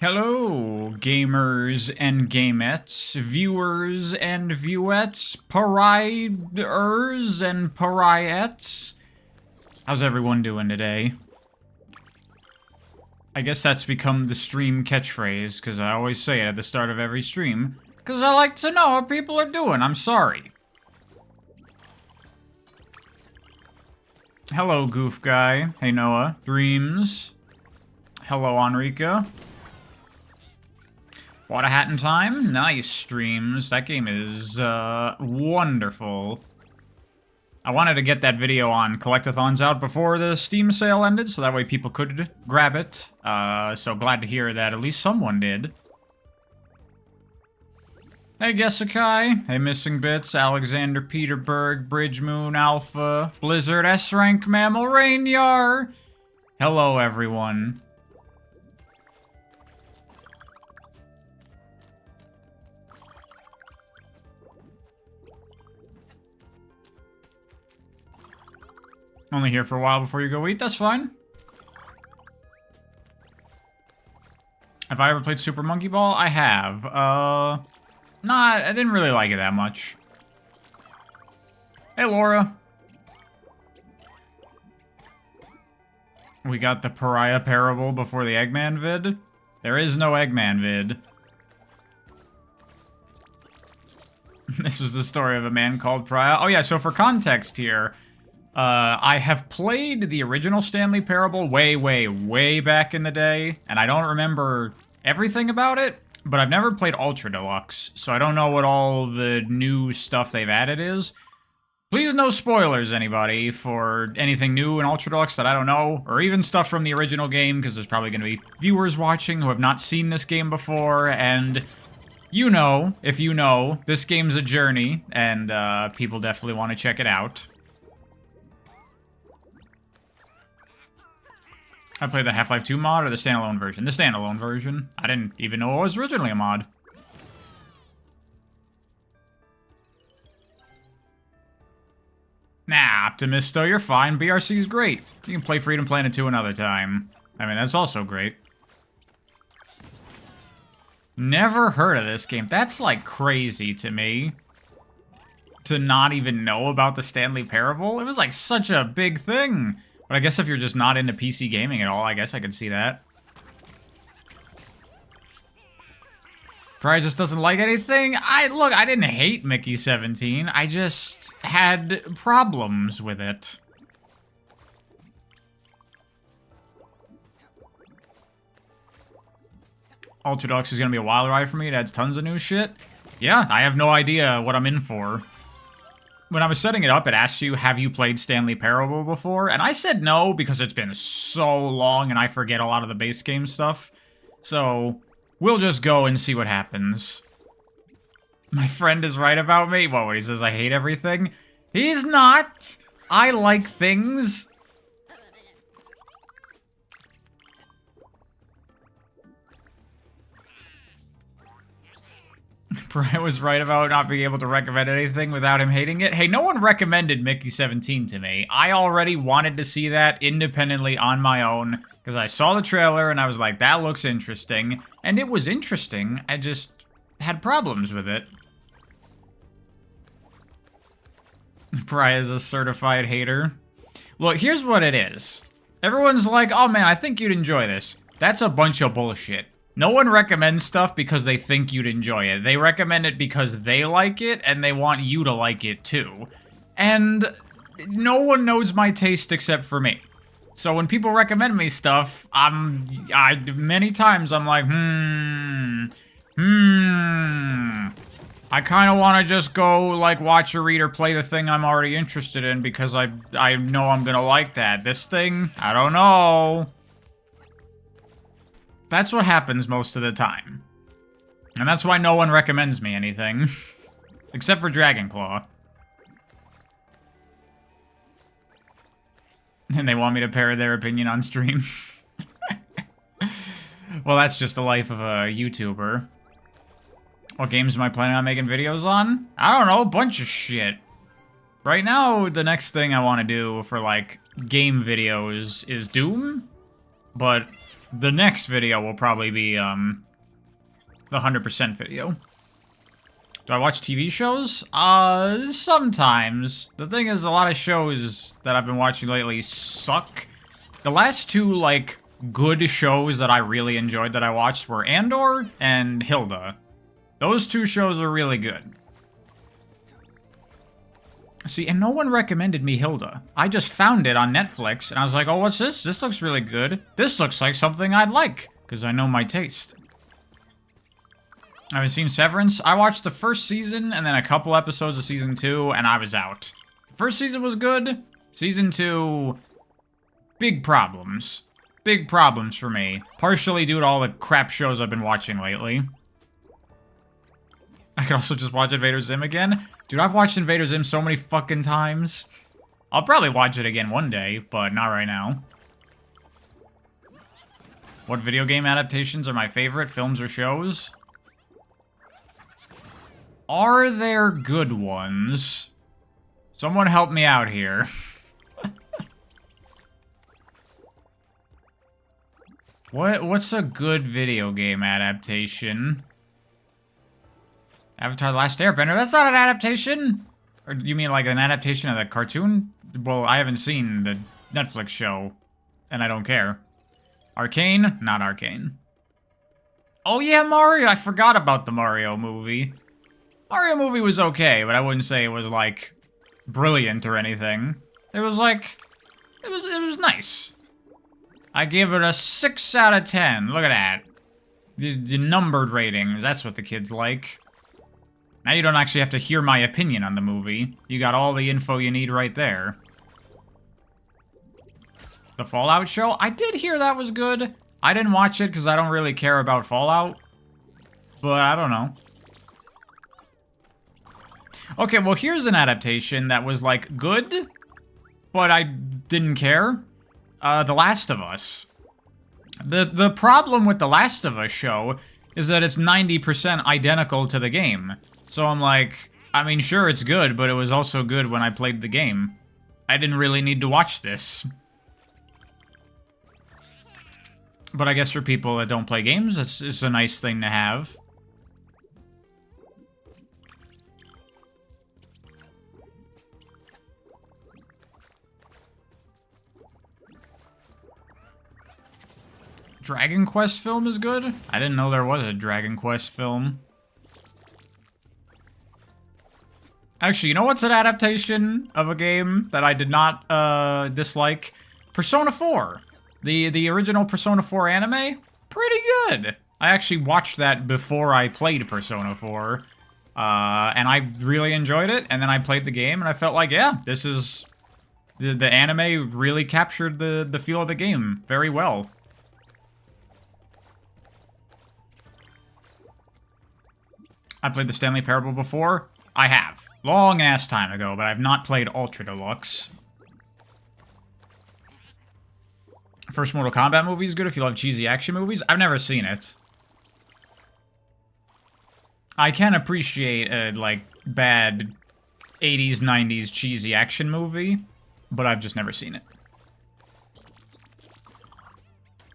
Hello, gamers and gamettes, viewers and viewettes, pariahers and pariahets. How's everyone doing today? I guess that's become the stream catchphrase, because I always say it at the start of every stream, because I like to know how people are doing. I'm sorry. Hello, Goof Guy. Hey, Noah. Dreams. Hello, Enrica. Water Hattin' time? Nice streams. That game is, wonderful. I wanted to get that video on collectathons out before the Steam sale ended, so that way people could grab it. So glad to hear that at least someone did. Hey, Gesakai. Hey, Missing Bits. Alexander Peterberg. Bridge Moon Alpha. Blizzard S-Rank Mammal Rainyar. Hello, everyone. Only here for a while before you go eat, that's fine. Have I ever played Super Monkey Ball? I have. Nah, I didn't really like it that much. Hey, Laura. We got the Pariah Parable before the Eggman vid. There is no Eggman vid. This was the story of a man called Pariah. Oh yeah, so for context here, I have played the original Stanley Parable way back in the day, and I don't remember everything about it, but I've never played Ultra Deluxe, so I don't know what all the new stuff they've added is. Please no spoilers, anybody, for anything new in Ultra Deluxe that I don't know, or even stuff from the original game, because there's probably going to be viewers watching who have not seen this game before, and you know, if you know, this game's a journey, and people definitely want to check it out. I played the Half-Life 2 mod or the standalone version? The standalone version. I didn't even know it was originally a mod. Nah, Optimisto, you're fine. BRC's great. You can play Freedom Planet 2 another time. I mean, that's also great. Never heard of this game. That's, like, crazy to me. To not even know about the Stanley Parable. It was, like, such a big thing. But I guess if you're just not into PC gaming at all, I guess I could see that. Probably just doesn't like anything. Look, I didn't hate Mickey 17. I just had problems with it. Ultra Deluxe is going to be a wild ride for me. It adds tons of new shit. Yeah, I have no idea what I'm in for. When I was setting it up, it asked you, have you played Stanley Parable before? And I said no, because it's been so long and I forget a lot of the base game stuff. So, we'll just go and see what happens. My friend is right about me? What, when he says I hate everything? He's not! I like things. Brian was right about not being able to recommend anything without him hating it. Hey, no one recommended Mickey 17 to me. I already wanted to see that independently on my own, because I saw the trailer and I was like, that looks interesting. And it was interesting, I just had problems with it. Brian's a certified hater. Look, here's what it is. Everyone's like, oh man, I think you'd enjoy this. That's a bunch of bullshit. No one recommends stuff because they think you'd enjoy it. They recommend it because they like it, and they want you to like it too. And no one knows my taste except for me. So when people recommend me stuff, many times I'm like, I kind of want to just go, like, watch or read or play the thing I'm already interested in because I know I'm gonna like that. This thing, I don't know. That's what happens most of the time. And that's why no one recommends me anything. Except for Dragonclaw. And they want me to pair their opinion on stream. Well, that's just the life of a YouTuber. What games am I planning on making videos on? I don't know, a bunch of shit. Right now, the next thing I want to do for, like, game videos is Doom. But the next video will probably be, the 100% video. Do I watch TV shows? Sometimes. The thing is, a lot of shows that I've been watching lately suck. The last two, like, good shows that I really enjoyed that I watched were Andor and Hilda. Those two shows are really good. See, and no one recommended me Hilda. I just found it on Netflix, and I was like, oh, what's this? This looks really good. This looks like something I'd like, because I know my taste. I haven't seen Severance. I watched the first season, and then a couple episodes of season 2, and I was out. The first season was good. Season 2, big problems. Big problems for me. Partially due to all the crap shows I've been watching lately. I could also just watch Invader Zim again. Dude, I've watched Invader Zim so many fucking times. I'll probably watch it again one day, but not right now. What video game adaptations are my favorite, films or shows? Are there good ones? Someone help me out here. What's a good video game adaptation? Avatar: The Last Airbender? That's not an adaptation! Or you mean like an adaptation of the cartoon? Well, I haven't seen the Netflix show, and I don't care. Arcane? Not Arcane. Oh yeah, Mario! I forgot about the Mario movie. Mario movie was okay, but I wouldn't say it was, like, brilliant or anything. It was, like, it was nice. I give it a 6 out of 10. Look at that. The numbered ratings, that's what the kids like. Now you don't actually have to hear my opinion on the movie. You got all the info you need right there. The Fallout show? I did hear that was good. I didn't watch it because I don't really care about Fallout. But I don't know. Okay, well here's an adaptation that was, like, good, but I didn't care. The Last of Us. The problem with The Last of Us show is that it's 90% identical to the game. So I'm like, I mean, sure, it's good, but it was also good when I played the game. I didn't really need to watch this. But I guess for people that don't play games, it's a nice thing to have. Dragon Quest film is good? I didn't know there was a Dragon Quest film. Actually, you know what's an adaptation of a game that I did not dislike? Persona 4. The original Persona 4 anime? Pretty good. I actually watched that before I played Persona 4. And I really enjoyed it, and then I played the game, and I felt like, yeah, this is... The anime really captured the feel of the game very well. I played the Stanley Parable before. I have. Long-ass time ago, but I've not played Ultra Deluxe. First Mortal Kombat movie is good if you love cheesy action movies. I've never seen it. I can appreciate a, like, bad 80s, 90s cheesy action movie, but I've just never seen it.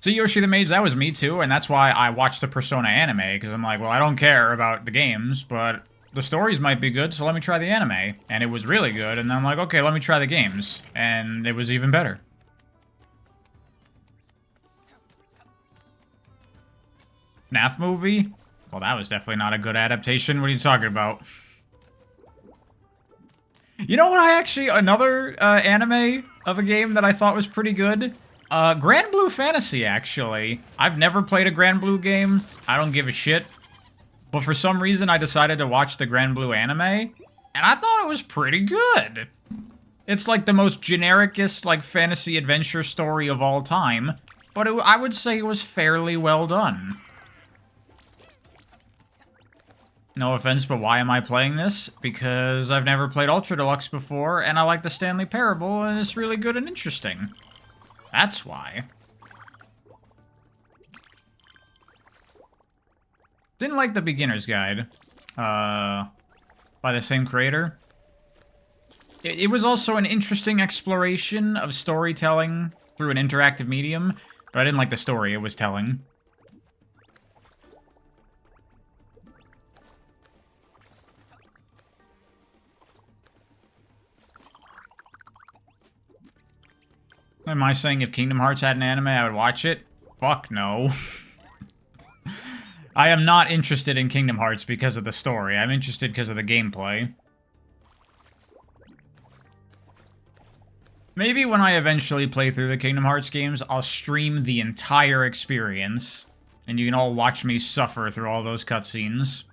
So Yoshi the Mage, that was me too, and that's why I watched the Persona anime, because I'm like, well, I don't care about the games, but the stories might be good, so let me try the anime. And it was really good, and then I'm like, okay, let me try the games. And it was even better. FNAF movie? Well, that was definitely not a good adaptation. What are you talking about? You know what another anime of a game that I thought was pretty good? Grand Blue Fantasy, actually. I've never played a Grand Blue game. I don't give a shit. But for some reason, I decided to watch the Grand Blue anime, and I thought it was pretty good. It's like the most genericest, like, fantasy adventure story of all time, but I would say it was fairly well done. No offense, but why am I playing this? Because I've never played Ultra Deluxe before, and I like the Stanley Parable, and it's really good and interesting. That's why. Didn't like the Beginner's Guide, by the same creator. It was also an interesting exploration of storytelling through an interactive medium, But I didn't like the story it was telling. Am I saying if Kingdom Hearts had an anime, I would watch it? Fuck no. I am not interested in Kingdom Hearts because of the story. I'm interested because of the gameplay. Maybe when I eventually play through the Kingdom Hearts games, I'll stream the entire experience, and you can all watch me suffer through all those cutscenes.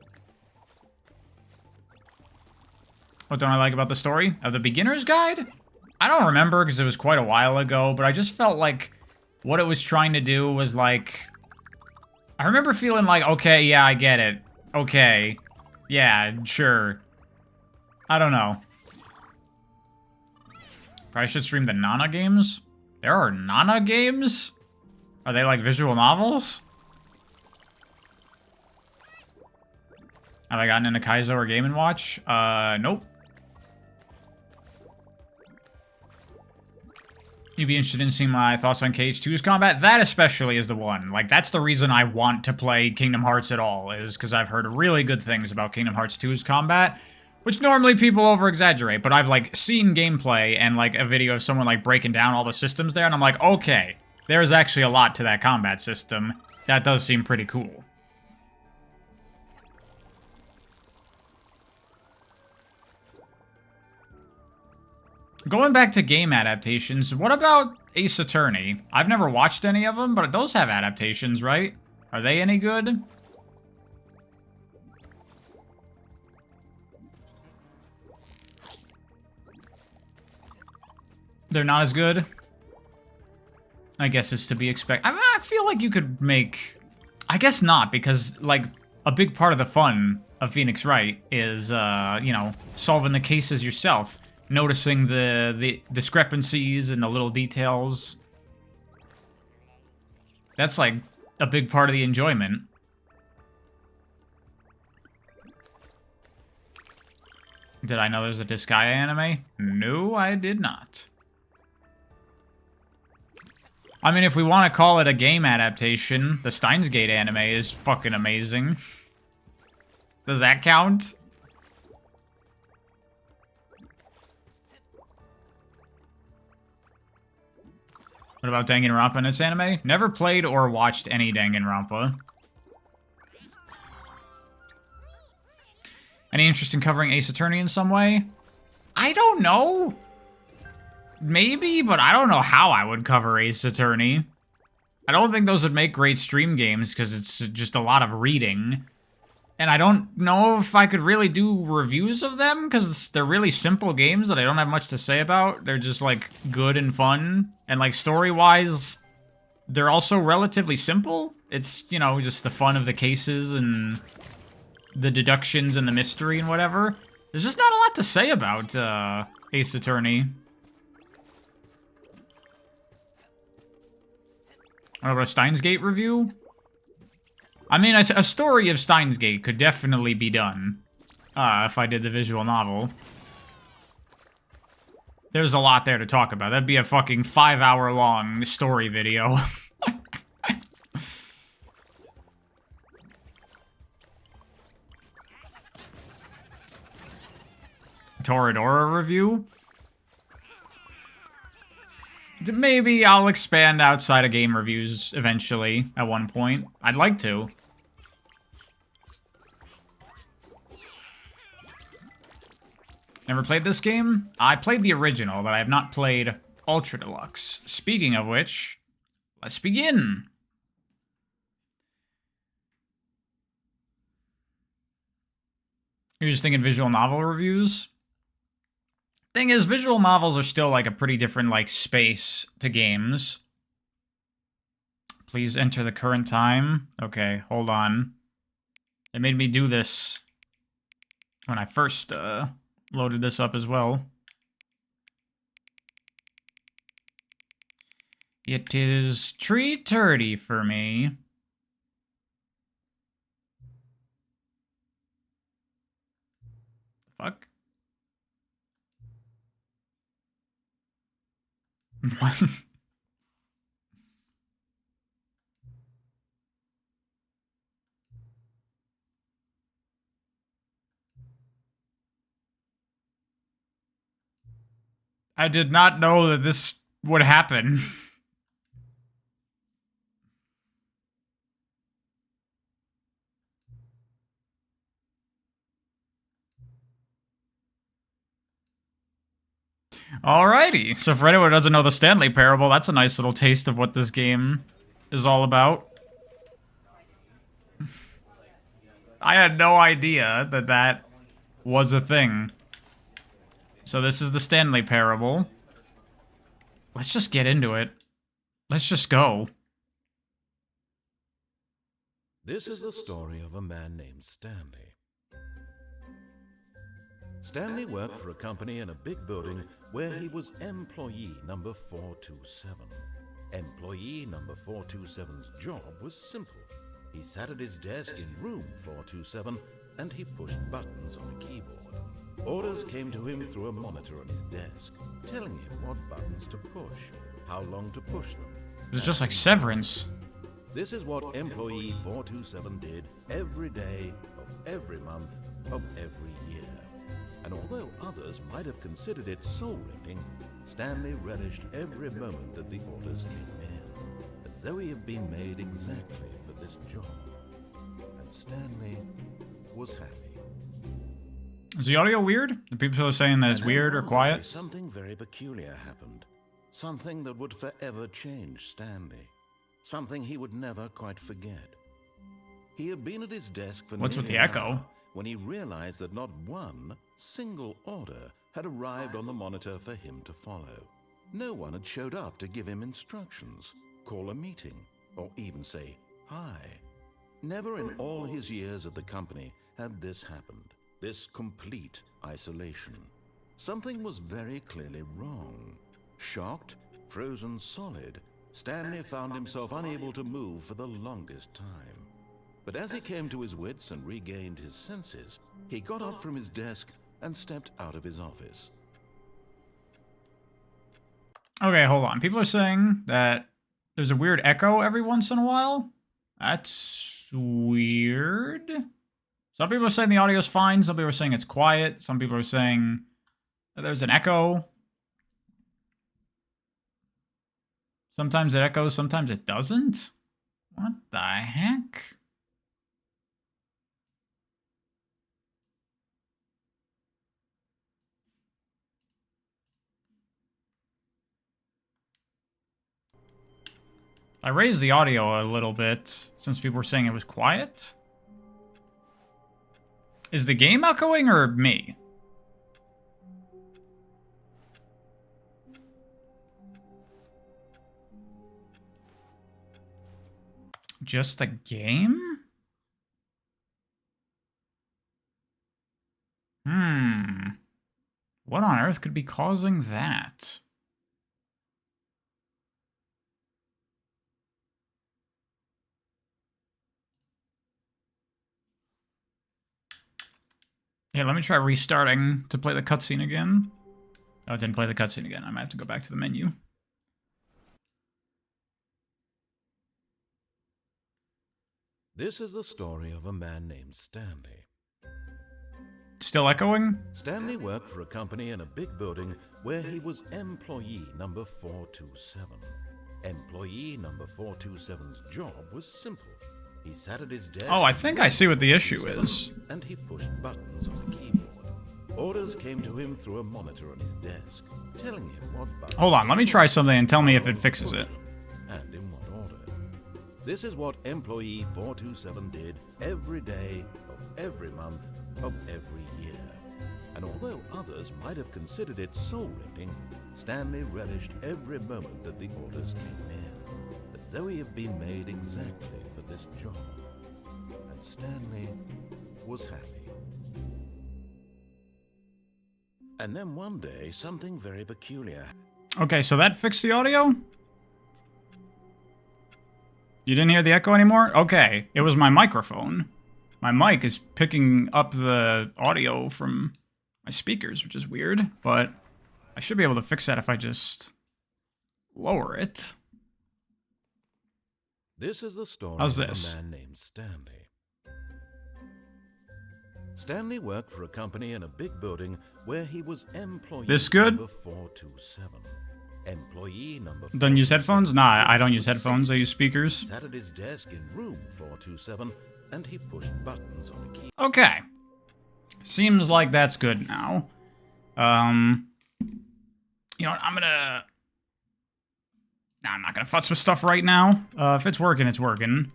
What don't I like about the story? Of the beginner's guide? I don't remember because it was quite a while ago, but I just felt like what it was trying to do was like... I remember feeling like, okay, yeah, I get it. Okay. Yeah, sure. I don't know. Probably should stream the Nana games. There are Nana games? Are they like visual novels? Have I gotten into Kaizo or Game & Watch? Nope. You'd be interested in seeing my thoughts on KH2's combat? That especially is the one. Like, that's the reason I want to play Kingdom Hearts at all, is because I've heard really good things about Kingdom Hearts 2's combat, which normally people over-exaggerate, but I've, like, seen gameplay and, like, a video of someone, like, breaking down all the systems there, and I'm like, okay, there's actually a lot to that combat system. That does seem pretty cool. Going back to game adaptations, what about Ace Attorney? I've never watched any of them, but those have adaptations, right? Are they any good? They're not as good? I guess it's to be expected. I feel like you could make... I guess not, because, like, a big part of the fun of Phoenix Wright is, you know, solving the cases yourself. Noticing the discrepancies and the little details. That's, like, a big part of the enjoyment. Did I know there's a Disgaea anime? No, I did not. I mean, if we want to call it a game adaptation, the Steins Gate anime is fucking amazing. Does that count? What about Danganronpa and its anime? Never played or watched any Danganronpa. Any interest in covering Ace Attorney in some way? I don't know. Maybe, but I don't know how I would cover Ace Attorney. I don't think those would make great stream games because it's just a lot of reading. And I don't know if I could really do reviews of them because they're really simple games that I don't have much to say about. They're just, like, good and fun. And, like, story-wise, they're also relatively simple. It's, you know, just the fun of the cases and the deductions and the mystery and whatever. There's just not a lot to say about Ace Attorney. What about a Steins Gate review? I mean, a story of Steins Gate could definitely be done if I did the visual novel. There's a lot there to talk about. That'd be a fucking 5-hour-long story video. Toradora review? Maybe I'll expand outside of game reviews eventually, at one point. I'd like to. Never played this game? I played the original, but I have not played Ultra Deluxe. Speaking of which, let's begin! You're just thinking visual novel reviews? Thing is, visual novels are still, like, a pretty different, like, space to games. Please enter the current time. Okay, hold on. They made me do this when I first, loaded this up as well. It is 3:30 for me. Fuck. What? I did not know that this would happen. Alrighty, so for anyone who doesn't know the Stanley Parable, that's a nice little taste of what this game is all about. I had no idea that that was a thing. So this is the Stanley Parable. Let's just get into it. Let's just go. This is the story of a man named Stanley. Stanley worked for a company in a big building where he was employee number 427. Employee number 427's job was simple. He sat at his desk in room 427 and he pushed buttons on a keyboard. Orders came to him through a monitor on his desk, telling him what buttons to push, how long to push them. It's just like Severance. This is what employee 427 did every day of every month of every year. And although others might have considered it soul-rending, Stanley relished every moment that the orders came in, as though he had been made exactly for this job. And Stanley was happy. Is the audio weird? The people are saying that it's weird or quiet? Something very peculiar happened. Something that would forever change Stanley. Something he would never quite forget. He had been at his desk for What's with the nearly an echo? hour when he realized that not one single order had arrived on the monitor for him to follow. No one had showed up to give him instructions, call a meeting, or even say hi. Never in all his years at the company had this happened, this complete isolation. Something was very clearly wrong. Shocked, frozen solid, Stanley found himself unable to move for the longest time. But as he came to his wits and regained his senses, he got up from his desk and stepped out of his office. Okay, hold on. People are saying that there's a weird echo every once in a while. That's weird. Some people are saying the audio's fine. Some people are saying it's quiet. Some people are saying that there's an echo. Sometimes it echoes, sometimes it doesn't. What the heck? I raised the audio a little bit since people were saying it was quiet. Is the game echoing or me? Just the game? What on earth could be causing that? Yeah, let me try restarting to play the cutscene again. Oh, it didn't play the cutscene again. I might have to go back to the menu. This is the story of a man named Stanley. Still echoing? Stanley worked for a company in a big building where he was employee number 427. Employee number 427's job was simple. He sat at his desk. Oh, I think I see what the issue is. And he pushed buttons on a keyboard. Orders came to him through a monitor on his desk, telling him what buttons. Hold on, let me try something and tell me if it fixes it. And in what order. This is what employee 427 did every day of every month of every year. And although others might have considered it soul-rending, Stanley relished every moment that the orders came in, as though he had been made exactly for this job. And Stanley was happy. And then one day, something very peculiar. Okay, so that fixed the audio? You didn't hear the echo anymore? Okay, it was my microphone. My mic is picking up the audio from my speakers, which is weird, but I should be able to fix that if I just lower it. This is the story How's of this? a man named Stanley. Stanley worked for a company in a big building where he was employee This good? number 427. Employee number 427. Don't use headphones? Nah, I don't use headphones. I use speakers. Sat at his desk in room 427, and he pushed buttons on a key. Okay. Seems like that's good now. You know what, I'm gonna... Nah, I'm not gonna futz with stuff right now. If it's working, it's working.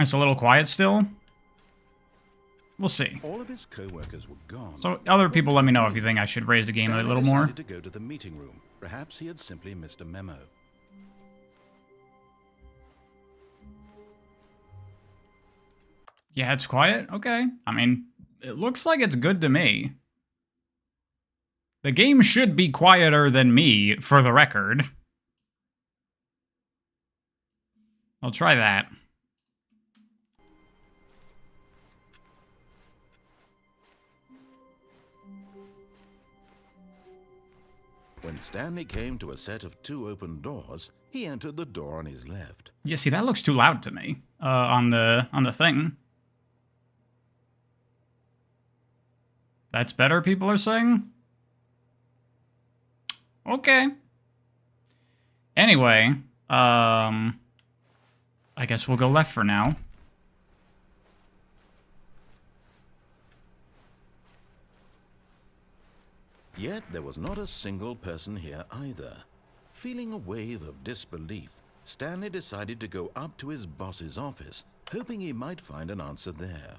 It's a little quiet still. We'll see. All of his co-workers were gone. So other people let me know if you think I should raise the game a little more. To go to the meeting room. Perhaps he had simply missed a memo. Yeah, it's quiet? Okay. I mean, it looks like it's good to me. The game should be quieter than me, for the record. I'll try that. When Stanley came to a set of 2 open doors, he entered the door on his left. Yeah, see, that looks too loud to me. On the thing. That's better, people are saying? Okay. Anyway, I guess we'll go left for now. Yet there was not a single person here either. Feeling a wave of disbelief, Stanley decided to go up to his boss's office, hoping he might find an answer there.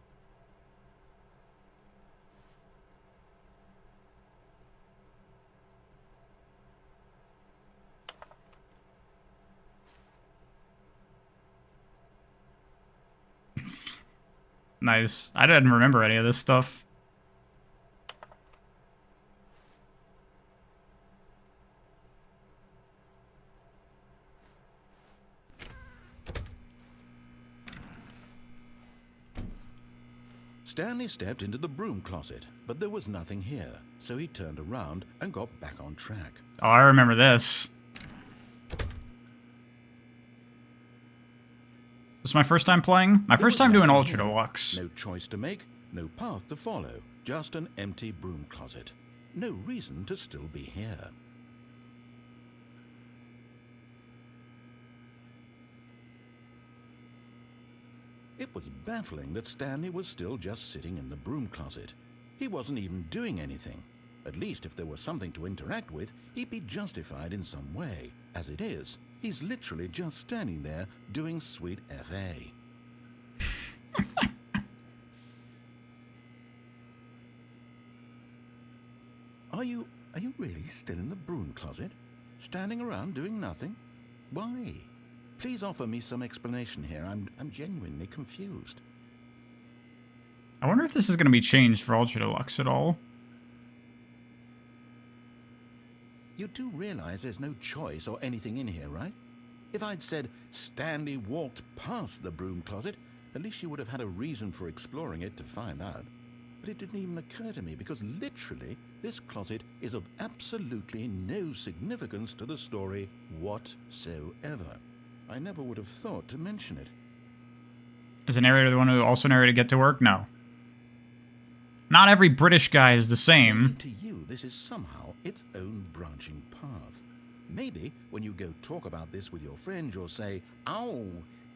Nice. I didn't remember any of this stuff. Stanley stepped into the broom closet, but there was nothing here, so he turned around and got back on track. Oh, I remember this. This is my first time playing? My first time doing Ultra Deluxe. No choice to make, no path to follow, just an empty broom closet. No reason to still be here. It was baffling that Stanley was still just sitting in the broom closet. He wasn't even doing anything. At least if there was something to interact with, he'd be justified in some way. As it is, he's literally just standing there doing sweet FA. Are you really still in the broom closet? Standing around doing nothing? Why? Please offer me some explanation here. I'm genuinely confused. I wonder if this is going to be changed for Ultra Deluxe at all. You do realize there's no choice or anything in here, right? If I'd said Stanley walked past the broom closet, at least you would have had a reason for exploring it to find out. But it didn't even occur to me because literally this closet is of absolutely no significance to the story whatsoever. I never would have thought to mention it. Is the narrator the one who also narrated Get to Work? No. Not every British guy is the same. To you, this is somehow its own branching path. Maybe when you go talk about this with your friends, you'll say, "Oh,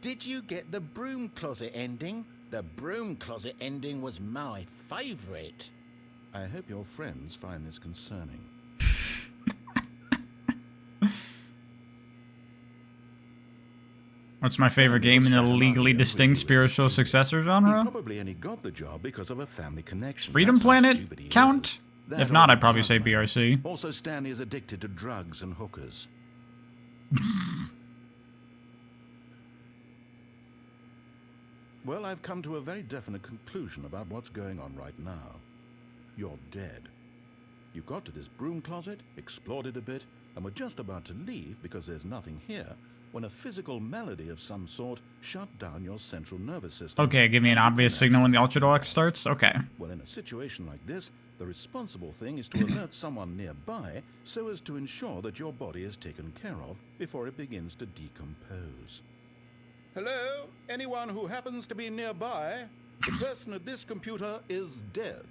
did you get the broom closet ending? The broom closet ending was my favorite." I hope your friends find this concerning. What's my favorite game in the legally distinct spiritual successor He genre? probably only got the job because of a family connection. Freedom That's how Planet stupid he count? is. That If not, or I'd probably say drug money. BRC. Also, Stanley is addicted to drugs and hookers. Well, I've come to a very definite conclusion about what's going on right now. You're dead. You got to this broom closet, explored it a bit, and were just about to leave because there's nothing here when a physical malady of some sort shut down your central nervous system. Okay, give me an obvious signal when the Ultra Deluxe starts? Okay. Well, in a situation like this, the responsible thing is to alert someone nearby so as to ensure that your body is taken care of before it begins to decompose. Hello? Anyone who happens to be nearby? The person at this computer is dead.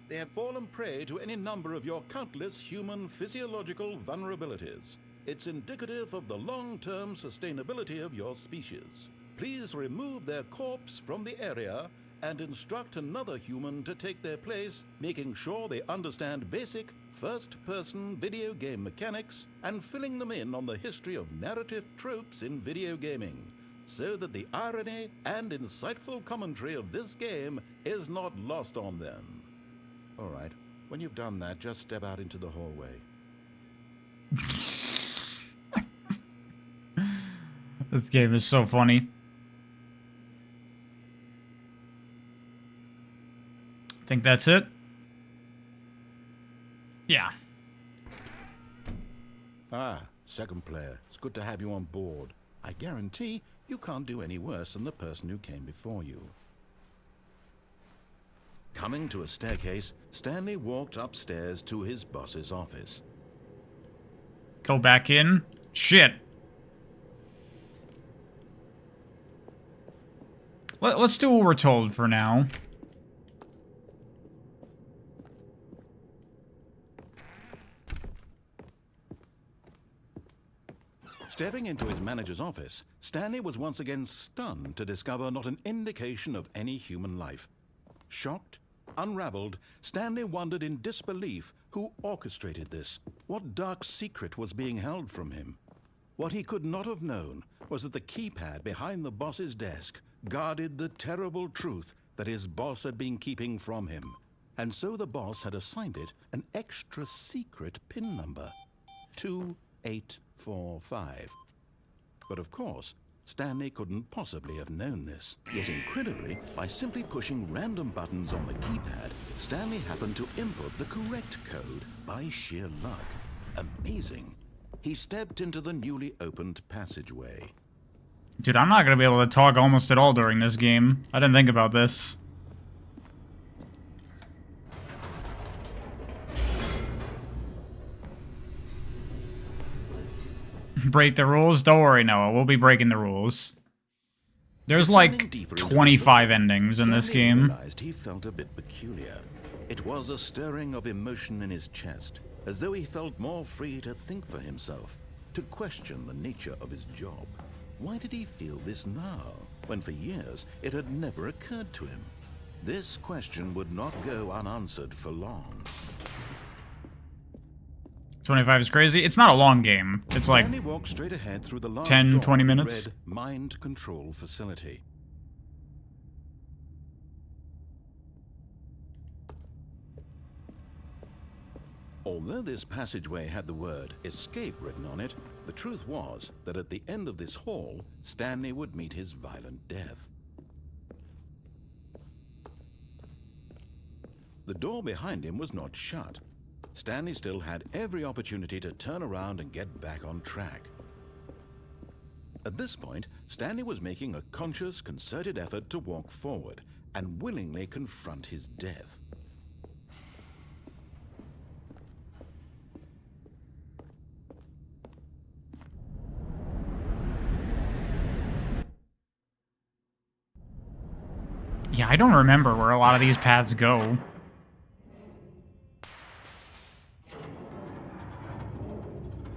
They have fallen prey to any number of your countless human physiological vulnerabilities. It's indicative of the long-term sustainability of your species. Please remove their corpse from the area and instruct another human to take their place, making sure they understand basic first-person video game mechanics and filling them in on the history of narrative tropes in video gaming, so that the irony and insightful commentary of this game is not lost on them. All right, when you've done that, just step out into the hallway. This game is so funny. Think that's it? Yeah. Ah, second player. It's good to have you on board. I guarantee you can't do any worse than the person who came before you. Coming to a staircase, Stanley walked upstairs to his boss's office. Go back in? Shit. Let's do what we're told for now. Stepping into his manager's office, Stanley was once again stunned to discover not an indication of any human life. Shocked, unraveled, Stanley wondered in disbelief who orchestrated this, what dark secret was being held from him. What he could not have known was that the keypad behind the boss's desk guarded the terrible truth that his boss had been keeping from him. And so the boss had assigned it an extra secret PIN number, 2845. But of course, Stanley couldn't possibly have known this. Yet incredibly, by simply pushing random buttons on the keypad, Stanley happened to input the correct code by sheer luck. Amazing. He stepped into the newly opened passageway. Dude, I'm not gonna be able to talk almost at all during this game. I didn't think about this. Break the rules? Don't worry, Noah. We'll be breaking the rules. There's like 25 endings in this game. Realized he felt a bit peculiar. It was a stirring of emotion in his chest, as though he felt more free to think for himself, to question the nature of his job. Why did he feel this now, when for years it had never occurred to him? This question would not go unanswered for long. 25 is crazy. It's not a long game. It's like Stanley walked straight ahead through the large 10, door 20 of the minutes. red mind control facility. Although this passageway had the word escape written on it, the truth was that at the end of this hall, Stanley would meet his violent death. The door behind him was not shut. Stanley still had every opportunity to turn around and get back on track. At this point, Stanley was making a conscious, concerted effort to walk forward and willingly confront his death. Yeah, I don't remember where a lot of these paths go.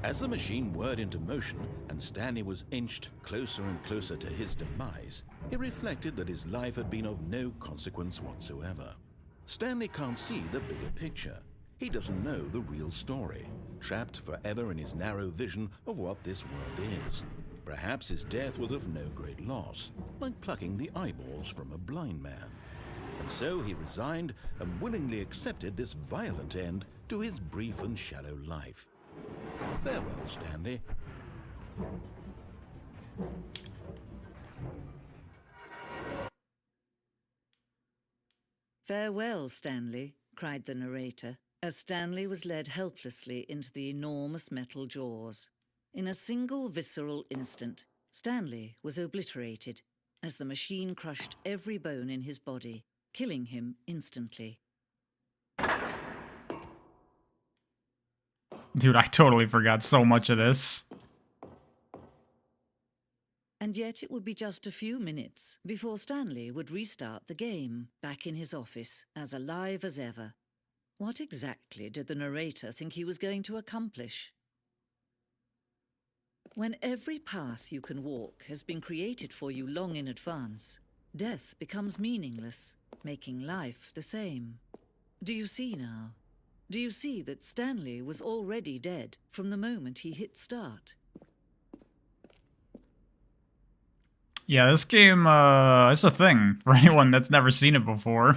As the machine whirred into motion and Stanley was inched closer and closer to his demise, he reflected that his life had been of no consequence whatsoever. Stanley can't see the bigger picture. He doesn't know the real story, trapped forever in his narrow vision of what this world is. Perhaps his death was of no great loss, like plucking the eyeballs from a blind man. And so he resigned and willingly accepted this violent end to his brief and shallow life. Farewell, Stanley. Farewell, Stanley, cried the narrator, as Stanley was led helplessly into the enormous metal jaws. In a single visceral instant, Stanley was obliterated as the machine crushed every bone in his body, killing him instantly. Dude, I totally forgot so much of this. And yet it would be just a few minutes before Stanley would restart the game, back in his office, as alive as ever. What exactly did the narrator think he was going to accomplish? When every path you can walk has been created for you long in advance, death becomes meaningless, making life the same. Do you see now? Do you see that Stanley was already dead from the moment he hit start? Yeah, this game, it's a thing for anyone that's never seen it before.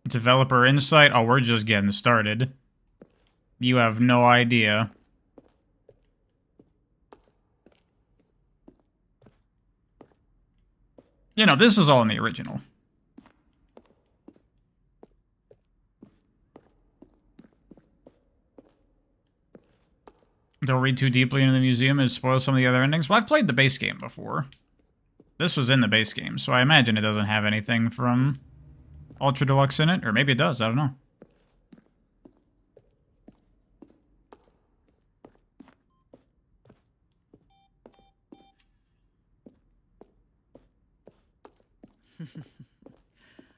Developer insight? Oh, we're just getting started. You have no idea. You know, this was all in the original. Don't read too deeply into the museum and spoil some of the other endings. Well, I've played the base game before. This was in the base game, so I imagine it doesn't have anything from Ultra Deluxe in it. Or maybe it does, I don't know.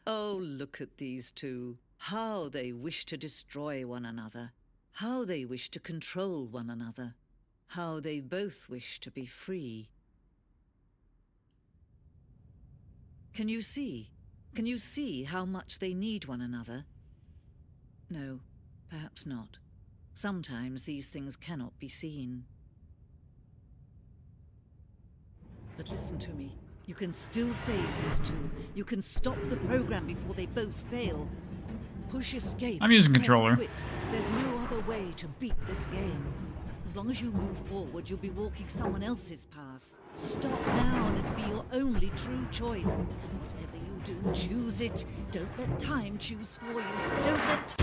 Oh, look at these two. How they wish to destroy one another. How they wish to control one another. How they both wish to be free. Can you see? Can you see how much they need one another? No, perhaps not. Sometimes these things cannot be seen. But listen to me. You can still save these two. You can stop the program before they both fail. Push escape. I'm using Press controller. quit. There's no other way to beat this game. As long as you move forward, you'll be walking someone else's path. Stop now and it'll be your only true choice. Whatever you do, choose it. Don't let time choose for you. Don't let...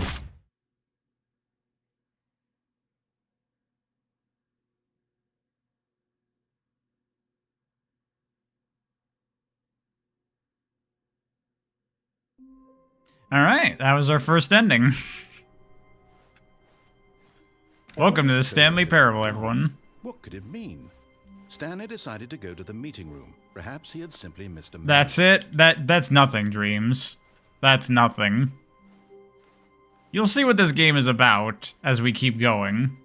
Alright, that was our first ending. Welcome to the Stanley Parable, everyone. What could it mean? Stanley decided to go to the meeting room. Perhaps he had simply missed a moment. That's it? That's nothing, Dreams. That's nothing. You'll see what this game is about as we keep going.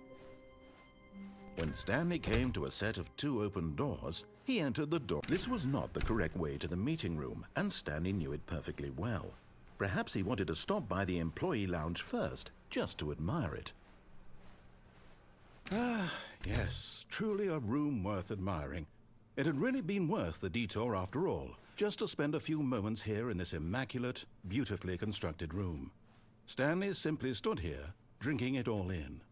When Stanley came to a set of 2 open doors, he entered the door. This was not the correct way to the meeting room, and Stanley knew it perfectly well. Perhaps he wanted to stop by the employee lounge first, just to admire it. Ah, yes, truly a room worth admiring. It had really been worth the detour after all, just to spend a few moments here in this immaculate, beautifully constructed room. Stanley simply stood here, drinking it all in.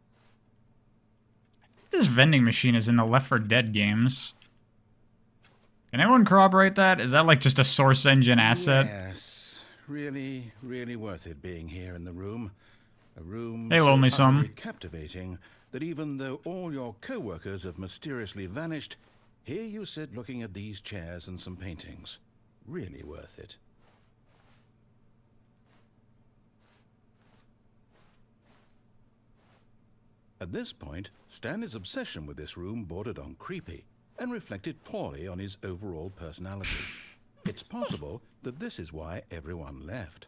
This vending machine is in the Left 4 Dead games. Can anyone corroborate that? Is that like just a Source Engine asset? Yes, really, really worth it being here in the room. A room Hey, so Lonely utterly Some. captivating that even though all your co-workers have mysteriously vanished, here you sit looking at these chairs and some paintings. Really worth it. At this point, Stanley's obsession with this room bordered on creepy and reflected poorly on his overall personality. It's possible that this is why everyone left.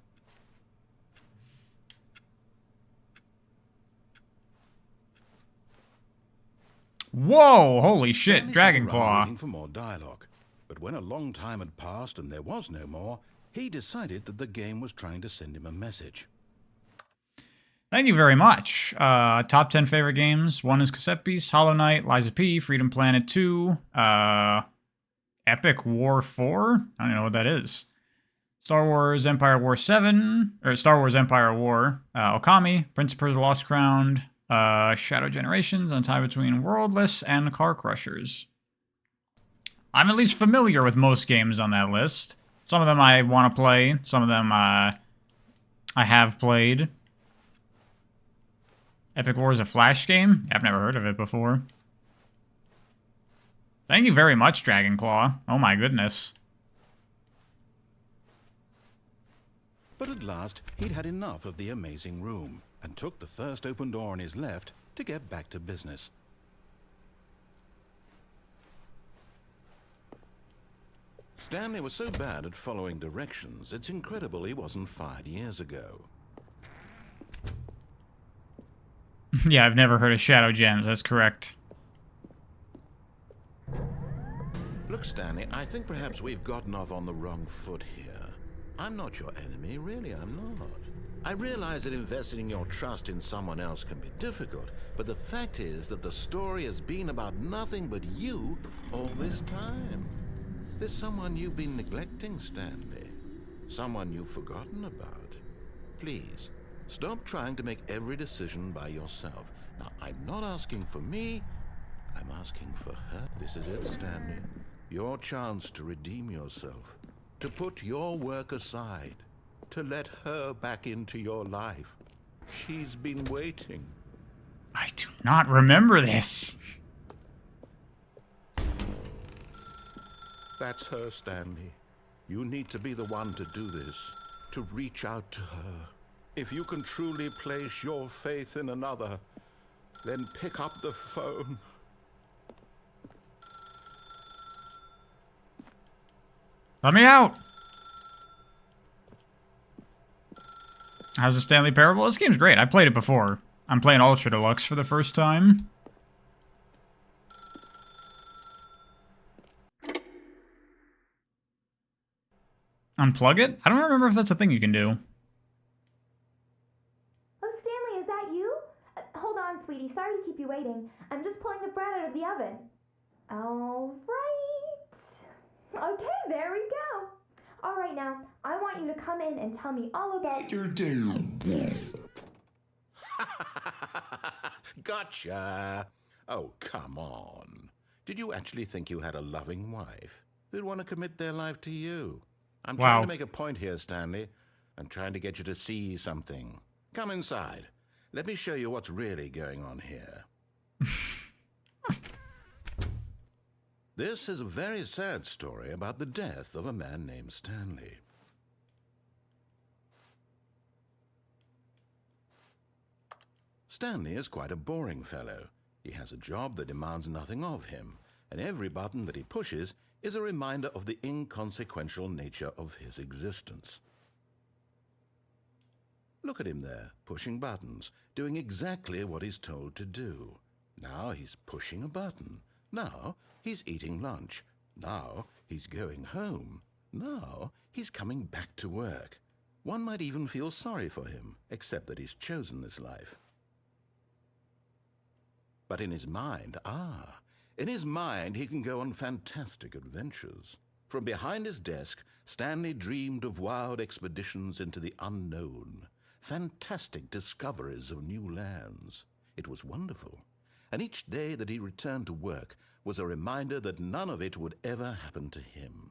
Whoa, holy shit, Stanley sat around Dragonclaw. waiting for more dialogue, but when a long time had passed and there was no more, he decided that the game was trying to send him a message. Thank you very much. Top 10 favorite games. 1 is Cassette Beast, Hollow Knight, Liza P, Freedom Planet 2, Epic War 4? I don't know what that is. Star Wars Empire War 7, or Star Wars Empire War, Okami, Prince of Persia Lost Crown, Shadow Generations, On Tie Between Worldless, and Car Crushers. I'm at least familiar with most games on that list. Some of them I want to play, some of them I have played. Epic War is a Flash game? I've never heard of it before. Thank you very much, Dragonclaw. Oh my goodness. But at last, he'd had enough of the amazing room and took the first open door on his left to get back to business. Stanley was so bad at following directions, it's incredible he wasn't fired years ago. Yeah, I've never heard of Shadow Gems, that's correct. Look, Stanley, I think perhaps we've gotten off on the wrong foot here. I'm not your enemy, really, I'm not. I realize that investing your trust in someone else can be difficult, but the fact is that the story has been about nothing but you all this time. There's someone you've been neglecting, Stanley. Someone you've forgotten about. Please, stop trying to make every decision by yourself. Now, I'm not asking for me, I'm asking for her. This is it, Stanley. Your chance to redeem yourself. To put your work aside, to let her back into your life. She's been waiting. I do not remember this. That's her, Stanley. You need to be the one to do this, to reach out to her. If you can truly place your faith in another, then pick up the phone. Let me out! How's the Stanley Parable? This game's great. I played it before. I'm playing Ultra Deluxe for the first time. Unplug it? I don't remember if that's a thing you can do. Oh, Stanley, is that you? Hold on, sweetie. Sorry to keep you waiting. I'm just pulling the bread out of the oven. All right. Okay, there we go. All right, now, I want you to come in and tell me all about your day. Gotcha. Oh, come on. Did you actually think you had a loving wife who'd want to commit their life to you? I'm trying to make a point here, Stanley. I'm trying to get you to see something. Come inside. Let me show you what's really going on here. This is a very sad story about the death of a man named Stanley. Stanley is quite a boring fellow. He has a job that demands nothing of him, and every button that he pushes is a reminder of the inconsequential nature of his existence. Look at him there, pushing buttons, doing exactly what he's told to do. Now he's pushing a button. Now he's eating lunch. Now he's going home. Now he's coming back to work. One might even feel sorry for him, except that he's chosen this life. But in his mind, in his mind he can go on fantastic adventures. From behind his desk, Stanley dreamed of wild expeditions into the unknown, fantastic discoveries of new lands. It was wonderful. And each day that he returned to work was a reminder that none of it would ever happen to him.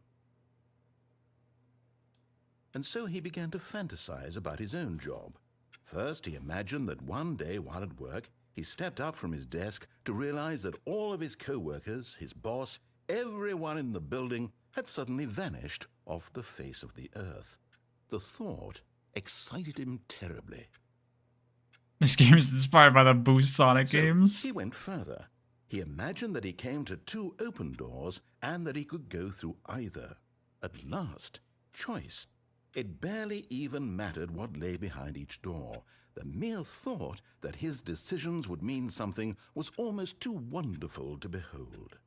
And so he began to fantasize about his own job. First, he imagined that one day while at work, he stepped up from his desk to realize that all of his co-workers, his boss, everyone in the building had suddenly vanished off the face of the earth. The thought excited him terribly. This game is inspired by the Boost Sonic games. He went further. He imagined that he came to two open doors and that he could go through either. At last, choice. It barely even mattered what lay behind each door. The mere thought that his decisions would mean something was almost too wonderful to behold.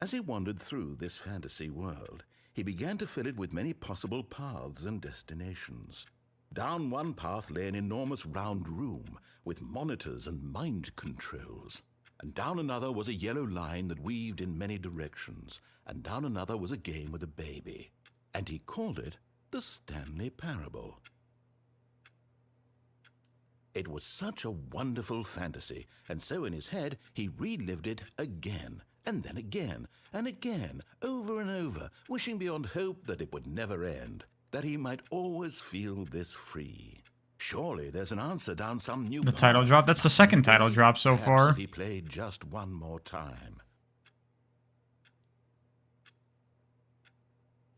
As he wandered through this fantasy world, he began to fill it with many possible paths and destinations. Down one path lay an enormous round room with monitors and mind controls. And down another was a yellow line that weaved in many directions. And down another was a game with a baby. And he called it the Stanley Parable. It was such a wonderful fantasy, and so in his head he relived it again, and then again, and again, over and over, wishing beyond hope that it would never end, that he might always feel this free. Surely there's an answer down some new The path. title drop. That's the second title drop so Perhaps far. if he played just one more time.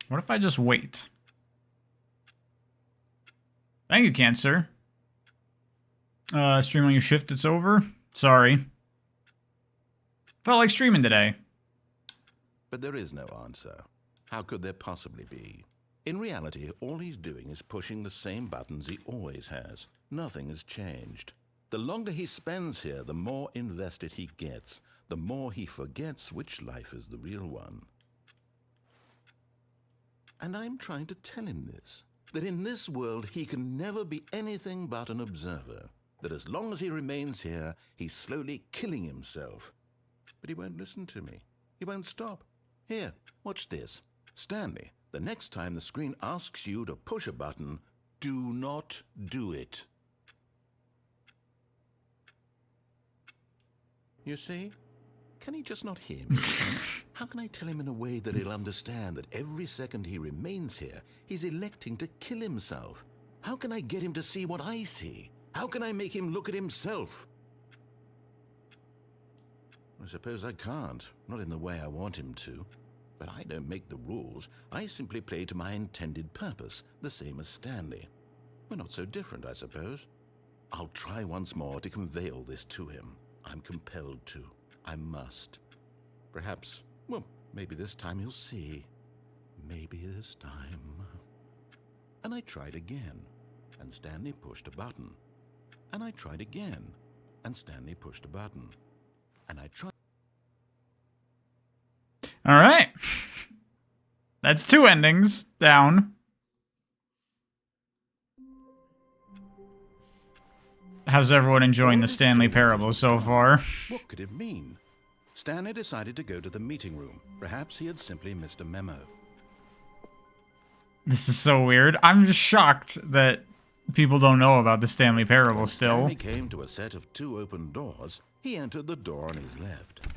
What if I just wait? Thank you, Cancer. Stream on your shift, it's over. Sorry. Felt like streaming today. But there is no answer. How could there possibly be? In reality, all he's doing is pushing the same buttons he always has. Nothing has changed. The longer he spends here, the more invested he gets, the more he forgets which life is the real one. And I'm trying to tell him this, that in this world he can never be anything but an observer, that as long as he remains here, he's slowly killing himself. But he won't listen to me. He won't stop. Here, watch this. Stanley, the next time the screen asks you to push a button, do not do it. You see? Can he just not hear me? How can I tell him in a way that he'll understand that every second he remains here, he's electing to kill himself? How can I get him to see what I see? How can I make him look at himself? I suppose I can't, not in the way I want him to. But I don't make the rules. I simply play to my intended purpose, the same as Stanley. We're not so different, I suppose. I'll try once more to convey all this to him. I'm compelled to. I must. Perhaps, well, maybe this time he'll see. Maybe this time. And I tried again, and Stanley pushed a button. And I tried again, and Stanley pushed a button. And I tried. All right. That's 2 endings down. How's everyone enjoying the Stanley Parable so far? What could it mean? Stanley decided to go to the meeting room. Perhaps he had simply missed a memo. This is so weird. I'm just shocked that people don't know about the Stanley Parable When still. Stanley came to a set of 2 open doors. He entered the door on his left.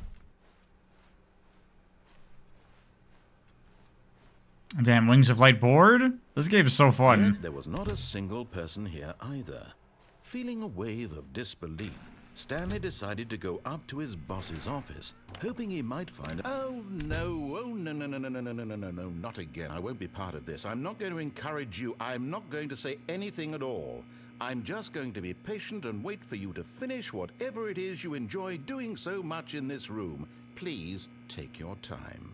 Damn, Wings of Light board? This game is so fun. Yet there was not a single person here either. Feeling a wave of disbelief, Stanley decided to go up to his boss's office, hoping he might find... Oh no, no, not again. I won't be part of this. I'm not going to encourage you. I'm not going to say anything at all. I'm just going to be patient and wait for you to finish whatever it is you enjoy doing so much in this room. Please take your time.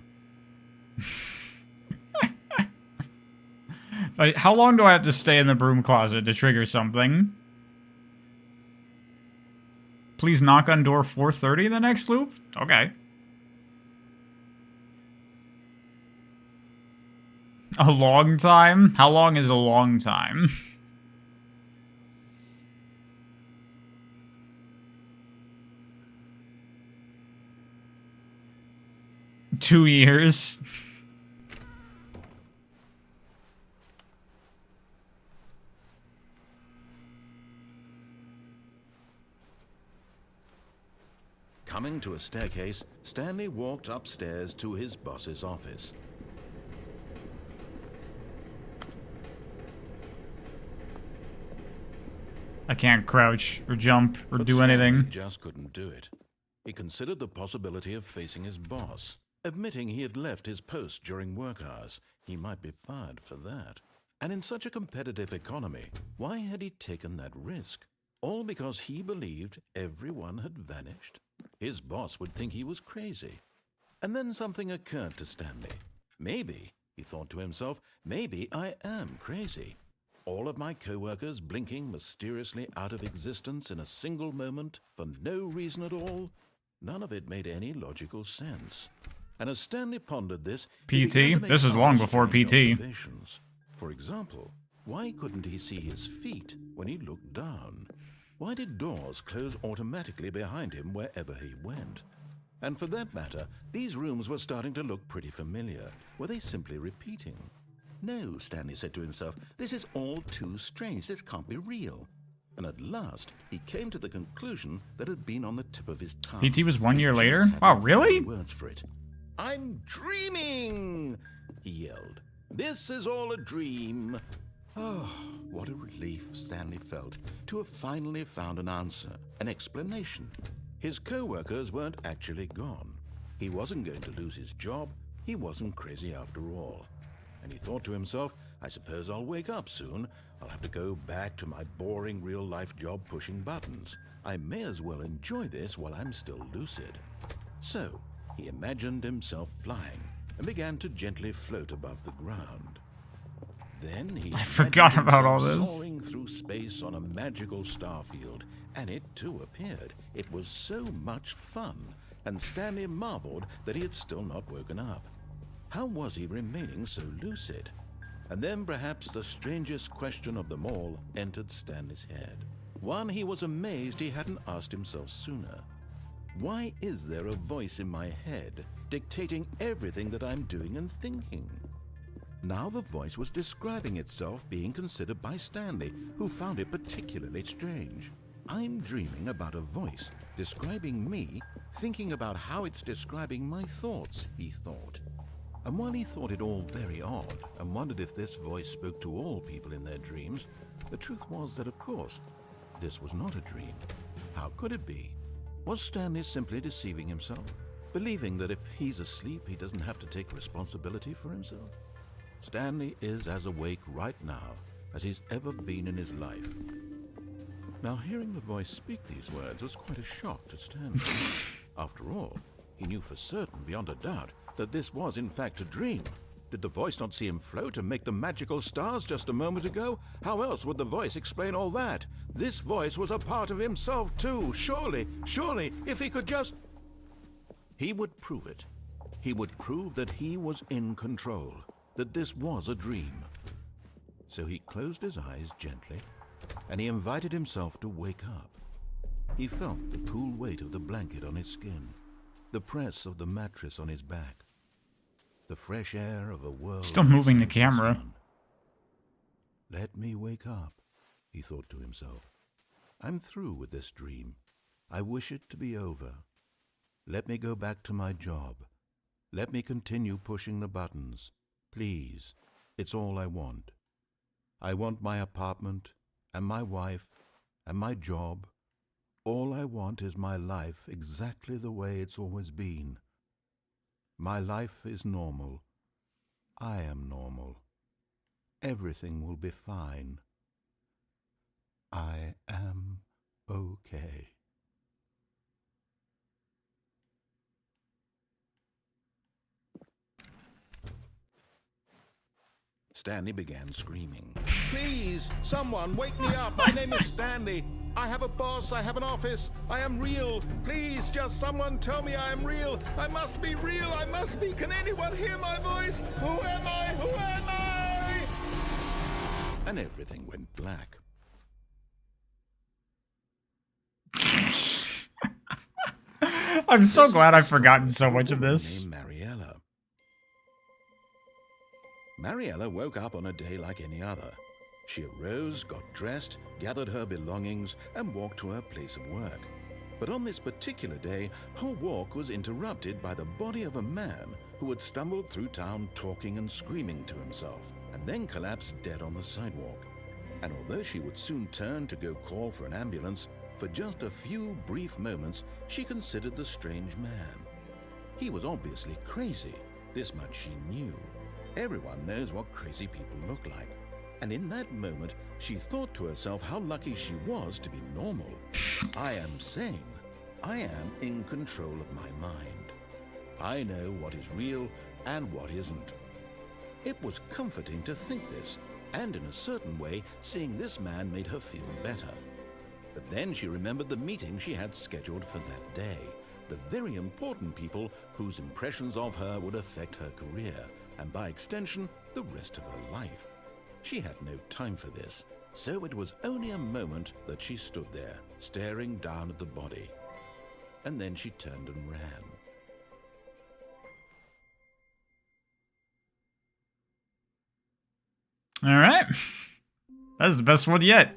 How long do I have to stay in the broom closet to trigger something? Please knock on door 430 in the next loop? Okay. A long time? How long is a long time? Two years. Coming to a staircase, Stanley walked upstairs to his boss's office. I can't crouch or jump or But do Stanley anything. just couldn't do it. He considered the possibility of facing his boss. Admitting he had left his post during work hours, he might be fired for that. And in such a competitive economy, why had he taken that risk? All because he believed everyone had vanished? His boss would think he was crazy. And then something occurred to Stanley. Maybe, he thought to himself, maybe I am crazy. All of my co-workers blinking mysteriously out of existence in a single moment for no reason at all? None of it made any logical sense. And as Stanley pondered this, he PT? began to make This is long other before strange PT. observations. For example, why couldn't he see his feet when he looked down? Why did doors close automatically behind him wherever he went? And for that matter, these rooms were starting to look pretty familiar. Were they simply repeating? No, Stanley said to himself, this is all too strange. This can't be real. And at last, he came to the conclusion that had been on the tip of his tongue. PT was 1 year He just later? hadn't Wow, found really? words for it. I'm dreaming, he yelled. This is all a dream. Oh, what a relief Stanley felt to have finally found an answer, an explanation. His co-workers weren't actually gone. He wasn't going to lose his job. He wasn't crazy after all. And he thought to himself, I suppose I'll wake up soon. I'll have to go back to my boring real-life job pushing buttons. I may as well enjoy this while I'm still lucid. So, he imagined himself flying and began to gently float above the ground. Then he I forgot about all this. Soaring through space on a magical starfield, and it too appeared. It was so much fun, and Stanley marveled that he had still not woken up. How was he remaining so lucid? And then perhaps the strangest question of them all entered Stanley's head. One he was amazed he hadn't asked himself sooner. Why is there a voice in my head dictating everything that I'm doing and thinking? Now the voice was describing itself being considered by Stanley, who found it particularly strange. I'm dreaming about a voice describing me, thinking about how it's describing my thoughts, he thought. And while he thought it all very odd and wondered if this voice spoke to all people in their dreams, the truth was that, of course, this was not a dream. How could it be? Was Stanley simply deceiving himself, believing that if he's asleep, he doesn't have to take responsibility for himself? Stanley is as awake right now as he's ever been in his life. Now, hearing the voice speak these words was quite a shock to Stanley. After all, he knew for certain, beyond a doubt, that this was in fact a dream. Did the voice not see him float and make the magical stars just a moment ago? How else would the voice explain all that? This voice was a part of himself too. Surely, if he could just... He would prove it. He would prove that he was in control, that this was a dream. So he closed his eyes gently, and he invited himself to wake up. He felt the cool weight of the blanket on his skin, the press of the mattress on his back, the fresh air of a world... Still moving the camera. Sun. Let me wake up, he thought to himself. I'm through with this dream. I wish it to be over. Let me go back to my job. Let me continue pushing the buttons. Please, it's all I want. I want my apartment, and my wife, and my job. All I want is my life exactly the way it's always been. My life is normal. I am normal. Everything will be fine. I am okay. Stanley began screaming. Please, someone, wake me up. My name is Stanley. I have a boss. I have an office. I am real. Please, just someone tell me I am real. I must be real. I must be. Can anyone hear my voice? Who am I? Who am I? And everything went black. I'm so glad I've forgotten so much of this. Mariella woke up on a day like any other. She arose, got dressed, gathered her belongings, and walked to her place of work. But on this particular day, her walk was interrupted by the body of a man who had stumbled through town talking and screaming to himself, and then collapsed dead on the sidewalk. And although she would soon turn to go call for an ambulance, for just a few brief moments, she considered the strange man. He was obviously crazy. This much she knew. Everyone knows what crazy people look like. And in that moment, she thought to herself how lucky she was to be normal. I am sane. I am in control of my mind. I know what is real and what isn't. It was comforting to think this, and in a certain way, seeing this man made her feel better. But then she remembered the meeting she had scheduled for that day, the very important people whose impressions of her would affect her career, and by extension, the rest of her life. She had no time for this, so it was only a moment that she stood there, staring down at the body. And then she turned and ran. All right. That's the best one yet.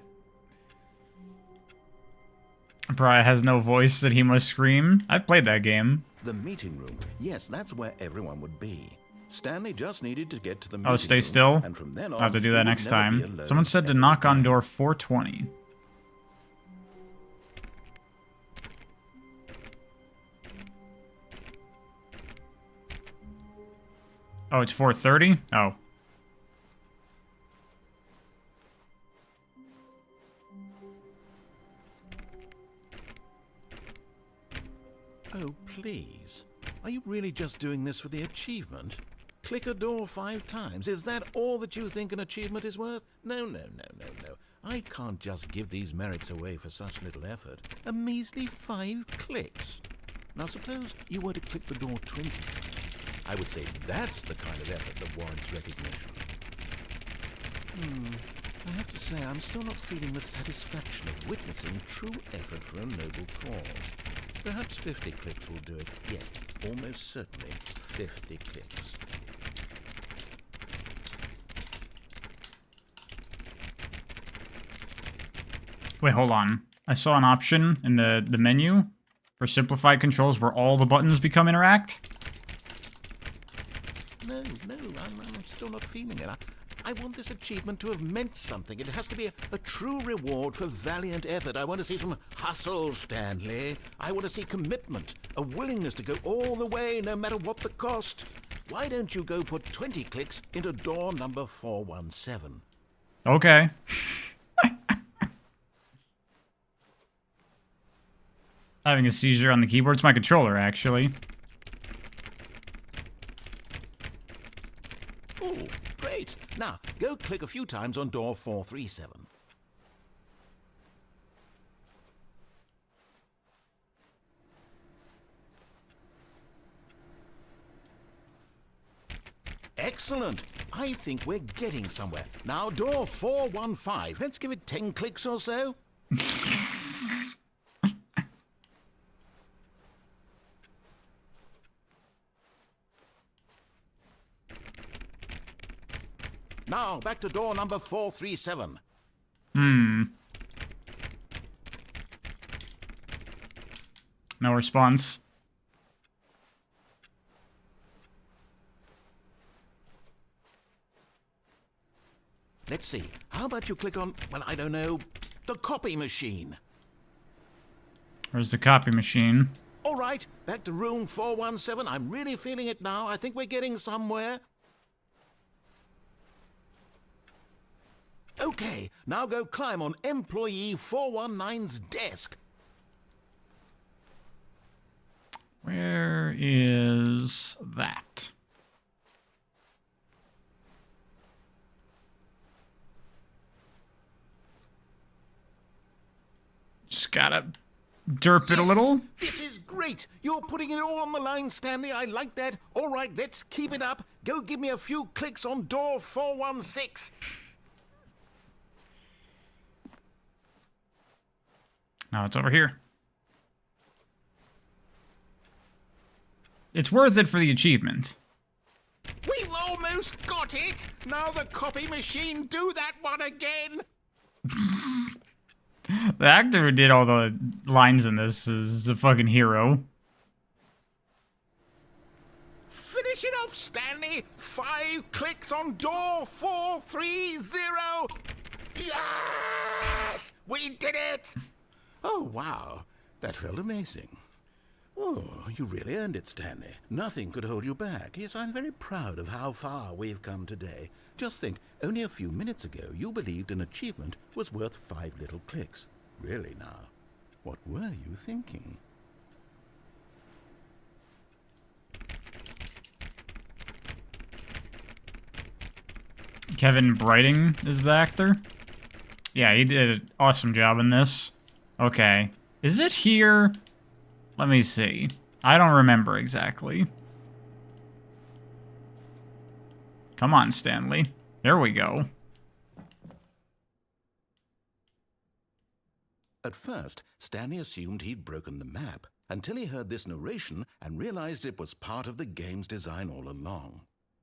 Pariah has no voice that he must scream. I've played that game. The meeting room. Yes, that's where everyone would be. Stanley just needed to get to the Oh, meeting stay room, still. and from then I'll on, have to do he that would next never be time. alone Someone said to ever knock on again. door 420. Oh, it's 4:30? Oh. Oh, please. Are you really just doing this for the achievement? Click a door 5 times. Is that all that you think an achievement is worth? No, no, no, no, no. I can't just give these merits away for such little effort. A measly 5 clicks. Now suppose you were to click the door 20 times. I would say that's the kind of effort that warrants recognition. I have to say, I'm still not feeling the satisfaction of witnessing true effort for a noble cause. Perhaps 50 clicks will do it. Yes, almost certainly 50 clicks. Wait, hold on. I saw an option in the menu for simplified controls where all the buttons become interact. No, I'm still not feeling it. I want this achievement to have meant something. It has to be a true reward for valiant effort. I want to see some hustle, Stanley. I want to see commitment, a willingness to go all the way, no matter what the cost. Why don't you go put 20 clicks into door number 417? Okay. Having a seizure on the keyboard. It's my controller, actually. Oh, great. Now, go click a few times on door 437. Excellent. I think we're getting somewhere. Now, door 415. Let's give it 10 clicks or so. Now, back to door number 437. No response. Let's see. How about you click on, well, I don't know, the copy machine? Where's the copy machine? All right, back to room 417. I'm really feeling it now. I think we're getting somewhere. Okay, now go climb on employee 419's desk. Where is that? Just gotta derp it a little. This is great. You're putting it all on the line, Stanley. I like that. All right, let's keep it up. Go give me a few clicks on door 416. No, it's over here. It's worth it for the achievement. We've almost got it. Now the copy machine, do that one again. The actor who did all the lines in this is a fucking hero. Finish it off, Stanley. 5 clicks on door 430. Yes! We did it! Oh, wow. That felt amazing. Oh, you really earned it, Stanley. Nothing could hold you back. Yes, I'm very proud of how far we've come today. Just think, only a few minutes ago, you believed an achievement was worth 5 little clicks. Really now, what were you thinking? Kevin Brighting is the actor. Yeah, he did an awesome job in this. Okay. Is it here? Let me see. I don't remember exactly. Come on, Stanley. There we go. At first, Stanley assumed he'd broken the map, until he heard this narration and realized it was part of the game's design all along.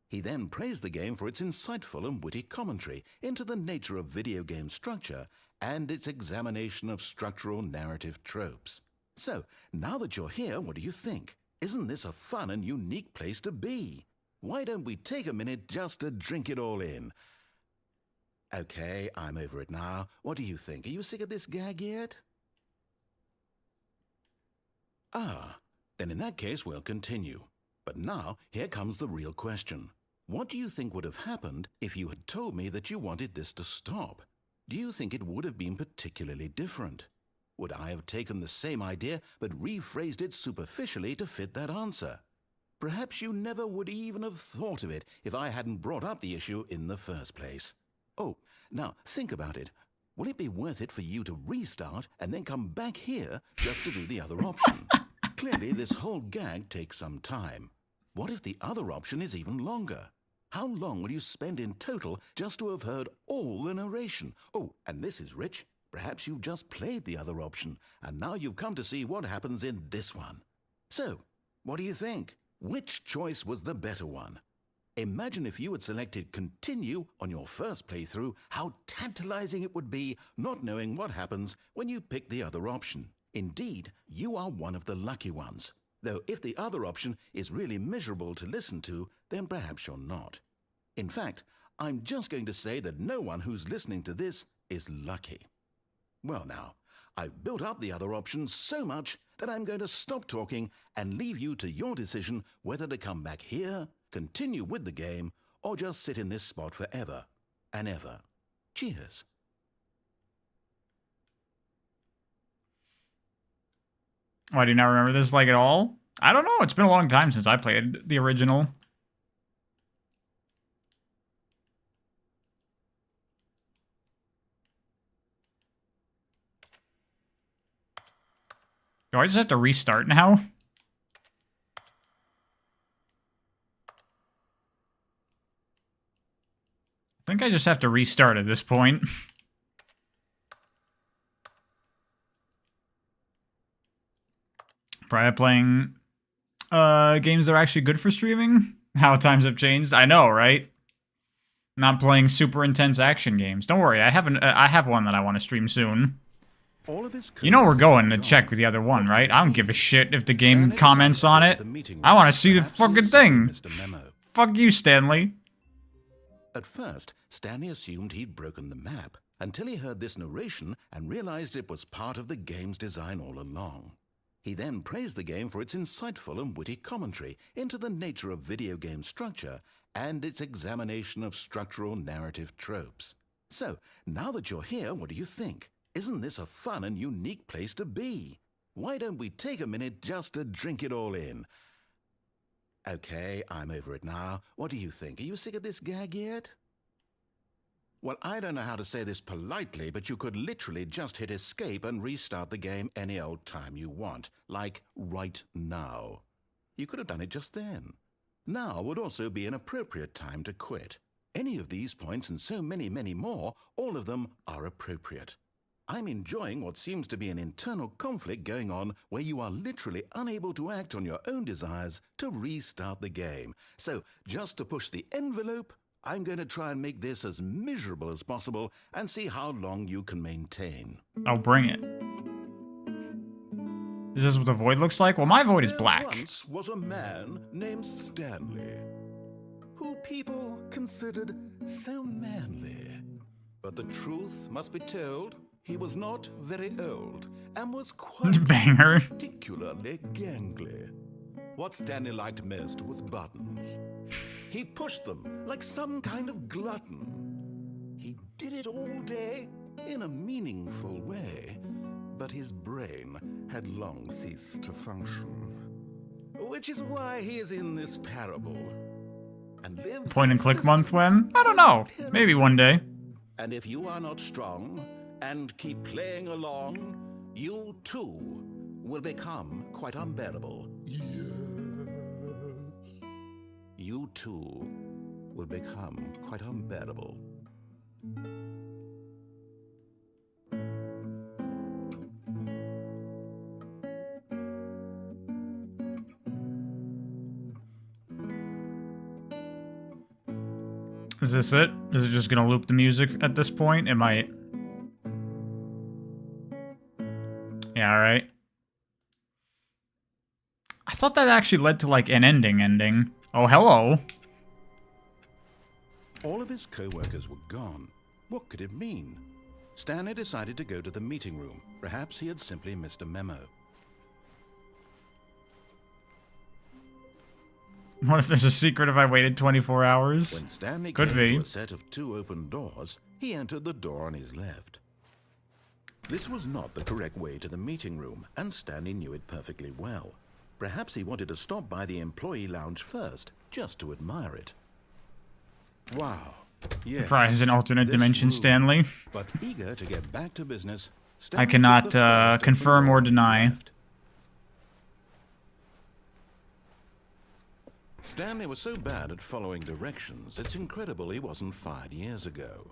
He then praised the game for its insightful and witty commentary into the nature of video game structure and its examination of structural narrative tropes. So, now that you're here, what do you think? Isn't this a fun and unique place to be? Why don't we take a minute just to drink it all in? Okay, I'm over it now. What do you think? Are you sick of this gag yet? Ah, then in that case we'll continue. But now, here comes the real question. What do you think would have happened if you had told me that you wanted this to stop? Do you think it would have been particularly different? Would I have taken the same idea but rephrased it superficially to fit that answer? Perhaps you never would even have thought of it if I hadn't brought up the issue in the first place. Oh, now think about it. Will it be worth it for you to restart and then come back here just to do the other option? Clearly, this whole gag takes some time. What if the other option is even longer? How long will you spend in total just to have heard all the narration? Oh, and this is rich. Perhaps you've just played the other option, and now you've come to see what happens in this one. So, what do you think? Which choice was the better one? Imagine if you had selected Continue on your first playthrough, how tantalizing it would be not knowing what happens when you pick the other option. Indeed, you are one of the lucky ones. Though if the other option is really miserable to listen to, then perhaps you're not. In fact, I'm just going to say that no one who's listening to this is lucky. Well now, I've built up the other option so much that I'm going to stop talking and leave you to your decision whether to come back here, continue with the game, or just sit in this spot forever and ever. Cheers. Why do you not remember this like at all? I don't know. It's been a long time since I played the original. Do I just have to restart now? I think I just have to restart at this point. Probably playing games that are actually good for streaming. How times have changed. I know, right? Not playing super intense action games. Don't worry, I have one that I want to stream soon. You know we're going to check with the other one, right? I don't give a shit if the game comments on it. I want to see the fucking thing. Fuck you, Stanley. At first, Stanley assumed he'd broken the map until he heard this narration and realized it was part of the game's design all along. He then praised the game for its insightful and witty commentary into the nature of video game structure and its examination of structural narrative tropes. So, now that you're here, what do you think? Isn't this a fun and unique place to be? Why don't we take a minute just to drink it all in? Okay, I'm over it now. What do you think? Are you sick of this gag yet? Well, I don't know how to say this politely, but you could literally just hit escape and restart the game any old time you want, like right now. You could have done it just then. Now would also be an appropriate time to quit. Any of these points and so many, many more, all of them are appropriate. I'm enjoying what seems to be an internal conflict going on where you are literally unable to act on your own desires to restart the game. So, just to push the envelope, I'm going to try and make this as miserable as possible and see how long you can maintain. I'll bring it. Is this what the void looks like? Well, my void is black. There once was a man named Stanley, who people considered so manly. But the truth must be told, he was not very old and was quite Banger. particularly gangly. What Stanley liked most was buttons. He pushed them like some kind of glutton. He did it all day in a meaningful way, but his brain had long ceased to function. Which is why he is in this parable. And lives Point and click month when? I don't know. Maybe one day. And if you are not strong and keep playing along, you too will become quite unbearable. Yes. You too will become quite unbearable. Is this it? Is it just gonna loop the music at this point? It might. Yeah, alright. I thought that actually led to, like, an ending. Oh, hello. All of his co-workers were gone. What could it mean? Stanley decided to go to the meeting room. Perhaps he had simply missed a memo. What if there's a secret if I waited 24 hours? When Stanley Could came be. to a set of 2 open doors, he entered the door on his left. This was not the correct way to the meeting room, and Stanley knew it perfectly well. Perhaps he wanted to stop by the employee lounge first, just to admire it. Wow. Yes, Probably an alternate this dimension, room. Stanley. But eager to get back to business, I Stanley cannot took the first of the confirm or doors deny. left. Stanley was so bad at following directions, it's incredible he wasn't fired years ago.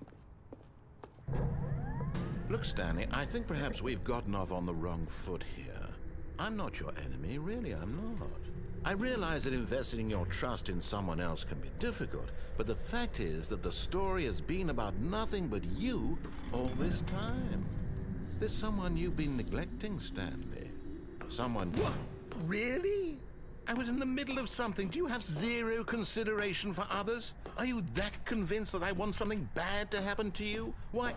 Look, Stanley, I think perhaps we've gotten off on the wrong foot here. I'm not your enemy, really, I'm not. I realize that investing your trust in someone else can be difficult, but the fact is that the story has been about nothing but you all this time. There's someone you've been neglecting, Stanley. Someone... What? Really? I was in the middle of something. Do you have zero consideration for others? Are you that convinced that I want something bad to happen to you? Why,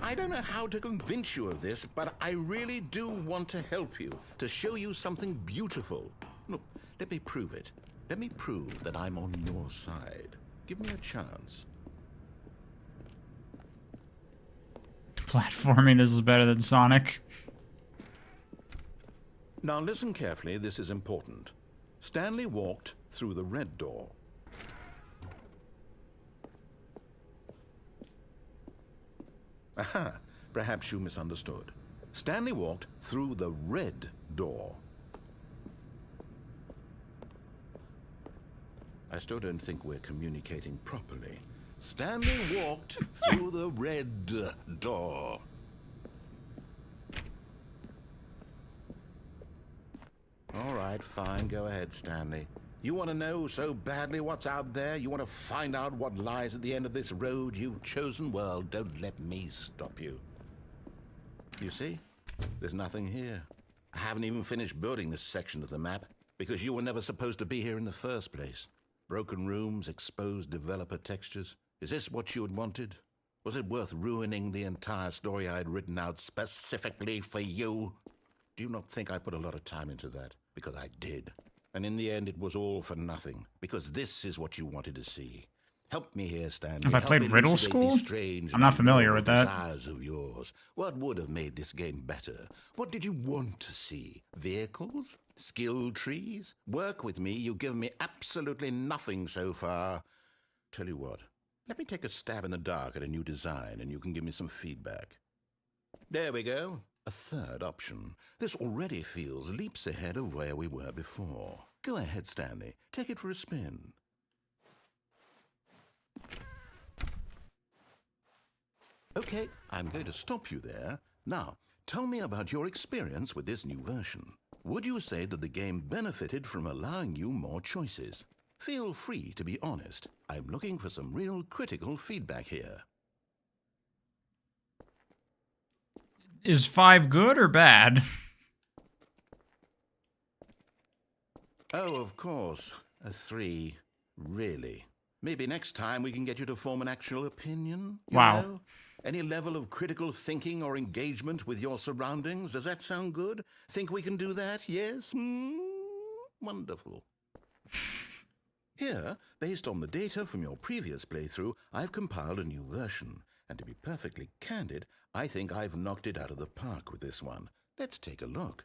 I don't know how to convince you of this, but I really do want to help you, to show you something beautiful. Look, let me prove it. Let me prove that I'm on your side. Give me a chance. Platforming is better than Sonic. Now listen carefully, this is important. Stanley walked through the red door. Aha, perhaps you misunderstood. Stanley walked through the red door. I still don't think we're communicating properly. Stanley walked through the red door. All right, fine. Go ahead, Stanley. You want to know so badly what's out there? You want to find out what lies at the end of this road you've chosen? Well, don't let me stop you. You see? There's nothing here. I haven't even finished building this section of the map because you were never supposed to be here in the first place. Broken rooms, exposed developer textures. Is this what you had wanted? Was it worth ruining the entire story I had written out specifically for you? Do you not think I put a lot of time into that? Because I did. And in the end, it was all for nothing. Because this is what you wanted to see. Help me here, Stanley. Have I Help played Riddle elucidate School? these strange I'm not and familiar with that. desires of yours. What would have made this game better? What did you want to see? Vehicles? Skill trees? Work with me. You've given me absolutely nothing so far. Tell you what. Let me take a stab in the dark at a new design, and you can give me some feedback. There we go. A third option. This already feels leaps ahead of where we were before. Go ahead, Stanley. Take it for a spin. Okay, I'm going to stop you there. Now, tell me about your experience with this new version. Would you say that the game benefited from allowing you more choices? Feel free to be honest. I'm looking for some real critical feedback here. Is 5 good or bad? Oh, of course. A 3. Really. Maybe next time we can get you to form an actual opinion? You Wow. know? Any level of critical thinking or engagement with your surroundings? Does that sound good? Think we can do that? Yes? Wonderful. Here, based on the data from your previous playthrough, I've compiled a new version. And to be perfectly candid, I think I've knocked it out of the park with this one. Let's take a look.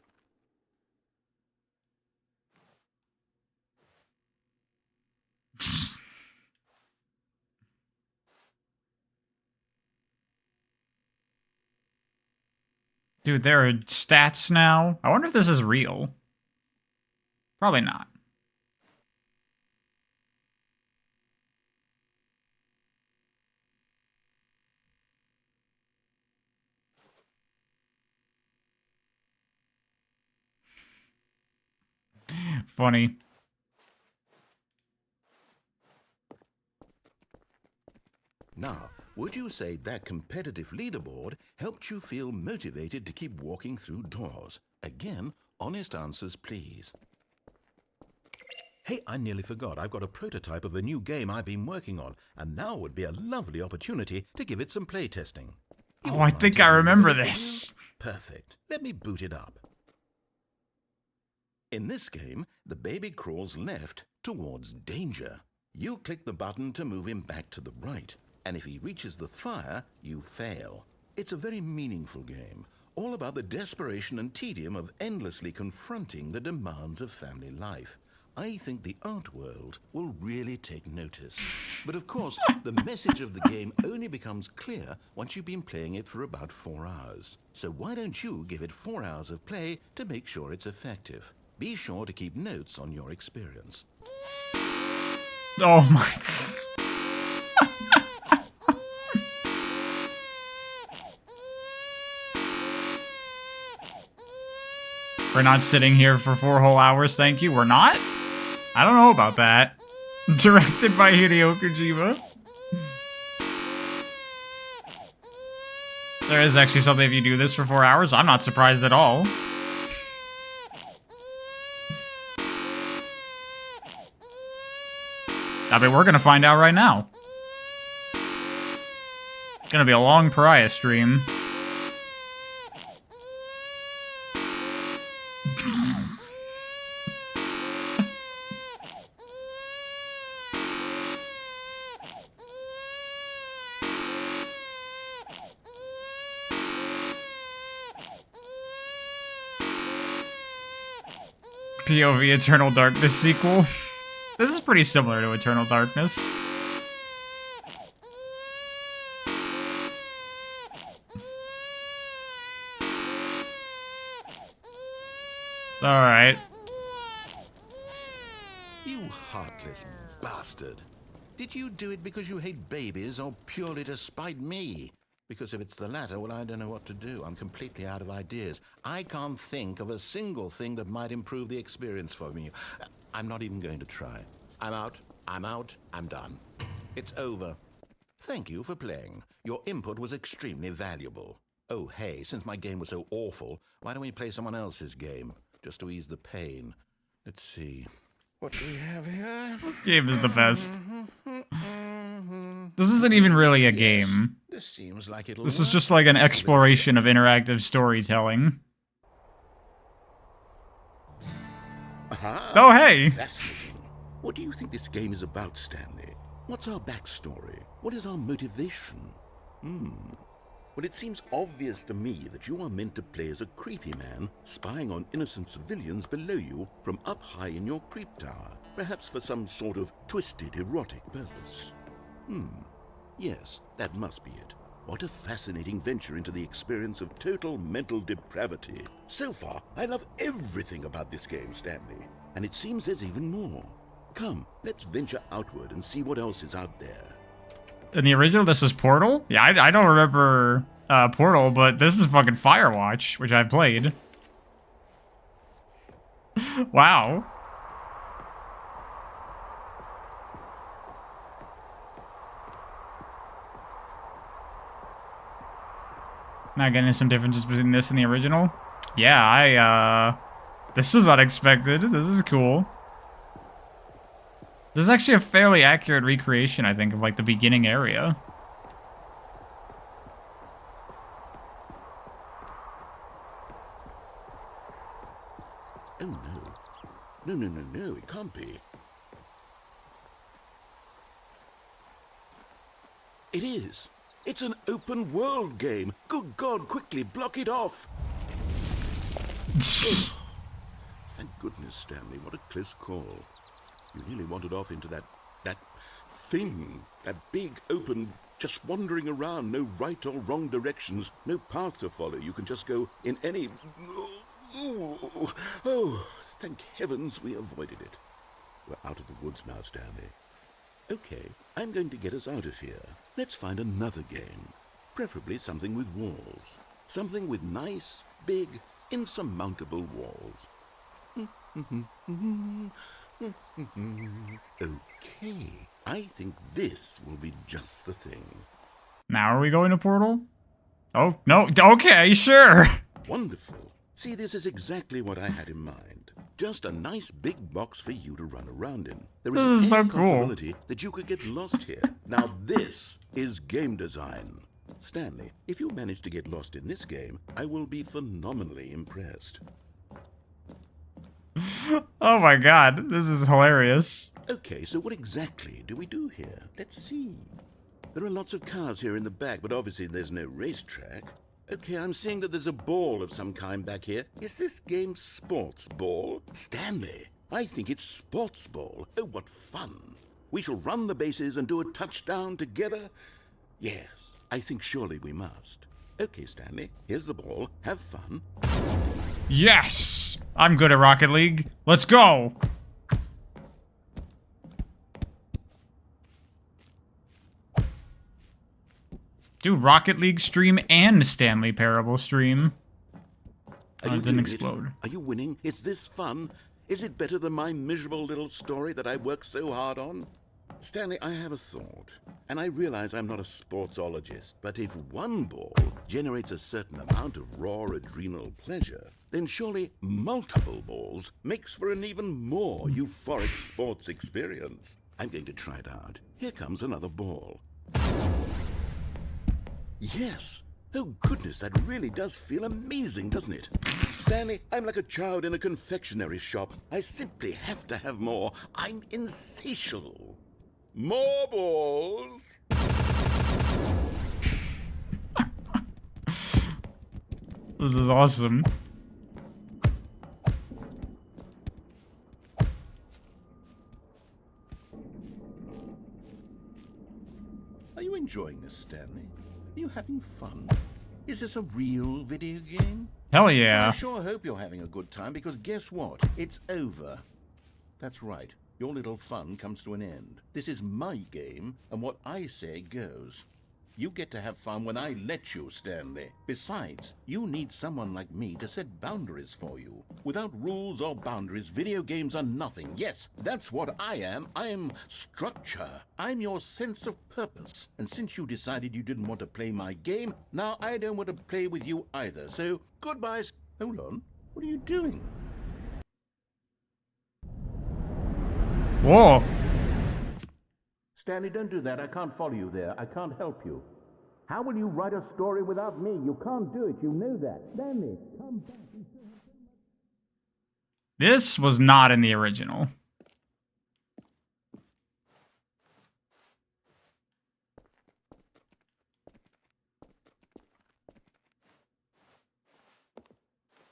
Dude, there are stats now. I wonder if this is real. Probably not. Funny. Now, would you say that competitive leaderboard helped you feel motivated to keep walking through doors? Again, honest answers, please. Hey, I nearly forgot. I've got a prototype of a new game I've been working on, and now would be a lovely opportunity to give it some playtesting. Oh, I think I remember this. Perfect. Let me boot it up. In this game, the baby crawls left towards danger. You click the button to move him back to the right, and if he reaches the fire, you fail. It's a very meaningful game, all about the desperation and tedium of endlessly confronting the demands of family life. I think the art world will really take notice. But of course, the message of the game only becomes clear once you've been playing it for about 4 hours. So why don't you give it 4 hours of play to make sure it's effective? Be sure to keep notes on your experience. Oh my god. We're not sitting here for 4 whole hours, thank you. We're not? I don't know about that. Directed by Hideo Kojima. There is actually something if you do this for 4 hours. I'm not surprised at all. I mean, we're gonna find out right now. It's gonna be a long Pariah stream. POV Eternal Darkness sequel. This is pretty similar to Eternal Darkness. Alright. You heartless bastard. Did you do it because you hate babies or purely to spite me? Because if it's the latter, well, I don't know what to do. I'm completely out of ideas. I can't think of a single thing that might improve the experience for me. I'm not even going to try. I'm out, I'm done. It's over. Thank you for playing. Your input was extremely valuable. Oh, hey, since my game was so awful, why don't we play someone else's game? Just to ease the pain. Let's see. What do we have here? This game is the best. This isn't even really a game. This seems like it'll This is work. just like an exploration of interactive storytelling. Aha, Oh, hey! fascinating. What do you think this game is about, Stanley? What's our backstory? What is our motivation? Well, it seems obvious to me that you are meant to play as a creepy man spying on innocent civilians below you from up high in your creep tower, perhaps for some sort of twisted erotic purpose. Yes, that must be it. What a fascinating venture into the experience of total mental depravity. So far, I love everything about this game, Stanley. And it seems there's even more. Come, let's venture outward and see what else is out there. In the original, this was Portal? Yeah, I don't remember Portal, but this is fucking Firewatch, which I've played. Wow. Not getting some differences between this and the original? Yeah, this was unexpected. This is cool. This is actually a fairly accurate recreation, I think, of like the beginning area. Oh no. No, it can't be. It is. It's an open world game. Good God, quickly block it off. Oh, thank goodness, Stanley. What a close call. You really wandered off into that thing. That big, open, just wandering around. No right or wrong directions. No path to follow. You can just go in any... Oh, thank heavens we avoided it. We're out of the woods now, Stanley. Okay, I'm going to get us out of here. Let's find another game. Preferably something with walls. Something with nice, big, insurmountable walls. Okay, I think this will be just the thing. Now are we going to Portal? Oh, no. Okay, sure. Wonderful. See, this is exactly what I had in mind. Just a nice big box for you to run around in. There This is is so any cool. possibility that you could get lost here. Now this is game design. Stanley, if you manage to get lost in this game, I will be phenomenally impressed. Oh my god, this is hilarious. Okay, so what exactly do we do here? Let's see. There are lots of cars here in the back, but obviously there's no racetrack. Okay, I'm seeing that there's a ball of some kind back here. Is this game sports ball? Stanley, I think it's sports ball. Oh, what fun. We shall run the bases and do a touchdown together. Yes, I think surely we must. Okay, Stanley, here's the ball. Have fun. Yes! I'm good at Rocket League. Let's go! Dude, Rocket League stream and Stanley Parable stream. Are Oh, you it didn't doing explode. Are you winning? Is this fun? Is it better than my miserable little story that I worked so hard on? Stanley, I have a thought, and I realize I'm not a sportsologist, but if one ball generates a certain amount of raw adrenal pleasure, then surely multiple balls makes for an even more euphoric sports experience. I'm going to try it out. Here comes another ball. Yes! Oh goodness, that really does feel amazing, doesn't it? Stanley, I'm like a child in a confectionery shop. I simply have to have more. I'm insatiable. More balls! This is awesome. Are you enjoying this, Stanley? Are you having fun? Is this a real video game? Hell I yeah. sure hope you're having a good time, because guess what? It's over. That's right. Your little fun comes to an end. This is my game, and what I say goes. You get to have fun when I let you, Stanley. Besides, you need someone like me to set boundaries for you. Without rules or boundaries, video games are nothing. Yes, that's what I am. I'm structure. I'm your sense of purpose. And since you decided you didn't want to play my game, now I don't want to play with you either. So, goodbye. Hold on. What are you doing? Whoa. Stanley, don't do that. I can't follow you there. I can't help you. How will you write a story without me? You can't do it. You know that. Stanley, come back. This was not in the original.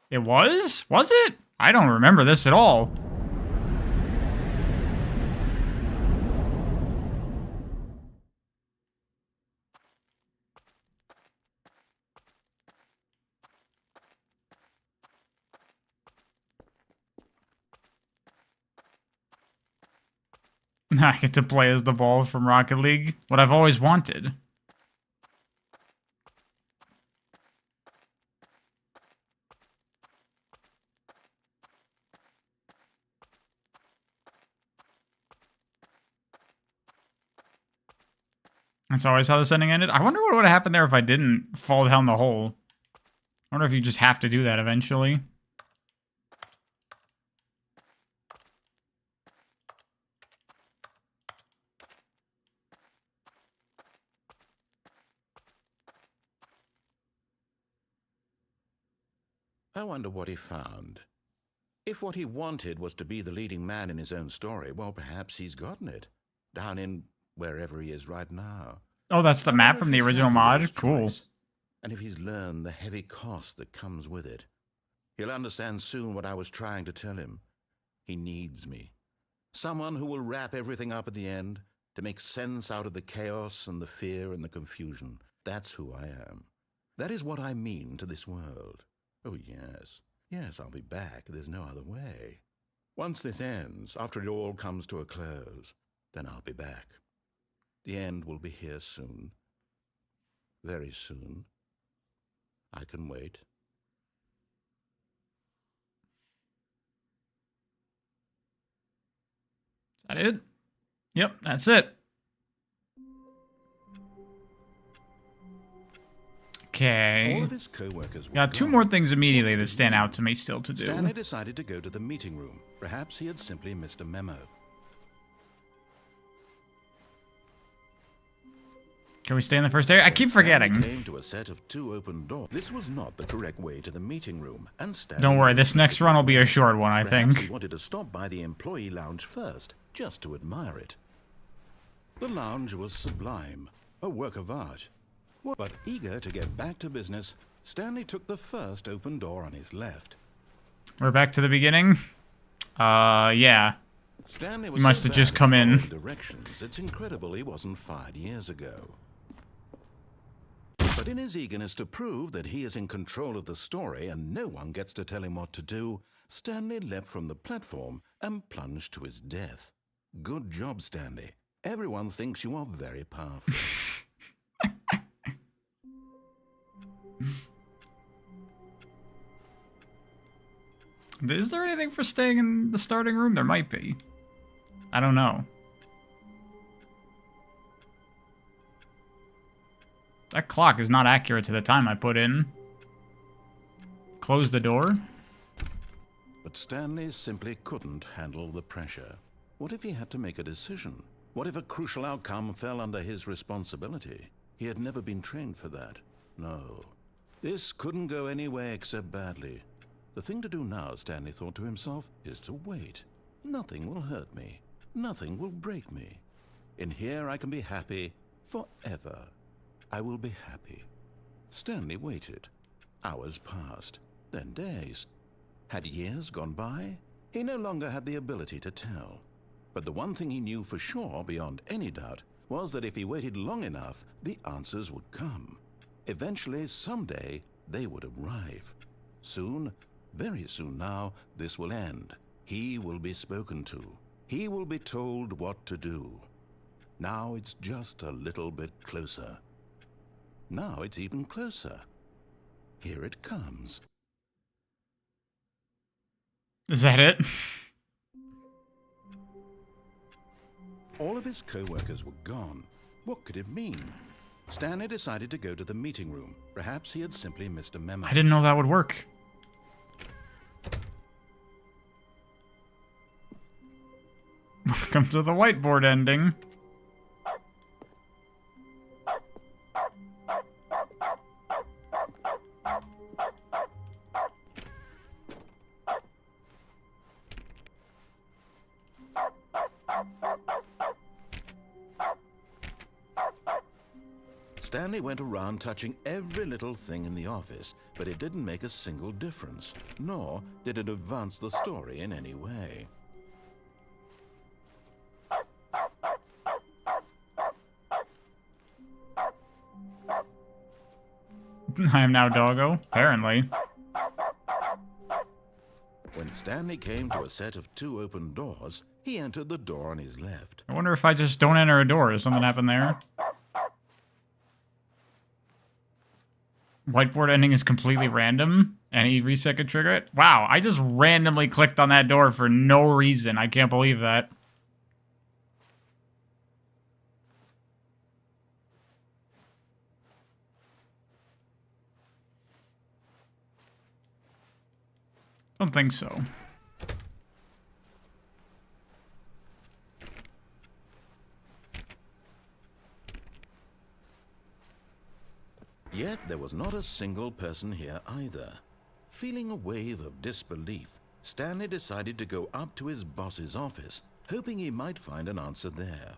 It was? Was it? I don't remember this at all. I get to play as the ball from Rocket League. What I've always wanted. That's always how this ending ended. I wonder what would have happened there if I didn't fall down the hole. I wonder if you just have to do that eventually. I wonder what he found. If what he wanted was to be the leading man in his own story, well, perhaps he's gotten it. Down in wherever he is right now. Oh, that's the I map wonder from if the he's original happy with his mod? Cool. choice, and if he's learned the heavy cost that comes with it. He'll understand soon what I was trying to tell him. He needs me. Someone who will wrap everything up at the end, to make sense out of the chaos and the fear and the confusion. That's who I am. That is what I mean to this world. Oh, yes. Yes, I'll be back. There's no other way. Once this ends, after it all comes to a close, then I'll be back. The end will be here soon. Very soon. I can wait. Is that it? Yep, that's it. Okay. All of his co-workers were Got two gone. more things immediately that stand out to me still to do. Stanley decided to go to the meeting room. Perhaps he had simply missed a memo. Can we stay in the first area? I keep forgetting. Stanley came to a set of 2 open doors. This was not the correct way to the meeting room, and Stanley Don't worry, this next run will be a short one, I Perhaps think. he wanted to stop by the employee lounge first, just to admire it. The lounge was sublime, a work of art. But eager to get back to business, Stanley took the first open door on his left. We're back to the beginning. Yeah. Stanley You was must so have just bad come at in. following directions, it's incredible he wasn't fired years ago. But in his eagerness to prove that he is in control of the story and no one gets to tell him what to do, Stanley leapt from the platform and plunged to his death. Good job, Stanley. Everyone thinks you are very powerful. Is there anything for staying in the starting room? There might be. I don't know. That clock is not accurate to the time I put in. Close the door. But Stanley simply couldn't handle the pressure. What if he had to make a decision? What if a crucial outcome fell under his responsibility? He had never been trained for that. No. This couldn't go any way except badly. The thing to do now, Stanley thought to himself, is to wait. Nothing will hurt me. Nothing will break me. In here I can be happy forever. I will be happy. Stanley waited. Hours passed, then days. Had years gone by? He no longer had the ability to tell. But the one thing he knew for sure, beyond any doubt, was that if he waited long enough, the answers would come. Eventually, someday, they would arrive. Soon, very soon now, this will end. He will be spoken to. He will be told what to do. Now it's just a little bit closer. Now it's even closer. Here it comes. Is that it? All of his co-workers were gone. What could it mean? Stanley decided to go to the meeting room. Perhaps he had simply missed a memo. I didn't know that would work. Welcome to the whiteboard ending. Stanley went around touching every little thing in the office, but it didn't make a single difference, nor did it advance the story in any way. I am now doggo, apparently. When Stanley came to a set of 2 open doors, he entered the door on his left. I wonder if I just don't enter a door. Does something happen there? Whiteboard ending is completely random. Any reset could trigger it. Wow, I just randomly clicked on that door for no reason. I can't believe that. Don't think so. Yet there was not a single person here either. Feeling a wave of disbelief, Stanley decided to go up to his boss's office, hoping he might find an answer there.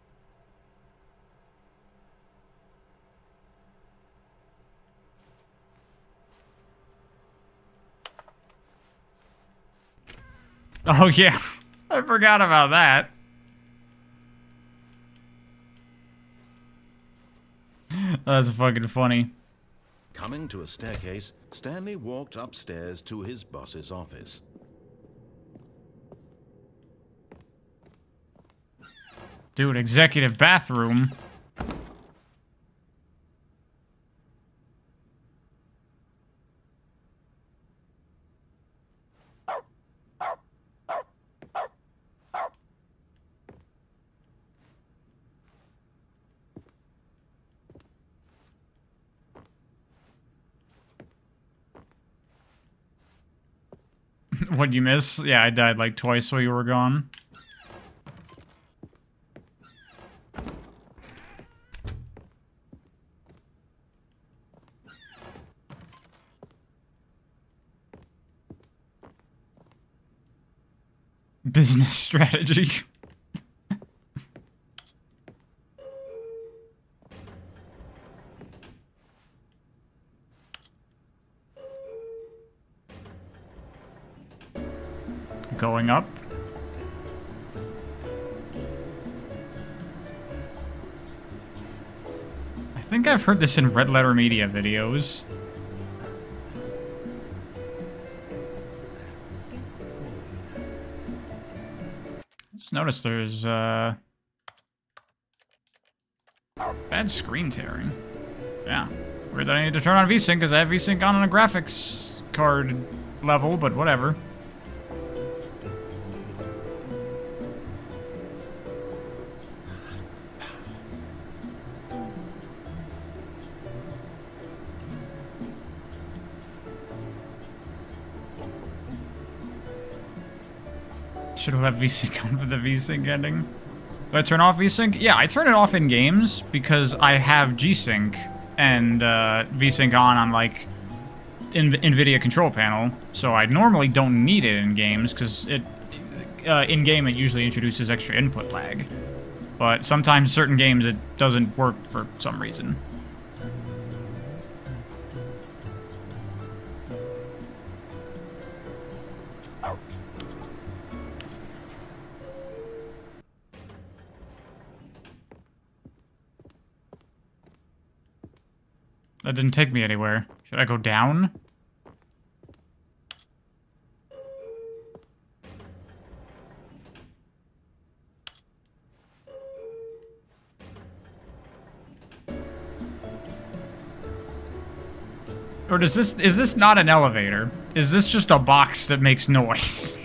Oh yeah, I forgot about that. That's fucking funny. Coming to a staircase, Stanley walked upstairs to his boss's office. Dude, executive bathroom. What'd you miss? Yeah, I died like twice while you were gone. Business strategy. Going up. I think I've heard this in Red Letter Media videos. Just noticed there's bad screen tearing. Yeah. Weird that I need to turn on VSync because I have VSync on a graphics card level, but whatever. Should have left VSync on for the VSync ending. Do I turn off VSync? Yeah, I turn it off in games because I have G-Sync and VSync on like NVIDIA control panel, so I normally don't need it in games because in game it usually introduces extra input lag. But sometimes certain games it doesn't work for some reason. That didn't take me anywhere. Should I go down? Or is this not an elevator? Is this just a box that makes noise?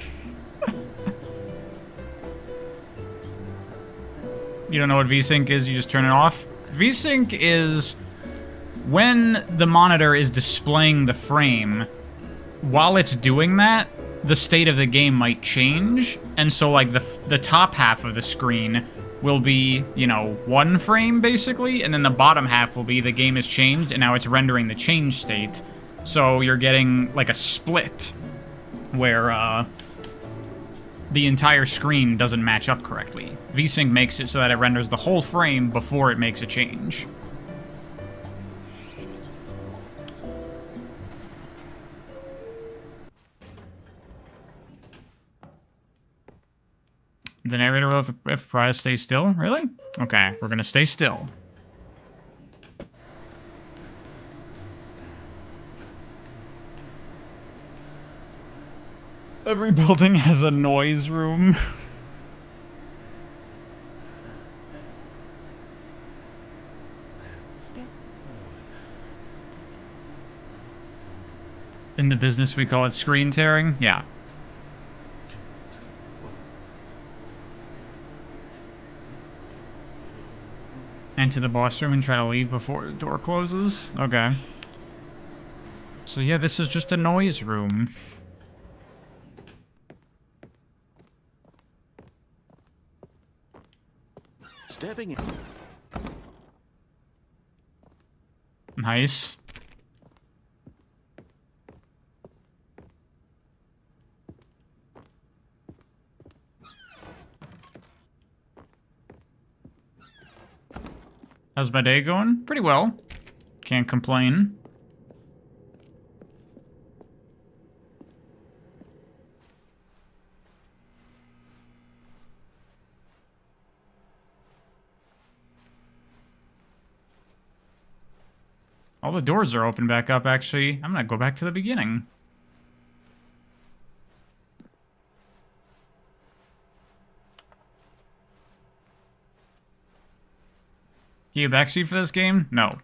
You don't know what VSync is, you just turn it off? VSync is when the monitor is displaying the frame, while it's doing that, the state of the game might change, and so like the top half of the screen will be, you know, one frame basically, and then the bottom half will be the game has changed and now it's rendering the change state. So you're getting like a split where the entire screen doesn't match up correctly. VSync makes it so that it renders the whole frame before it makes a change. The narrator will if Prize stays still? Really? Okay, we're gonna stay still. Every building has a noise room. In the business we call it screen tearing? Yeah. Enter the boss room and try to leave before the door closes? Okay. So yeah, this is just a noise room. Stepping in. Nice. How's my day going? Pretty well. Can't complain. All the doors are open back up, actually. I'm gonna go back to the beginning. Can you backseat for this game? No.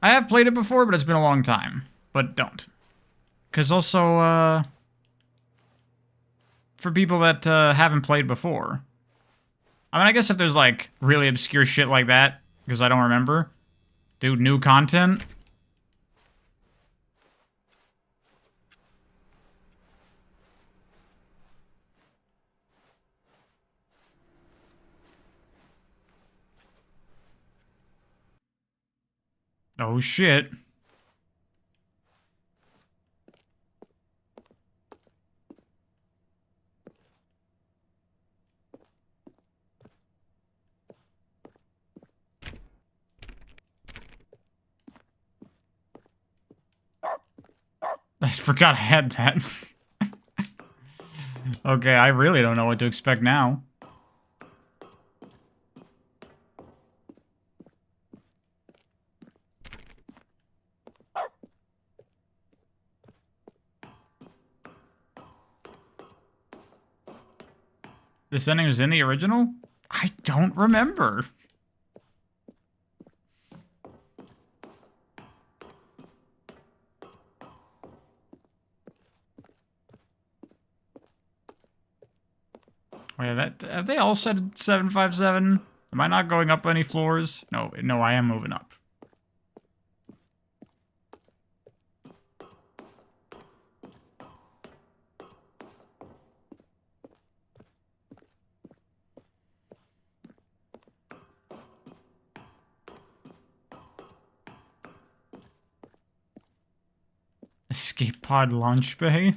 I have played it before, but it's been a long time. But don't. Because also, for people that haven't played before. I mean, I guess if there's, like, really obscure shit like that, because I don't remember. Dude, new content? Oh, shit. I forgot I had that. Okay, I really don't know what to expect now. This ending was in the original? I don't remember. Wait, have they all said 757? Am I not going up any floors? No, I am moving up. Escape pod launch bay?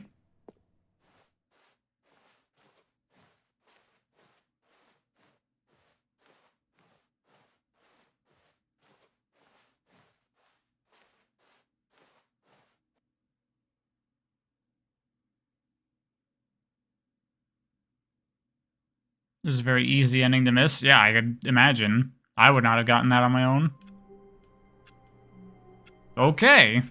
This is a very easy ending to miss. Yeah, I could imagine. I would not have gotten that on my own. Okay.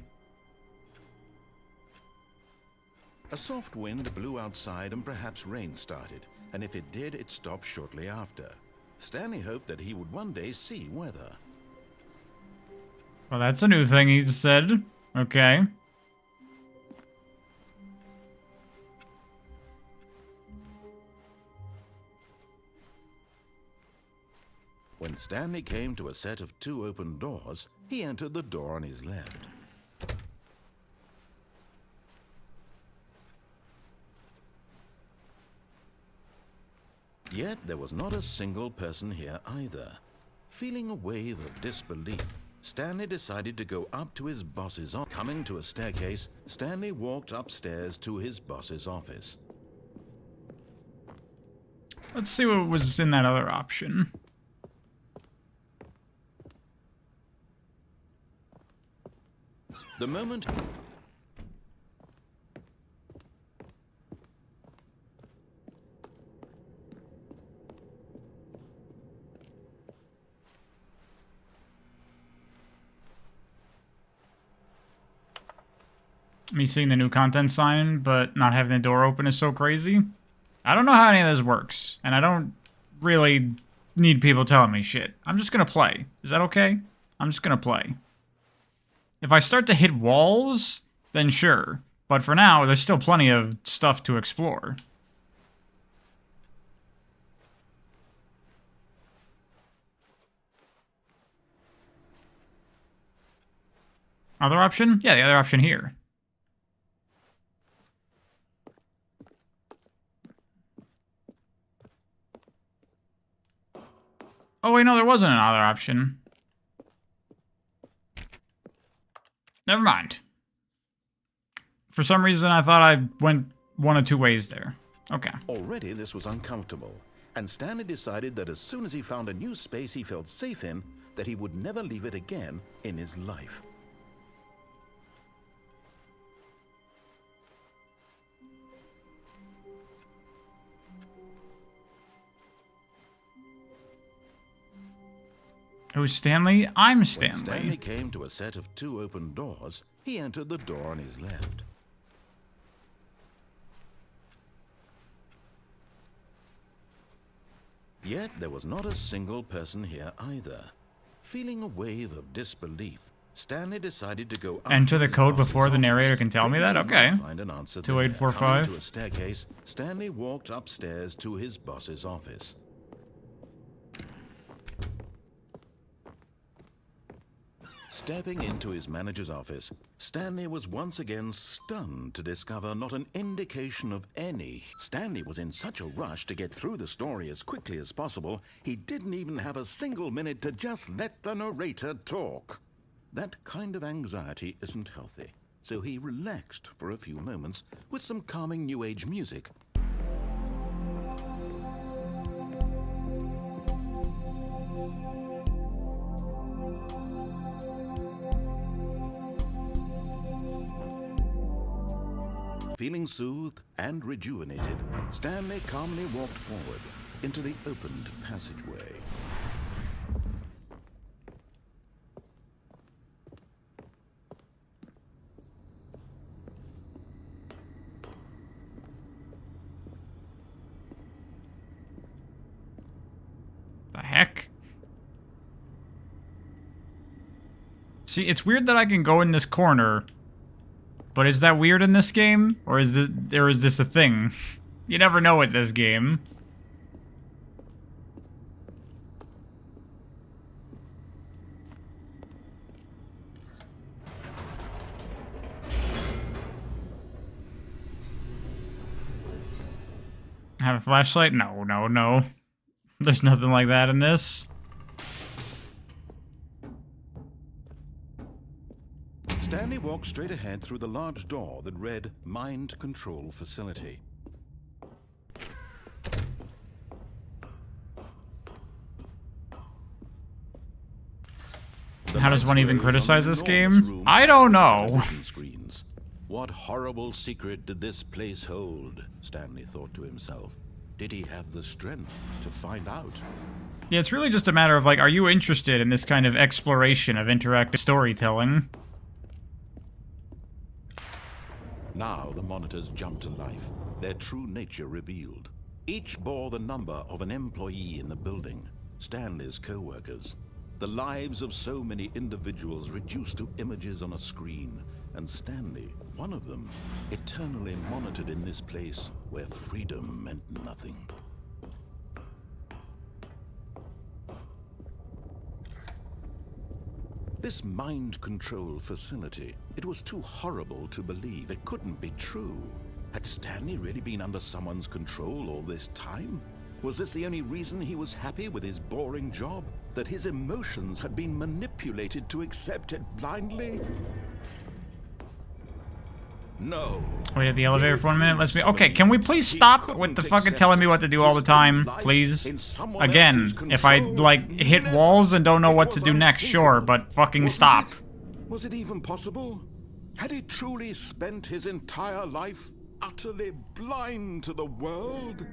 A soft wind blew outside and perhaps rain started, and if it did, it stopped shortly after. Stanley hoped that he would one day see weather. Well, that's a new thing he said. Okay. When Stanley came to a set of 2 open doors, he entered the door on his left. Yet there was not a single person here either. Feeling a wave of disbelief, Stanley decided to go up to his boss's office. Coming to a staircase, Stanley walked upstairs to his boss's office. Let's see what was in that other option. The moment Me seeing the new content sign, but not having the door open is so crazy. I don't know how any of this works, and I don't really need people telling me shit. I'm just gonna play. Is that okay? I'm just gonna play. If I start to hit walls, then sure. But for now, there's still plenty of stuff to explore. Other option? Yeah, the other option here. Oh wait, no, there wasn't another option. Never mind. For some reason, I thought I went one of 2 ways there. Okay. already this was uncomfortable, and Stanley decided that as soon as he found a new space he felt safe in, that he would never leave it again in his life. Who's Stanley? I'm When Stanley. Stanley came to a set of 2 open doors, he entered the door on his left. Yet there was not a single person here either. Feeling a wave of disbelief, Stanley decided to go up Enter to the his code boss's before the narrator office, can tell me hoping that? he might Okay. find an answer 2845. there. Coming to a staircase, Stanley walked upstairs to his boss's office. Stepping into his manager's office, Stanley was once again stunned to discover not an indication of any. Stanley was in such a rush to get through the story as quickly as possible, he didn't even have a single minute to just let the narrator talk. That kind of anxiety isn't healthy, so he relaxed for a few moments with some calming New Age music. Feeling soothed and rejuvenated, Stanley calmly walked forward into the opened passageway. The heck? See, it's weird that I can go in this corner. But is that weird in this game? Or is this a thing? You never know with this game. Have a flashlight? No, no, no. There's nothing like that in this. Stanley walked straight ahead through the large door that read Mind Control Facility. How does one even criticize this game? I don't know. Screens. What horrible secret did this place hold? Stanley thought to himself. Did he have the strength to find out? Yeah, it's really just a matter of, like, are you interested in this kind of exploration of interactive storytelling? Now the monitors jumped to life, their true nature revealed. Each bore the number of an employee in the building, Stanley's co-workers. The lives of so many individuals reduced to images on a screen, and Stanley, one of them, eternally monitored in this place where freedom meant nothing. This mind control facility, it was too horrible to believe. It couldn't be true. Had Stanley really been under someone's control all this time? Was this the only reason he was happy with his boring job? That his emotions had been manipulated to accept it blindly? No. Wait at the elevator for 1 minute. Let's be okay. Can we please stop with the fucking telling me what to do all the time, please? Again, if I like hit walls and don't know what to do next, sure, but fucking stop. Was it even possible? Had he truly spent his entire life utterly blind to the world?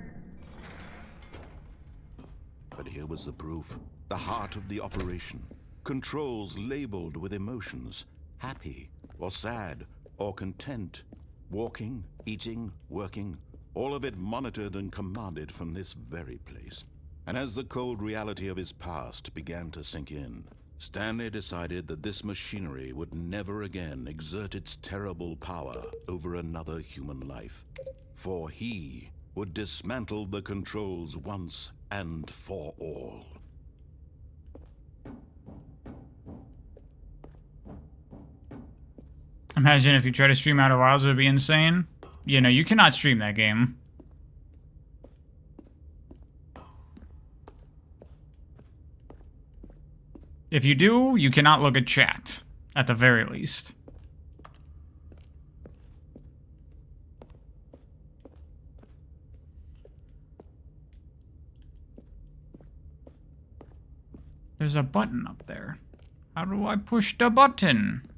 But here was the proof. The heart of the operation. Controls labeled with emotions. Happy or sad or content, walking, eating, working, all of it monitored and commanded from this very place. And as the cold reality of his past began to sink in, Stanley decided that this machinery would never again exert its terrible power over another human life. For he would dismantle the controls once and for all. Imagine if you try to stream Outer Wilds, it would be insane. You know, you cannot stream that game. If you do, you cannot look at chat, at the very least. There's a button up there. How do I push the button?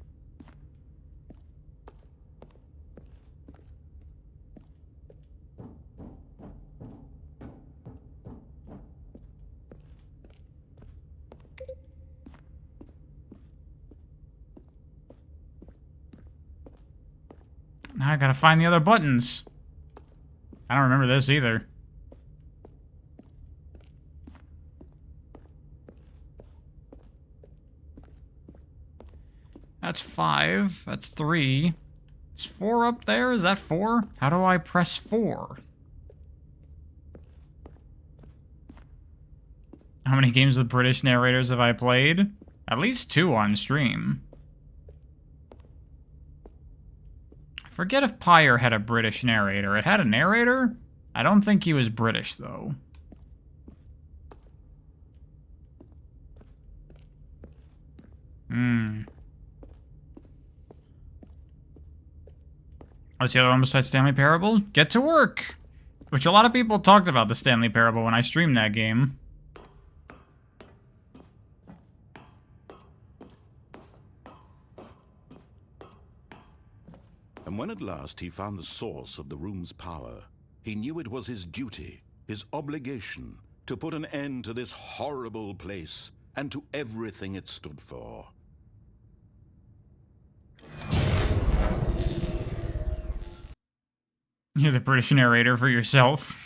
Now I gotta find the other buttons. I don't remember this either. That's 5. That's 3. Is 4 up there? Is that 4? How do I press 4? How many games with British narrators have I played? At least 2 on stream. I forget if Pyre had a British narrator. It had a narrator? I don't think he was British, though. What's the other one besides Stanley Parable? Get to Work! Which a lot of people talked about the Stanley Parable when I streamed that game. And when at last he found the source of the room's power, he knew it was his duty, his obligation, to put an end to this horrible place and to everything it stood for. You're the British narrator for yourself.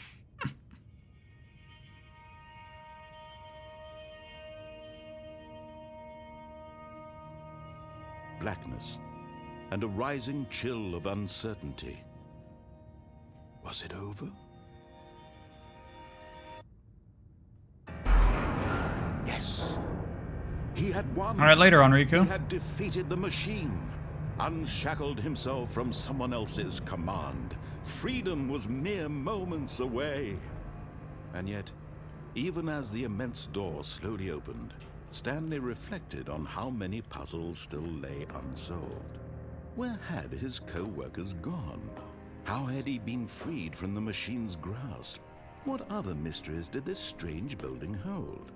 Blackness and a rising chill of uncertainty. Was it over? Yes. He had won. All right, later, Enrico. He had defeated the machine, unshackled himself from someone else's command. Freedom was mere moments away. And yet, even as the immense door slowly opened, Stanley reflected on how many puzzles still lay unsolved. Where had his co-workers gone? How had he been freed from the machine's grasp? What other mysteries did this strange building hold?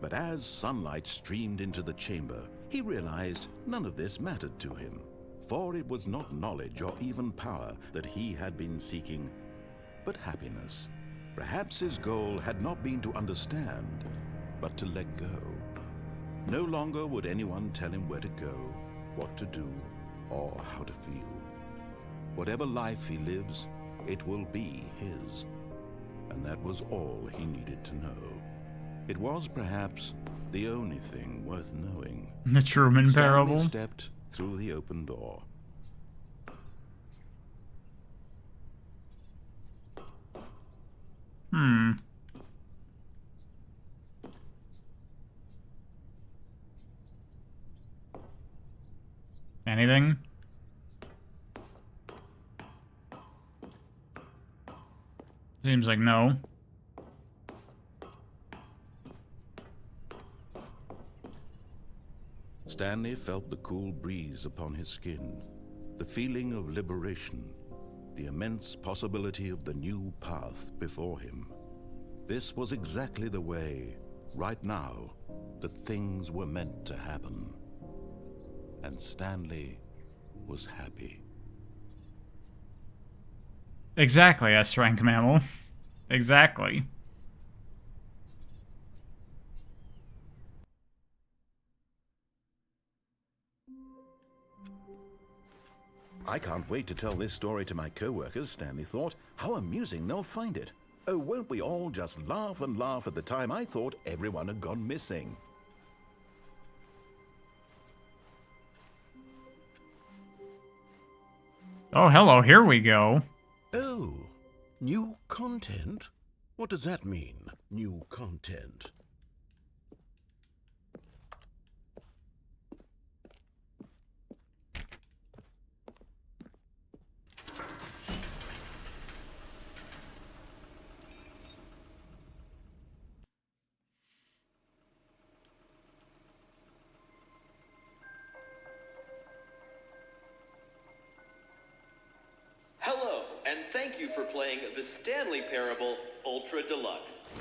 But as sunlight streamed into the chamber, he realized none of this mattered to him. For it was not knowledge or even power that he had been seeking, but happiness. Perhaps his goal had not been to understand, but to let go. No longer would anyone tell him where to go, what to do, or how to feel. Whatever life he lives, it will be his. And that was all he needed to know. It was perhaps the only thing worth knowing. The Truman Parable. Stanley stepped through the open door. Anything? Seems like no. Stanley felt the cool breeze upon his skin, the feeling of liberation, the immense possibility of the new path before him. This was exactly the way, right now, that things were meant to happen. And Stanley was happy. Exactly, S-rank mammal. Exactly. I can't wait to tell this story to my co-workers, Stanley thought. How amusing they'll find it. Oh, won't we all just laugh and laugh at the time I thought everyone had gone missing. Oh, hello, here we go. Oh, new content? What does that mean, new content? Hello, and thank you for playing the Stanley Parable Ultra Deluxe.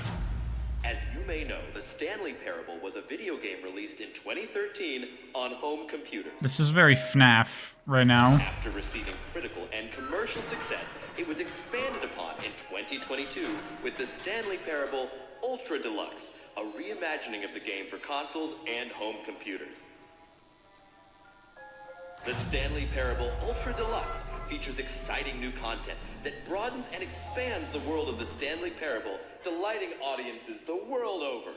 As you may know, the Stanley Parable was a video game released in 2013 on home computers. This is very FNAF right now. After receiving critical and commercial success, it was expanded upon in 2022 with the Stanley Parable Ultra Deluxe, a reimagining of the game for consoles and home computers. The Stanley Parable Ultra Deluxe features exciting new content that broadens and expands the world of the Stanley Parable, delighting audiences the world over.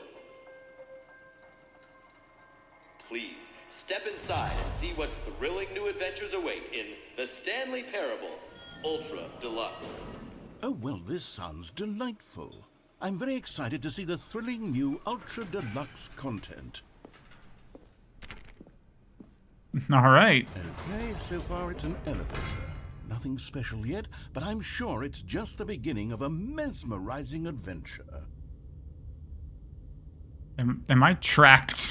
Please, step inside and see what thrilling new adventures await in the Stanley Parable Ultra Deluxe. Oh, well, this sounds delightful. I'm very excited to see the thrilling new Ultra Deluxe content. All right. Okay, so far it's an elevator. Nothing special yet, but I'm sure it's just the beginning of a mesmerizing adventure. Am I trapped?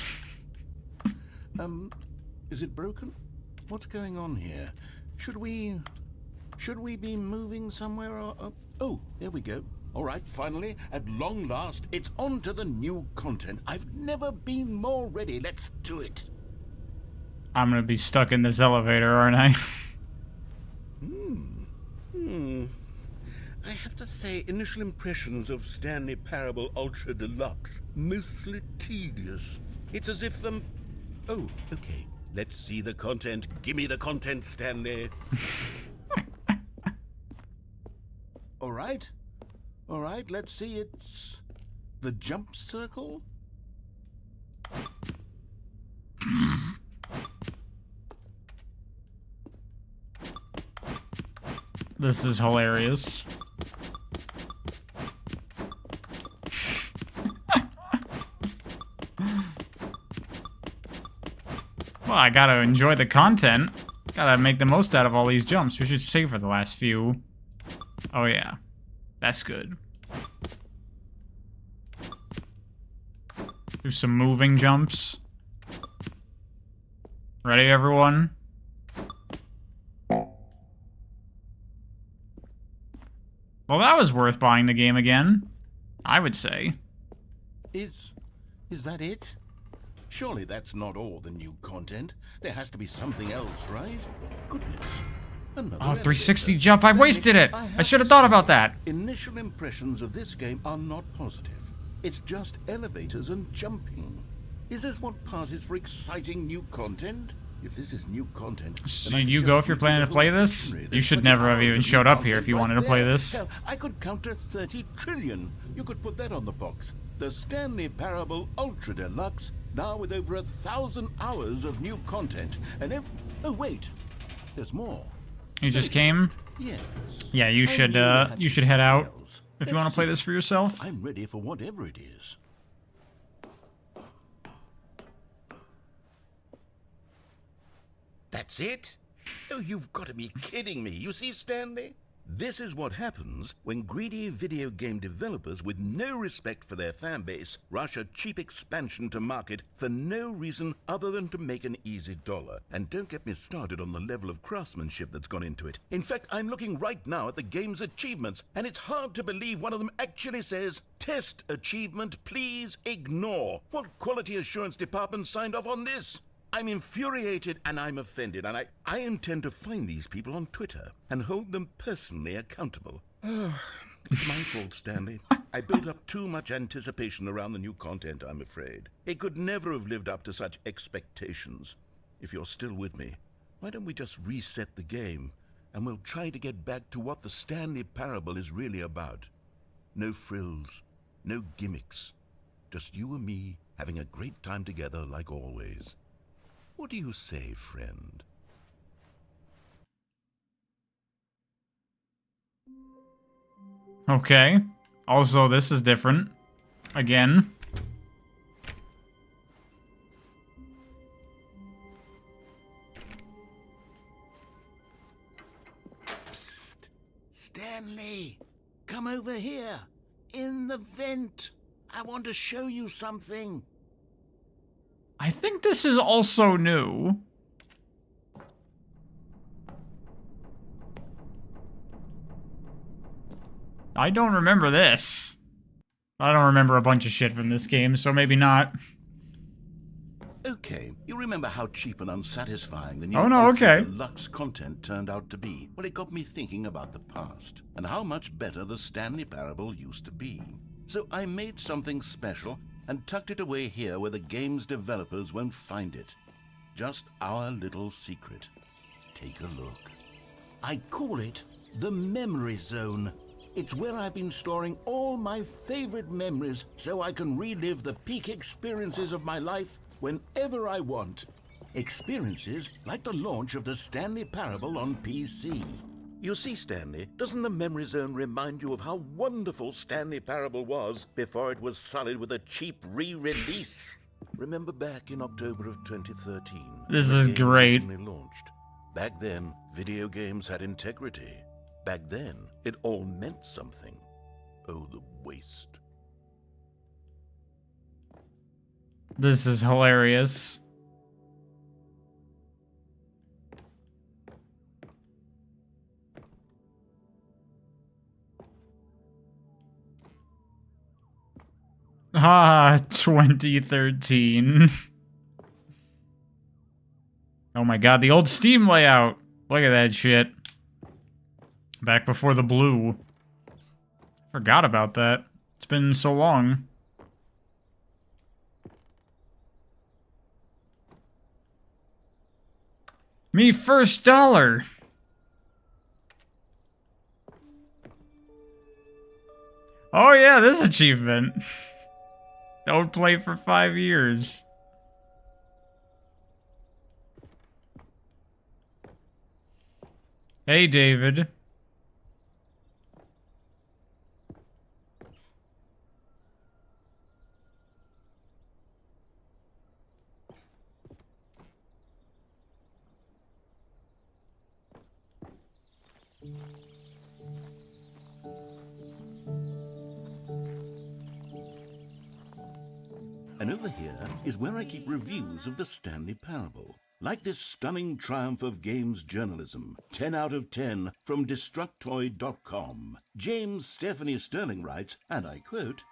Is it broken? What's going on here? Should we Should we be moving somewhere or... Oh, there we go. All right, finally, at long last, it's on to the new content. I've never been more ready. Let's do it. I'm gonna be stuck in this elevator, aren't I? I have to say, initial impressions of Stanley Parable Ultra Deluxe, mostly tedious. It's as if Oh, okay. Let's see the content. Give me the content, Stanley. All right, let's see. It's the jump circle. This is hilarious. Well, I gotta enjoy the content. Gotta make the most out of all these jumps. We should save for the last few. Oh yeah, that's good. Do some moving jumps. Ready, everyone? Well, that was worth buying the game again, I would say. Is that it? Surely that's not all the new content. There has to be something else, right? Goodness. Another Oh, 360 elevator. jump. I've Stanley, wasted it. have I should have thought to about say, that. Initial impressions of this game are not positive. It's just elevators and jumping. Is this what passes for exciting new content? If this is new content, So then I could you just go if you're read planning the to whole play this? dictionary. You There's should 20 never have hours even of showed new up here if you content wanted right to play there. this. Hell, I could counter 30 trillion. You could put that on the box. The Stanley Parable Ultra Deluxe, now with over 1,000 hours of new content. And oh wait, there's more. You just came? Yes. Yeah, you I should knew there had to be head something out else. if you want to Let's play see. this for yourself. I'm ready for whatever it is. That's it? Oh, you've got to be kidding me. You see, Stanley? This is what happens when greedy video game developers with no respect for their fan base rush a cheap expansion to market for no reason other than to make an easy dollar. And don't get me started on the level of craftsmanship that's gone into it. In fact, I'm looking right now at the game's achievements, and it's hard to believe one of them actually says, "Test achievement, please ignore." What quality assurance department signed off on this? I'm infuriated and I'm offended, and I intend to find these people on Twitter and hold them personally accountable. It's my fault, Stanley. I built up too much anticipation around the new content, I'm afraid. It could never have lived up to such expectations. If you're still with me, why don't we just reset the game and we'll try to get back to what the Stanley Parable is really about. No frills, no gimmicks. Just you and me having a great time together like always. What do you say, friend? Okay. Also, this is different. Again. Psst! Stanley! Come over here! In the vent! I want to show you something! I think this is also new. I don't remember this. I don't remember a bunch of shit from this game, so maybe not. Okay, you remember how cheap and unsatisfying the new Oh, no, Ultra okay. Deluxe content turned out to be? Well, it got me thinking about the past, and how much better the Stanley Parable used to be. So I made something special and tucked it away here where the game's developers won't find it. Just our little secret. Take a look. I call it the Memory Zone. It's where I've been storing all my favorite memories so I can relive the peak experiences of my life whenever I want. Experiences like the launch of the Stanley Parable on PC. You see, Stanley, doesn't the Memory Zone remind you of how wonderful Stanley Parable was before it was sullied with a cheap re-release? Remember back in October of 2013? This when is the game great. originally launched. Back then, video games had integrity. Back then, it all meant something. Oh, the waste. This is hilarious. Ah, 2013. Oh my god, the old Steam layout. Look at that shit. Back before the blue. Forgot about that. It's been so long. Me first dollar. Oh yeah, this achievement. Don't play for 5 years. Hey, David. And over here is where I keep reviews of the Stanley Parable. Like this stunning triumph of games journalism, 10 out of 10 from Destructoid.com. James Stephanie Sterling writes, and I quote,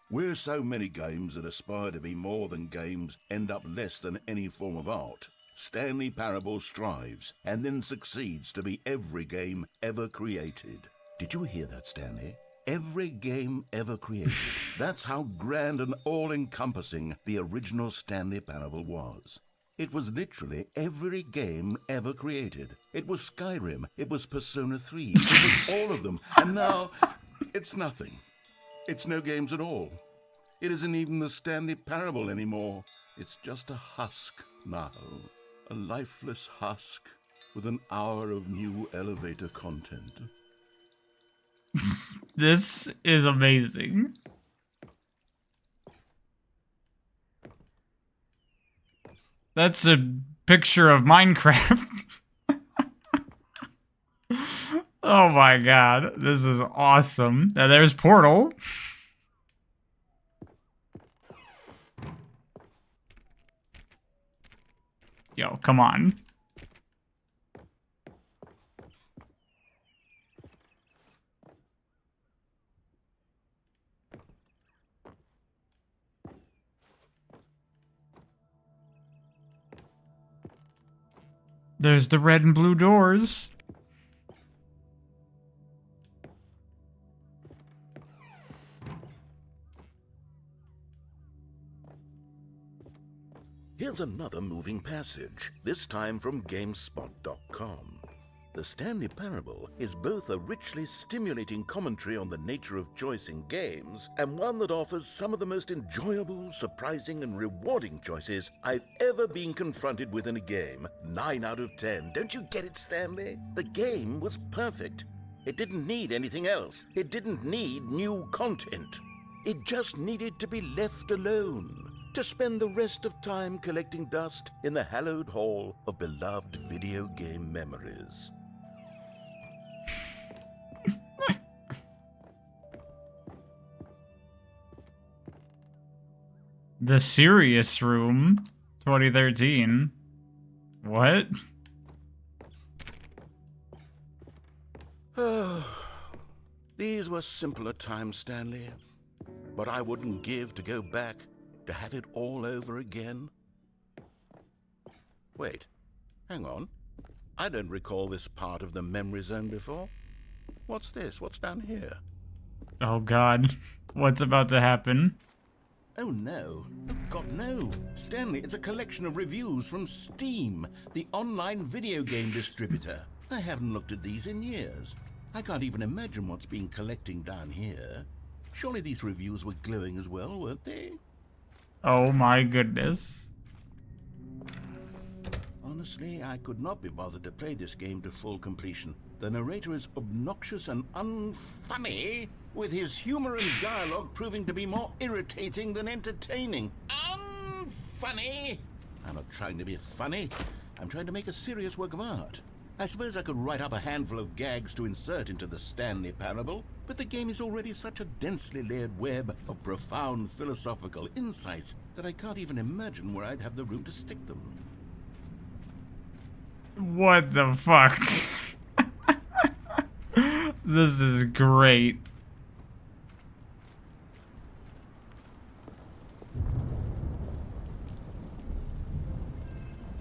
"Where so many games that aspire to be more than games end up less than any form of art, Stanley Parable strives and then succeeds to be every game ever created." Did you hear that, Stanley? Every game ever created. That's how grand and all-encompassing the original Stanley Parable was. It was literally every game ever created. It was Skyrim, it was Persona 3, it was all of them, and now it's nothing. It's no games at all. It isn't even the Stanley Parable anymore. It's just a husk now. A lifeless husk with an hour of new elevator content. This is amazing. That's a picture of Minecraft. Oh my god, this is awesome. Now there's Portal. Yo, come on. There's the red and blue doors. Here's another moving passage, this time from GameSpot.com. The Stanley Parable is both a richly stimulating commentary on the nature of choice in games and one that offers some of the most enjoyable, surprising, and rewarding choices I've ever been confronted with in a game. 9 out of 10. Don't you get it, Stanley? The game was perfect. It didn't need anything else. It didn't need new content. It just needed to be left alone, to spend the rest of time collecting dust in the hallowed hall of beloved video game memories. The Serious Room, 2013. What? These were simpler times, Stanley. But I wouldn't give to go back to have it all over again. Wait, hang on. I don't recall this part of the memory zone before. What's this? What's down here? Oh god. What's about to happen? Oh no. God, no. Stanley, it's a collection of reviews from Steam, the online video game distributor. I haven't looked at these in years. I can't even imagine what's been collecting down here. Surely these reviews were glowing as well, weren't they? Oh my goodness. Honestly, I could not be bothered to play this game to full completion. The narrator is obnoxious and unfunny, with his humor and dialogue proving to be more irritating than entertaining. Unfunny! I'm not trying to be funny. I'm trying to make a serious work of art. I suppose I could write up a handful of gags to insert into the Stanley Parable, but the game is already such a densely layered web of profound philosophical insights that I can't even imagine where I'd have the room to stick them. What the fuck? This is great.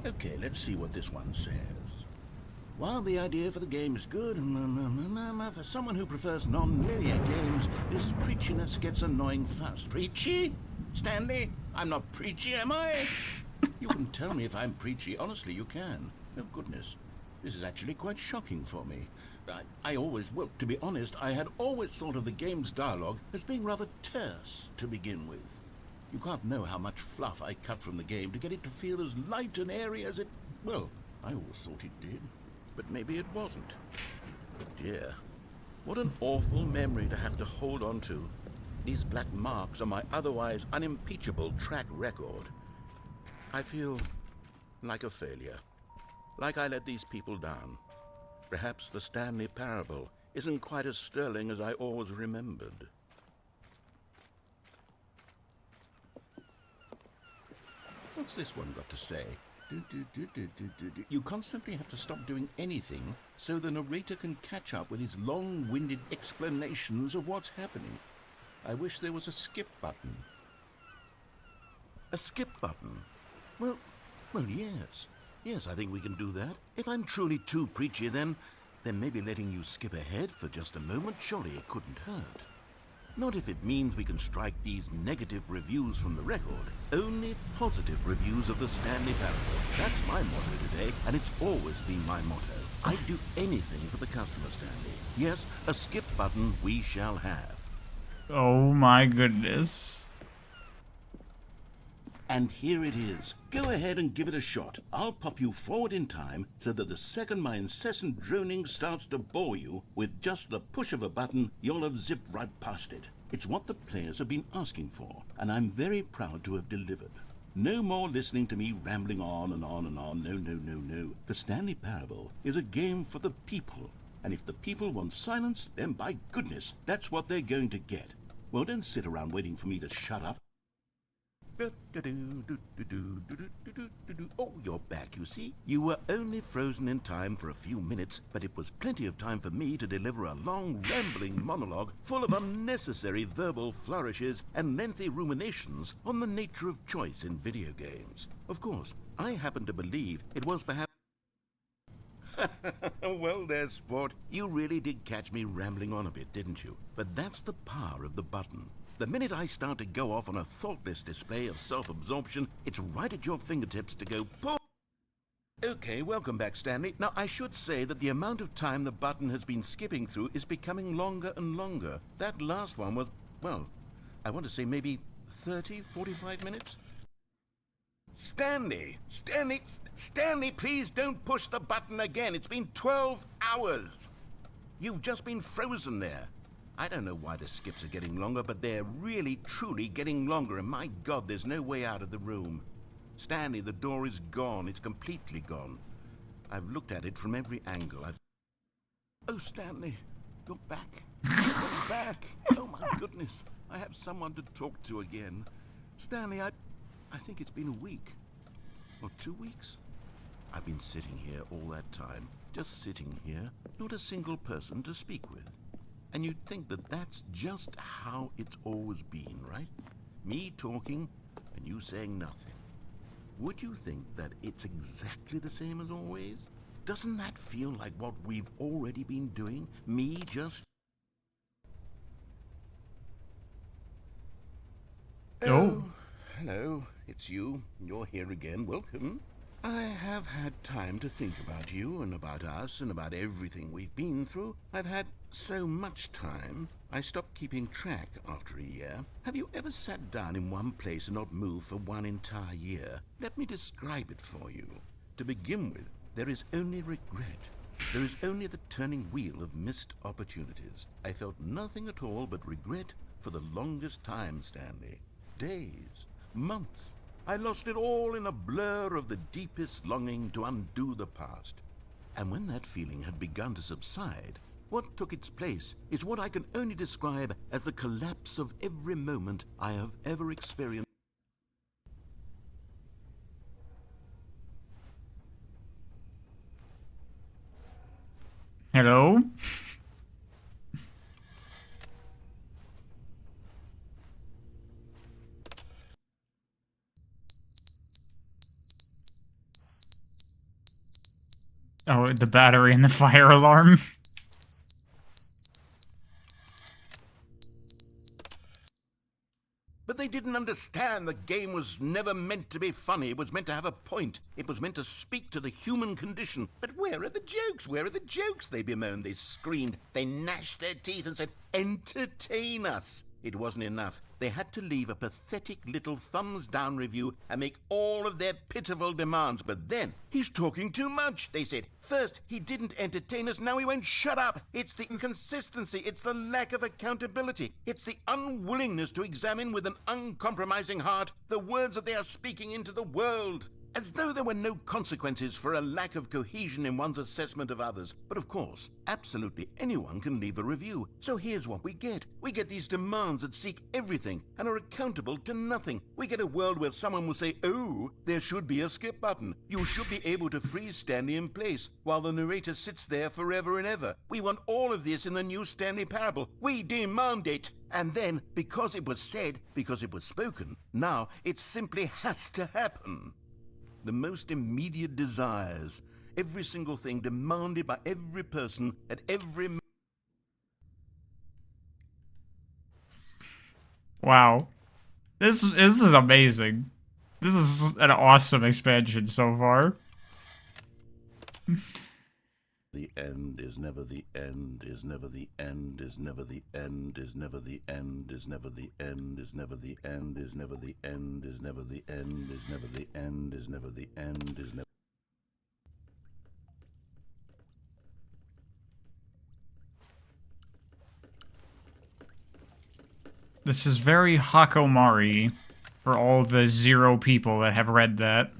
Okay, let's see what this one says. While the idea for the game is good, for someone who prefers non-linear games, this preachiness gets annoying fast. Preachy? Stanley? I'm not preachy, am I? You can tell me if I'm preachy. Honestly, you can. Oh, goodness. This is actually quite shocking for me. Well, to be honest, I had always thought of the game's dialogue as being rather terse to begin with. You can't know how much fluff I cut from the game to get it to feel as light and airy as it... Well, I always thought it did. But maybe it wasn't. But dear, what an awful memory to have to hold on to. These black marks on my otherwise unimpeachable track record. I feel like a failure. Like I let these people down. Perhaps the Stanley Parable isn't quite as sterling as I always remembered. What's this one got to say? You constantly have to stop doing anything so the narrator can catch up with his long-winded explanations of what's happening. I wish there was a skip button. A skip button? Well, yes. Yes, I think we can do that. If I'm truly too preachy, then maybe letting you skip ahead for just a moment, surely it couldn't hurt. Not if it means we can strike these negative reviews from the record. Only positive reviews of the Stanley Parable. That's my motto today, and it's always been my motto. I'd do anything for the customer, Stanley. Yes, a skip button we shall have. Oh my goodness. And here it is. Go ahead and give it a shot. I'll pop you forward in time so that the second my incessant droning starts to bore you, with just the push of a button, you'll have zipped right past it. It's what the players have been asking for, and I'm very proud to have delivered. No more listening to me rambling on and on and on. No. The Stanley Parable is a game for the people, and if the people want silence, then by goodness, that's what they're going to get. Well, don't sit around waiting for me to shut up. Oh, you're back, you see. You were only frozen in time for a few minutes, but it was plenty of time for me to deliver a long, rambling monologue full of unnecessary verbal flourishes and lengthy ruminations on the nature of choice in video games. Of course, I happen to believe it was perhaps... Well there, sport. You really did catch me rambling on a bit, didn't you? But that's the power of the button. The minute I start to go off on a thoughtless display of self-absorption, it's right at your fingertips to go poof. Okay, welcome back, Stanley. Now, I should say that the amount of time the button has been skipping through is becoming longer and longer. That last one was, well, I want to say maybe 30, 45 minutes? Stanley, please don't push the button again. It's been 12 hours. You've just been frozen there. I don't know why the skips are getting longer, but they're really, truly getting longer, and my God, there's no way out of the room. Stanley, the door is gone. It's completely gone. I've looked at it from every angle. Oh, Stanley, you're back. You're back. Oh, my goodness. I have someone to talk to again. Stanley, I think it's been a week. Or 2 weeks. I've been sitting here all that time. Just sitting here. Not a single person to speak with. And you'd think that that's just how it's always been, right? Me talking and you saying nothing. Would you think that it's exactly the same as always? Doesn't that feel like what we've already been doing? Me just... Oh. Hello, it's you. You're here again. Welcome. I have had time to think about you and about us and about everything we've been through. I've had so much time, I stopped keeping track after a year. Have you ever sat down in one place and not moved for one entire year? Let me describe it for you. To begin with, there is only regret. There is only the turning wheel of missed opportunities. I felt nothing at all but regret for the longest time, Stanley. Days, months. I lost it all in a blur of the deepest longing to undo the past. And when that feeling had begun to subside, what took its place is what I can only describe as the collapse of every moment I have ever experienced. Hello? Oh, the battery and the fire alarm. But they didn't understand the game was never meant to be funny. It was meant to have a point. It was meant to speak to the human condition. But where are the jokes? Where are the jokes? They bemoaned, they screamed, they gnashed their teeth and said, entertain us. It wasn't enough. They had to leave a pathetic little thumbs-down review and make all of their pitiful demands. But then, he's talking too much, they said. First, he didn't entertain us, now he won't shut up. It's the inconsistency, it's the lack of accountability. It's the unwillingness to examine with an uncompromising heart the words that they are speaking into the world. As though there were no consequences for a lack of cohesion in one's assessment of others. But of course, absolutely anyone can leave a review. So here's what we get. We get these demands that seek everything and are accountable to nothing. We get a world where someone will say, oh, there should be a skip button. You should be able to freeze Stanley in place while the narrator sits there forever and ever. We want all of this in the new Stanley Parable. We demand it. And then, because it was said, because it was spoken, now it simply has to happen. The most immediate desires, every single thing demanded by every person at every... Wow. This is amazing. This is an awesome expansion so far. The end is never the end, is never the end, is never the end, is never the end, is never the end, is never the end, is never the end, is never the end, is never the end, is never the end, is never... This is very Hakomari for all the 0 people that have read that.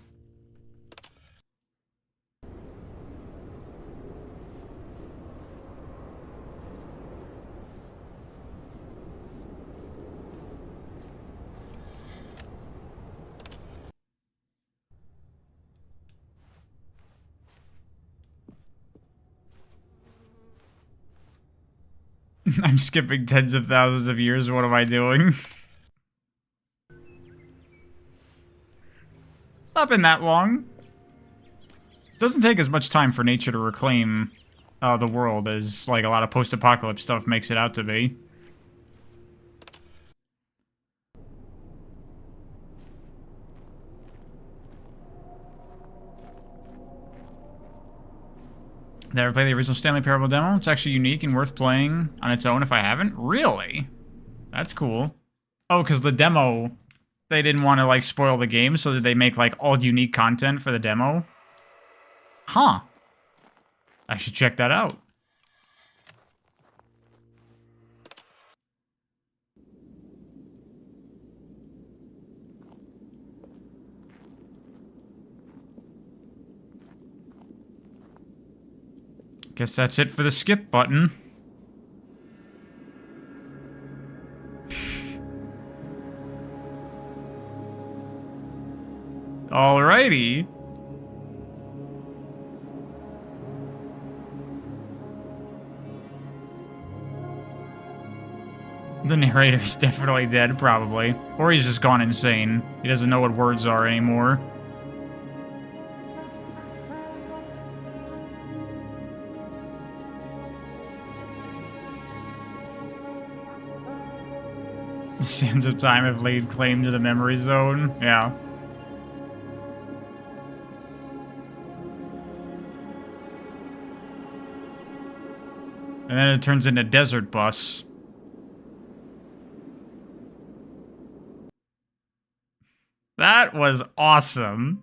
I'm skipping tens of thousands of years. What am I doing? Not been that long. Doesn't take as much time for nature to reclaim the world as like a lot of post-apocalypse stuff makes it out to be. Never played the original Stanley Parable demo. It's actually unique and worth playing on its own if I haven't. Really? That's cool. Oh, because the demo, they didn't want to, like, spoil the game, so did they make, like, all unique content for the demo? Huh. I should check that out. Guess that's it for the skip button. Alrighty. The narrator is definitely dead, probably. Or he's just gone insane. He doesn't know what words are anymore. The sands of time have laid claim to the memory zone. Yeah. And then it turns into Desert Bus. That was awesome.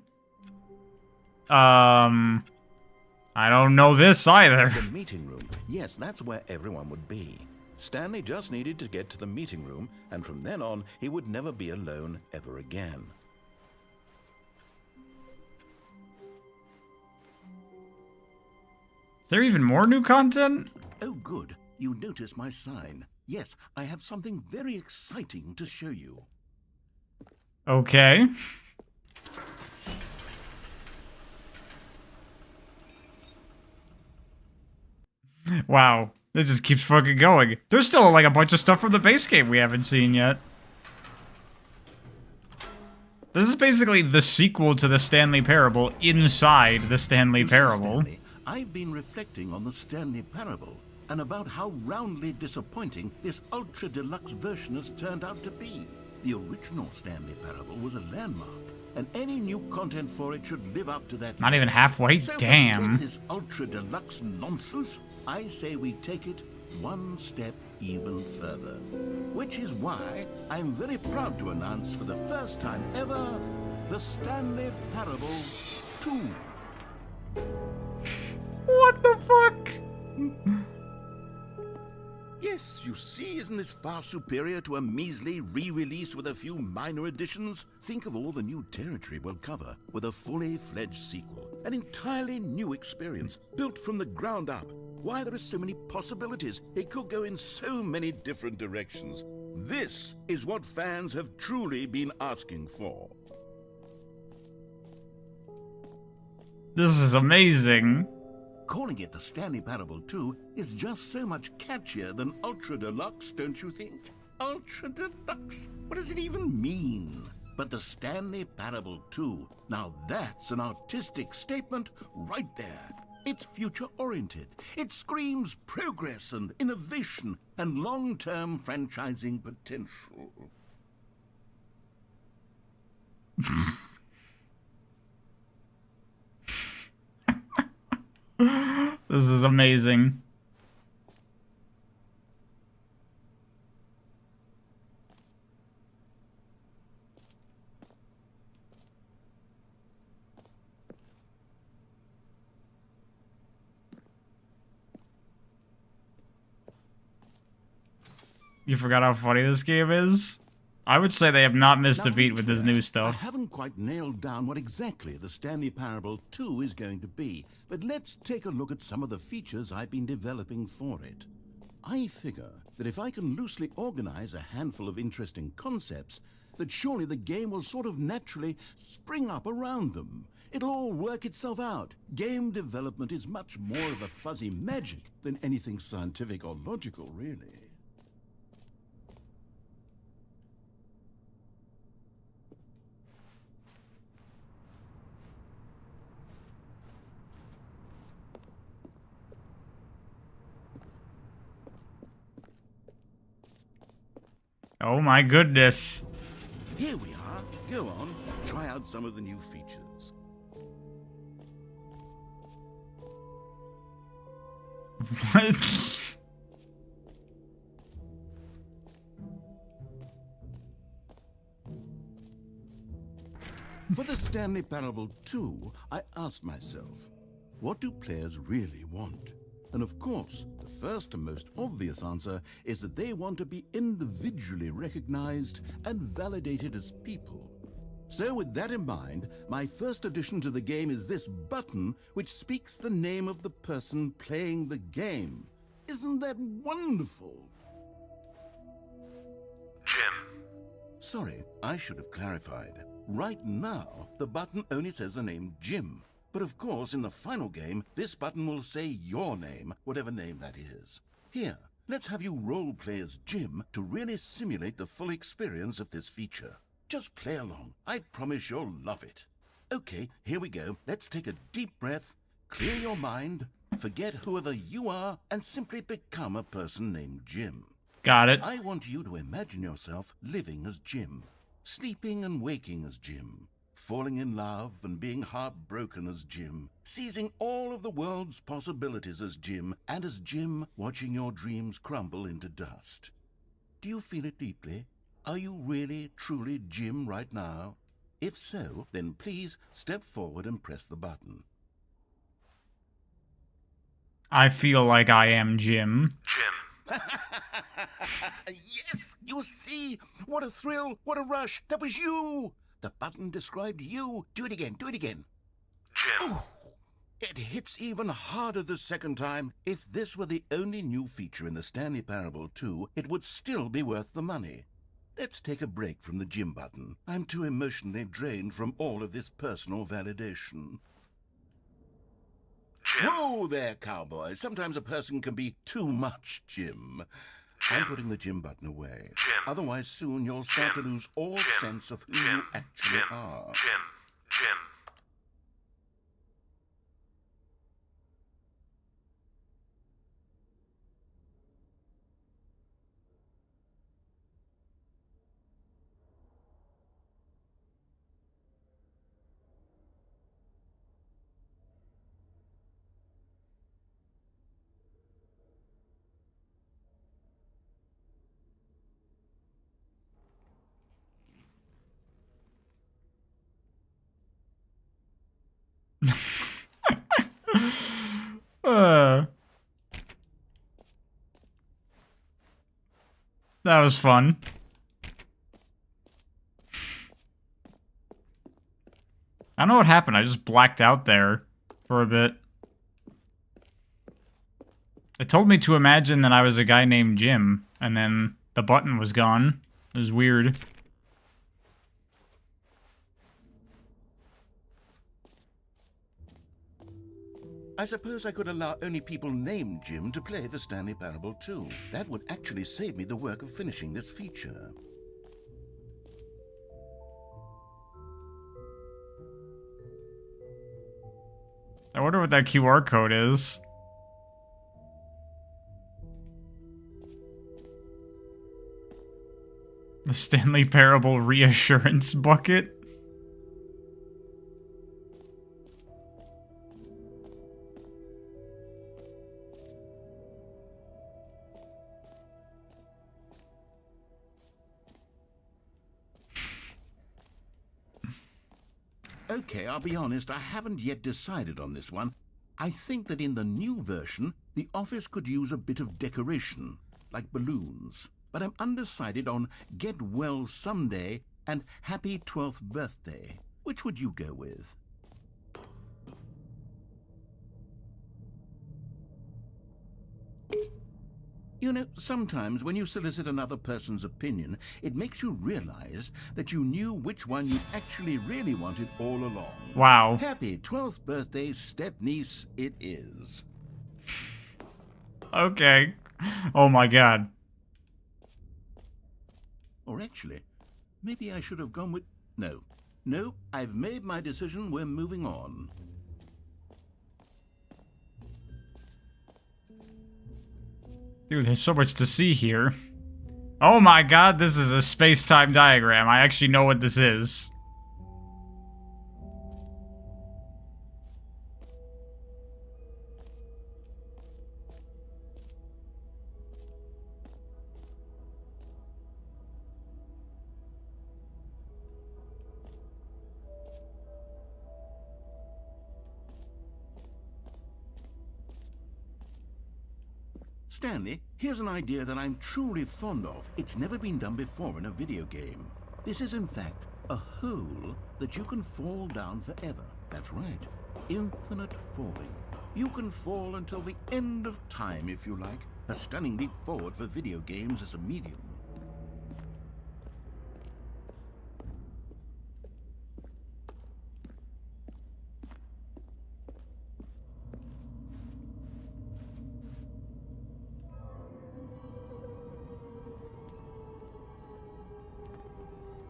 I don't know this either. The meeting room. Yes, that's where everyone would be. Stanley just needed to get to the meeting room, and from then on, he would never be alone ever again. Is there even more new content? Oh, good. You notice my sign. Yes, I have something very exciting to show you. Okay. Wow. It just keeps fucking going. There's still, like, a bunch of stuff from the base game we haven't seen yet. This is basically the sequel to the Stanley Parable inside the Stanley Parable. Stanley, I've been reflecting on the Stanley Parable and about how roundly disappointing this ultra deluxe version has turned out to be. The original Stanley Parable was a landmark, and any new content for it should live up to that. Not even halfway? So Damn. forget this ultra deluxe nonsense. I say we take it one step even further. Which is why I'm very proud to announce for the first time ever, the Stanley Parable 2. What the fuck? Yes, you see, isn't this far superior to a measly re-release with a few minor additions? Think of all the new territory we'll cover with a fully fledged sequel. An entirely new experience, built from the ground up. Why, there are so many possibilities. It could go in so many different directions. This is what fans have truly been asking for. This is amazing. Calling it the Stanley Parable 2 is just so much catchier than Ultra Deluxe, don't you think? Ultra Deluxe? What does it even mean? But the Stanley Parable 2, now that's an artistic statement right there. It's future-oriented. It screams progress and innovation and long-term franchising potential. This is amazing. You forgot how funny this game is? I would say they have not missed a beat with this new I stuff. haven't quite nailed down what exactly the Stanley Parable 2 is going to be, but let's take a look at some of the features I've been developing for it. I figure that if I can loosely organize a handful of interesting concepts, that surely the game will sort of naturally spring up around them. It'll all work itself out. Game development is much more of a fuzzy magic than anything scientific or logical, really. Oh my goodness. Here we are. Go on, try out some of the new features. What? For the Stanley Parable 2, I asked myself, what do players really want? And of course, the first and most obvious answer is that they want to be individually recognized and validated as people. So with that in mind, my first addition to the game is this button which speaks the name of the person playing the game. Isn't that wonderful? Jim. Sorry, I should have clarified. Right now, the button only says the name Jim. But of course, in the final game, this button will say your name, whatever name that is. Here, let's have you role-play as Jim to really simulate the full experience of this feature. Just play along. I promise you'll love it. Okay, here we go. Let's take a deep breath, clear your mind, forget whoever you are, and simply become a person named Jim. Got it. I want you to imagine yourself living as Jim, sleeping and waking as Jim, falling in love and being heartbroken as Jim, seizing all of the world's possibilities as Jim, and as Jim watching your dreams crumble into dust. Do you feel it deeply? Are you really, truly Jim right now? If so, then please step forward and press the button. I feel like I am Jim. Jim. Yes, you see? What a thrill, what a rush. That was you. The button described you. Do it again, do it again. Jim. Ooh, it hits even harder the second time. If this were the only new feature in the Stanley Parable 2, it would still be worth the money. Let's take a break from the Jim button. I'm too emotionally drained from all of this personal validation. Jim. Whoa there, cowboy. Sometimes a person can be too much Jim. I'm putting the Jim button away. Jim. Otherwise, soon you'll start to lose all sense of who you actually are. Jim. Jim. That was fun. I don't know what happened. I just blacked out there for a bit. It told me to imagine that I was a guy named Jim, and then the button was gone. It was weird. I suppose I could allow only people named Jim to play the Stanley Parable too. That would actually save me the work of finishing this feature. I wonder what that QR code is. The Stanley Parable reassurance bucket. Okay, I'll be honest, I haven't yet decided on this one. I think that in the new version, the office could use a bit of decoration, like balloons. But I'm undecided on Get Well Someday and Happy 12th Birthday. Which would you go with? You know, sometimes when you solicit another person's opinion, it makes you realize that you knew which one you actually really wanted all along. Wow. Happy 12th birthday, step-niece, it is. Okay. Oh my god. Or actually, maybe I should have gone with... No, I've made my decision, we're moving on. Dude, there's so much to see here. Oh my god, this is a space-time diagram. I actually know what this is. Stanley, here's an idea that I'm truly fond of. It's never been done before in a video game. This is, in fact, a hole that you can fall down forever. That's right. Infinite falling. You can fall until the end of time, if you like. A stunning leap forward for video games as a medium.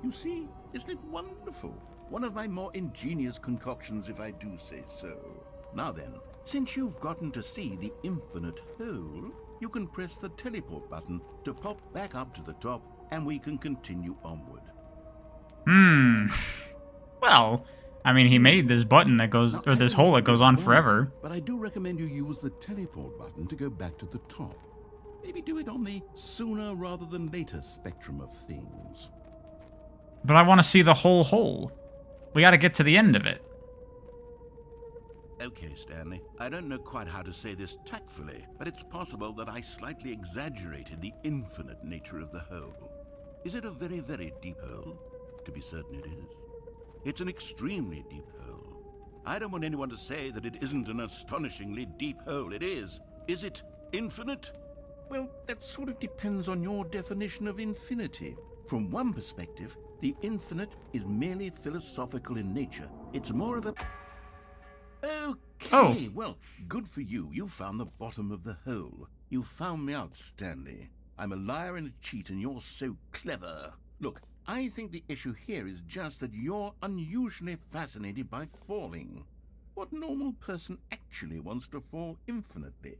You see, isn't it wonderful? One of my more ingenious concoctions, if I do say so. Now then, since you've gotten to see the infinite hole, you can press the teleport button to pop back up to the top, and we can continue onward. Well, I mean, he made this button that goes, or this hole that goes on forever. But I do recommend you use the teleport button to go back to the top. Maybe do it on the sooner rather than later spectrum of things. But I want to see the whole hole. We gotta get to the end of it. Okay, Stanley. I don't know quite how to say this tactfully, but it's possible that I slightly exaggerated the infinite nature of the hole. Is it a very, very deep hole? To be certain it is. It's an extremely deep hole. I don't want anyone to say that it isn't an astonishingly deep hole. It is. Is it infinite? Well, that sort of depends on your definition of infinity. From one perspective, the infinite is merely philosophical in nature. It's more of a... Okay, well, good for you. You found the bottom of the hole. You found me out, Stanley. I'm a liar and a cheat, and you're so clever. Look, I think the issue here is just that you're unusually fascinated by falling. What normal person actually wants to fall infinitely?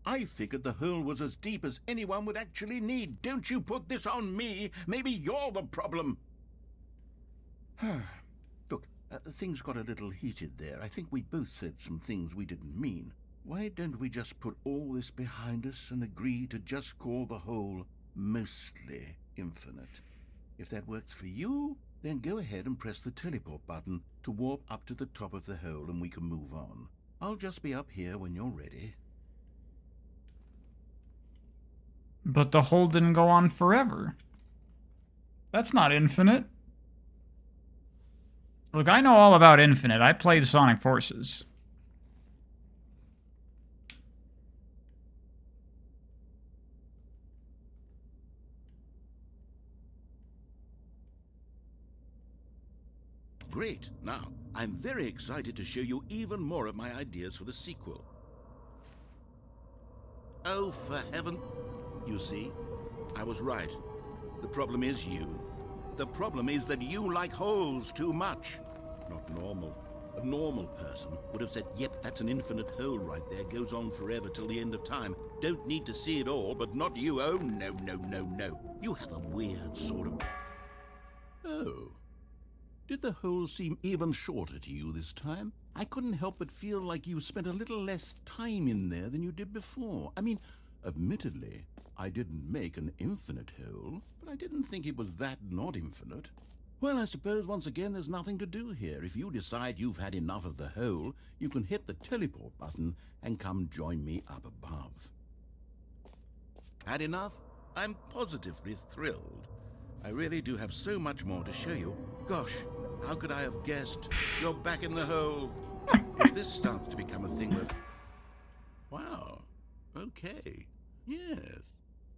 I figured the hole was as deep as anyone would actually need. Don't you put this on me. Maybe you're the problem. Look, things got a little heated there. I think we both said some things we didn't mean. Why don't we just put all this behind us and agree to just call the hole mostly infinite? If that works for you, then go ahead and press the teleport button to warp up to the top of the hole and we can move on. I'll just be up here when you're ready. But the hole didn't go on forever. That's not infinite. Look, I know all about infinite. I played Sonic Forces. Great. Now, I'm very excited to show you even more of my ideas for the sequel. Oh, for heaven... You see, I was right. The problem is you. The problem is that you like holes too much. Not normal. A normal person would have said, yep, that's an infinite hole right there. Goes on forever till the end of time. Don't need to see it all, but not you. Oh, no, no, no, no. You have a weird sort of... Oh. Did the hole seem even shorter to you this time? I couldn't help but feel like you spent a little less time in there than you did before. I mean, admittedly, I didn't make an infinite hole, but I didn't think it was that not infinite. Well, I suppose once again there's nothing to do here. If you decide you've had enough of the hole, you can hit the teleport button and come join me up above. Had enough? I'm positively thrilled. I really do have so much more to show you. Gosh, how could I have guessed? You're back in the hole. If this starts to become a thing that... Wow. Okay. Yes.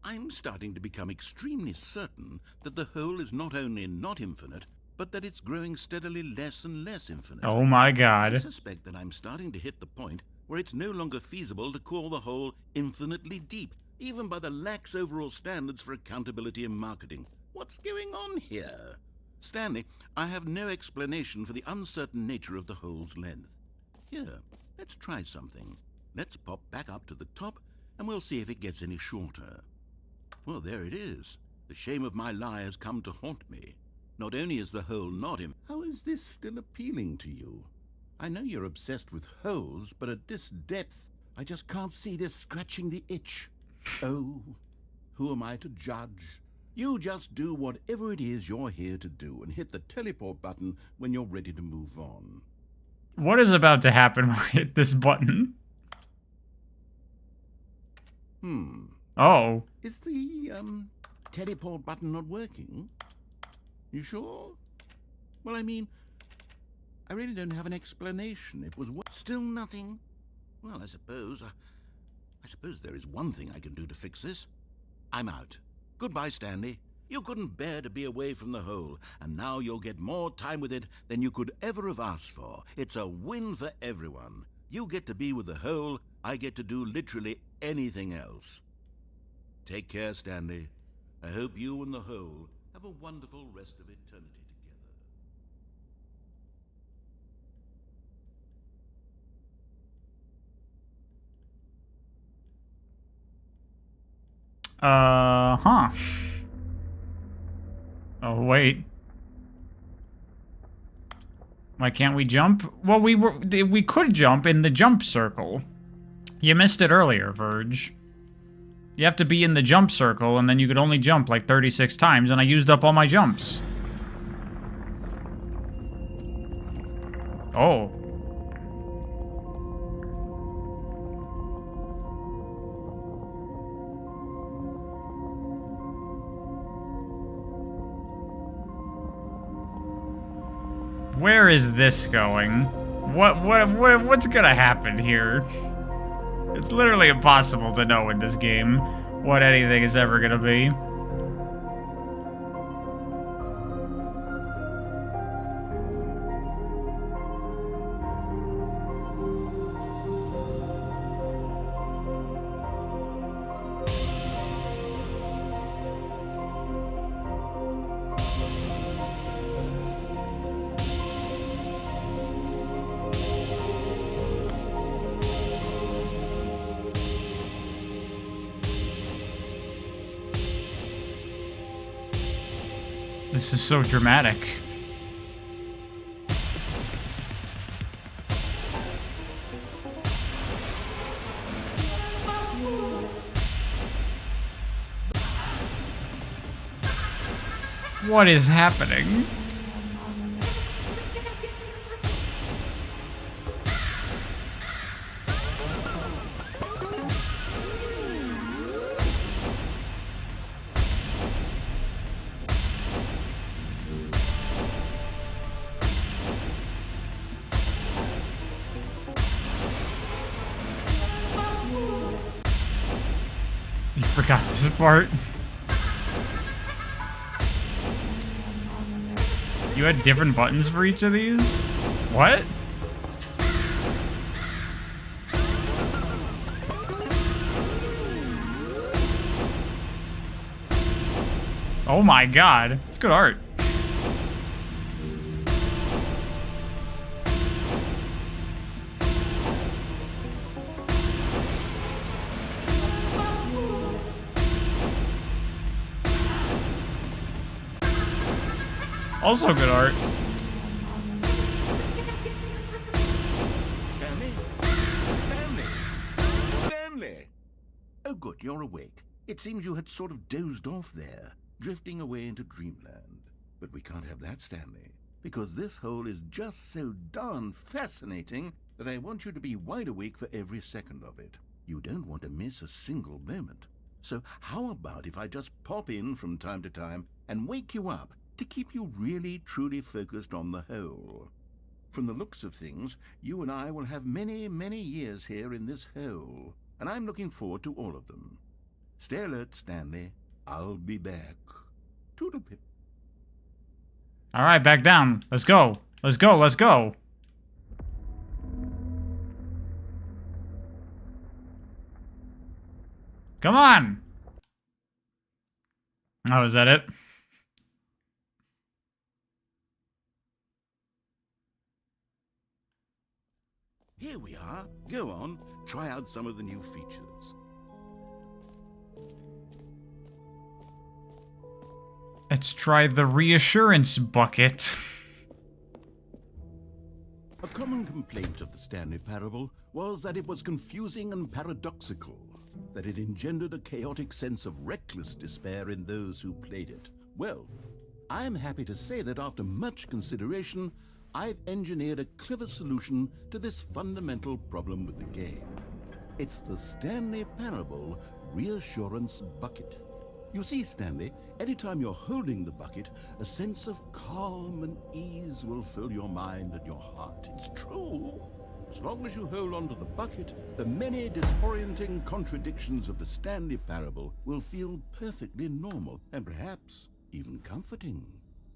I'm starting to become extremely certain that the hole is not only not infinite, but that it's growing steadily less and less infinite. Oh my god. I suspect that I'm starting to hit the point where it's no longer feasible to call the hole infinitely deep, even by the lax overall standards for accountability in marketing. What's going on here? Stanley, I have no explanation for the uncertain nature of the hole's length. Here, let's try something. Let's pop back up to the top, and we'll see if it gets any shorter. Well, there it is. The shame of my lie has come to haunt me. Not only is the hole not in... How is this still appealing to you? I know you're obsessed with holes, but at this depth, I just can't see this scratching the itch. Oh, who am I to judge? You just do whatever it is you're here to do and hit the teleport button when you're ready to move on. What is about to happen when I hit this button? Oh. Is the, teleport button not working? You sure? Well, I mean, I really don't have an explanation. It was still nothing. Well, I suppose there is one thing I can do to fix this. I'm out. Goodbye, Stanley. You couldn't bear to be away from the hole, and now you'll get more time with it than you could ever have asked for. It's a win for everyone. You get to be with the hole, I get to do literally anything else. Take care, Stanley. I hope you and the hole have a wonderful rest of eternity together. Huh. Oh, wait. Why can't we jump? Well, we could jump in the jump circle. You missed it earlier, Verge. You have to be in the jump circle, and then you could only jump like 36 times, and I used up all my jumps. Oh. Where is this going? What's gonna happen here? It's literally impossible to know in this game what anything is ever gonna be. This is so dramatic. What is happening? Forgot this part. You had different buttons for each of these? What? Oh my god. It's good art. Also good art. Stanley? Stanley? Stanley! Oh good, you're awake. It seems you had sort of dozed off there, drifting away into dreamland. But we can't have that, Stanley, because this hole is just so darn fascinating that I want you to be wide awake for every second of it. You don't want to miss a single moment. So how about if I just pop in from time to time and wake you up to keep you really, truly focused on the hole? From the looks of things, you and I will have many, many years here in this hole, and I'm looking forward to all of them. Stay alert, Stanley. I'll be back. Toodlepip. All right, back down. Let's go. Let's go. Let's go. Come on. Oh, is that it? Here we are. Go on. Try out some of the new features. Let's try the reassurance bucket. A common complaint of the Stanley Parable was that it was confusing and paradoxical, that it engendered a chaotic sense of reckless despair in those who played it. Well, I'm happy to say that after much consideration, I've engineered a clever solution to this fundamental problem with the game. It's the Stanley Parable Reassurance Bucket. You see, Stanley, anytime you're holding the bucket, a sense of calm and ease will fill your mind and your heart. It's true. As long as you hold on to the bucket, the many disorienting contradictions of the Stanley Parable will feel perfectly normal and perhaps even comforting.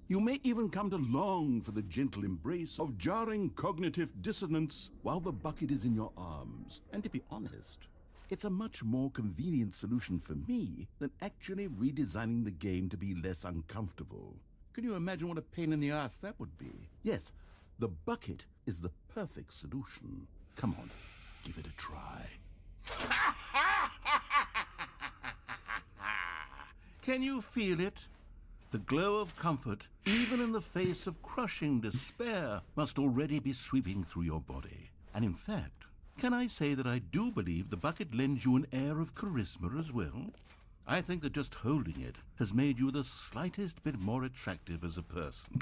You may even come to long for the gentle embrace of jarring cognitive dissonance while the bucket is in your arms. And to be honest, it's a much more convenient solution for me than actually redesigning the game to be less uncomfortable. Can you imagine what a pain in the ass that would be? Yes, the bucket is the perfect solution. Come on, give it a try. Can you feel it? The glow of comfort, even in the face of crushing despair, must already be sweeping through your body. And in fact, can I say that I do believe the bucket lends you an air of charisma as well? I think that just holding it has made you the slightest bit more attractive as a person.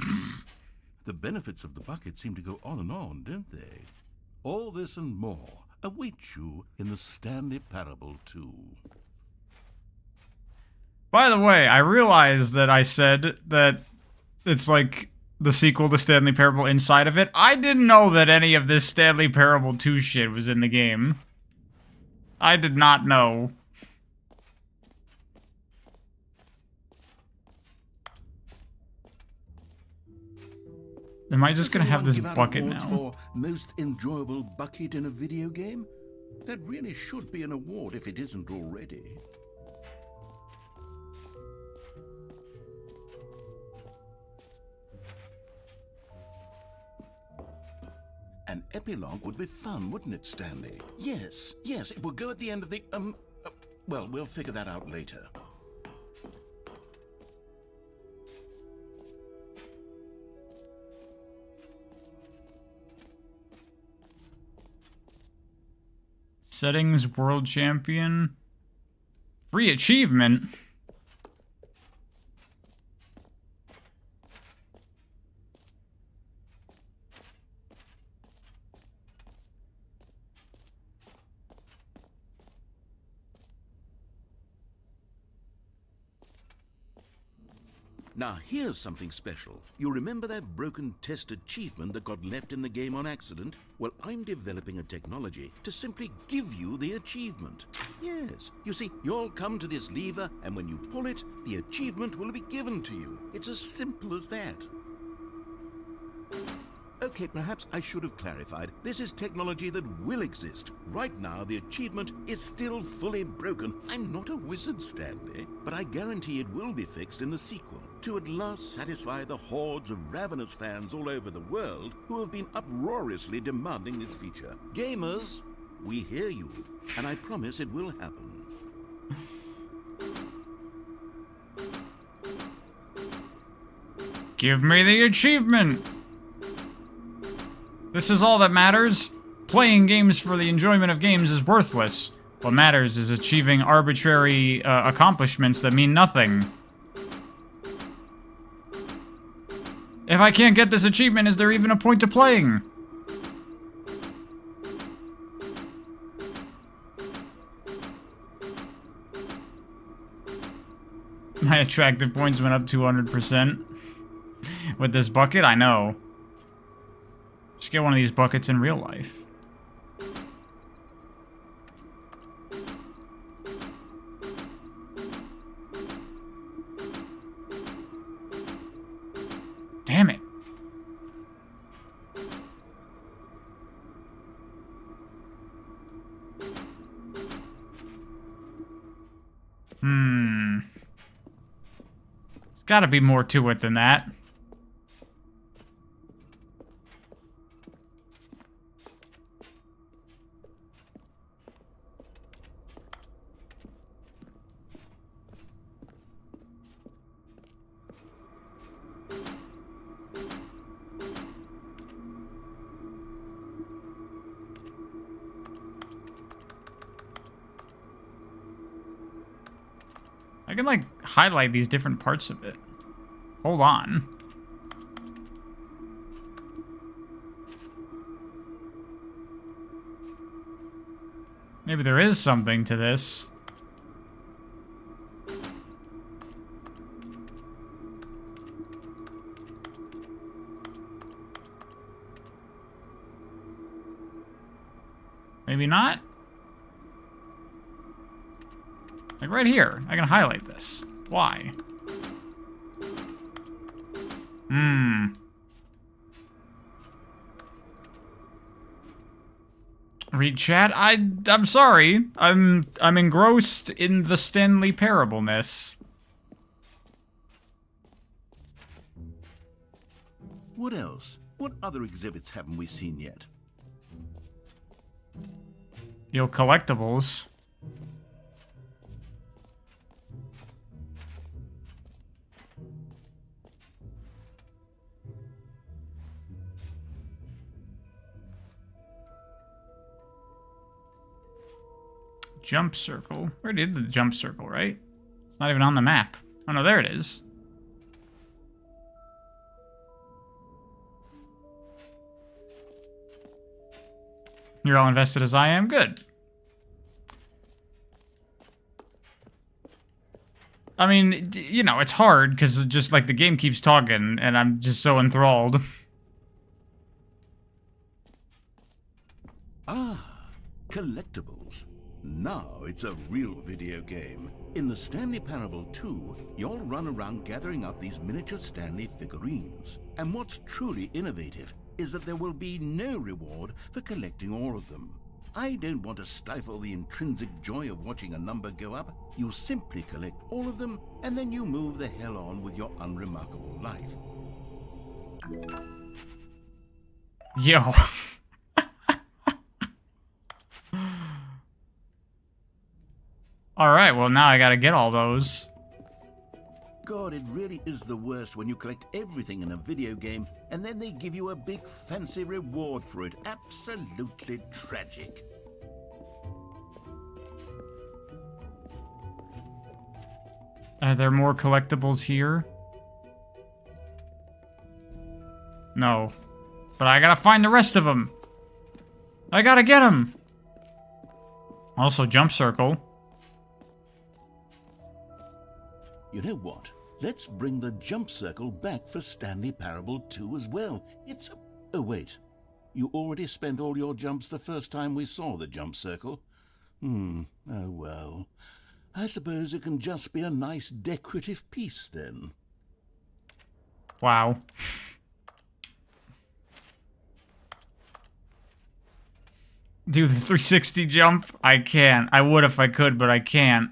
The benefits of the bucket seem to go on and on, don't they? All this and more await you in the Stanley Parable 2. By the way, I realized that I said that it's like the sequel to Stanley Parable inside of it. I didn't know that any of this Stanley Parable 2 shit was in the game. I did not know. Am I just gonna have this bucket now? For most enjoyable bucket in a video game? That really should be an award if it isn't already. An epilogue would be fun, wouldn't it, Stanley? Yes, it would go at the end of the, well, we'll figure that out later. Settings, World Champion. Free achievement. Now here's something special. You remember that broken test achievement that got left in the game on accident? Well, I'm developing a technology to simply give you the achievement. Yes, you see, you'll come to this lever, and when you pull it, the achievement will be given to you. It's as simple as that. Okay, perhaps I should have clarified. This is technology that will exist. Right now, the achievement is still fully broken. I'm not a wizard, Stanley, but I guarantee it will be fixed in the sequel to at last satisfy the hordes of ravenous fans all over the world who have been uproariously demanding this feature. Gamers, we hear you, and I promise it will happen. Give me the achievement! This is all that matters. Playing games for the enjoyment of games is worthless. What matters is achieving arbitrary accomplishments that mean nothing. If I can't get this achievement, is there even a point to playing? My attractive points went up 200%. With this bucket, I know. Just get one of these buckets in real life. Damn it. There's gotta be more to it than that. I can, like, highlight these different parts of it. Hold on. Maybe there is something to this. Maybe not? Like right here, I can highlight this. Why? Read chat? I'm sorry. I'm engrossed in the Stanley Parable-ness. What else? What other exhibits haven't we seen yet? Yo, collectibles. Jump circle. Where did the jump circle, right? It's not even on the map. Oh no, there it is. You're all invested as I am? Good. I mean, you know, it's hard because just like the game keeps talking and I'm just so enthralled. Ah, collectibles. Now it's a real video game. In the Stanley Parable 2, you'll run around gathering up these miniature Stanley figurines. And what's truly innovative is that there will be no reward for collecting all of them. I don't want to stifle the intrinsic joy of watching a number go up. You simply collect all of them, and then you move the hell on with your unremarkable life. Yo. Alright, well now I gotta get all those. God, it really is the worst when you collect everything in a video game and then they give you a big fancy reward for it. Absolutely tragic. Are there more collectibles here? No. But I gotta find the rest of them. I gotta get them. Also, jump circle. You know what? let's bring the jump circle back for Stanley Parable 2 as well. It's a... Oh, wait. You already spent all your jumps the first time we saw the jump circle. Oh well. I suppose it can just be a nice decorative piece then. Wow. Do the 360 jump? I can't. I would if I could, but I can't.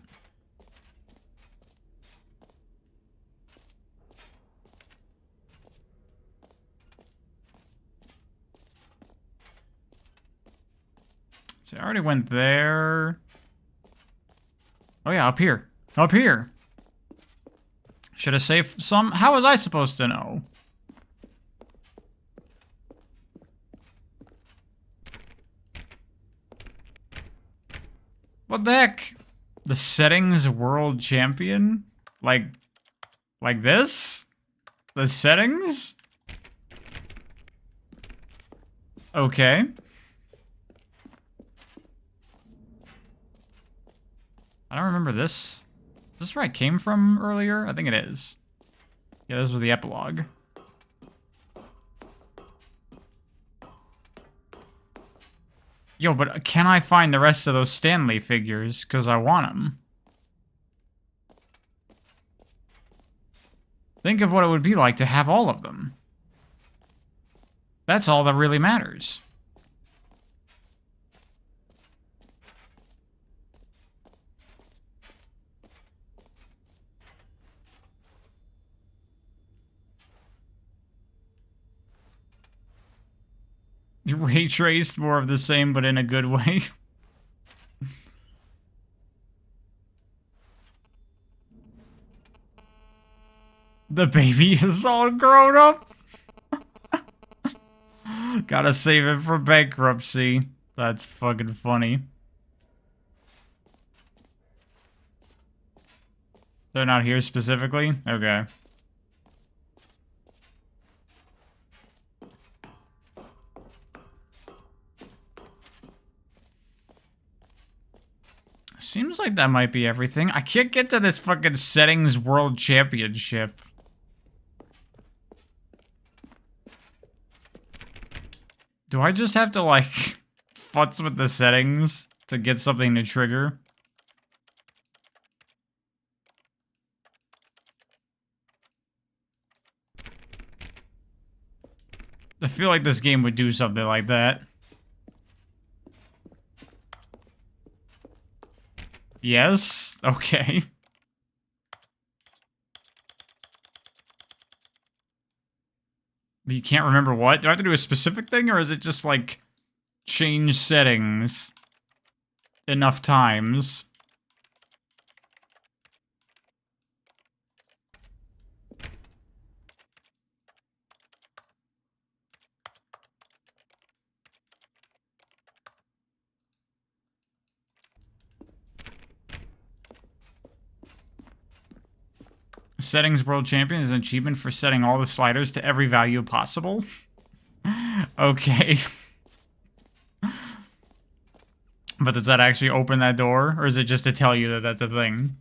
See, I already went there. Oh yeah, up here. Up here. Should have saved some? How was I supposed to know? What the heck? The settings world champion? Like this? The settings? Okay. I don't remember this. Is this where I came from earlier? I think it is. Yeah, this was the epilogue. Yo, but can I find the rest of those Stanley figures? Because I want them. Think of what it would be like to have all of them. That's all that really matters. You ray traced more of the same, but in a good way. The baby is all grown up. Gotta save it for bankruptcy. That's fucking funny. They're not here specifically? Okay. Seems like that might be everything. I can't get to this fucking settings world championship. Do I just have to, like, futz with the settings to get something to trigger? I feel like this game would do something like that. Yes? Okay. You can't remember what? Do I have to do a specific thing, or is it just, like, change settings enough times? Settings World Champion is an achievement for setting all the sliders to every value possible. Okay. But does that actually open that door? Or is it just to tell you that that's a thing?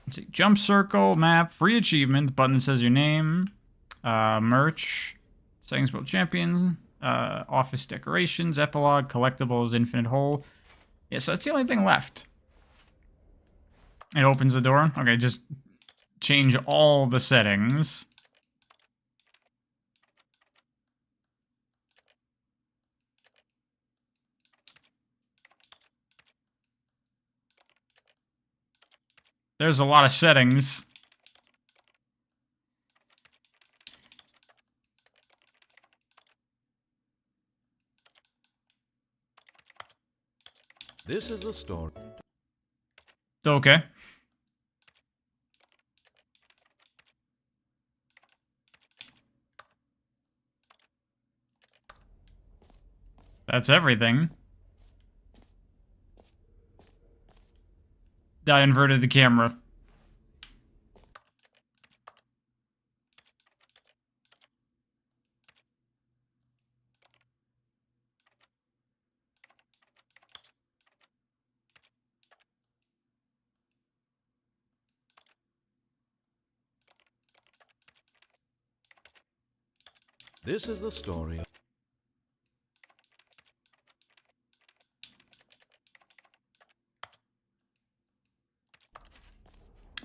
Let's see. Jump circle, map, free achievement. Button that says your name. Merch. Settings World Champion. Office decorations, epilogue, collectibles, infinite hole. Yeah, so that's the only thing left. It opens the door. Okay, just change all the settings. There's a lot of settings. This is a story. Okay. That's everything. I inverted the camera. This is the story of...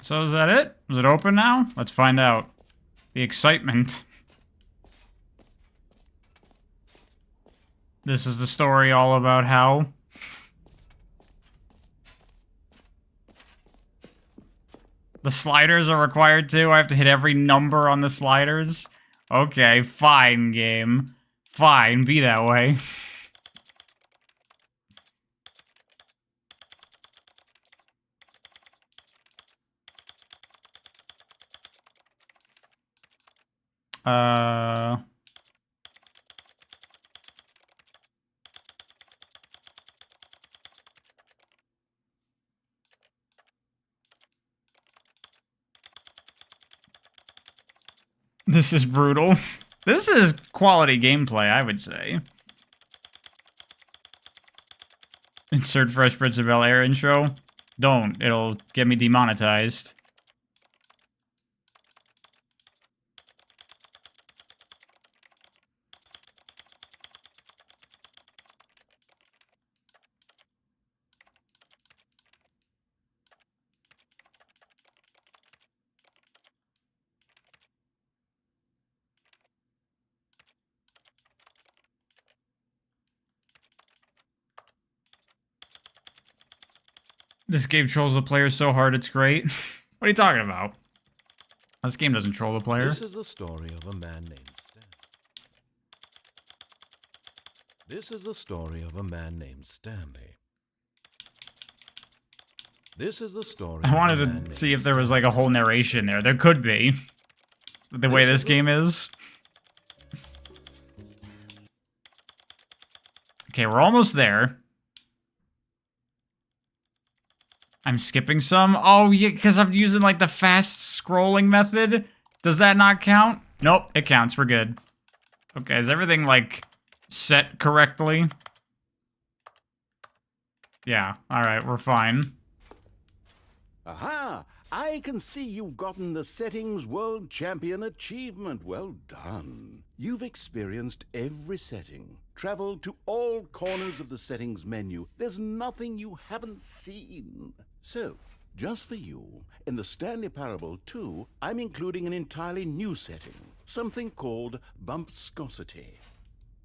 So is that it? Is it open now? Let's find out. The excitement. This is the story all about how... The sliders are required too? I have to hit every number on the sliders? Okay, fine, game. Fine, be that way. This is brutal. This is quality gameplay, I would say. Insert Fresh Prince of Bel-Air intro. Don't. It'll get me demonetized. This game trolls the player so hard it's great. What are you talking about? This game doesn't troll the player. This is the story of a man named Stanley. This is the story of a man named Stanley. This is the story. I wanted to see if there was like a whole narration there. There could be. The way this game is. Okay, we're almost there. I'm skipping some. Oh, yeah, because I'm using like the fast scrolling method. Does that not count? Nope, it counts. We're good. Okay, is everything like set correctly? Yeah, alright, we're fine. Aha! I can see you've gotten the Settings World Champion achievement. Well done. You've experienced every setting, traveled to all corners of the settings menu. There's nothing you haven't seen. So, just for you, in the Stanley Parable 2, I'm including an entirely new setting, something called bumpscosity.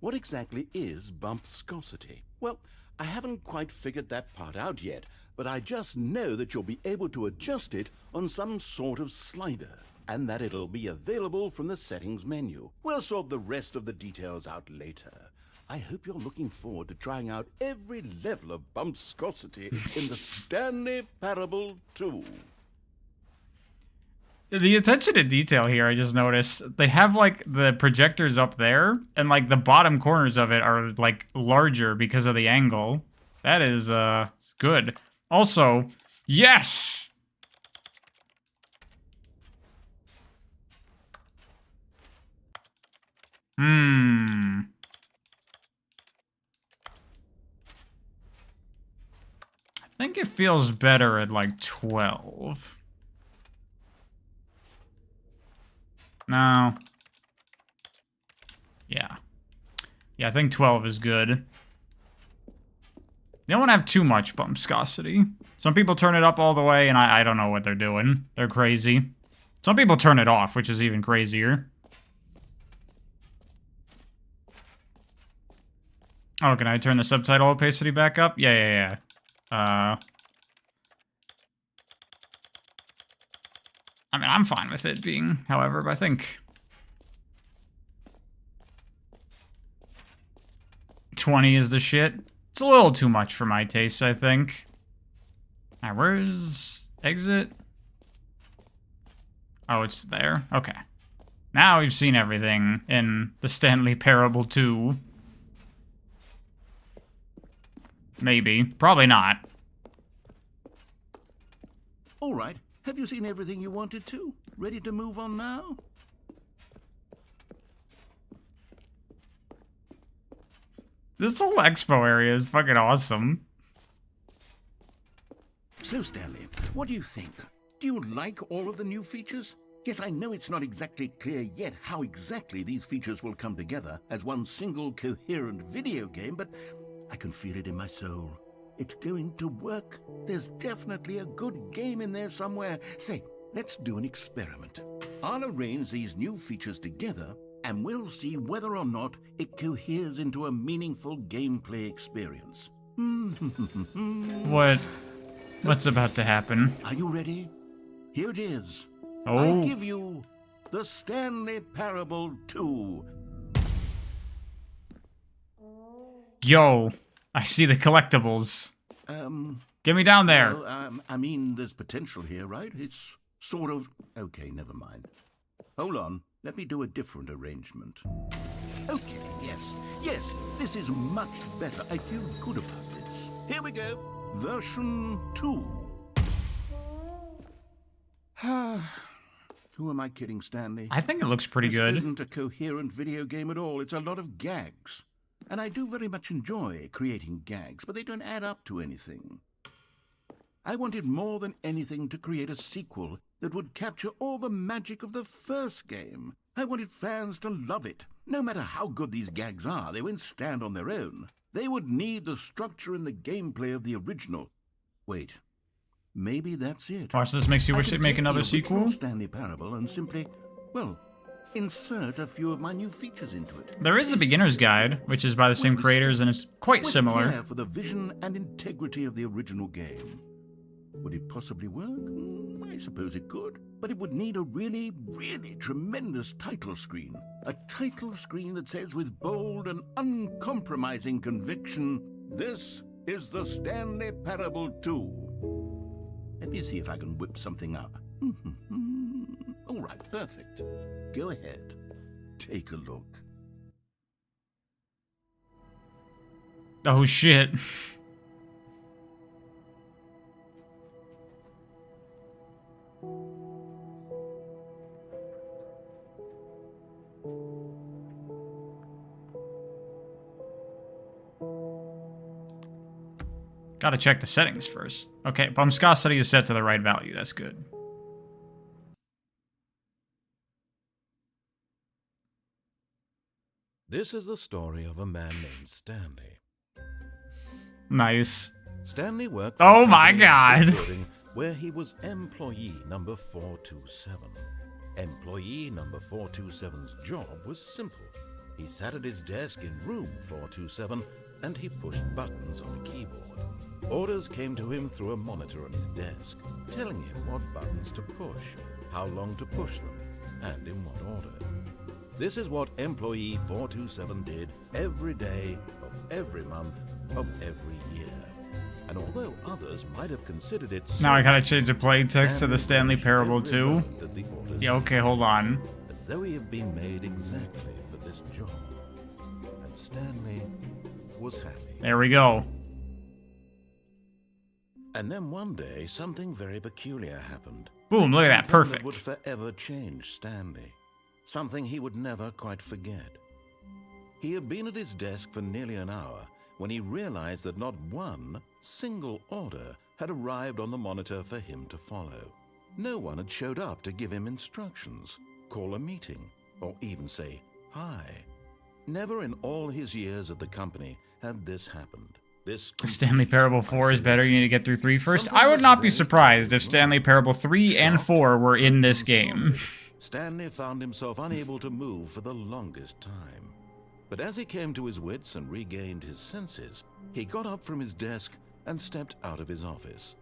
What exactly is bumpscosity? Well, I haven't quite figured that part out yet, but I just know that you'll be able to adjust it on some sort of slider, and that it'll be available from the settings menu. We'll sort the rest of the details out later. I hope you're looking forward to trying out every level of bumpscosity in the Stanley Parable 2. The attention to detail here, I just noticed, they have like the projectors up there, and like the bottom corners of it are like larger because of the angle. That is good. Also, yes! I think it feels better at like 12. No. Yeah. Yeah, I think 12 is good. They don't have too much bumpscosity. Some people turn it up all the way, and I don't know what they're doing. They're crazy. Some people turn it off, which is even crazier. Oh, can I turn the subtitle opacity back up? Yeah. I mean, I'm fine with it being, however, but I think 20 is the shit. It's a little too much for my taste, I think. Alright, where's exit? Oh, it's there. Okay. Now we've seen everything in the Stanley Parable 2. Maybe. Probably not. All right. Have you seen everything you wanted to? Ready to move on now? This whole expo area is fucking awesome. So, Stanley, what do you think? Do you like all of the new features? Yes, I know it's not exactly clear yet how exactly these features will come together as one single coherent video game, but I can feel it in my soul. It's going to work. There's definitely a good game in there somewhere. Say, let's do an experiment. I'll arrange these new features together, and we'll see whether or not it coheres into a meaningful gameplay experience. What's about to happen? Are you ready? Here it is. Oh. I give you the Stanley Parable 2. Yo, I see the collectibles. Get me down there. Well, I mean, there's potential here, right? It's sort of... Okay, never mind. Hold on. Let me do a different arrangement. Okay, yes, this is much better. I feel good about this. Here we go. Version 2. Who am I kidding, Stanley? I think it looks pretty good. This isn't a coherent video game at all. It's a lot of gags. And I do very much enjoy creating gags, but they don't add up to anything. I wanted more than anything to create a sequel that would capture all the magic of the first game. I wanted fans to love it. No matter how good these gags are, they won't stand on their own. They would need the structure and the gameplay of the original. Wait. Maybe that's it. Watch, this makes you wish they'd make another sequel? Stanley Parable and simply, well, insert a few of my new features into it. There is the beginner's guide, which is by the same creators and is quite With similar. care for the vision and integrity of the original game. Would it possibly work? I suppose it could. But it would need a really, really tremendous title screen. A title screen that says with bold and uncompromising conviction, "This is the Stanley Parable 2. Let me see if I can whip something up. All right, perfect. Go ahead. Take a look. Oh shit. Gotta check the settings first. Okay, viscosity is set to the right value. That's good. This is the story of a man named Stanley. Nice. Stanley worked Oh for a my company in God. Figurine where he was employee number 427. Employee number 427's job was simple. He sat at his desk in room 427 and he pushed buttons on a keyboard. Orders came to him through a monitor on his desk, telling him what buttons to push, how long to push them, and in what order. This is what employee 427 did every day of every month of every year. And although others might have considered it Now I gotta change the plain text to the Stanley Parable 2. Yeah, okay, hold on. As though he had been made exactly for this job. And Stanley was happy. There we go. And then one day, something very peculiar happened. Boom, look at that, Something that would perfect. forever change Stanley. Something he would never quite forget. He had been at his desk for nearly an hour when he realized that not one single order had arrived on the monitor for him to follow. No one had showed up to give him instructions, call a meeting, or even say hi. Never in all his years at the company had this happened. This Stanley Parable 4 is better, you need to get through 3 first. Something I would not be very surprised if unusual. Stanley Parable 3 and 4 were in this game. Stanley found himself unable to move for the longest time. But as he came to his wits and regained his senses, he got up from his desk and stepped out of his office.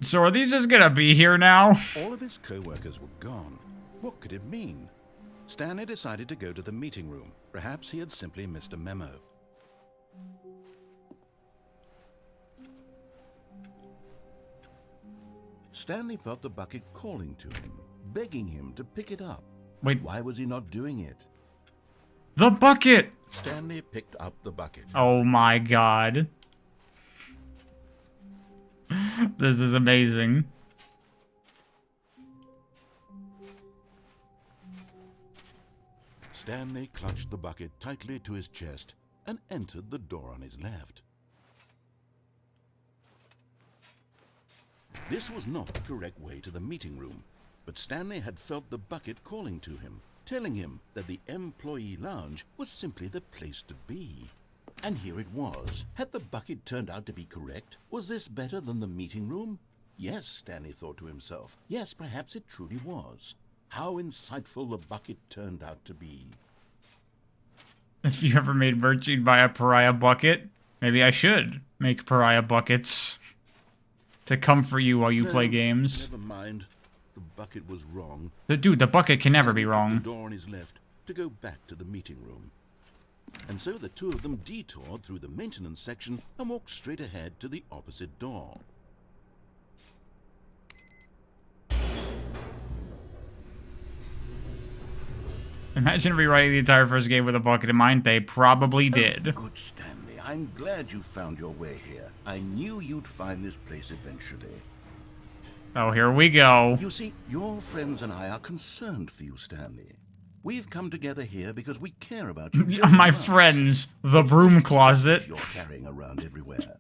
So are these just gonna be here now? All of his co-workers were gone. What could it mean? Stanley decided to go to the meeting room. Perhaps he had simply missed a memo. Stanley felt the bucket calling to him, begging him to pick it up. Wait, Why was he not doing it? the bucket! Stanley picked up the bucket. Oh my god. This is amazing. Stanley clutched the bucket tightly to his chest and entered the door on his left. This was not the correct way to the meeting room, but Stanley had felt the bucket calling to him, telling him that the employee lounge was simply the place to be. And here it was. Had the bucket turned out to be correct? Was this better than the meeting room? Yes, Stanley thought to himself. Yes, perhaps it truly was. How insightful the bucket turned out to be. If you ever made merch, you'd buy a pariah bucket. Maybe I should make pariah buckets to comfort you while you play games. Never mind. The bucket was wrong. Dude, the bucket can never be Stanley took wrong. the door on his left to go back to the meeting room. And so the two of them detoured through the maintenance section and walked straight ahead to the opposite door. Imagine rewriting the entire first game with a bucket in mind. They probably did. Oh, good, Stanley. I'm glad you found your way here. I knew you'd find this place eventually. Oh, here we go. You see, your friends and I are concerned for you, Stanley. We've come together here because we care about you. very My much. friends, the broom closet. You're carrying around everywhere.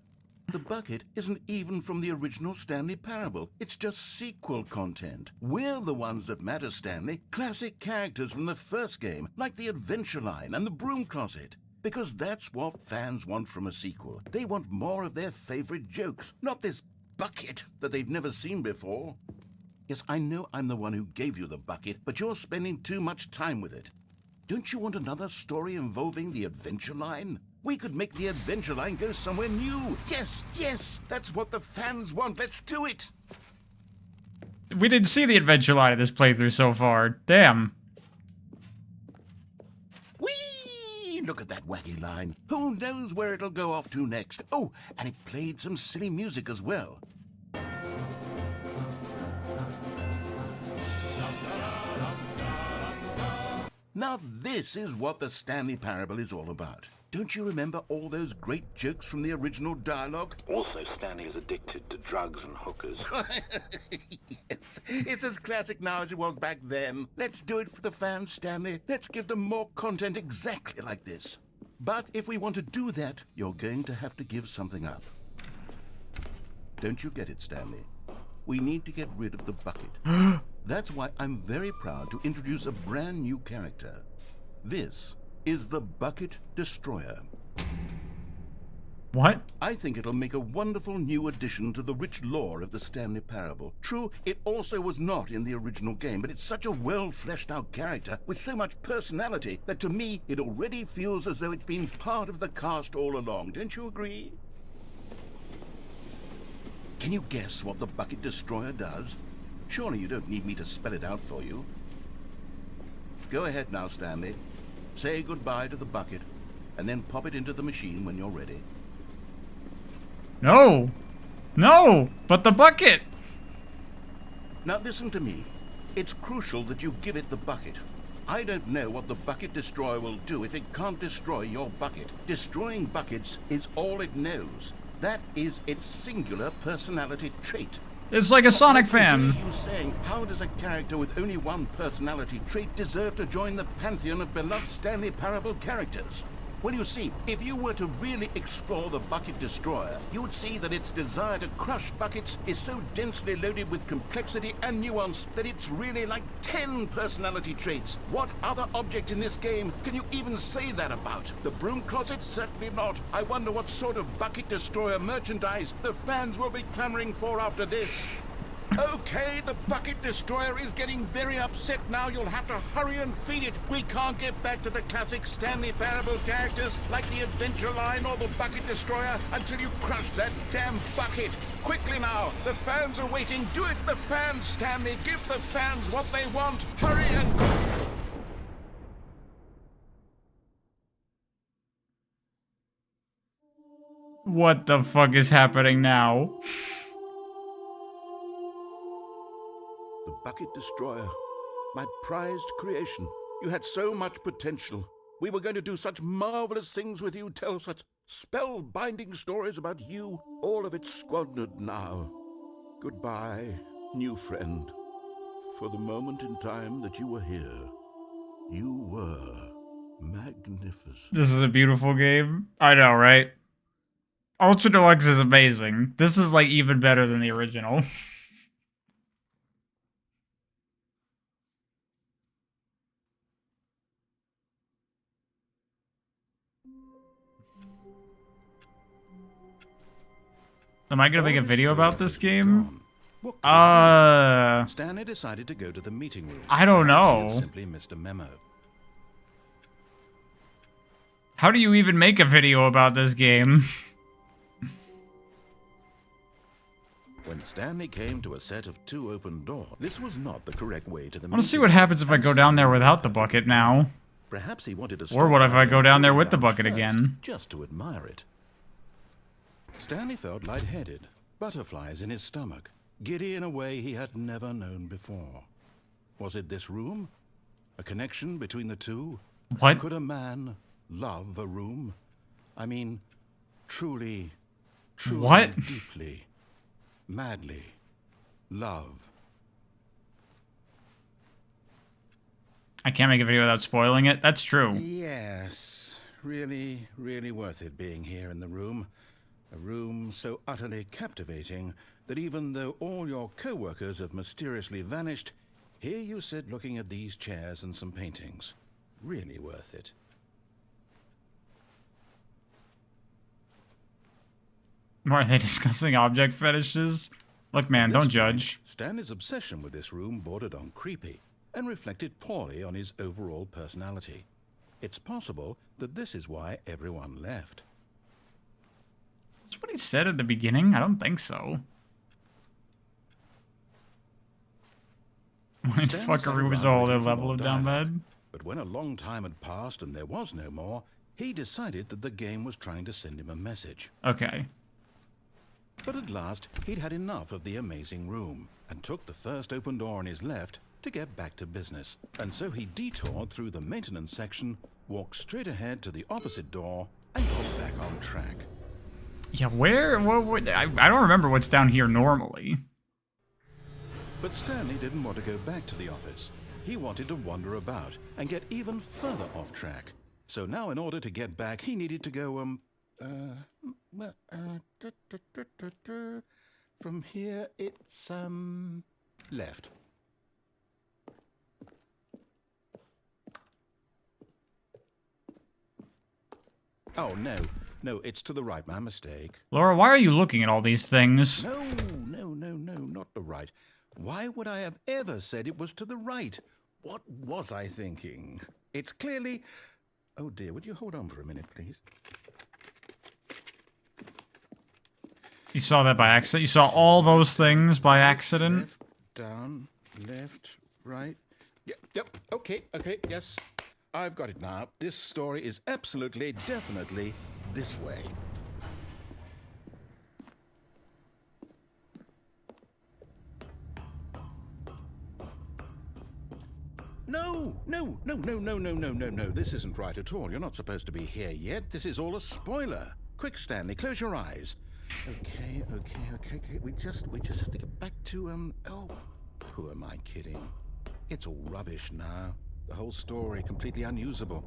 The bucket isn't even from the original Stanley Parable. It's just sequel content. We're the ones that matter, Stanley. Classic characters from the first game, like the Adventure Line and the Broom Closet. Because that's what fans want from a sequel. They want more of their favorite jokes, not this bucket that they've never seen before. Yes, I know I'm the one who gave you the bucket, but you're spending too much time with it. Don't you want another story involving the Adventure Line? We could make the Adventure Line go somewhere new. Yes, yes, that's what the fans want. Let's do it. We didn't see the adventure line of this playthrough so far. Damn. Whee! Look at that wacky line. Who knows where it'll go off to next? Oh, and it played some silly music as well. Now this is what the Stanley Parable is all about. Don't you remember all those great jokes from the original dialogue? Also, Stanley is addicted to drugs and hookers. Yes, it's as classic now as it was back then. Let's do it for the fans, Stanley. Let's give them more content exactly like this. But if we want to do that, you're going to have to give something up. Don't you get it, Stanley? We need to get rid of the bucket. That's why I'm very proud to introduce a brand new character. This is the Bucket Destroyer. What? I think it'll make a wonderful new addition to the rich lore of the Stanley Parable. True, it also was not in the original game, but it's such a well-fleshed-out character with so much personality that to me it already feels as though it's been part of the cast all along. Don't you agree? Can you guess what the Bucket Destroyer does? Surely you don't need me to spell it out for you. Go ahead now, Stanley. Say goodbye to the bucket, and then pop it into the machine when you're ready. No. No, but the bucket. Now listen to me. It's crucial that you give it the bucket. I don't know what the Bucket Destroyer will do if it can't destroy your bucket. Destroying buckets is all it knows. That is its singular personality trait. It's like a Sonic I fan. hear you saying, how does a character with only one personality trait deserve to join the pantheon of beloved Stanley Parable characters? Well, you see, if you were to really explore the Bucket Destroyer, you would see that its desire to crush buckets is so densely loaded with complexity and nuance that it's really like 10 personality traits. What other object in this game can you even say that about? The Broom Closet? Certainly not. I wonder what sort of Bucket Destroyer merchandise the fans will be clamoring for after this. Okay, the Bucket Destroyer is getting very upset now. You'll have to hurry and feed it. We can't get back to the classic Stanley Parable characters like the Adventure Line or the Bucket Destroyer until you crush that damn bucket. Quickly now, the fans are waiting. Do it, the fans, Stanley. Give the fans what they want. Hurry and... What the fuck is happening now? The Bucket Destroyer, my prized creation. You had so much potential. We were going to do such marvelous things with you, tell such spellbinding stories about you. All of it squandered now. Goodbye, new friend. For the moment in time that you were here, you were magnificent. This is a beautiful game. I know, right? Ultra Deluxe is amazing. This is like even better than the original. Am I gonna make a video about this game? What could it mean? Uh, Stanley decided to go to the meeting room. I don't Perhaps he had know. simply missed a memo. How do you even make a video about this game? When Stanley came to a set of 2 open doors, this was not the correct way to the I want to see meeting what room, happens if I and go down there Stanley without the perfectly bucket now. Perhaps he wanted to Or what stop if I by go and down there pull with the around bucket first, again? just to admire it. Stanley felt lightheaded, butterflies in his stomach, giddy in a way he had never known before. Was it this room? A connection between the two? What? Could a man love a room? I mean, truly, What? deeply, madly love. I can't make a video without spoiling it. That's true. Yes, really, really worth it being here in the room. A room so utterly captivating that even though all your co-workers have mysteriously vanished, here you sit looking at these chairs and some paintings. Really worth it. Why are they discussing object fetishes? Look, man, At don't this judge. point, Stanley's obsession with this room bordered on creepy and reflected poorly on his overall personality. It's possible that this is why everyone left. That's what he said at the beginning? I don't think so. Why the Stanley fuck sat are we was around all their waiting for level more of down dialogue. bad? But when a long time had passed and there was no more, he decided that the game was trying to send him a message. Okay. But at last, he'd had enough of the amazing room and took the first open door on his left to get back to business. And so he detoured through the maintenance section, walked straight ahead to the opposite door, and got back on track. Yeah, where? I don't remember what's down here normally. But Stanley didn't want to go back to the office. He wanted to wander about and get even further off track. So now in order to get back, he needed to go, from here it's, left. Oh, no, it's to the right, my mistake. Laura, why are you looking at all these things? No, not the right. Why would I have ever said it was to the right? What was I thinking? It's clearly... Oh dear, would you hold on for a minute, please? You saw that by accident? You saw all those things by accident? Left, down, left, right. Yep, okay, yes. I've got it now. This story is absolutely, definitely this way. No. This isn't right at all. You're not supposed to be here yet. This is all a spoiler. Quick, Stanley, close your eyes. Okay. We just have to get back to, oh, who am I kidding? It's all rubbish now. The whole story completely unusable.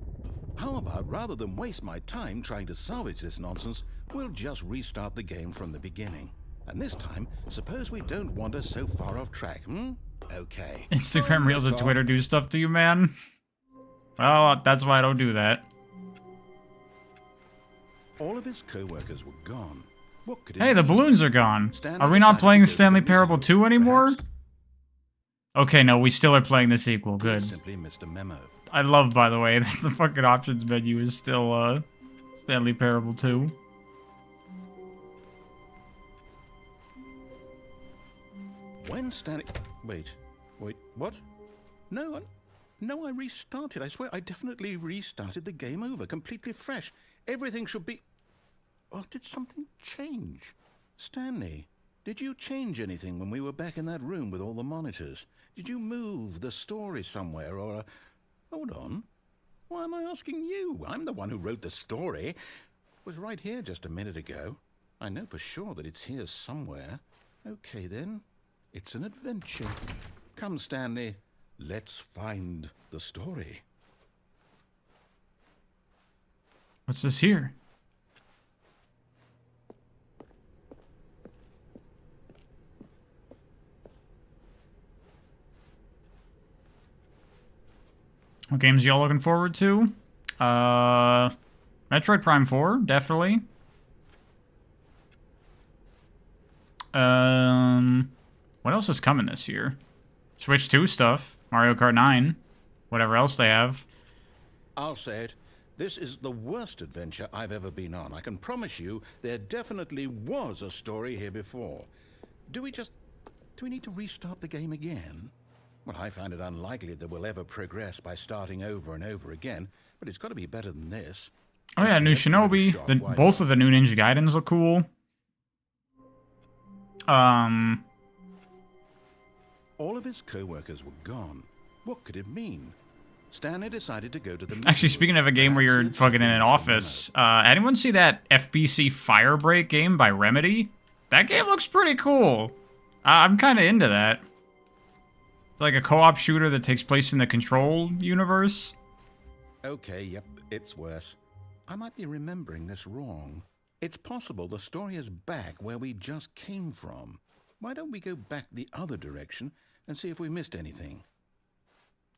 How about, rather than waste my time trying to salvage this nonsense, we'll just restart the game from the beginning. And this time, suppose we don't wander so far off track, Okay. Instagram Reels and Twitter do stuff to you, man? Well, that's why I don't do that. All of his co-workers were gone. What could it Hey, the mean? balloons are gone. Stanley Are we not decided playing to go to Stanley the Parable meeting 2 anymore? Perhaps Okay, no, we still are playing the sequel. he Good. simply missed a memo. I love, by the way, that the fucking options menu is still, Stanley Parable 2. When Stanley... Wait, what? No, I restarted. I swear I definitely restarted the game over, completely fresh. Everything should be... Oh, did something change? Stanley, did you change anything when we were back in that room with all the monitors? Did you move the story somewhere or... Hold on. Why am I asking you? I'm the one who wrote the story. It was right here just a minute ago. I know for sure that it's here somewhere. Okay, then. It's an adventure. Come, Stanley. Let's find the story. What's this here? What games y'all looking forward to? Metroid Prime 4, definitely. What else is coming this year? Switch 2 stuff. Mario Kart 9. Whatever else they have. I'll say it. This is the worst adventure I've ever been on. I can promise you there definitely was a story here before. Do we need to restart the game again? Well, I find it unlikely that we'll ever progress by starting over and over again, but it's got to be better than this. Oh yeah, new Shinobi. Both of the new Ninja Gaidens look cool. All of his co-workers were gone. What could it mean? Stanley decided to go to the... Actually, speaking of a game where you're fucking in an office, anyone see that FBC Firebreak game by Remedy? That game looks pretty cool. I'm kind of into that. It's like a co-op shooter that takes place in the Control universe. Okay, yep, it's worse. I might be remembering this wrong. It's possible the story is back where we just came from. Why don't we go back the other direction and see if we missed anything?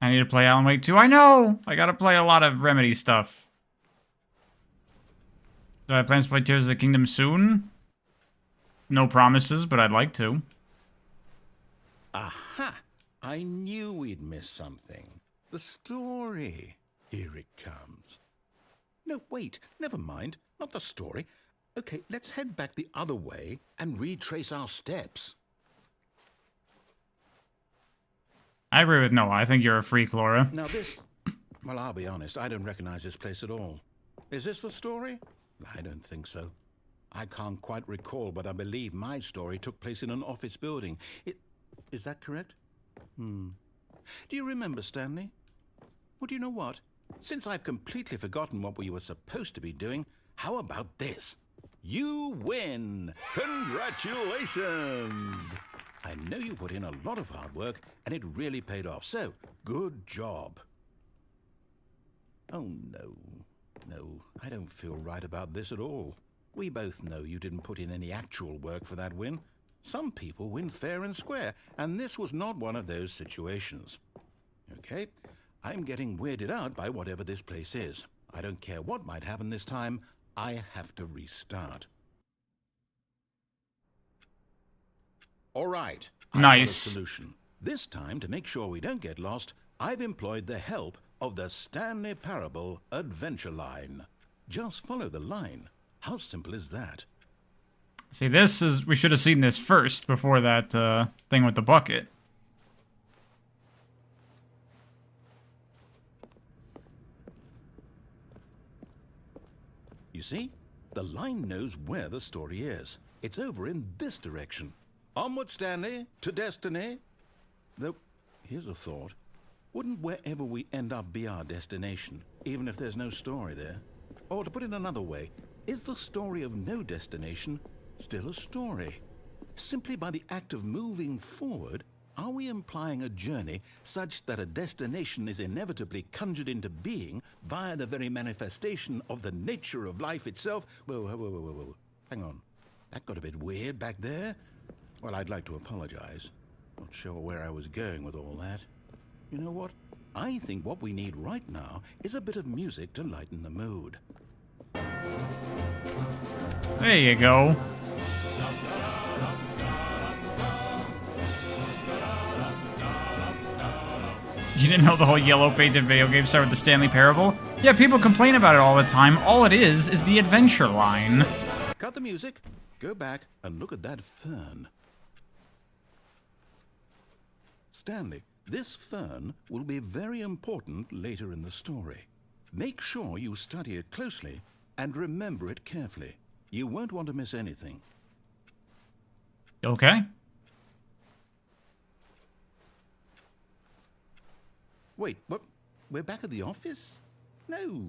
I need to play Alan Wake 2. I know! I gotta play a lot of Remedy stuff. Do I have plans to play Tears of the Kingdom soon? No promises, but I'd like to. Aha! I knew we'd miss something. The story. Here it comes. No, wait. Never mind. Not the story. Okay, let's head back the other way and retrace our steps. I agree with Noah. I think you're a freak, Laura. Now this... Well, I'll be honest. I don't recognize this place at all. Is this the story? I don't think so. I can't quite recall, but I believe my story took place in an office building. Is that correct? Do you remember, Stanley? Well, do you know what? Since I've completely forgotten what we were supposed to be doing, how about this? You win! Congratulations! I know you put in a lot of hard work, and it really paid off, so good job. Oh, no. No, I don't feel right about this at all. We both know you didn't put in any actual work for that win. Some people win fair and square, and this was not one of those situations. Okay, I'm getting weirded out by whatever this place is. I don't care what might happen this time. I have to restart. All right. I've got a Nice. solution. This time, to make sure we don't get lost, I've employed the help of the Stanley Parable adventure line. Just follow the line. How simple is that? See, this is... We should have seen this first before that thing with the bucket. You see? The line knows where the story is. It's over in this direction. Onward, Stanley, to destiny. Though, here's a thought. Wouldn't wherever we end up be our destination, even if there's no story there? Or to put it another way, is the story of no destination still a story? Simply by the act of moving forward, are we implying a journey such that a destination is inevitably conjured into being via the very manifestation of the nature of life itself? Whoa. Hang on. That got a bit weird back there. Well, I'd like to apologize. Not sure where I was going with all that. You know what? I think what we need right now is a bit of music to lighten the mood. There you go. You didn't know the whole yellow painted video game started with the Stanley Parable? Yeah, people complain about it all the time. All it is the adventure line. Cut the music, go back, and look at that fern. Stanley, this fern will be very important later in the story. Make sure you study it closely and remember it carefully. You won't want to miss anything. Okay. Wait, what? We're back at the office? No.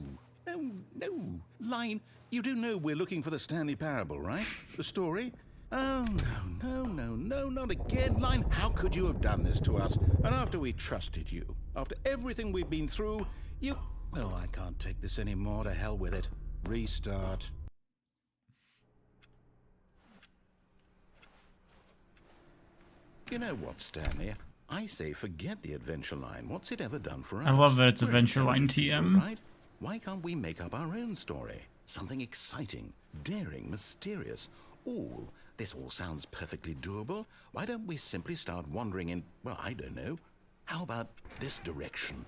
Line, you do know we're looking for the Stanley Parable, right? The story? Oh, no, not again. Line, how could you have done this to us? And after we trusted you, after everything we've been through, you... Oh, I can't take this anymore. To hell with it. Restart. You know what, Stanley? I say forget the adventure line. What's it ever done for us? I love that it's We're adventure line intelligent people, TM. right? Why can't we make up our own story? Something exciting, daring, mysterious. Ooh, this all sounds perfectly doable. Why don't we simply start wandering in, well, I don't know. How about this direction?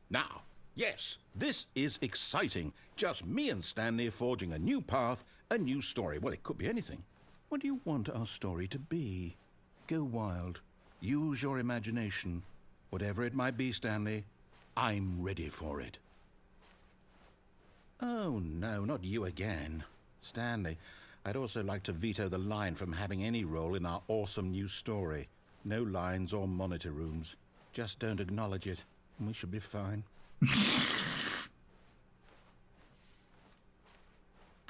Now, yes, this is exciting. Just me and Stanley forging a new path, a new story. Well, it could be anything. What do you want our story to be? Go wild. Use your imagination. Whatever it might be, Stanley, I'm ready for it. Oh, no, not you again. Stanley, I'd also like to veto the line from having any role in our awesome new story. No lines or monitor rooms. Just don't acknowledge it, and we should be fine.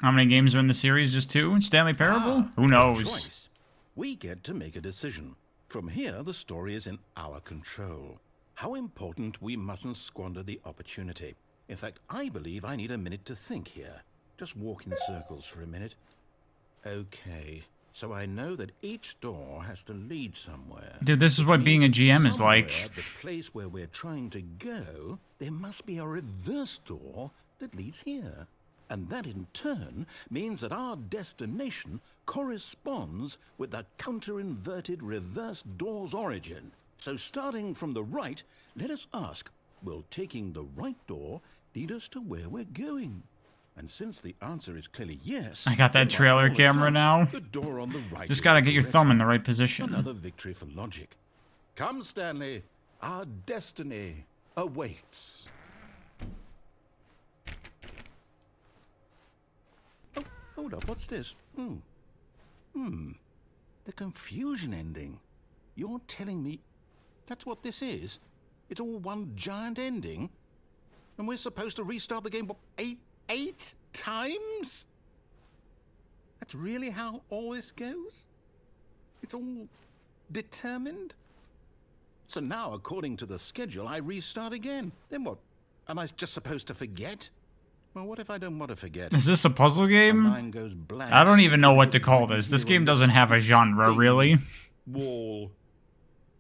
How many games are in the series? Just 2? Stanley Parable? Who knows? Choice. We get to make a decision. From here, the story is in our control. How important we mustn't squander the opportunity. In fact, I believe I need a minute to think here. Just walk in circles for a minute. Okay, so I know that each door has to lead somewhere. Dude, this is Which what being a means GM is somewhere like. at the place where we're trying to go, there must be a reverse door that leads here. And that in turn means that our destination corresponds with the counter-inverted reverse door's origin. So starting from the right, let us ask, will taking the right door lead us to where we're going? And since the answer is clearly yes... I got that then by trailer all camera accounts, now. The door on the right Just is gotta the get your correct thumb in one. the right position. Another victory for logic. Come, Stanley. Our destiny awaits. Oh, hold up. What's this? The confusion ending. You're telling me that's what this is? It's all one giant ending? And we're supposed to restart the game, what, eight times? That's really how all this goes? It's all determined? So now, according to the schedule, I restart again. Then what? Am I just supposed to forget? Well, what if I don't want to forget? Is this a puzzle My game? mind goes blank. I don't even know what to simply call looking this. This here game on doesn't have a genre, stinking really. Wall.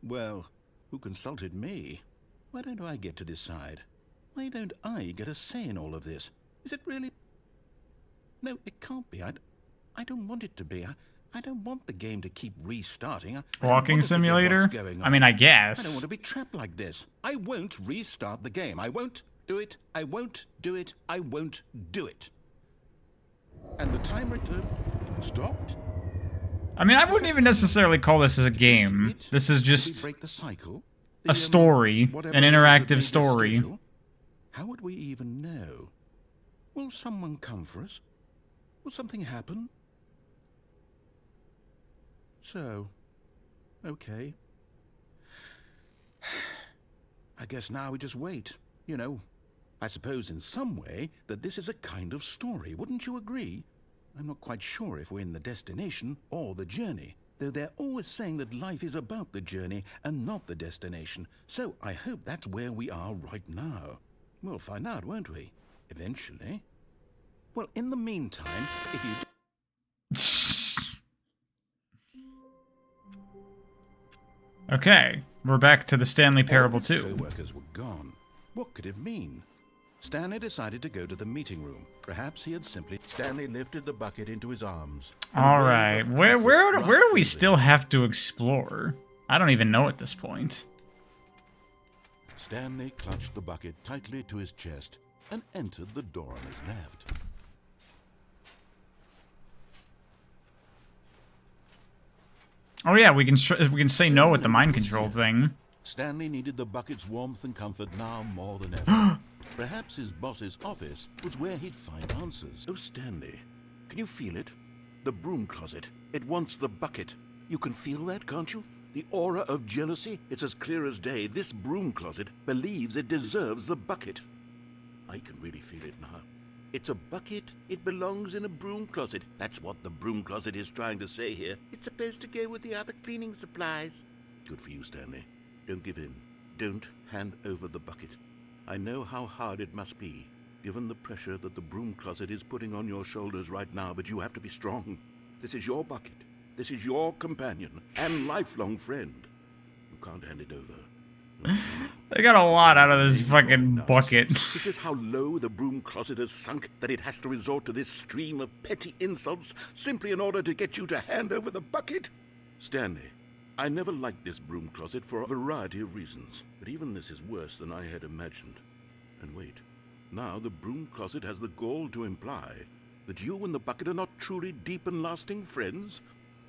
Well, who consulted me? Why don't I get to decide? Why don't I get a say in all of this? Is it really? No, it can't be. I don't want it to be. I don't want the game to keep restarting. I don't Walking want to forget simulator? what's going I mean, I on. I don't guess. want to be trapped like this. I won't restart the game. I won't do it. I won't do it. I won't do it. And the timer stopped. I mean, I wouldn't even necessarily call this as a game. This is Did we just break the cycle? a story, Whatever an it is that interactive made the story. schedule? How would we even know? Will someone come for us? Will something happen? So, okay. I guess now we just wait. You know, I suppose in some way that this is a kind of story. Wouldn't you agree? I'm not quite sure if we're in the destination or the journey, though they're always saying that life is about the journey and not the destination. So I hope that's where we are right now. We'll find out, won't we? Eventually. Well, in the meantime, if you... Okay, we're back to the Stanley Parable All of his 2. co-workers were gone. What could it mean? Stanley decided to go to the meeting room. Perhaps he had simply... Stanley lifted the bucket into his arms. All right, where do we still have to explore? I don't even know at this point. Stanley clutched the bucket tightly to his chest and entered the door on his left. Oh yeah, we can say no with the mind control thing. Stanley needed the bucket's warmth and comfort now more than ever. Perhaps his boss's office was where he'd find answers. Oh, Stanley, can you feel it? The broom closet. It wants the bucket. You can feel that, can't you? The aura of jealousy. It's as clear as day. This broom closet believes it deserves the bucket. I can really feel it now. It's a bucket. It belongs in a broom closet. That's what the broom closet is trying to say here. It's supposed to go with the other cleaning supplies. Good for you, Stanley. Don't give in. Don't hand over the bucket. I know how hard it must be, given the pressure that the broom closet is putting on your shoulders right now, but you have to be strong. This is your bucket. This is your companion and lifelong friend. You can't hand it over. They got a lot out of this fucking bucket. This is how low the broom closet has sunk that it has to resort to this stream of petty insults simply in order to get you to hand over the bucket? Stanley, I never liked this broom closet for a variety of reasons, but even this is worse than I had imagined. And wait, now the broom closet has the gall to imply that you and the bucket are not truly deep and lasting friends?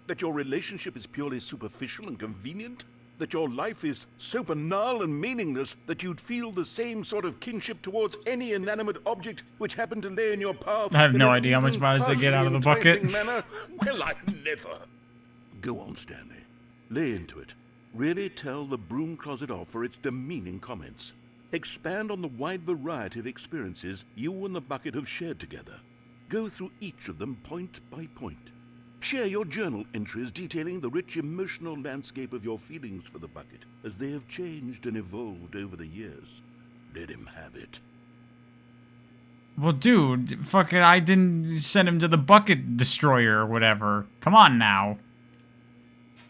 That your relationship is purely superficial and convenient? That your life is so banal and meaningless that you'd feel the same sort of kinship towards any inanimate object which happened to lay in your path? I have no idea how much money they get out of the bucket. Manner? Well, I never. Go on, Stanley. Lay into it. Really tell the broom closet off for its demeaning comments. Expand on the wide variety of experiences you and the bucket have shared together. Go through each of them point by point. Share your journal entries detailing the rich emotional landscape of your feelings for the bucket as they have changed and evolved over the years. Let him have it. Well, dude, fucking, I didn't send him to the bucket destroyer or whatever. Come on now.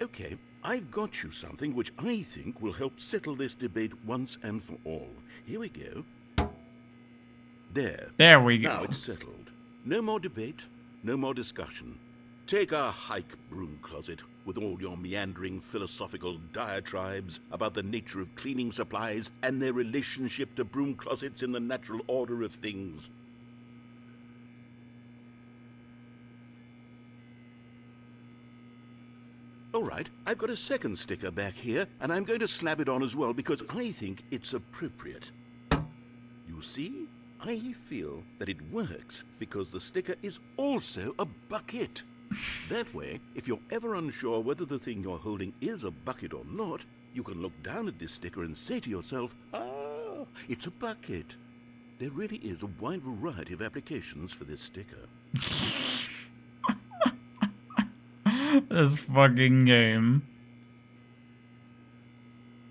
Okay, I've got you something which I think will help settle this debate once and for all. Here we go. There. There we go. Now it's settled. No more debate, no more discussion. Take a hike, broom closet, with all your meandering philosophical diatribes about the nature of cleaning supplies and their relationship to broom closets in the natural order of things. All right, I've got a second sticker back here, and I'm going to slap it on as well because I think it's appropriate. You see? I feel that it works because the sticker is also a bucket. That way, if you're ever unsure whether the thing you're holding is a bucket or not, you can look down at this sticker and say to yourself, ah, it's a bucket. There really is a wide variety of applications for this sticker. This fucking game.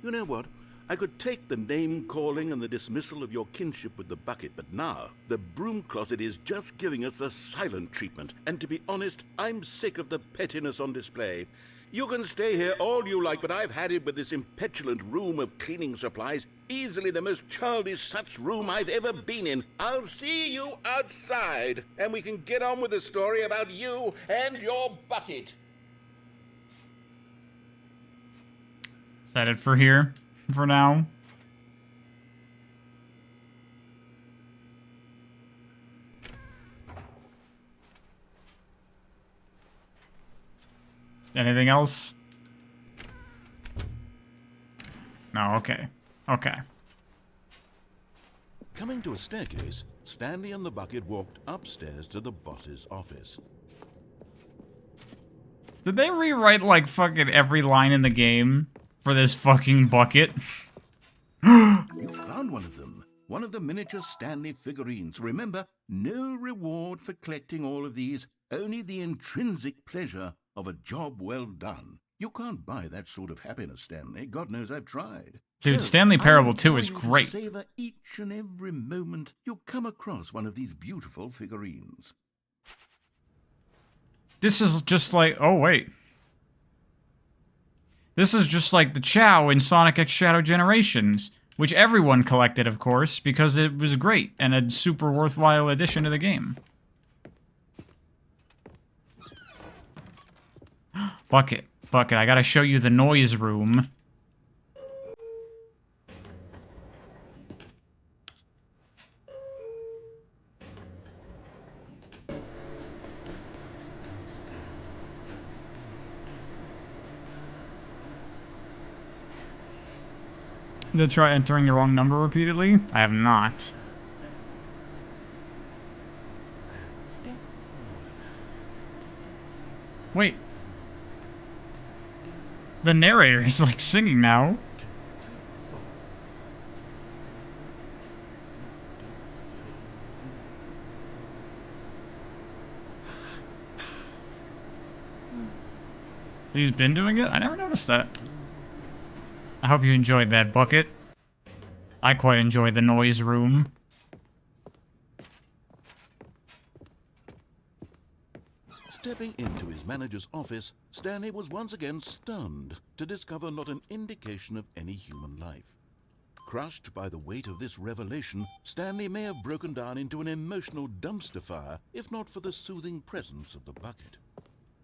You know what? I could take the name-calling and the dismissal of your kinship with the bucket, but now the broom closet is just giving us the silent treatment. And to be honest, I'm sick of the pettiness on display. You can stay here all you like, but I've had it with this impetulant room of cleaning supplies. Easily the most childish such room I've ever been in. I'll see you outside, and we can get on with the story about you and your bucket. Is that it for here? For now? Anything else? No, okay. Okay. Coming to a staircase, Stanley and the bucket walked upstairs to the boss's office. Did they rewrite, like, fucking every line in the game for this fucking bucket? You found one of them. One of the miniature Stanley figurines. Remember, no reward for collecting all of these, only the intrinsic pleasure of a job well done. You can't buy that sort of happiness, Stanley. God knows I've tried. Dude, So, Stanley Parable I 2 is implore you to great. savor each and every moment you come across one of these beautiful figurines. This is just like... Oh, wait. This is just like the Chow in Sonic X Shadow Generations, which everyone collected, of course, because it was great and a super worthwhile addition to the game. Bucket, Bucket, I gotta show you the noise room. Did I try entering the wrong number repeatedly? I have not. Wait. The narrator is like singing now. He's been doing it? I never noticed that. I hope you enjoyed that, Bucket. I quite enjoyed the noise room. Stepping into his manager's office, Stanley was once again stunned to discover not an indication of any human life. Crushed by the weight of this revelation, Stanley may have broken down into an emotional dumpster fire if not for the soothing presence of the bucket.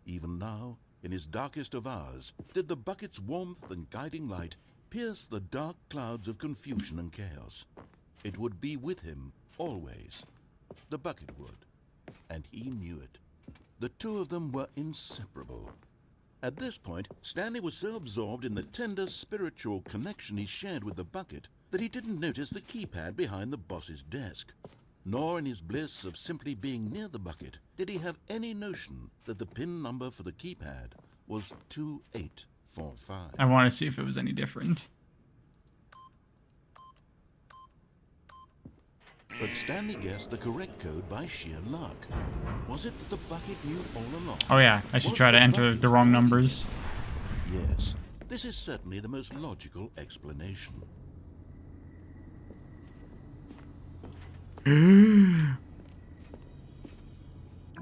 Even now, in his darkest of hours, did the bucket's warmth and guiding light pierce the dark clouds of confusion and chaos. It would be with him always. The bucket would, and he knew it. The two of them were inseparable. At this point, Stanley was so absorbed in the tender spiritual connection he shared with the bucket that he didn't notice the keypad behind the boss's desk. Nor in his bliss of simply being near the bucket did he have any notion that the PIN number for the keypad was 2845. I want to see if it was any different. But Stanley guessed the correct code by sheer luck. Was it that the bucket knew all along? Oh yeah, I should Was try to the enter bucket the wrong guiding numbers. him? Yes, this is certainly the most logical explanation.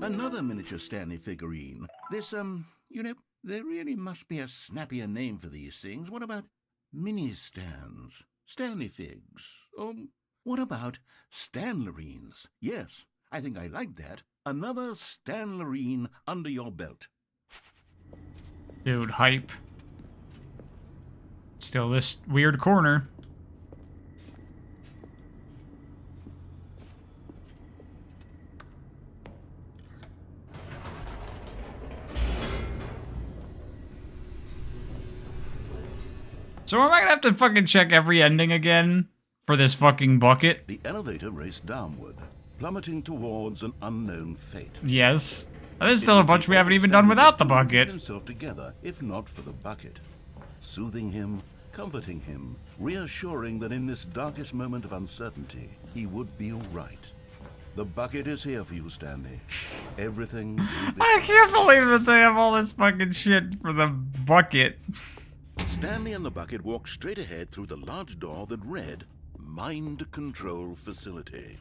Another miniature Stanley figurine. This, there really must be a snappier name for these things. What about mini-stands? Stanley figs? What about Stanlerines? Yes, I think I like that. Another Stanlerine under your belt. Dude, hype. Still this weird corner. So am I gonna have to fucking check every ending again for this fucking bucket? The elevator raced downward, plummeting towards an unknown fate. Yes. There's still a bunch we haven't even done without the Stanley bucket. pulled himself together, if not for the bucket, soothing him, comforting him, reassuring that in this darkest moment of uncertainty, he would be all right. The bucket is here for you, Stanley. Everything will be I can't believe that they have all this fucking shit for the bucket. Stanley and the bucket walked straight ahead through the large door that read, Mind Control Facility.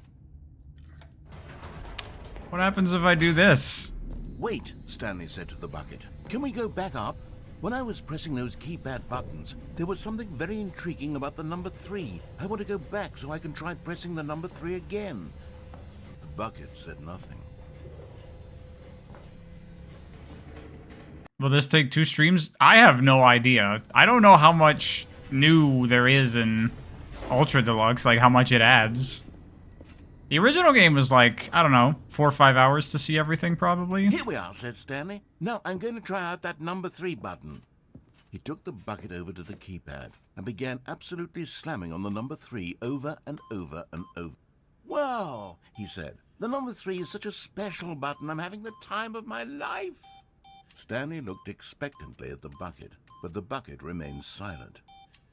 What happens if I do this? Wait, Stanley said to the bucket. Can we go back up? When I was pressing those keypad buttons, there was something very intriguing about the number 3. I want to go back so I can try pressing the number 3 again. The bucket said nothing. Will this take 2 streams? I have no idea. I don't know how much new there is in Ultra Deluxe, like how much it adds. The original game was like, I don't know, 4 or 5 hours to see everything probably. Here we are, said Stanley. Now I'm going to try out that number 3 button. He took the bucket over to the keypad and began absolutely slamming on the number 3 over and over and over. Wow, he said. The number 3 is such a special button. I'm having the time of my life. Stanley looked expectantly at the bucket, but the bucket remained silent.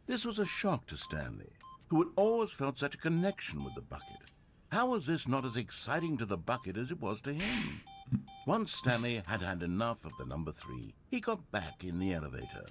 This was a shock to Stanley, who had always felt such a connection with the bucket. How was this not as exciting to the bucket as it was to him? Once Stanley had had enough of the number 3, he got back in the elevator.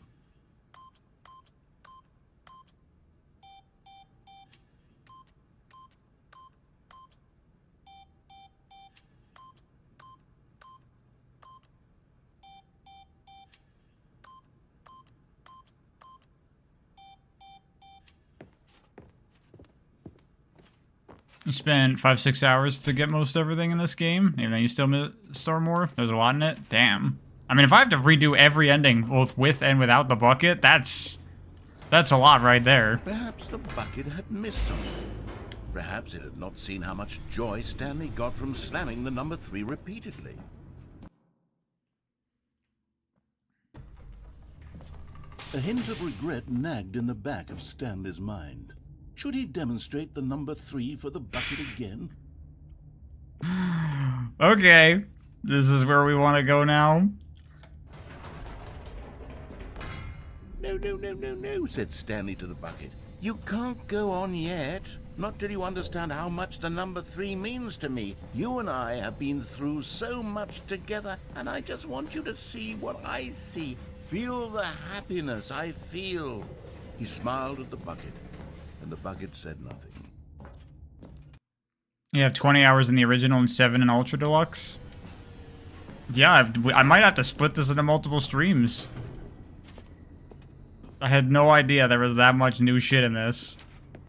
You spent 5-6 hours to get most everything in this game, even though you still store more. There's a lot in it. Damn. I mean, if I have to redo every ending, both with and without the bucket, that's a lot right there. Perhaps the bucket had missed something. Perhaps it had not seen how much joy Stanley got from slamming the number 3 repeatedly. A hint of regret nagged in the back of Stanley's mind. Should he demonstrate the number 3 for the bucket again? Okay. This is where we want to go now. No, said Stanley to the bucket. You can't go on yet. Not till you understand how much the number 3 means to me. You and I have been through so much together, and I just want you to see what I see. Feel the happiness I feel. He smiled at the bucket, and the bucket said nothing. You have 20 hours in the original and 7 in Ultra Deluxe. Yeah, I might have to split this into multiple streams. I had no idea there was that much new shit in this.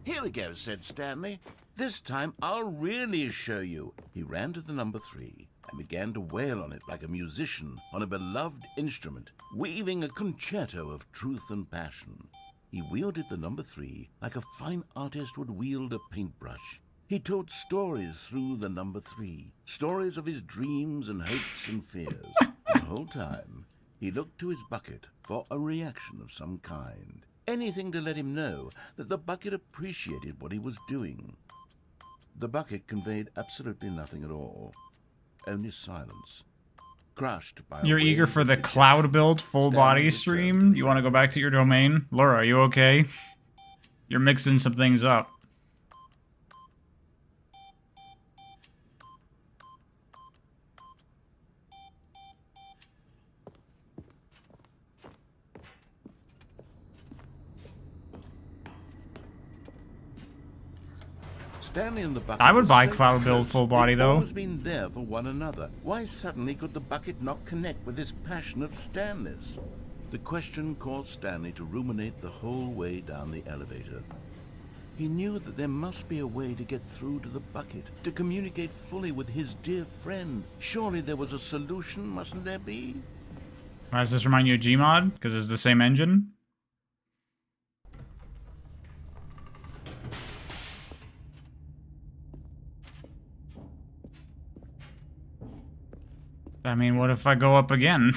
Here we go, said Stanley. This time I'll really show you. He ran to the number 3 and began to wail on it like a musician on a beloved instrument, weaving a concerto of truth and passion. He wielded the number 3 like a fine artist would wield a paintbrush. He told stories through the number 3, stories of his dreams and hopes and fears. The whole time, he looked to his bucket for a reaction of some kind. Anything to let him know that the bucket appreciated what he was doing. The bucket conveyed absolutely nothing at all, only silence. Crushed by You're eager for the cloud build full body stream? You want to go back to your domain? Laura, are you okay? You're mixing some things up. Stanley and the bucket I would were buy so cloud build close, full body, they'd though. always been there for one another. Why suddenly could the bucket not connect with this passion of Stanley's? The question caused Stanley to ruminate the whole way down the elevator. He knew that there must be a way to get through to the bucket, to communicate fully with his dear friend. Surely there was a solution, mustn't there be? Why does this remind you of Gmod? Because it's the same engine? I mean, what if I go up again?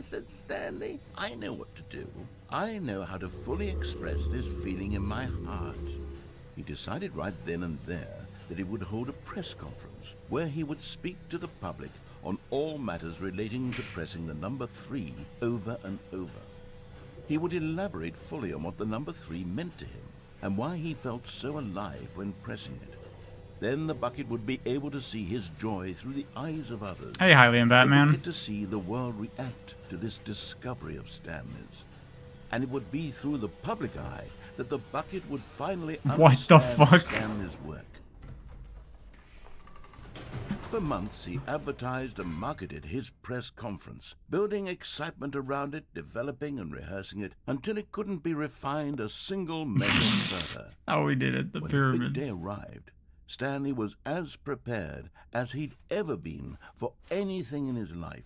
Said Stanley. I know what to do. I know how to fully express this feeling in my heart. He decided right then and there that he would hold a press conference where he would speak to the public on all matters relating to pressing the number 3 over and over. He would elaborate fully on what the number 3 meant to him and why he felt so alive when pressing it. Then the bucket would be able to see his joy through the eyes of others. Hey, Hylian Batman. He would get to see the world react to this discovery of Stanley's. And it would be through the public eye that the bucket would finally What the understand fuck? Stanley's work. For months, he advertised and marketed his press conference, building excitement around it, developing and rehearsing it, until it couldn't be refined a single measure further. Oh, we did it. The When pyramids. the big day arrived, Stanley was as prepared as he'd ever been for anything in his life.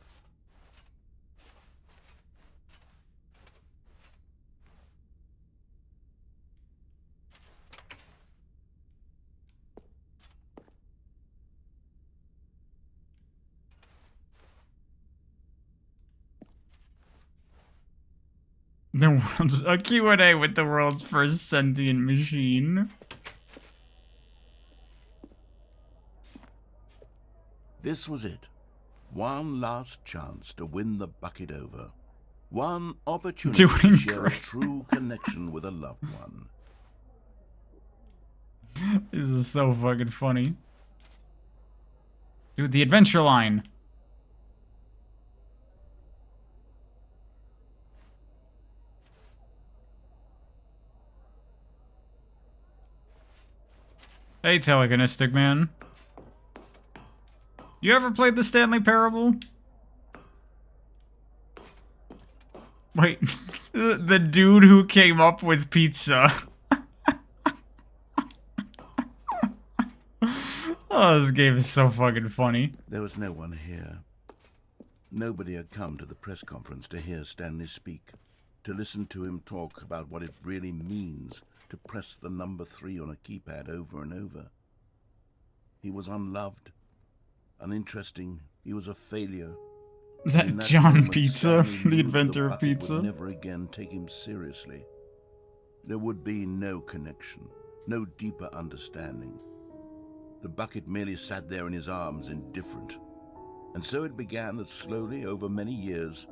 A Q&A with the world's first sentient machine. This was it. One last chance to win the bucket over. One opportunity to Doing share great. a true connection with a loved one. This is so fucking funny. Dude, the adventure line. Hey, telekinetic man. You ever played the Stanley Parable? Wait, the dude who came up with pizza. Oh, this game is so fucking funny. There was no one here. Nobody had come to the press conference to hear Stanley speak, to listen to him talk about what it really means to press the number 3 on a keypad over and over. He was unloved, uninteresting. He was a failure. Is that In that John moment, Pizza, Stanley the knew inventor of bucket would pizza? never again take him seriously. There would be no connection, no deeper understanding. The bucket merely sat there in his arms, indifferent. And so it began that slowly, over many years,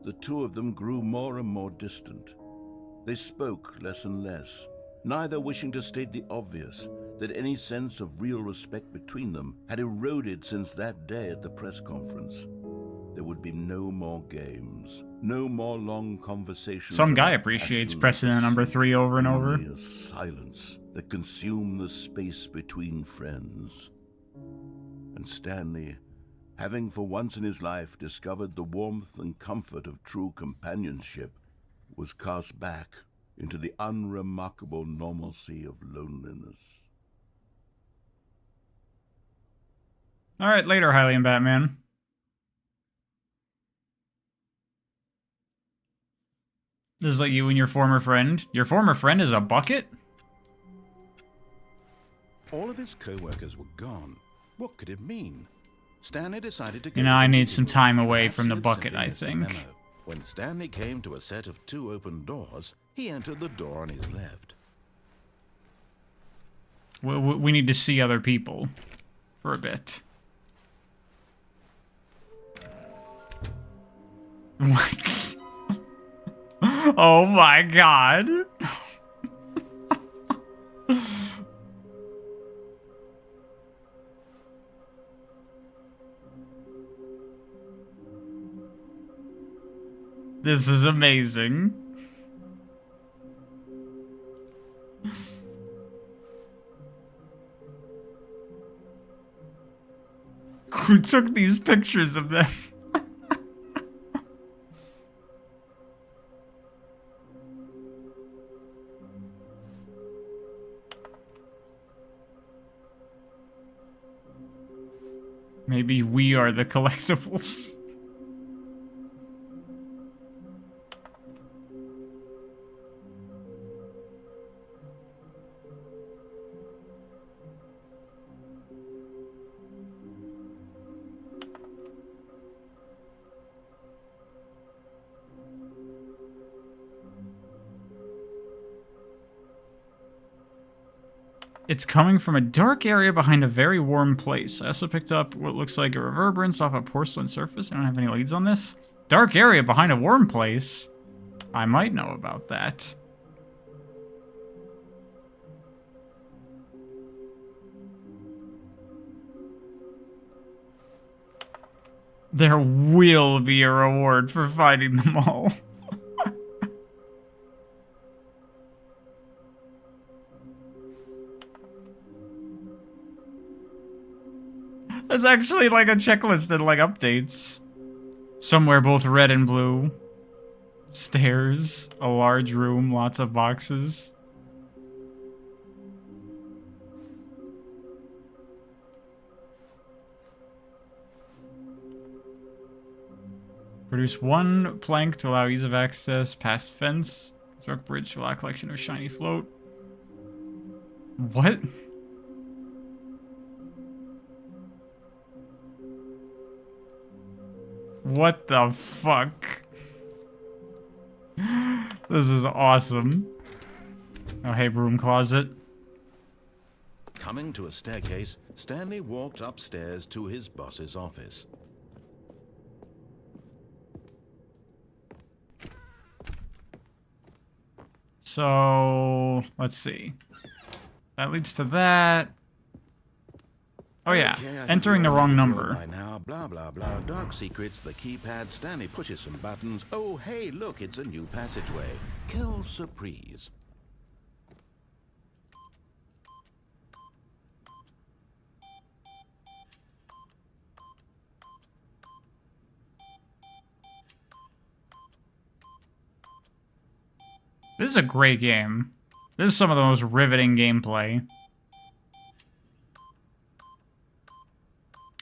the two of them grew more and more distant. They spoke less and less, neither wishing to state the obvious, that any sense of real respect between them had eroded since that day at the press conference. there would be no more games, no more long conversations. Some guy about appreciates passion pressing the number 3 over and over. only a silence that consumed the space between friends. And Stanley, having for once in his life discovered the warmth and comfort of true companionship, was cast back into the unremarkable normalcy of loneliness. All right, later, Hylian Batman. This is like you and your former friend. Your former friend is a bucket? All of his co-workers were gone. What could it mean? Stanley decided to go You know, to the I need meeting some room. time away Perhaps from the he had bucket, simply I missed a think. memo. When Stanley came to a set of 2 open doors, he entered the door on his left. We need to see other people for a bit. What? Oh my god. This is amazing. Who took these pictures of them? Maybe we are the collectibles. It's coming from a dark area behind a very warm place. I also picked up what looks like a reverberance off a porcelain surface. I don't have any leads on this. Dark area behind a warm place? I might know about that. There will be a reward for finding them all. There's actually like a checklist that like updates. Somewhere both red and blue. Stairs, a large room, lots of boxes. Produce 1 plank to allow ease of access past fence. Construct bridge to allow a collection of shiny float. What? What the fuck? This is awesome. Oh, hey, broom closet. Coming to a staircase, Stanley walked upstairs to his boss's office. So, let's see. That leads to that. Oh yeah, Okay, I think entering we the all wrong know number. By now, blah blah blah. Dark secrets, the keypad. Stanley pushes some buttons. Oh hey, look, it's a new passageway. Quelle surprise! This is a great game. This is some of the most riveting gameplay.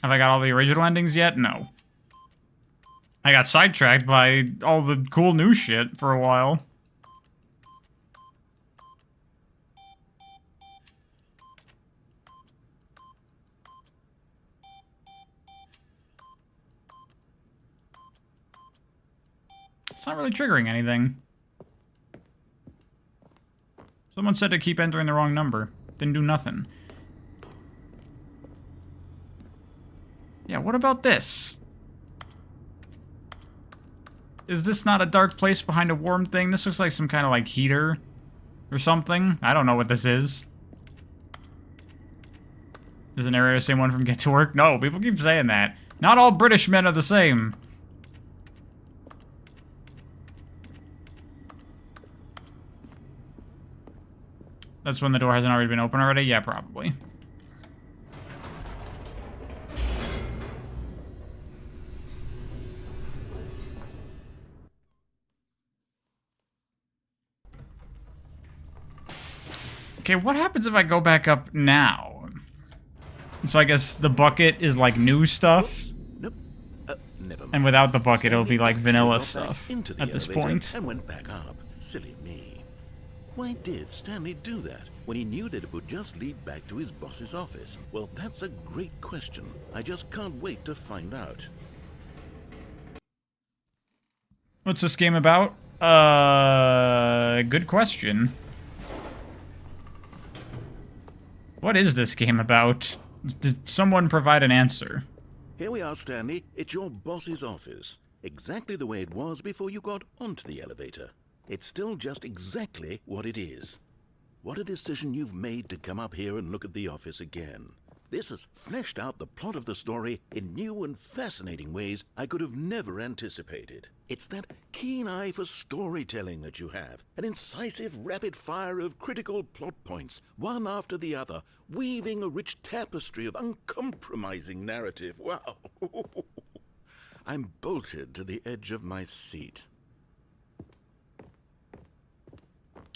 Have I got all the original endings yet? No. I got sidetracked by all the cool new shit for a while. It's not really triggering anything. Someone said to keep entering the wrong number. Didn't do nothing. Yeah, what about this? Is this not a dark place behind a warm thing? This looks like some kind of like heater or something. I don't know what this is. Is an area the same one from Get to Work? No, people keep saying that. Not all British men are the same. That's when the door hasn't already been open already? Yeah, probably. Okay, what happens if I go back up now? So I guess the bucket is like new stuff. Nope. Never mind. And without the bucket, it'll be Stanley like actually vanilla got back stuff into the at this elevator point. and went back up. Silly me. Why did Stanley do that when he knew that it would just lead back to his boss's office? Well, that's a great question. I just can't wait to find out. What's this game about? Good question. What is this game about? Did someone provide an answer? Here we are, Stanley. It's your boss's office. Exactly the way it was before you got onto the elevator. It's still just exactly what it is. What a decision you've made to come up here and look at the office again. This has fleshed out the plot of the story in new and fascinating ways I could have never anticipated. It's that keen eye for storytelling that you have, an incisive rapid fire of critical plot points, one after the other, weaving a rich tapestry of uncompromising narrative. Wow! I'm bolted to the edge of my seat.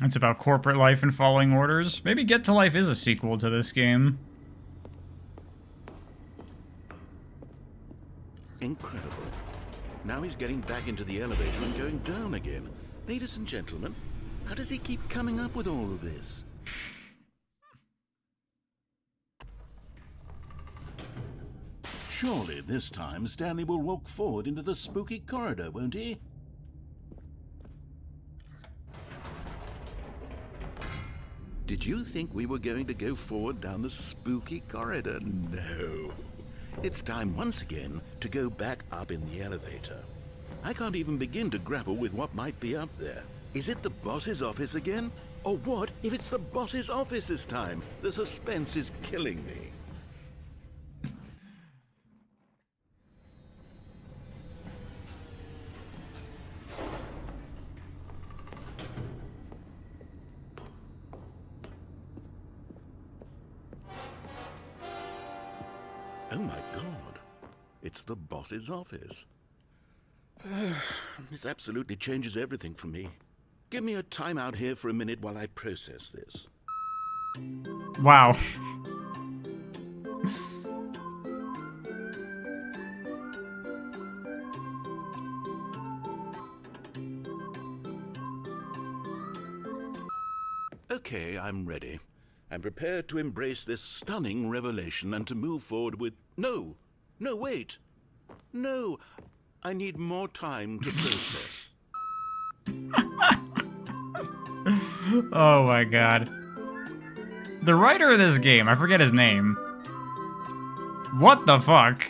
It's about corporate life and following orders. Maybe Get to Life is a sequel to this game. Incredible. Now he's getting back into the elevator and going down again. Ladies and gentlemen, how does he keep coming up with all of this? Surely this time Stanley will walk forward into the spooky corridor, won't he? Did you think we were going to go forward down the spooky corridor? No. It's time once again to go back up in the elevator. I can't even begin to grapple with what might be up there. Is it the boss's office again? Or what if it's the boss's office this time? The suspense is killing me. Oh my God, it's the boss's office. This absolutely changes everything for me. Give me a timeout here for a minute while I process this. Wow. Okay, I'm ready. I'm prepared to embrace this stunning revelation and to move forward with... No! No, wait! No! I need more time to process. Oh my god. The writer of this game, I forget his name. What the fuck?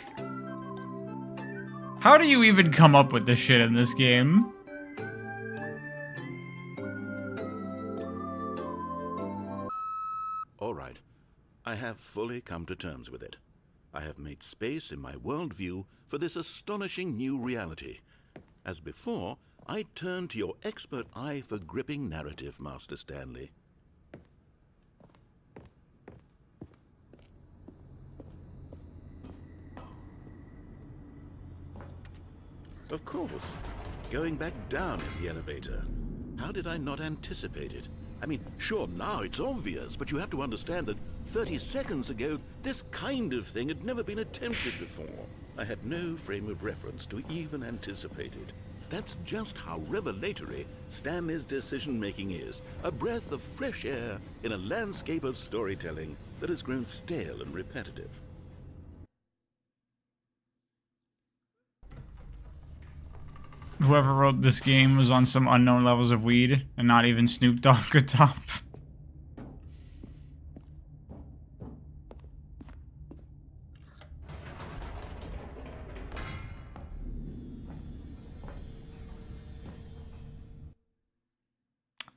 How do you even come up with this shit in this game? All right. I have fully come to terms with it. I have made space in my worldview for this astonishing new reality. As before, I turn to your expert eye for gripping narrative, Master Stanley. Of course. Going back down in the elevator. How did I not anticipate it? I mean, sure, now it's obvious, but you have to understand that 30 seconds ago, this kind of thing had never been attempted before. I had no frame of reference to even anticipate it. That's just how revelatory Stanley's decision-making is. A breath of fresh air in a landscape of storytelling that has grown stale and repetitive. Whoever wrote this game was on some unknown levels of weed, and not even Snoop Dogg could top.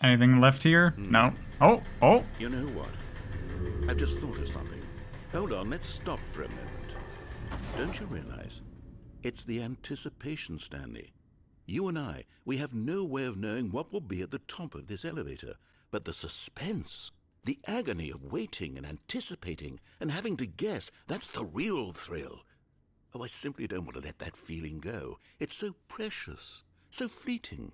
Anything left here? No. Oh, oh. You know what? I've just thought of something. Hold on, let's stop for a moment. Don't you realize? It's the anticipation, Stanley. You and I, we have no way of knowing what will be at the top of this elevator. But the suspense, The agony of waiting and anticipating and having to guess, that's the real thrill. Oh, I simply don't want to let that feeling go. It's so precious, so fleeting.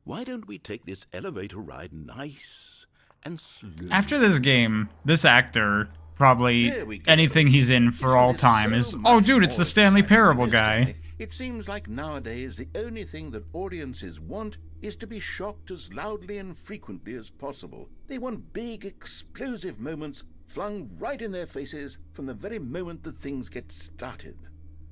Why don't we take this elevator ride nice and slow? After this game, this actor, probably There we go. anything he's in for all Isn't it time so is, much oh dude, it's more the Stanley exciting Parable than this, guy. Stanley? It seems like nowadays the only thing that audiences want is to be shocked as loudly and frequently as possible. They want big, explosive moments flung right in their faces from the very moment that things get started.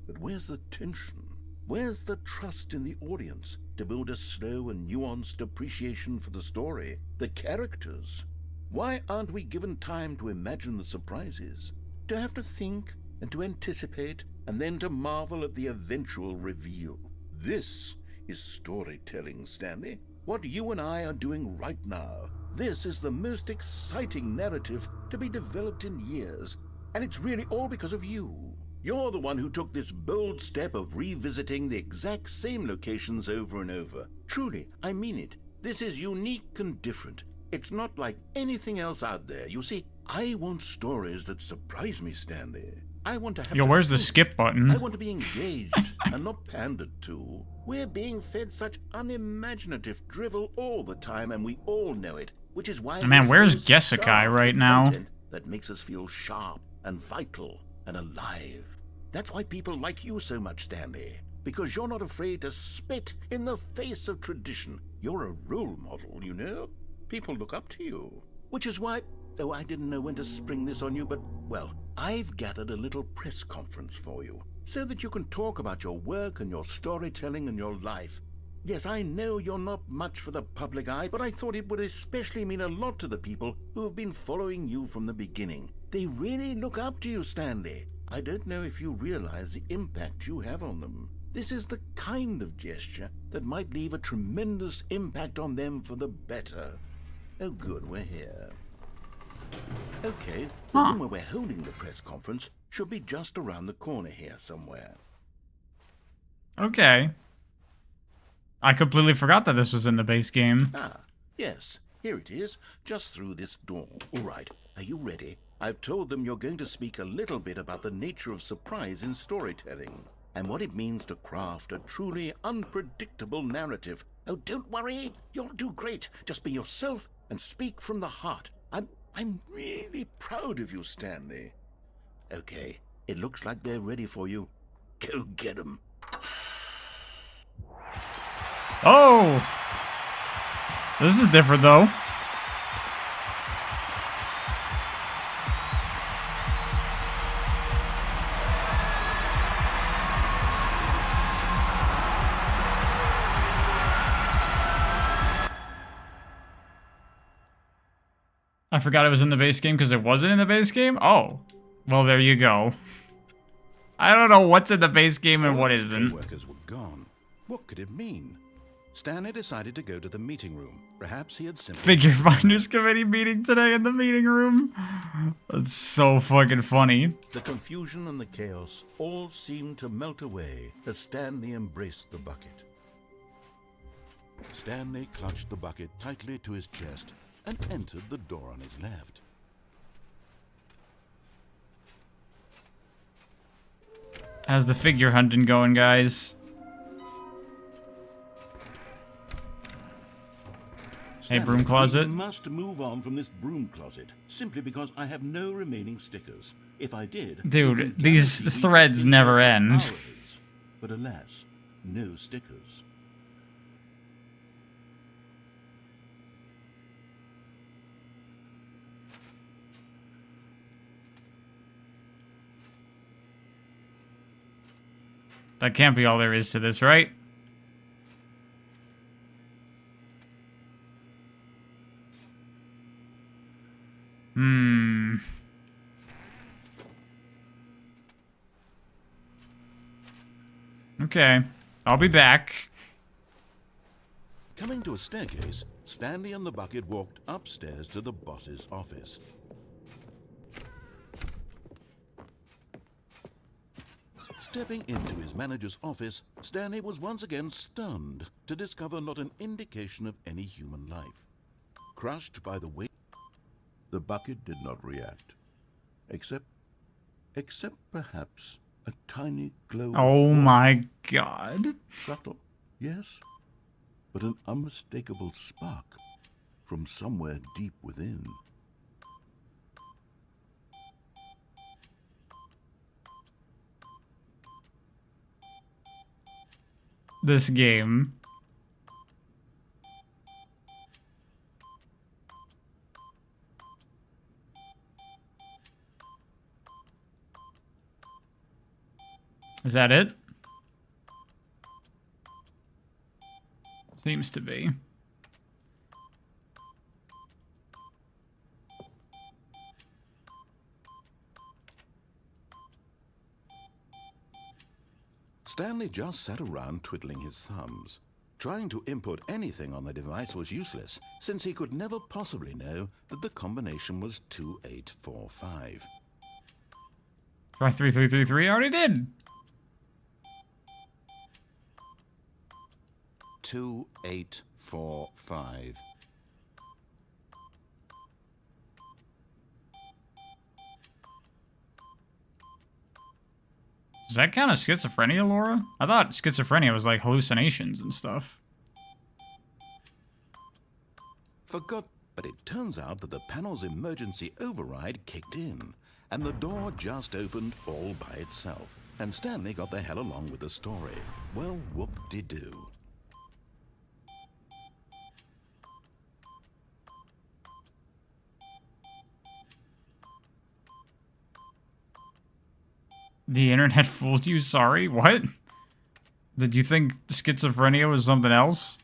But where's the tension? Where's the trust in the audience to build a slow and nuanced appreciation for the story, the characters? Why aren't we given time to imagine the surprises, to have to think and to anticipate, and then to marvel at the eventual reveal? This is storytelling, Stanley. What you and I are doing right now. This is the most exciting narrative to be developed in years, and it's really all because of you. You're the one who took this bold step of revisiting the exact same locations over and over. Truly, I mean it. This is unique and different. It's not like anything else out there. You see, I want stories that surprise me, Stanley. I want to have Yo, to where's the think. skip button? I want to be engaged and not pandered to. We're being fed such unimaginative drivel all the time, and we all know it, which is why Man, we're where's so Gesekai starved right for now? content that makes us feel sharp and vital and alive. That's why people like you so much, Stanley. Because you're not afraid to spit in the face of tradition. You're a role model, you know? People look up to you. Which is why... Oh, I didn't know when to spring this on you, but, well, I've gathered a little press conference for you, so that you can talk about your work and your storytelling and your life. Yes, I know you're not much for the public eye, but I thought it would especially mean a lot to the people who have been following you from the beginning. They really look up to you, Stanley. I don't know if you realize the impact you have on them. This is the kind of gesture that might leave a tremendous impact on them for the better. Oh good, we're here. Okay, the room where we're holding the press conference should be just around the corner here somewhere. Okay. I completely forgot that this was in the base game. Ah, yes, here it is, just through this door. All right, are you ready? I've told them you're going to speak a little bit about the nature of surprise in storytelling, and what it means to craft a truly unpredictable narrative. Oh, don't worry, you'll do great. Just be yourself and speak from the heart. I'm really proud of you, Stanley. Okay, it looks like they're ready for you. Go get 'em. Oh! This is different, though. I forgot it was in the base game because it wasn't in the base game? Oh. Well, there you go. I don't know what's in the base game and what All the isn't. workers were gone. What could it mean? Stanley decided to go to the meeting room. Perhaps he had simply... Figure Finders Committee meeting today in the meeting room. That's so fucking funny. The confusion and the chaos all seemed to melt away as Stanley embraced the bucket. Stanley clutched the bucket tightly to his chest and entered the door on his left. How's the figure hunting going, guys? Stanley, broom closet. We must move on from this broom closet, simply because I have no remaining stickers. If I did... Dude, you can these guarantee threads we'd be never here for end. hours. But alas, no stickers. That can't be all there is to this, right? Okay. I'll be back. Coming to a staircase, Stanley and the bucket walked upstairs to the boss's office. Stepping into his manager's office, Stanley was once again stunned to discover not an indication of any human life. Crushed by the weight... The bucket did not react. Except perhaps a tiny glow. Oh my god. Subtle, yes, but an unmistakable spark from somewhere deep within. This game. Is that it? Seems to be. Stanley just sat around twiddling his thumbs. Trying to input anything on the device was useless, since he could never possibly know that the combination was 2845. Try 3333. I already did. 2845. Does that count as schizophrenia, Laura? I thought schizophrenia was like hallucinations and stuff. Forgot, but it turns out that the panel's emergency override kicked in, and the door just opened all by itself, and Stanley got the hell along with the story. Well, whoop-de-doo. The internet fooled you? Sorry? What? Did you think schizophrenia was something else?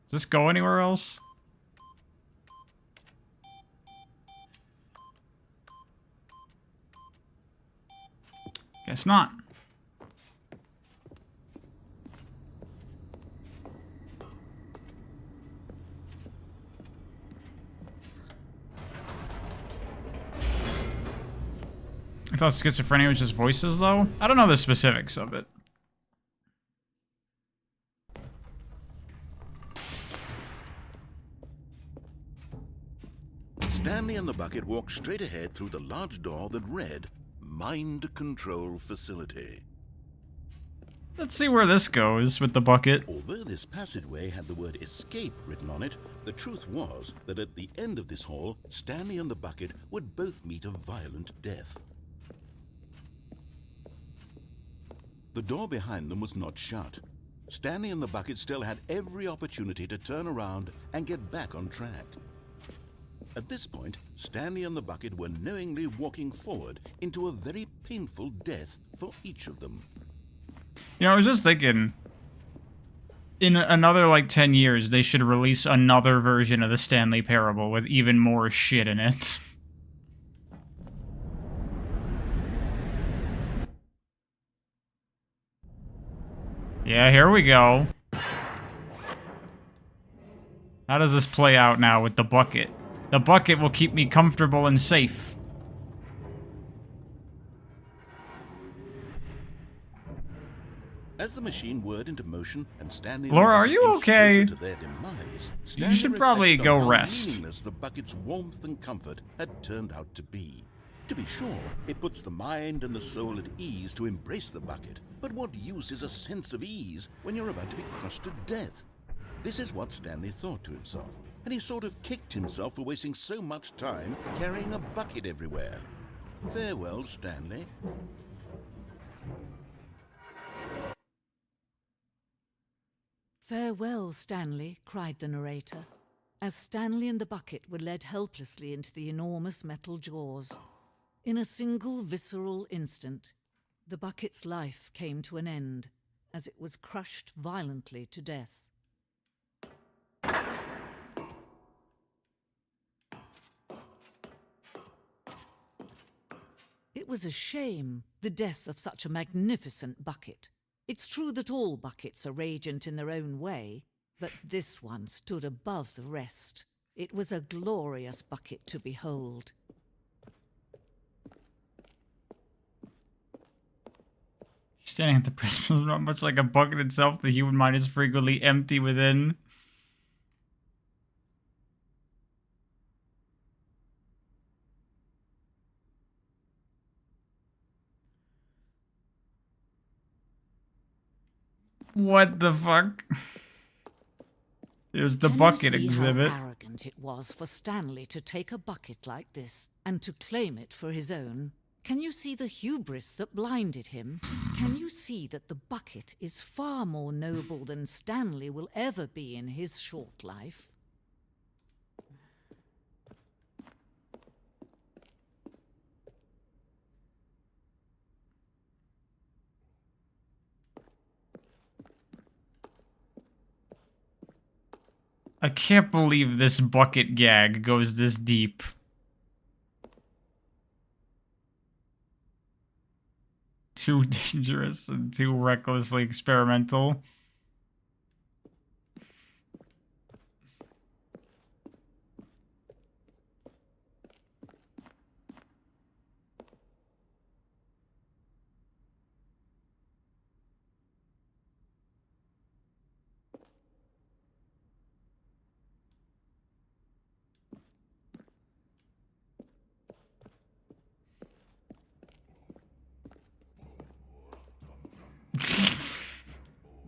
Does this go anywhere else? Guess not. I thought schizophrenia was just voices, though. I don't know the specifics of it. Stanley and the bucket walked straight ahead through the large door that read, Mind Control Facility. Let's see where this goes with the bucket. Although this passageway had the word escape written on it, the truth was that at the end of this hall, Stanley and the bucket would both meet a violent death. The door behind them was not shut. Stanley and the bucket still had every opportunity to turn around and get back on track. At this point, Stanley and the bucket were knowingly walking forward into a very painful death for each of them. You know, I was just thinking, in another, like, 10 years, they should release another version of the Stanley Parable with even more shit in it. Yeah, here we go. How does this play out now with the bucket? The bucket will keep me comfortable and safe. As the machine whirred into motion and Stanley Laura, and are the you bucket okay? inched closer to their demise, Stanley should probably reflected on go how rest. meaningless the bucket's warmth and comfort had turned out to be. To be sure, it puts the mind and the soul at ease to embrace the bucket, but what use is a sense of ease when you're about to be crushed to death? This is what Stanley thought to himself, and he sort of kicked himself for wasting so much time carrying a bucket everywhere. Farewell, Stanley. Farewell, Stanley, cried the narrator, as Stanley and the bucket were led helplessly into the enormous metal jaws. In a single visceral instant, the bucket's life came to an end as it was crushed violently to death. It was a shame, the death of such a magnificent bucket. It's true that all buckets are radiant in their own way, but this one stood above the rest. It was a glorious bucket to behold. Standing at the prism is not much like a bucket itself. The human mind is frequently empty within. What the fuck? There's the bucket exhibit. How arrogant it was for Stanley to take a bucket like this and to claim it for his own? Can you see the hubris that blinded him? Can you see that the bucket is far more noble than Stanley will ever be in his short life? I can't believe this bucket gag goes this deep. Too dangerous and too recklessly experimental.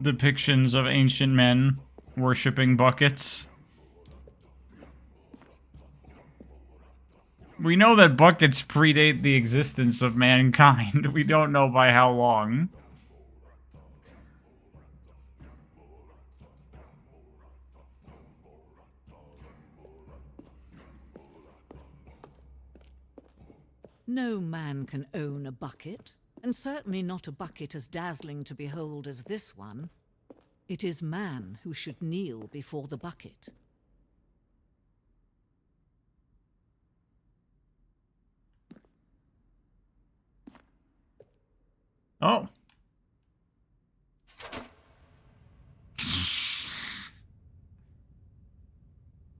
Depictions of ancient men worshipping buckets. We know that buckets predate the existence of mankind. We don't know by how long. No man can own a bucket, and certainly not a bucket as dazzling to behold as this one. It is man who should kneel before the bucket. Oh.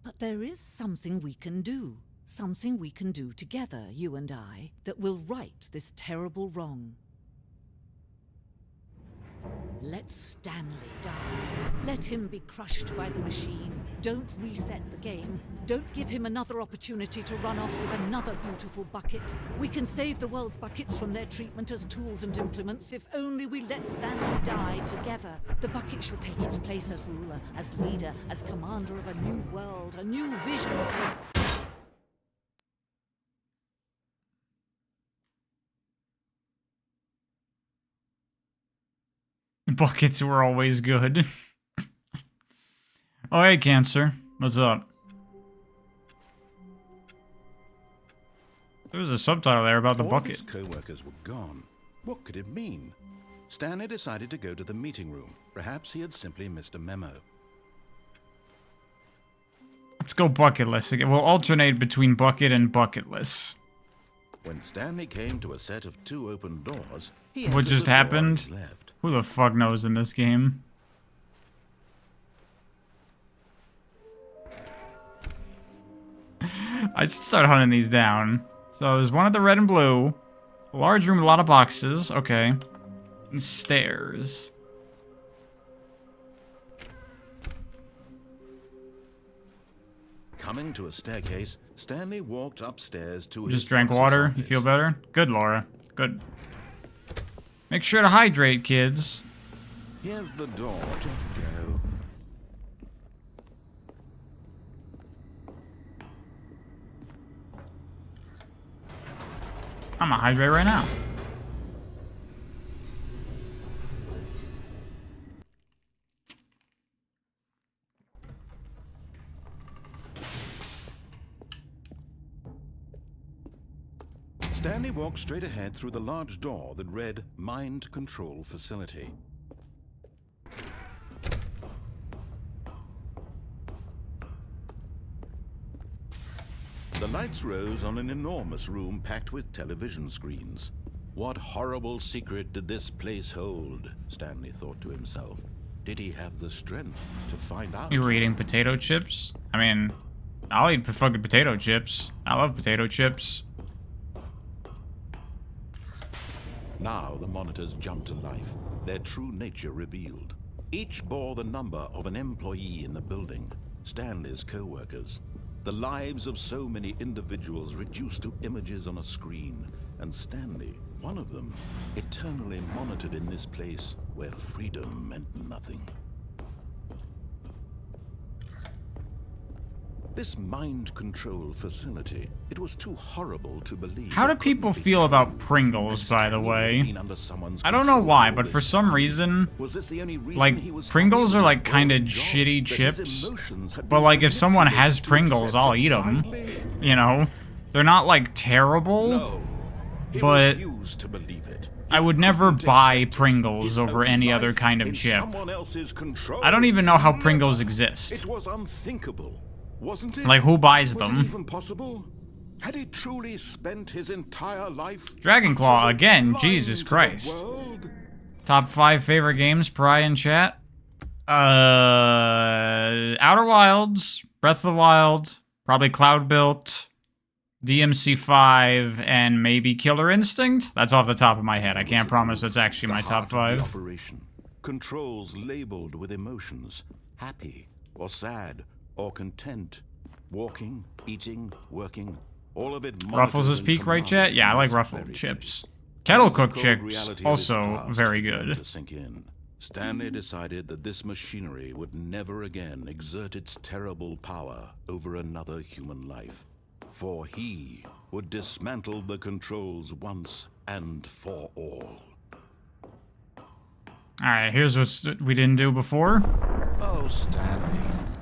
But there is something we can do. Something we can do together, you and I, that will right this terrible wrong. Let Stanley die. Let him be crushed by the machine. Don't reset the game. Don't give him another opportunity to run off with another beautiful bucket. We can save the world's buckets from their treatment as tools and implements if only we let Stanley die together. The bucket shall take its place as ruler, as leader, as commander of a new world, a new vision. Buckets were always good. Oh, hey, Cancer. What's up? There was a subtitle there about the bucket. His co-workers were gone. What could it mean? Stanley decided to go to the meeting room. Perhaps he had simply missed a memo. Let's go bucketless again. We'll alternate between bucket and bucketless. When Stanley came to a set of 2 open doors, he What entered just the door on happened? his left. Who the fuck knows in this game? I should start hunting these down. So there's one at the red and blue. A large room with a lot of boxes. Okay. And stairs. Coming to a staircase, Stanley walked upstairs to his Just drank boss's water. office. You feel better? Good, Laura. Good. Make sure to hydrate, kids. Here's the door. Just go. I'm gonna hydrate right now. Stanley walked straight ahead through the large door that read Mind Control Facility. The lights rose on an enormous room packed with television screens. What horrible secret did this place hold? Stanley thought to himself. Did he have the strength to find out? You were eating potato chips? I mean, I'll eat fucking potato chips. I love potato chips. Now the monitors jumped to life, their true nature revealed. Each bore the number of an employee in the building, Stanley's co-workers. The lives of so many individuals reduced to images on a screen, and Stanley, one of them, eternally monitored in this place where freedom meant nothing. This mind control facility, it was too horrible to believe. How do people feel about Pringles, by the way? I don't know why, but for some reason, like, Pringles are like kind of shitty chips. But like, if someone has Pringles, I'll eat them. You know? They're not like terrible, but I would never buy Pringles over any other kind of chip. I don't even know how Pringles exist. It was unthinkable. Wasn't it? Like, who buys Was them? it even possible? Had he truly spent his entire life Dragonclaw again, lying Jesus to the Christ. world? Top 5 favorite games, Pry in chat. Outer Wilds, Breath of the Wild, probably Cloud Built, DMC5, and maybe Killer Instinct. That's off the top of my head. I can't promise it's actually my top 5. Operation. Controls labeled with emotions, happy or sad or content, walking, eating, working, all of it. Ruffles is peak, right, chat? Yeah, I like ruffled chips. Kettle cooked chips, also very good. To sink in. Stanley decided that this machinery would never again exert its terrible power over another human life, for he would dismantle the controls once and for all. Alright, here's what we didn't do before. Oh, Stanley,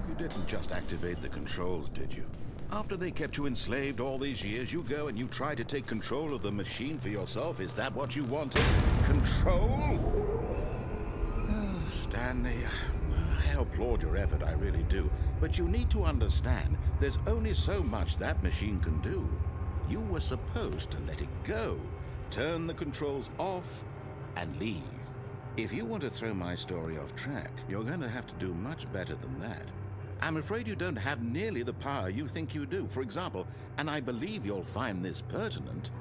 you didn't just activate the controls, did you? After they kept you enslaved all these years, you go and you try to take control of the machine for yourself. Is that what you wanted? Control? Oh, Stanley, I applaud your effort, I really do. But you need to understand, there's only so much that machine can do. You were supposed to let it go, turn the controls off, and leave. If you want to throw my story off track, you're going to have to do much better than that. I'm afraid you don't have nearly the power you think you do. For example, and I believe you'll find this pertinent,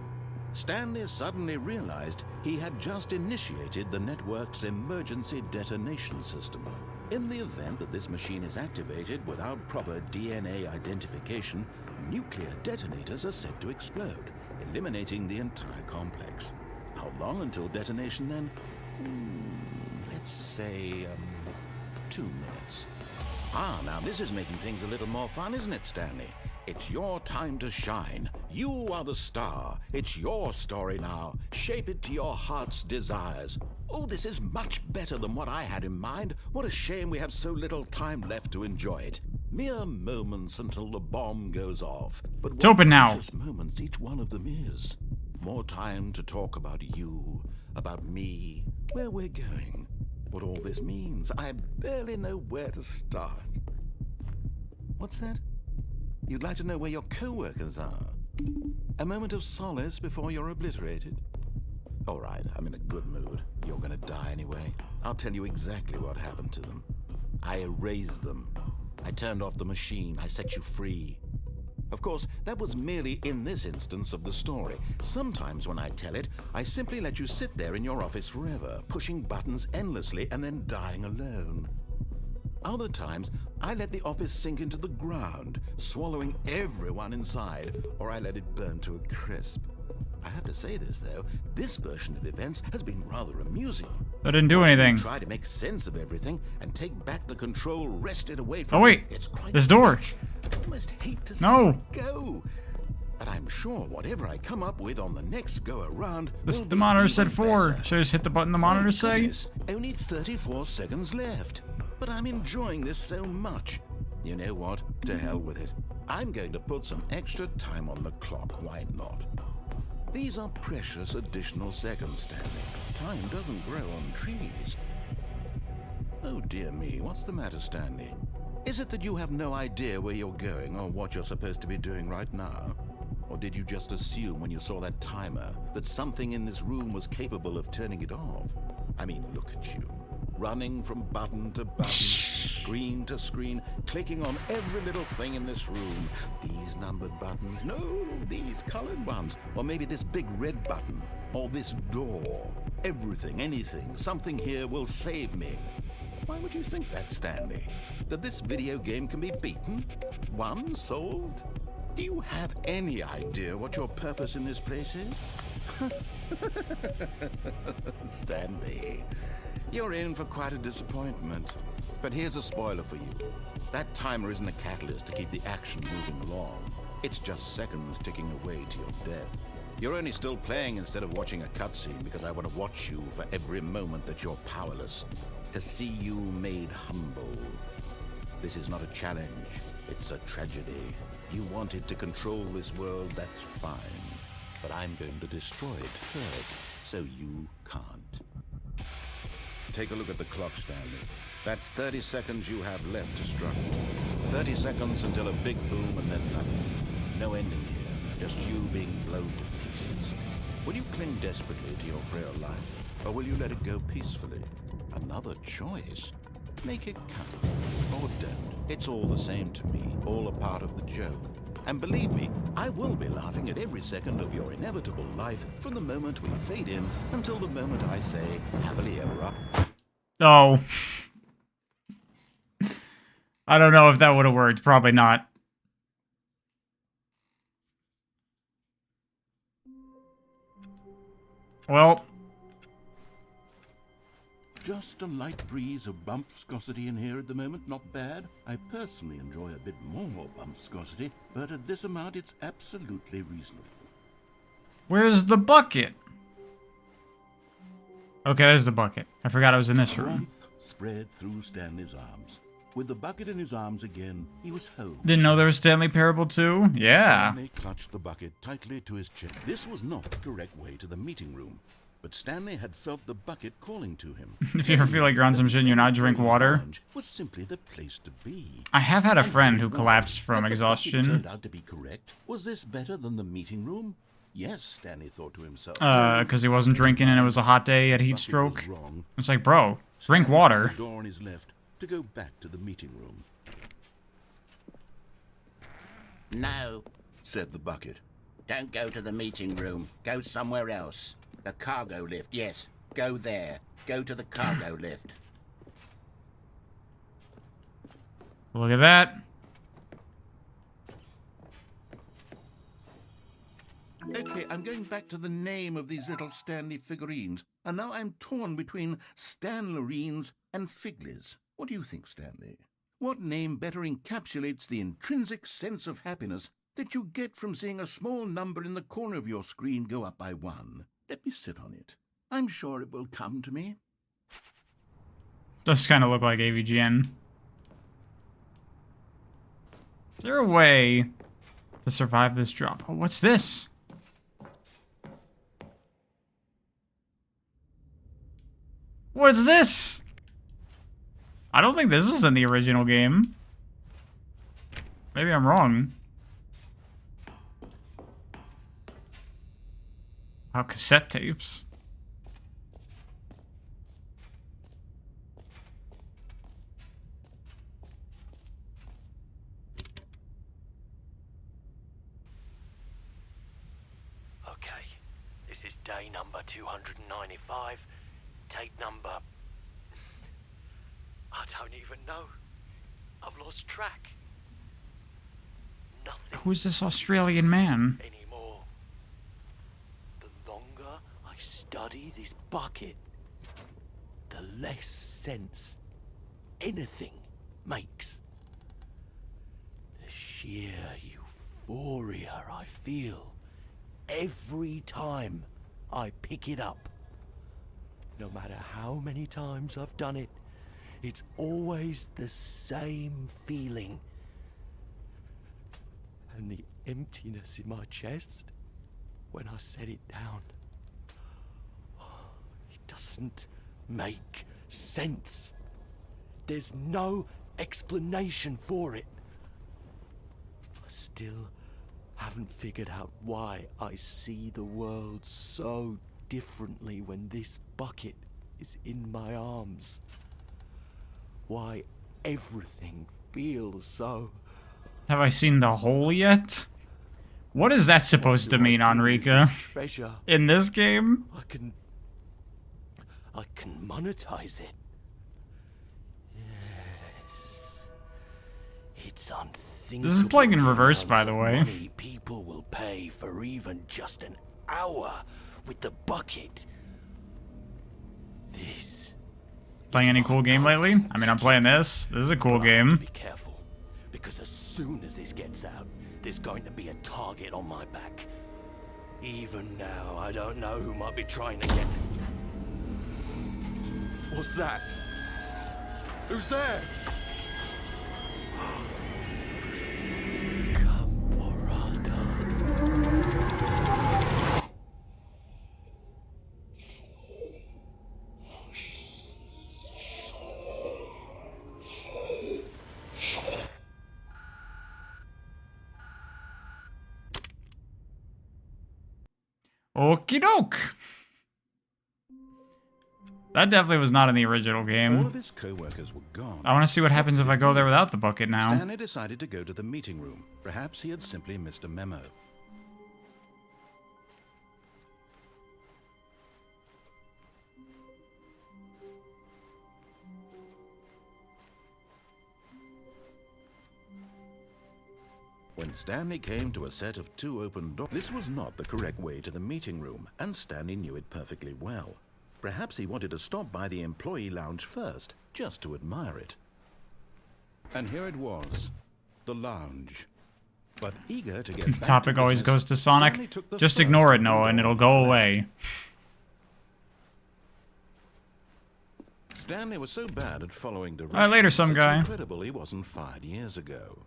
Stanley suddenly realized he had just initiated the network's emergency detonation system. In the event that this machine is activated without proper DNA identification, nuclear detonators are said to explode, eliminating the entire complex. How long until detonation then? Let's say, 2 minutes. Ah, now this is making things a little more fun, isn't it, Stanley? It's your time to shine. You are the star. It's your story now. Shape it to your heart's desires. Oh, this is much better than what I had in mind. What a shame we have so little time left to enjoy it. Mere moments until the bomb goes off. But It's open now. precious moments each one of them is. More time to talk about you, about me, where we're going, what all this means. I barely know where to start. What's that? You'd like to know where your co-workers are? A moment of solace before you're obliterated? All right, I'm in a good mood. You're gonna die anyway. I'll tell you exactly what happened to them. I erased them. I turned off the machine. I set you free. Of course, that was merely in this instance of the story. Sometimes when I tell it, I simply let you sit there in your office forever, pushing buttons endlessly and then dying alone. Other times, I let the office sink into the ground, swallowing everyone inside, or I let it burn to a crisp. I have to say this, though, this version of events has been rather amusing. I didn't do anything. Try to make sense of everything and take back the control wrested away from Oh wait, you. It's quite this door. rich. I almost hate to No. see it go. But I'm sure whatever I come up with on the next go around, The monitor said 4. Better. Should I just hit the button the monitor say? Goodness, only 34 seconds left. But I'm enjoying this so much. You know what? To hell with it. I'm going to put some extra time on the clock. Why not? These are precious additional seconds, Stanley. Time doesn't grow on trees. Oh dear me, what's the matter, Stanley? Is it that you have no idea where you're going or what you're supposed to be doing right now? Or did you just assume when you saw that timer that something in this room was capable of turning it off? I mean, look at you. Running from button to button, screen to screen, clicking on every little thing in this room. These numbered buttons, no, these colored ones, or maybe this big red button. Or this door. Everything, anything, something here will save me. Why would you think that, Stanley? That this video game can be beaten? Won? Solved? Do you have any idea what your purpose in this place is? Stanley, you're in for quite a disappointment. But here's a spoiler for you. That timer isn't a catalyst to keep the action moving along. It's just seconds ticking away to your death. You're only still playing instead of watching a cutscene because I want to watch you for every moment that you're powerless. To see you made humble. This is not a challenge. It's a tragedy. You wanted to control this world, that's fine. But I'm going to destroy it first, so you can't. Take a look at the clock, Stanley. That's 30 seconds you have left to struggle. 30 seconds until a big boom and then nothing. No ending here, just you being blown to pieces. Will you cling desperately to your frail life, or will you let it go peacefully? Another choice. Make it count, or don't. It's all the same to me, all a part of the joke. And believe me, I will be laughing at every second of your inevitable life from the moment we fade in until the moment I say, happily ever after. Oh. I don't know if that would have worked. Probably not. Well. Just a light breeze of bump viscosity in here at the moment, not bad. I personally enjoy a bit more bump viscosity, but at this amount it's absolutely reasonable. Where's the bucket? Okay, there's the bucket. I forgot I was in this room. Warmth spread through Stanley's arms. With the bucket in his arms again, he was home. Didn't know there was Stanley Parable too? Yeah. Stanley clutched the bucket tightly to his chest. This was not the correct way to the meeting room, but Stanley had felt the bucket calling to him. If you ever feel like you're on some shit and you're not, drink water. Was simply the place to be. I have had a friend who collapsed from Had the bucket exhaustion. turned out to be correct? Was this better than the meeting room? Yes, Stanley thought to himself. Because he wasn't drinking and it was a hot day, he had heat Bucket stroke. was wrong. It's like, bro, drink water. The door on his left to go back to the meeting room. No, Said the bucket. don't go to the meeting room. Go somewhere else. The cargo lift, yes. Go there. Go to the cargo lift. Look at that. Okay, I'm going back to the name of these little Stanley figurines, and now I'm torn between Stanlerines and Figlies. What do you think, Stanley? What name better encapsulates the intrinsic sense of happiness that you get from seeing a small number in the corner of your screen go up by 1? Let me sit on it. I'm sure it will come to me. Does kind of look like AVGN. Is there a way to survive this drop? Oh, what's this? What is this? I don't think this was in the original game. Maybe I'm wrong. Oh, cassette tapes. Okay, this is day number 295. Tape number... I don't even know. I've lost track. Nothing Who is this Australian man? anymore. The longer I study this bucket, the less sense anything makes. The sheer euphoria I feel every time I pick it up. No matter how many times I've done it, it's always the same feeling. And the emptiness in my chest when I set it down. It doesn't make sense. There's no explanation for it. I still haven't figured out why I see the world so differently when this bucket is in my arms. Why everything feels so... Have I seen the hole yet? What is that supposed to mean, Enrica? Treasure. In this game? I can monetize it. Yes. It's unthinkable. This is playing in reverse, by the way. Money people will pay for even just an hour with the bucket. This. Playing any cool game lately? I mean, I'm playing this. This is a cool game. Be careful, because as soon as this gets out, there's going to be a target on my back. Even now, I don't know who might be trying to get. What's that? Who's there? Okie doke. That definitely was not in the original All game. of his co-workers were gone. I want to see what happens if I go there without the bucket now. Stanley decided to go to the meeting room. Perhaps he had simply missed a memo. When Stanley came to a set of 2 open doors, this was not the correct way to the meeting room, and Stanley knew it perfectly well. Perhaps he wanted to stop by the employee lounge first, just to admire it. And here it was, the lounge. But eager to get The back topic to always business, goes to Sonic. Stanley took the Just first ignore it, open Noah, and door it'll on go his away. left. Stanley was so bad at following directions. Alright, later, some it's guy. incredible he wasn't fired years ago.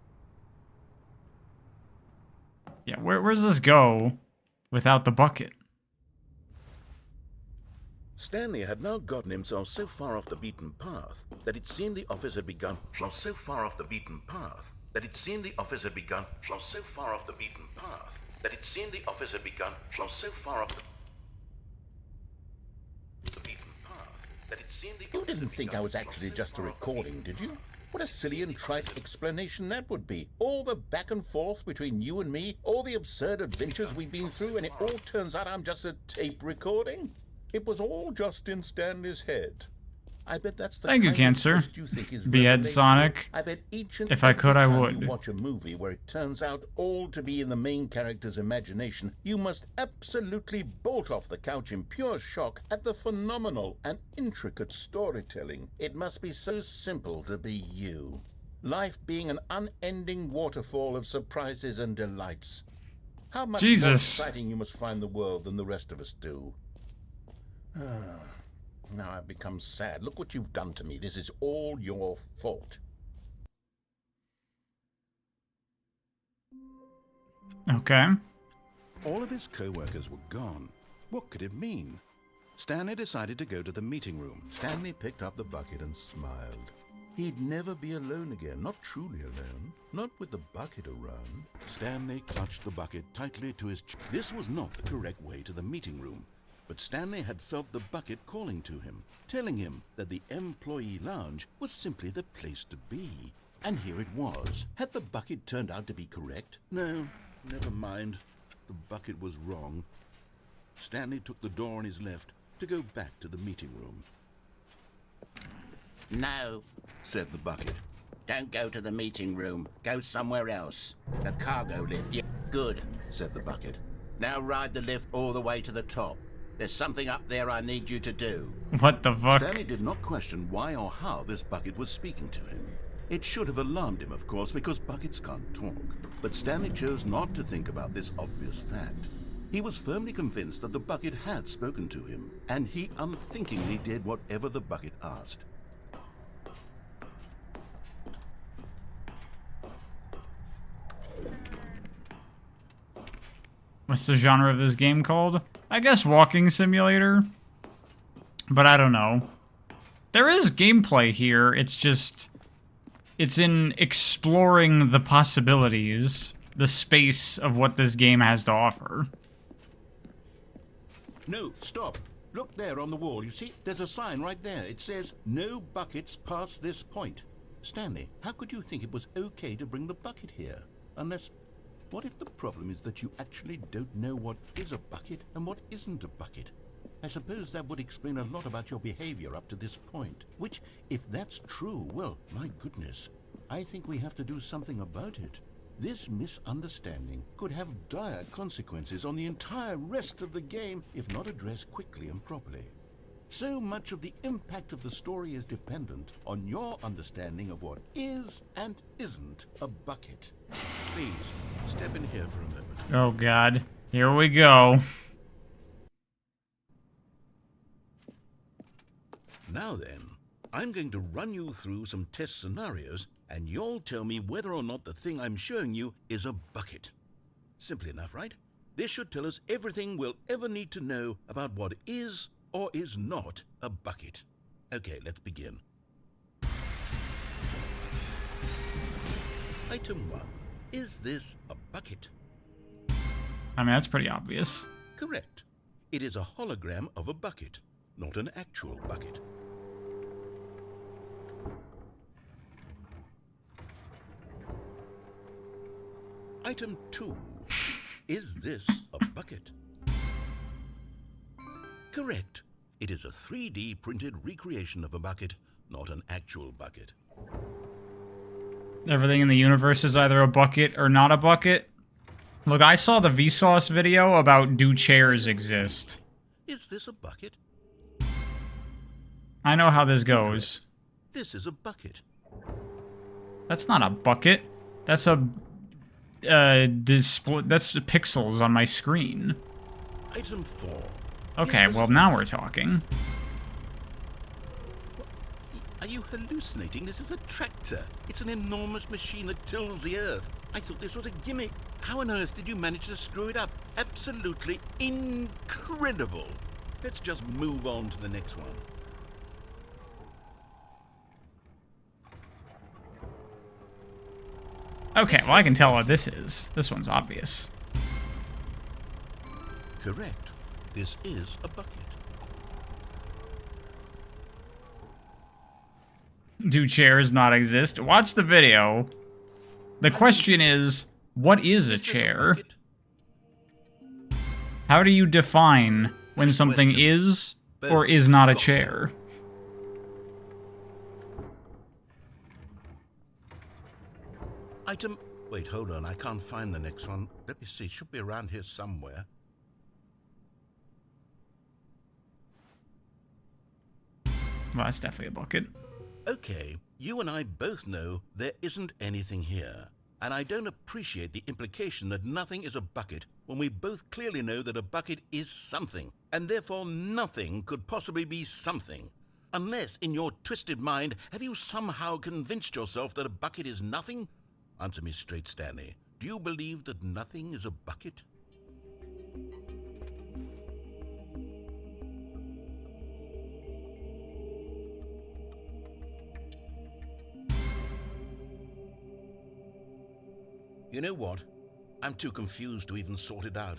Yeah, where's this go without the bucket? Stanley had now gotten himself so far off the beaten path that it seemed the office had begun. So far off the beaten path that it seemed the office had begun. So far off the beaten path that it seemed the office had begun. So far off the beaten path that it seemed the. You didn't think I was actually just a recording, did you? What a silly and trite explanation that would be. All the back and forth between you and me, all the absurd adventures we've been through, and it all turns out I'm just a tape recording? It was all just in Stanley's head. I bet that's the Thank you, kind of Cancer. twist you think is Behead revelation. Sonic. I bet each and If I could, I every time would. you watch a movie where it turns out all to be in the main character's imagination, you must absolutely bolt off the couch in pure shock at the phenomenal and intricate storytelling. It must be so simple to be you. Life being an unending waterfall of surprises and delights. How much more Jesus. exciting you must find the world than the rest of us do. Now I've become sad. Look what you've done to me. This is all your fault. Okay. All of his co-workers were gone. What could it mean? Stanley decided to go to the meeting room. Stanley picked up the bucket and smiled. He'd never be alone again, not truly alone, not with the bucket around. Stanley clutched the bucket tightly to his chest. This was not the correct way to the meeting room, but Stanley had felt the bucket calling to him, telling him that the employee lounge was simply the place to be. And here it was. Had the bucket turned out to be correct? No, never mind. The bucket was wrong. Stanley took the door on his left to go back to the meeting room. No, Said the bucket. don't go to the meeting room. Go somewhere else. The cargo lift. Yeah, good, Said the bucket. Now ride the lift all the way to the top. There's something up there I need you to do. What the fuck? Stanley did not question why or how this bucket was speaking to him. It should have alarmed him, of course, because buckets can't talk. But Stanley chose not to think about this obvious fact. He was firmly convinced that the bucket had spoken to him, and he unthinkingly did whatever the bucket asked. What's the genre of this game called? I guess walking simulator. But I don't know. There is gameplay here. It's just... it's in exploring the possibilities, the space of what this game has to offer. No, stop. Look there on the wall. You see, there's a sign right there. It says, no buckets past this point. Stanley, how could you think it was okay to bring the bucket here? Unless... What if the problem is that you actually don't know what is a bucket and what isn't a bucket? I suppose that would explain a lot about your behavior up to this point. Which, if that's true, well, my goodness, I think we have to do something about it. This misunderstanding could have dire consequences on the entire rest of the game if not addressed quickly and properly. So much of the impact of the story is dependent on your understanding of what is and isn't a bucket. Please, step in here for a moment. Oh God, here we go. Now then, I'm going to run you through some test scenarios, and you'll tell me whether or not the thing I'm showing you is a bucket. Simple enough, right? This should tell us everything we'll ever need to know about what is or is not a bucket. Okay, let's begin. Item 1. Is this a bucket? I mean, that's pretty obvious. Correct. It is a hologram of a bucket, not an actual bucket. Item 2. Is this a bucket? Correct. It is a 3D printed recreation of a bucket, not an actual bucket. Everything in the universe is either a bucket or not a bucket. Look, I saw the Vsauce video about do chairs exist. Is this a bucket? I know how this goes. This is a bucket. That's not a bucket. That's a display. That's pixels on my screen. Item 4. Okay, well now we're talking. Are you hallucinating? This is a tractor. It's an enormous machine that tills the earth. I thought this was a gimmick. How on earth did you manage to screw it up? Absolutely incredible. Let's just move on to the next one. Okay, well I can tell what this is. This one's obvious. Correct. This is a bucket. Do chairs not exist? Watch the video. The question is, what is a chair? How do you define when something is or is not a chair? Item... Wait, hold on. I can't find the next one. Let me see. It should be around here somewhere. Well, that's definitely a bucket. Okay, you and I both know there isn't anything here. And I don't appreciate the implication that nothing is a bucket when we both clearly know that a bucket is something, and therefore nothing could possibly be something. Unless, in your twisted mind, have you somehow convinced yourself that a bucket is nothing? Answer me straight, Stanley. Do you believe that nothing is a bucket? You know what? I'm too confused to even sort it out.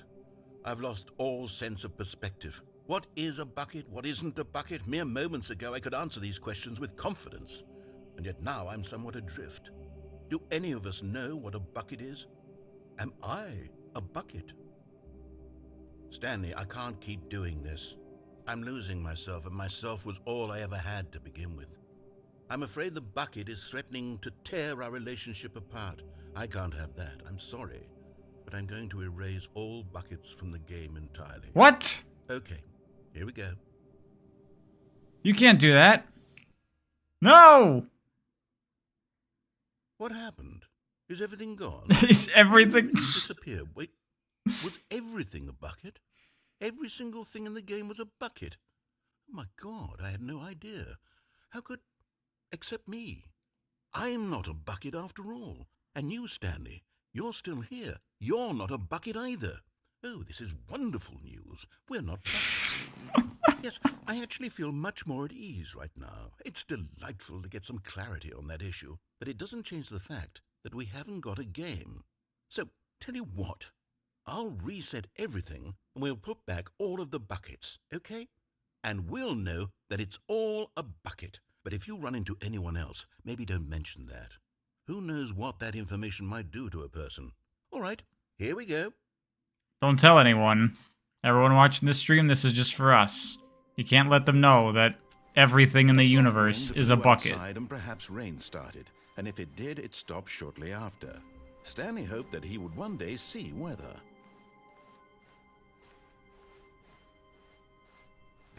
I've lost all sense of perspective. What is a bucket? What isn't a bucket? Mere moments ago I could answer these questions with confidence, and yet now I'm somewhat adrift. Do any of us know what a bucket is? Am I a bucket? Stanley, I can't keep doing this. I'm losing myself, and myself was all I ever had to begin with. I'm afraid the bucket is threatening to tear our relationship apart. I can't have that. I'm sorry. But I'm going to erase all buckets from the game entirely. What? Okay, here we go. You can't do that. No! What happened? Is everything gone? Is everything... disappeared? Wait, was everything a bucket? Every single thing in the game was a bucket? Oh my God, I had no idea. How could... Except me. I'm not a bucket after all. And you, Stanley, you're still here. You're not a bucket either. Oh, this is wonderful news. We're not buckets. Yes, I actually feel much more at ease right now. It's delightful to get some clarity on that issue, but it doesn't change the fact that we haven't got a game. So, tell you what, I'll reset everything and we'll put back all of the buckets, okay? And we'll know that it's all a bucket. But if you run into anyone else, maybe don't mention that. Who knows what that information might do to a person? All right, Here we go. Don't tell anyone. Everyone watching this stream, this is just for us. You can't let them know that everything in the soft universe wind is a blew bucket. outside and perhaps rain started, and if it did, it stopped shortly after. Stanley hoped that he would one day see weather.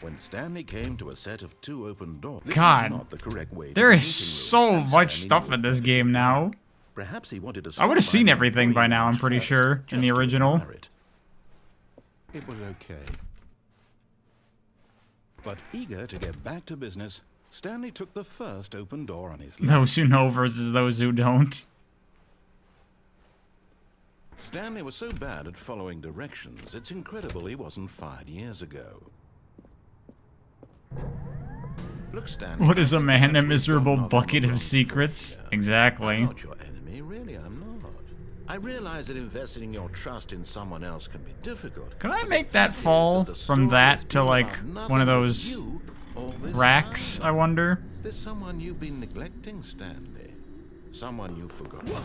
When Stanley came to a set of 2 open doors, this God, was not the correct way to there the is meeting room, so and much Stanley stuff knew in this it. game now. Perhaps he wanted to I stop would have by seen the everything by employee now, I'm lounge pretty first, sure, in the just to original. admire it. It was okay. But eager to get back to business, Stanley took the first open door on his left. Those who know versus those who don't. Stanley was so bad at following directions, it's incredible he wasn't fired years ago. Look, Stanley, What is I a think man a perhaps we've miserable gotten off on the bucket wrong of foot secrets? here. Exactly. I'm not your enemy, really, I'm not. I realize that investing your trust in someone else can be difficult. Could I but make the that fact is fall that the from story that has to, been like, about nothing one of but those you all this racks, time. I wonder? There's someone you've been neglecting, Stanley. Someone you forgot. What?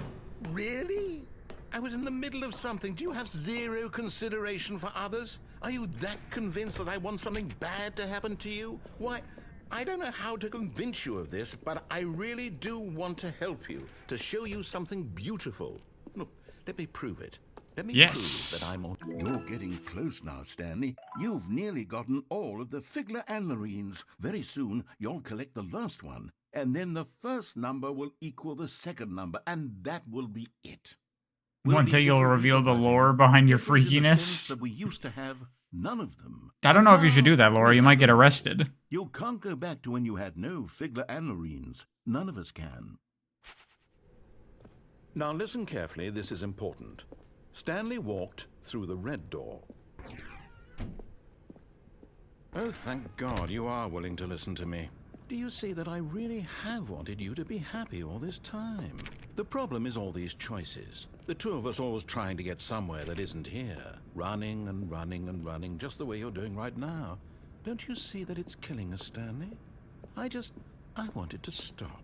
Really? I was in the middle of something. Do you have zero consideration for others? Are you that convinced that I want something bad to happen to you? Why, I don't know how to convince you of this, but I really do want to help you, to show you something beautiful. Look, let me prove it. Let me prove that I'm on. You're getting close now, Stanley. You've nearly gotten all of the Figurines. Very soon, you'll collect the last one, and then the first number will equal the second number, and that will be it. One day you'll reveal the lore behind your freakiness. That we used to have none of them. I don't know if you should do that, Laura. You might get arrested. You can't go back to when you had no Figurines. None of us can. Now listen carefully, this is important. Stanley walked through the red door. Oh, thank God you are willing to listen to me. Do you see that I really have wanted you to be happy all this time? The problem is all these choices. The two of us always trying to get somewhere that isn't here. Running and running and running, just the way you're doing right now. Don't you see that it's killing us, Stanley? I wanted to stop.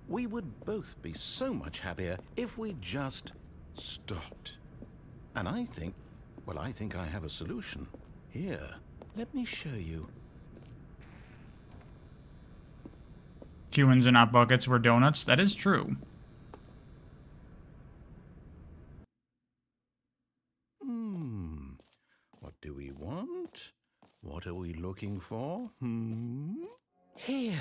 We would both be so much happier if we just stopped. And I think I have a solution. Here, let me show you. Humans are not buckets, we're donuts. That is true. What do we want? What are we looking for? Here.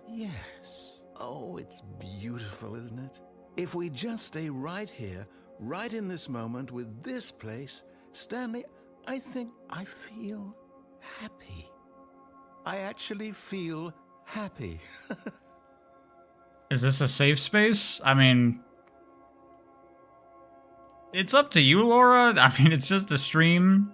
Yes. Oh, it's beautiful, isn't it? If we just stay right here, right in this moment with this place, Stanley, I think I feel happy. I actually feel happy. Is this a safe space? I mean, it's up to you, Laura. I mean, it's just a stream.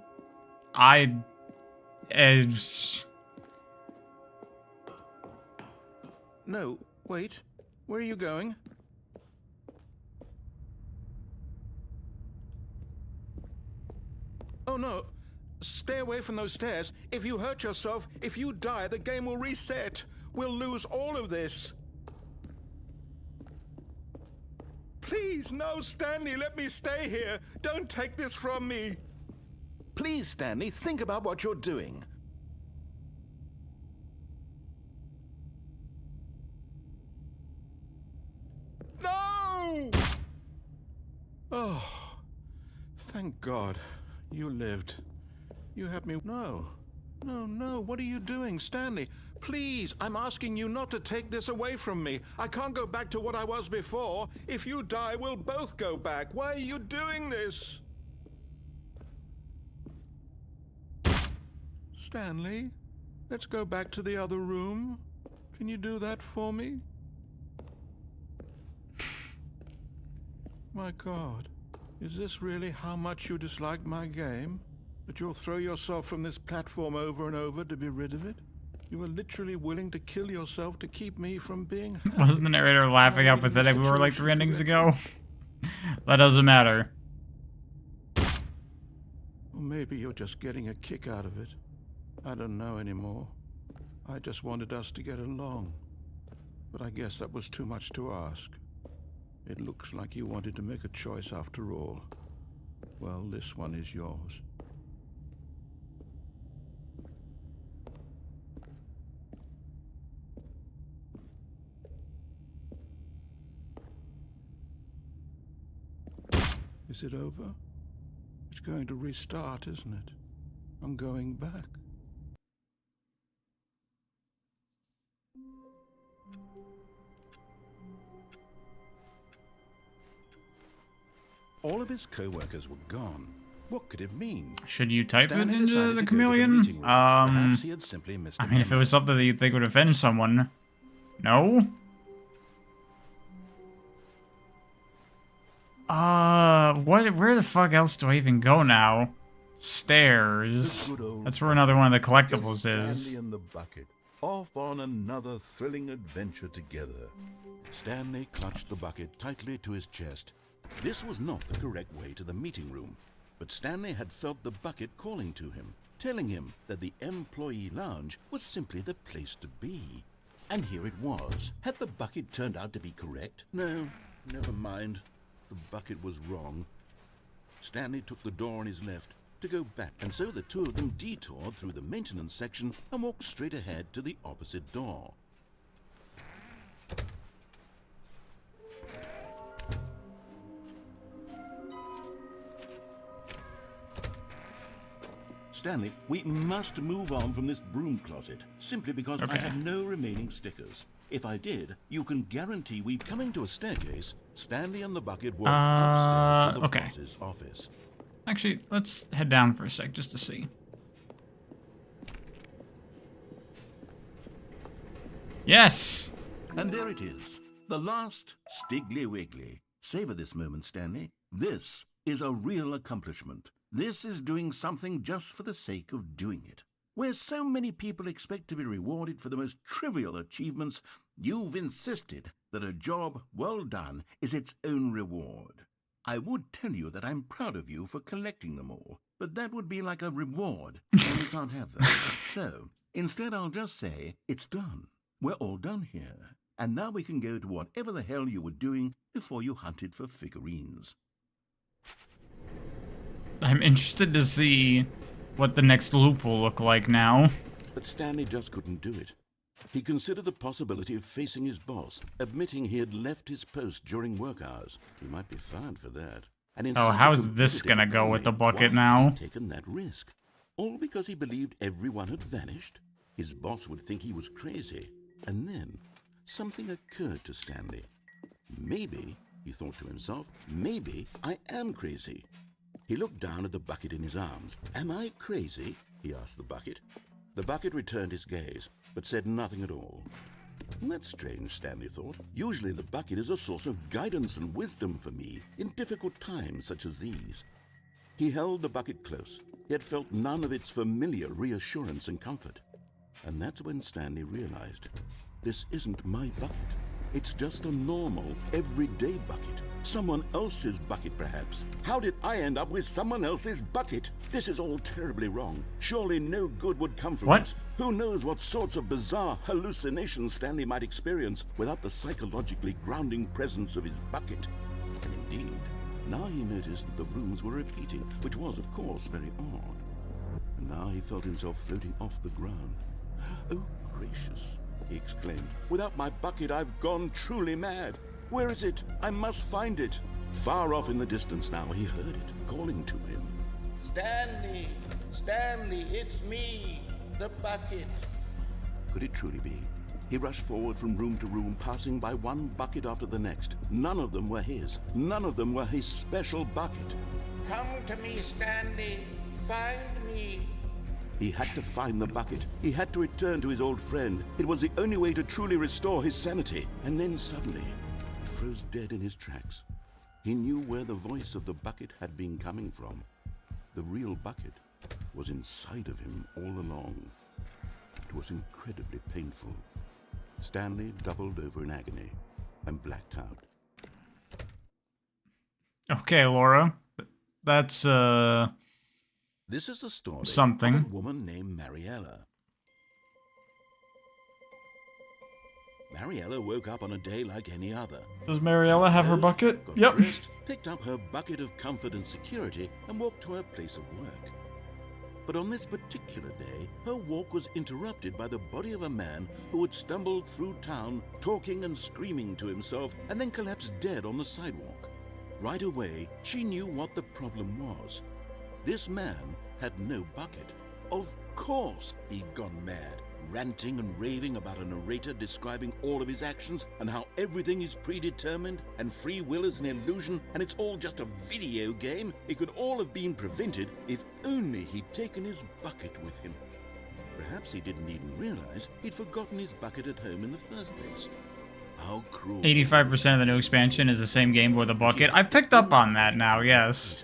No, wait. Where are you going? Oh, no. Stay away from those stairs. If you hurt yourself, if you die, the game will reset. We'll lose all of this. Please, no, Stanley, let me stay here. Don't take this from me. Please, Stanley, think about what you're doing. No! Oh, thank God. You lived. You had me. No. No, what are you doing, Stanley? Please, I'm asking you not to take this away from me. I can't go back to what I was before. If you die, we'll both go back. Why are you doing this? Stanley, let's go back to the other room. Can you do that for me? My God, is this really how much you dislike my game? That you'll throw yourself from this platform over and over to be rid of it? You were literally willing to kill yourself to keep me from being happy. Wasn't the narrator laughing how pathetic we were like 3 endings ago? That doesn't matter. Or maybe you're just getting a kick out of it. I don't know anymore. I just wanted us to get along. But I guess that was too much to ask. It looks like you wanted to make a choice after all. Well, this one is yours. Is it over? It's going to restart, isn't it? I'm going back. All of his co-workers were gone. What could it mean? Should you type Stanley it into decided the to go to the chameleon? meeting room. Perhaps he had simply missed I a mean, if it memo. was something that you think would offend someone. No? Where the fuck else do I even go now? Stairs. The good old That's where another one of the bucket. collectibles is. Stanley and the bucket, off on another thrilling adventure together. Stanley clutched the bucket tightly to his chest. This was not the correct way to the meeting room, but Stanley had felt the bucket calling to him, telling him that the employee lounge was simply the place to be. And here it was. Had the bucket turned out to be correct? No, never mind. The bucket was wrong. Stanley took the door on his left to go back, and so the two of them detoured through the maintenance section and walked straight ahead to the opposite door. Stanley, we must move on from this broom closet, simply because I have no remaining stickers. If I did, you can guarantee we'd coming to a staircase. Stanley and the bucket walked upstairs to the boss's office. Actually, let's head down for a sec just to see. Yes! And there it is, the last Stiggly Wiggly. Savor this moment, Stanley. This is a real accomplishment. This is doing something just for the sake of doing it. Where so many people expect to be rewarded for the most trivial achievements, you've insisted that a job well done is its own reward. I would tell you that I'm proud of you for collecting them all, but that would be like a reward, and we can't have that. So, instead I'll just say, it's done. We're all done here, and now we can go to whatever the hell you were doing before you hunted for figurines. I'm interested to see what the next loop will look like now. But Stanley just couldn't do it. He considered the possibility of facing his boss, admitting he had left his post during work hours. He might be fired for that. And in Oh, such a how's this competitive gonna go with the economy, bucket why now? had he taken that risk? All because he believed everyone had vanished? His boss would think he was crazy. And then something occurred to Stanley. Maybe, he thought to himself, maybe I am crazy. He looked down at the bucket in his arms. Am I crazy? He asked the bucket. The bucket returned his gaze, but said nothing at all. That's strange, Stanley thought. Usually the bucket is a source of guidance and wisdom for me in difficult times such as these. He held the bucket close, yet felt none of its familiar reassurance and comfort. And that's when Stanley realized, this isn't my bucket. It's just a normal, everyday bucket. Someone else's bucket, perhaps. How did I end up with someone else's bucket? This is all terribly wrong. Surely no good would come from this. Who knows what sorts of bizarre hallucinations Stanley might experience without the psychologically grounding presence of his bucket. And indeed, now he noticed that the rooms were repeating, which was, of course, very odd. And now he felt himself floating off the ground. Oh, gracious, he exclaimed. Without my bucket, I've gone truly mad. Where is it? I must find it. Far off in the distance now, he heard it, calling to him. Stanley! Stanley, it's me, the bucket. Could it truly be? He rushed forward from room to room, passing by one bucket after the next. None of them were his. None of them were his special bucket. Come to me, Stanley. Find me. He had to find the bucket. He had to return to his old friend. It was the only way to truly restore his sanity. And then suddenly, he froze dead in his tracks. He knew where the voice of the bucket had been coming from. The real bucket was inside of him all along. It was incredibly painful. Stanley doubled over in agony and blacked out. Okay, Laura. That's, This is the story something. of a woman named Mariella. Mariella woke up on a day like any other. Does Mariella have her Rose, bucket? got Yep. dressed, picked up her bucket of comfort and security, and walked to her place of work. But on this particular day, her walk was interrupted by the body of a man who had stumbled through town, talking and screaming to himself, and then collapsed dead on the sidewalk. Right away, she knew what the problem was. This man had no bucket. Of course he'd gone mad, ranting and raving about a narrator describing all of his actions and how everything is predetermined and free will is an illusion and it's all just a video game. It could all have been prevented if only he'd taken his bucket with him. Perhaps he didn't even realize he'd forgotten his bucket at home in the first place. How cruel. 85% of the new expansion is the same game with a bucket. I've picked up on that now, yes.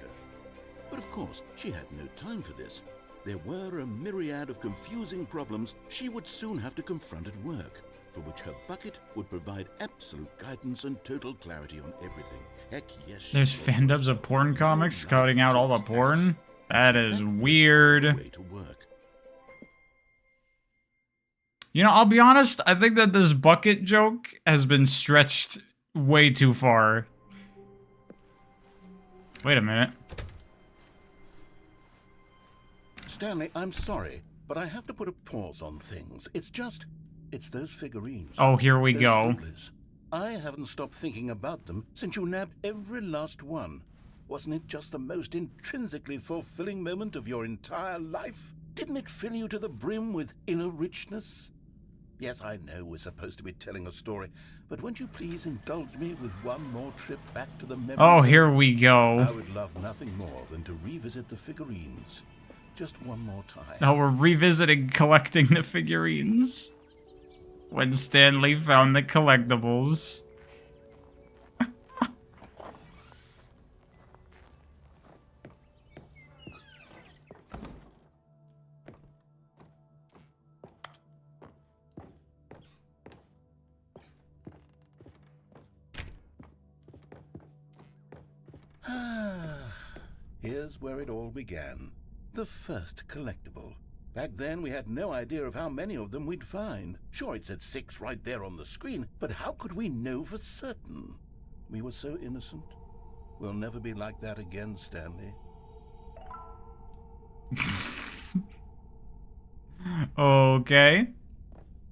But of course, she had no time for this. There were a myriad of confusing problems she would soon have to confront at work, for which her bucket would provide absolute guidance and total clarity on everything. Heck yes. There's fan dubs of porn comics cutting out all the porn? That is weird. Way to work. You know, I'll be honest, I think that this bucket joke has been stretched way too far. Wait a minute. Stanley, I'm sorry, but I have to put a pause on things. It's those figurines. Oh, here we Those go. footlights. I haven't stopped thinking about them since you nabbed every last one. Wasn't it just the most intrinsically fulfilling moment of your entire life? Didn't it fill you to the brim with inner richness? Yes, I know we're supposed to be telling a story, but won't you please indulge me with one more trip back to the memory? Oh, here we go. I would love nothing more than to revisit the figurines. Just one more time. Now we're revisiting collecting the figurines. When Stanley found the collectibles. Here's where it all began. The first collectible. Back then, we had no idea of how many of them we'd find. Sure, it said 6 right there on the screen, but how could we know for certain? We were so innocent. We'll never be like that again, Stanley. Okay.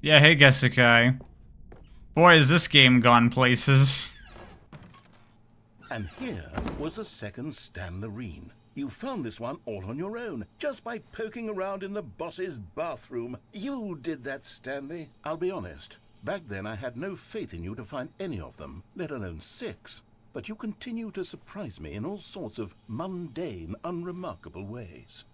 Yeah, hey, Gesekai. Boy, has this game gone places. And here was a second Stanlerine. You found this one all on your own, just by poking around in the boss's bathroom. You did that, Stanley. I'll be honest. Back then, I had no faith in you to find any of them, let alone 6. But you continue to surprise me in all sorts of mundane, unremarkable ways.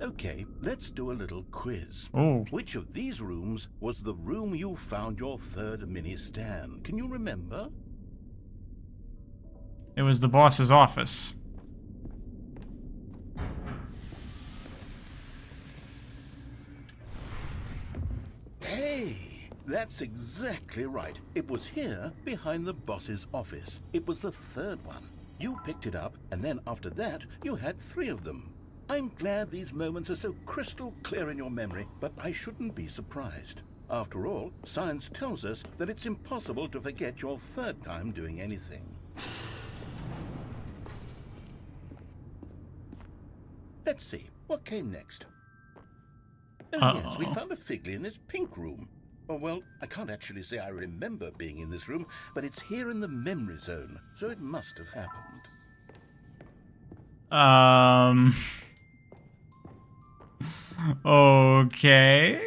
Okay, let's do a little quiz. Oh. Which of these rooms was the room you found your third mini-Stan? Can you remember? It was the boss's office. Hey, that's exactly right. It was here, behind the boss's office. It was the third one. You picked it up, and then after that, you had 3 of them. I'm glad these moments are so crystal clear in your memory, but I shouldn't be surprised. After all, science tells us that it's impossible to forget your third time doing anything. Let's see, what came next? Oh yes, we found a Figley in this pink room. Oh well, I can't actually say I remember being in this room, but it's here in the memory zone, so it must have happened. Okay.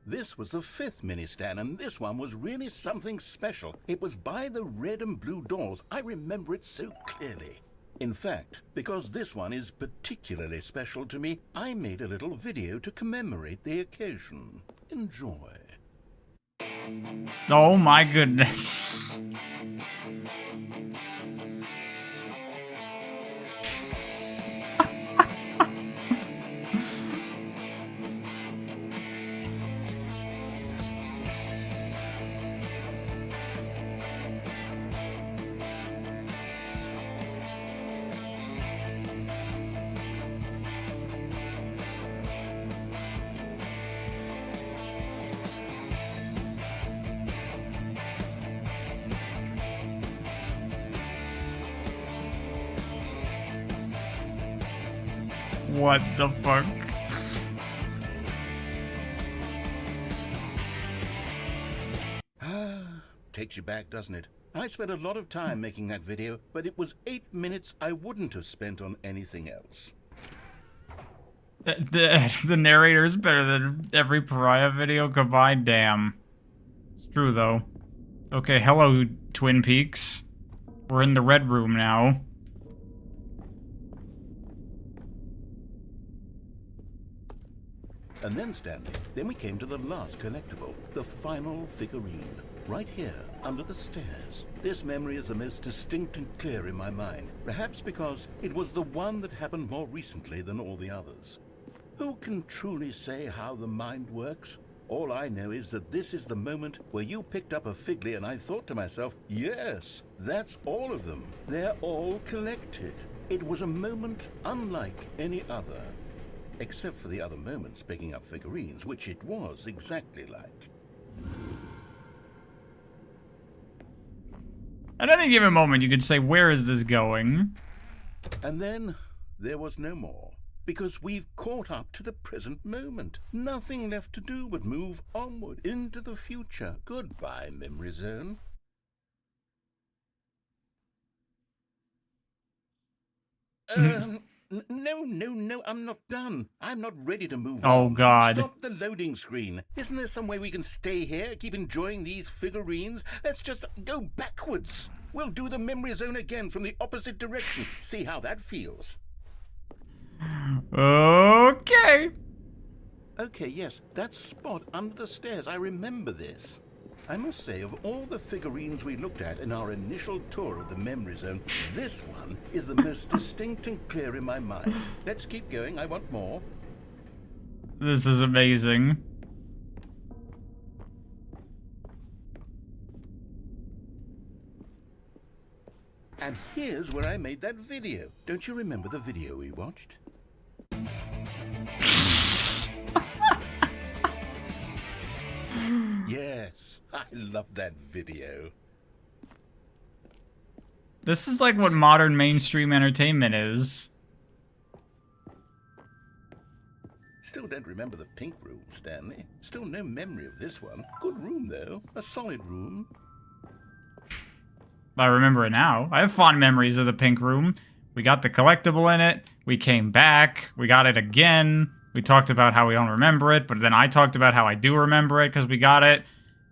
This was the 5th mini-Stan, and this one was really something special. It was by the red and blue doors. I remember it so clearly. In fact, because this one is particularly special to me, I made a little video to commemorate the occasion. Enjoy. Oh my goodness. What the fuck? Takes you back, doesn't it? I spent a lot of time making that video, but it was 8 minutes I wouldn't have spent on anything else. The narrator is better than every Pariah video combined. Damn. It's true, though. Okay, hello, Twin Peaks. We're in the Red Room now. And then, Stanley, then we came to the last collectible, the final figurine. Right here, under the stairs. This memory is the most distinct and clear in my mind, perhaps because it was the one that happened more recently than all the others. Who can truly say how the mind works? All I know is that this is the moment where you picked up a Figly and I thought to myself, yes, that's all of them. They're all collected. It was a moment unlike any other. Except for the other moments picking up figurines, which it was exactly like. At any given moment, you could say, where is this going? And then there was no more, because we've caught up to the present moment. Nothing left to do but move onward into the future. Goodbye, Memory Zone. No, I'm not done. I'm not ready to move on. Oh, God. Stop the loading screen. Isn't there some way we can stay here, keep enjoying these figurines? Let's just go backwards. We'll do the Memory Zone again from the opposite direction. See how that feels. Okay. Okay, yes, that spot under the stairs. I remember this. I must say, of all the figurines we looked at in our initial tour of the Memory Zone, this one is the most distinct and clear in my mind. Let's keep going. I want more. This is amazing. And here's where I made that video. Don't you remember the video we watched? Yes, I love that video. This is like what modern mainstream entertainment is. Still don't remember the pink room, Stanley. Still no memory of this one. Good room, though. A solid room. I remember it now. I have fond memories of the pink room. We got the collectible in it. We came back. We got it again. We talked about how we don't remember it, but then I talked about how I do remember it because we got it.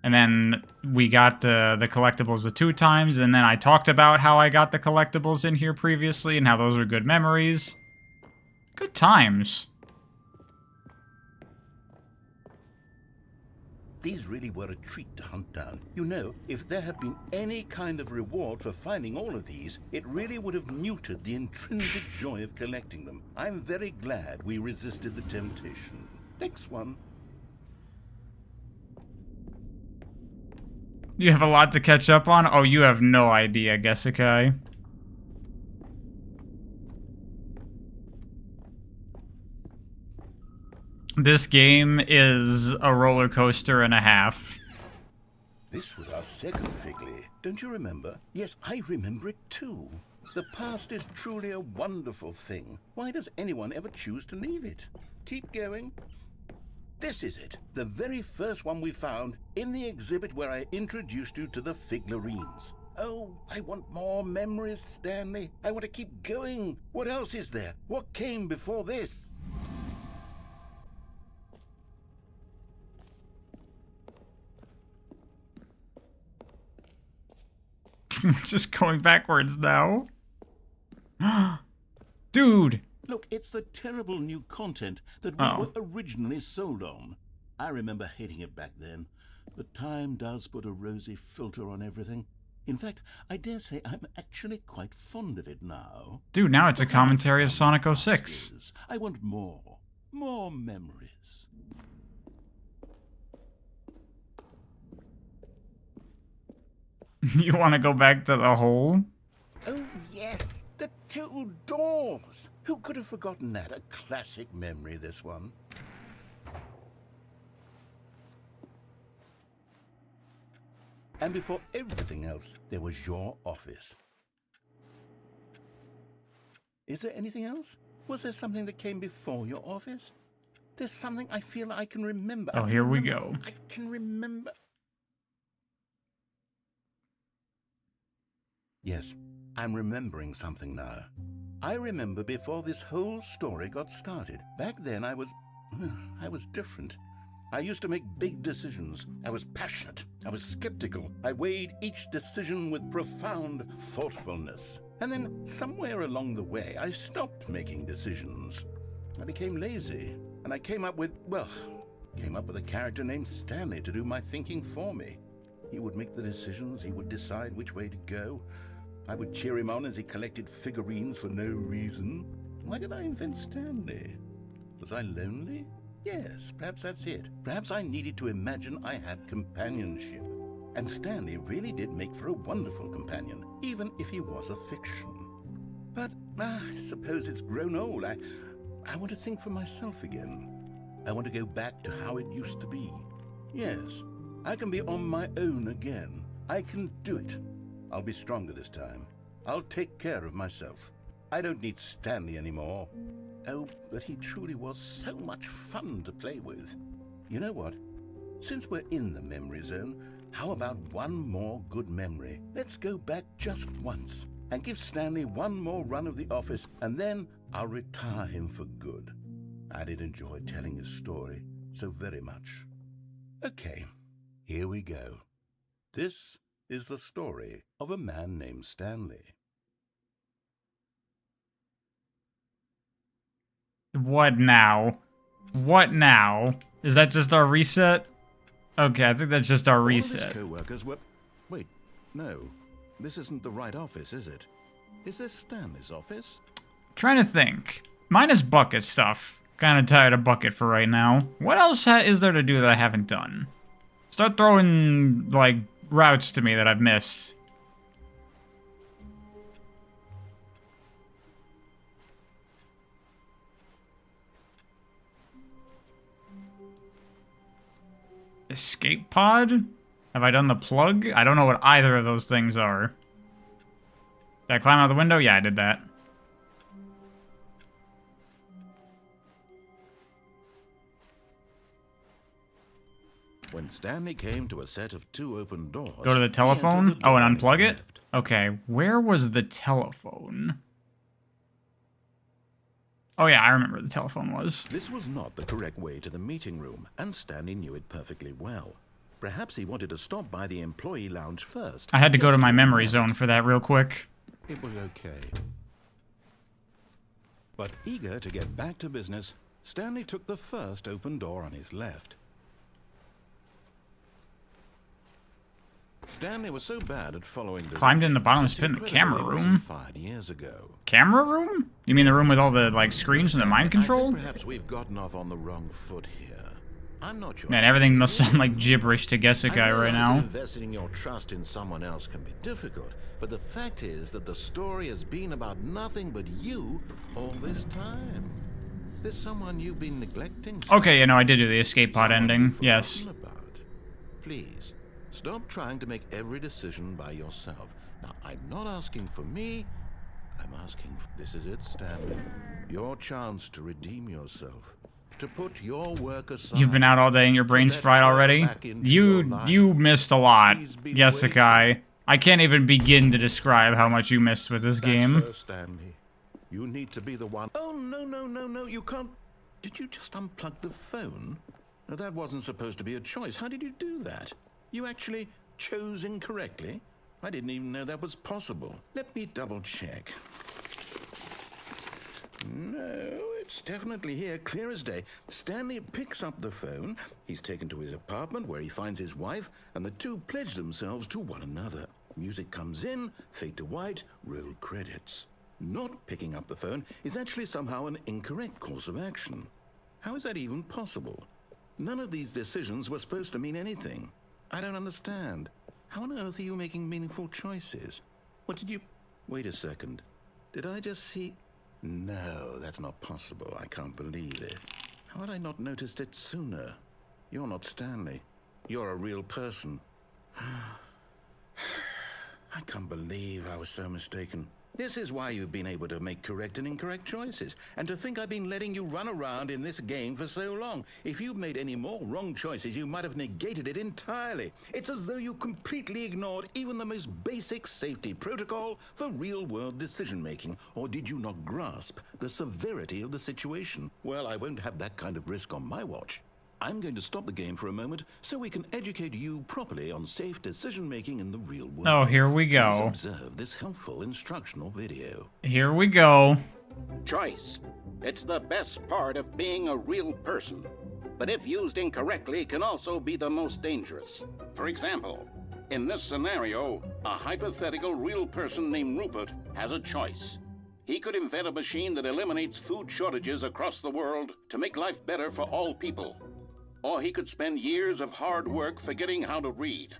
And then we got the collectibles the 2 times, and then I talked about how I got the collectibles in here previously and how those are good memories. Good times. These really were a treat to hunt down. You know, if there had been any kind of reward for finding all of these, it really would have muted the intrinsic joy of collecting them. I'm very glad we resisted the temptation. Next one. You have a lot to catch up on? Oh, you have no idea, Gesikai. This game is a roller coaster and a half. This was our second Figly. Don't you remember? Yes, I remember it too. The past is truly a wonderful thing. Why does anyone ever choose to leave it? Keep going. This is it. The very first one we found in the exhibit where I introduced you to the Figurines. Oh, I want more memories, Stanley. I want to keep going. What else is there? What came before this? Just going backwards now. Dude! Look, it's the terrible new content that we were originally sold on. I remember hating it back then, but time does put a rosy filter on everything. In fact, I dare say I'm actually quite fond of it now. Dude, now it's a commentary of Sonic 06. I want more. More memories. You want to go back to the hole? Oh, yes. The 2 doors. Who could have forgotten that? A classic memory, this one. And before everything else, there was your office. Is there anything else? Was there something that came before your office? There's something I feel I can remember. Oh, here we go. I can remember. Yes, I'm remembering something now. I remember before this whole story got started. Back then I was different. I used to make big decisions. I was passionate. I was skeptical. I weighed each decision with profound thoughtfulness. And then somewhere along the way, I stopped making decisions. I became lazy, and I came up with a character named Stanley to do my thinking for me. He would make the decisions. He would decide which way to go. I would cheer him on as he collected figurines for no reason. Why did I invent Stanley? Was I lonely? Yes, perhaps that's it. Perhaps I needed to imagine I had companionship. And Stanley really did make for a wonderful companion, even if he was a fiction. But I suppose it's grown old. I want to think for myself again. I want to go back to how it used to be. Yes, I can be on my own again. I can do it. I'll be stronger this time. I'll take care of myself. I don't need Stanley anymore. Oh, but he truly was so much fun to play with. You know what? Since we're in the memory zone, how about one more good memory? Let's go back just once and give Stanley one more run of the office, and then I'll retire him for good. I did enjoy telling his story so very much. Okay, here we go. This is the story of a man named Stanley. What now? What now? Is that just our reset? Okay, I think that's just our reset. All of his co-workers were... Wait, no. This isn't the right office, is it? Is this Stanley's office? Trying to think. Minus bucket stuff. Kind of tired of bucket for right now. What else is there to do that I haven't done? Start throwing, like, routes to me that I've missed. Escape pod? Have I done the plug? I don't know what either of those things are. Did I climb out the window? Yeah, I did that. When Stanley came to a set of 2 open doors... Go to the telephone? Oh, and unplug it? Okay, where was the telephone? Oh yeah, I remember where the telephone was. This was not the correct way to the meeting room, and Stanley knew it perfectly well. Perhaps he wanted to stop by the employee lounge first. I had to go to my memory zone for that real quick. It was okay. But eager to get back to business, Stanley took the first open door on his left. Stanley was so bad at following the climbed in the bottomless pit in the camera room. 5 years ago. Camera room? You mean the room with all the like screens and the mind control? I think perhaps we've gotten off on the wrong foot here. I'm not sure. Man, everything must sound like gibberish to Guessikai right now. Investing your trust in someone else can be difficult, but the fact is that the story has been about nothing but you all this time. There's someone you've been neglecting. Okay, you know, I did do the escape pod ending. Yes. Please. Stop trying to make every decision by yourself. Now, I'm not asking for me. I'm asking for... This is it, Stanley. Your chance to redeem yourself. To put your work aside. You've been out all day and your brain's fried already? You missed a lot, Guessikai. I can't even begin to describe how much you missed with this game. So, Stanley. You need to be the one... Oh, no, you can't... Did you just unplug the phone? No, that wasn't supposed to be a choice. How did you do that? You actually chose incorrectly? I didn't even know that was possible. Let me double check. No, it's definitely here, clear as day. Stanley picks up the phone. He's taken to his apartment where he finds his wife, and the two pledge themselves to one another. Music comes in, fade to white, roll credits. Not picking up the phone is actually somehow an incorrect course of action. How is that even possible? None of these decisions were supposed to mean anything. I don't understand. How on earth are you making meaningful choices? What did you... Wait a second. Did I just see... No, that's not possible. I can't believe it. How had I not noticed it sooner? You're not Stanley. You're a real person. I can't believe I was so mistaken. This is why you've been able to make correct and incorrect choices. And to think I've been letting you run around in this game for so long. If you'd made any more wrong choices, you might have negated it entirely. It's as though you completely ignored even the most basic safety protocol for real-world decision-making. Or did you not grasp the severity of the situation? Well, I won't have that kind of risk on my watch. I'm going to stop the game for a moment so we can educate you properly on safe decision-making in the real world. Oh, here we go. Please observe this helpful instructional video. Here we go. Choice. It's the best part of being a real person. But if used incorrectly, can also be the most dangerous. For example, in this scenario, a hypothetical real person named Rupert has a choice. He could invent a machine that eliminates food shortages across the world to make life better for all people. Or he could spend years of hard work forgetting how to read.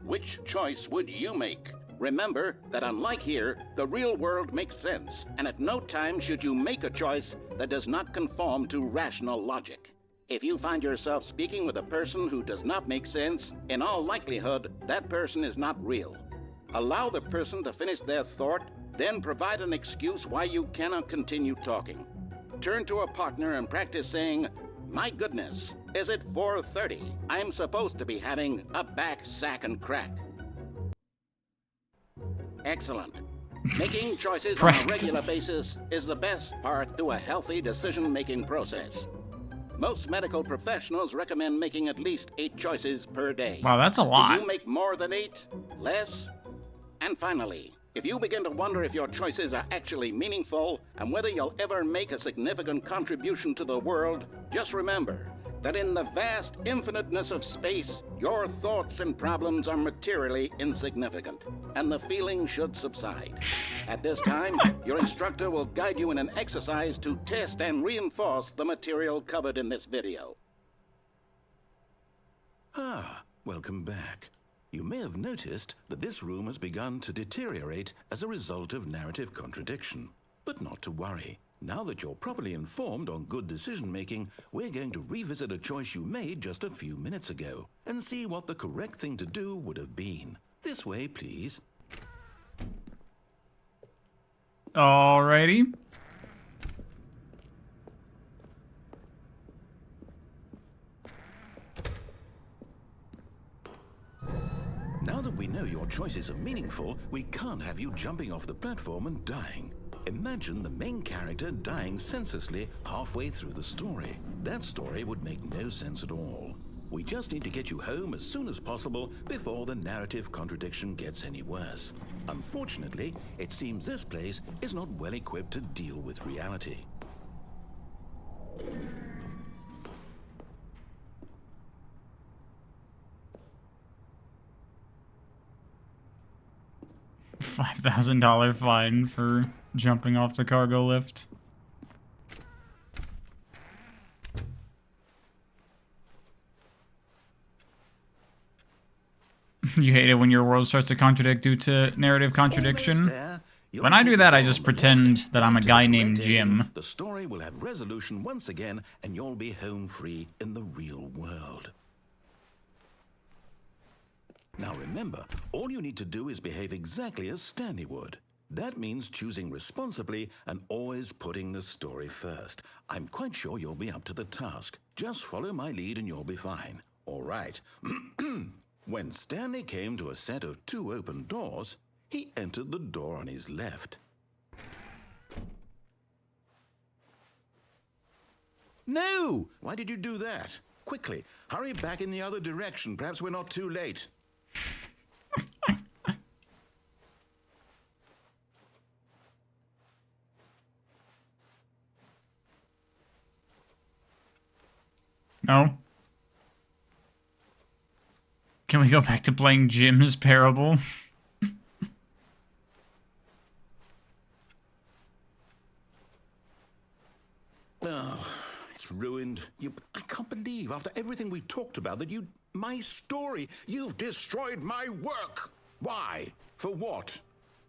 Which choice would you make? Remember that unlike here, the real world makes sense, and at no time should you make a choice that does not conform to rational logic. If you find yourself speaking with a person who does not make sense, in all likelihood, that person is not real. Allow the person to finish their thought, then provide an excuse why you cannot continue talking. Turn to a partner and practice saying, "My goodness, is it 4:30? I'm supposed to be having a back, sack, and crack." Excellent. Making choices on a regular basis is the best part to a healthy decision-making process. Most medical professionals recommend making at least 8 choices per day. Wow, that's a lot. Do you make more than 8? Less? And finally, if you begin to wonder if your choices are actually meaningful and whether you'll ever make a significant contribution to the world, just remember that in the vast infiniteness of space, your thoughts and problems are materially insignificant, and the feeling should subside. At this time, your instructor will guide you in an exercise to test and reinforce the material covered in this video. Ah, welcome back. You may have noticed that this room has begun to deteriorate as a result of narrative contradiction. But not to worry. Now that you're properly informed on good decision-making, we're going to revisit a choice you made just a few minutes ago and see what the correct thing to do would have been. This way, please. Alrighty. Now that we know your choices are meaningful, we can't have you jumping off the platform and dying. Imagine the main character dying senselessly halfway through the story. That story would make no sense at all. We just need to get you home as soon as possible before the narrative contradiction gets any worse. Unfortunately, it seems this place is not well equipped to deal with reality. $5,000 fine for jumping off the cargo lift. You hate it when your world starts to contradict due to narrative contradiction? When I do that, I just pretend that I'm a guy named Jim. The story will have resolution once again, and you'll be home free in the real world. Now remember, all you need to do is behave exactly as Stanley would. That means choosing responsibly and always putting the story first. I'm quite sure you'll be up to the task. Just follow my lead and you'll be fine. All right. When Stanley came to a set of 2 open doors, he entered the door on his left. No! Why did you do that? Quickly, hurry back in the other direction. Perhaps we're not too late. No? Can we go back to playing Jim's Parable? Oh, it's ruined. I can't believe, after everything we talked about, that my story, you've destroyed my work. Why? For what?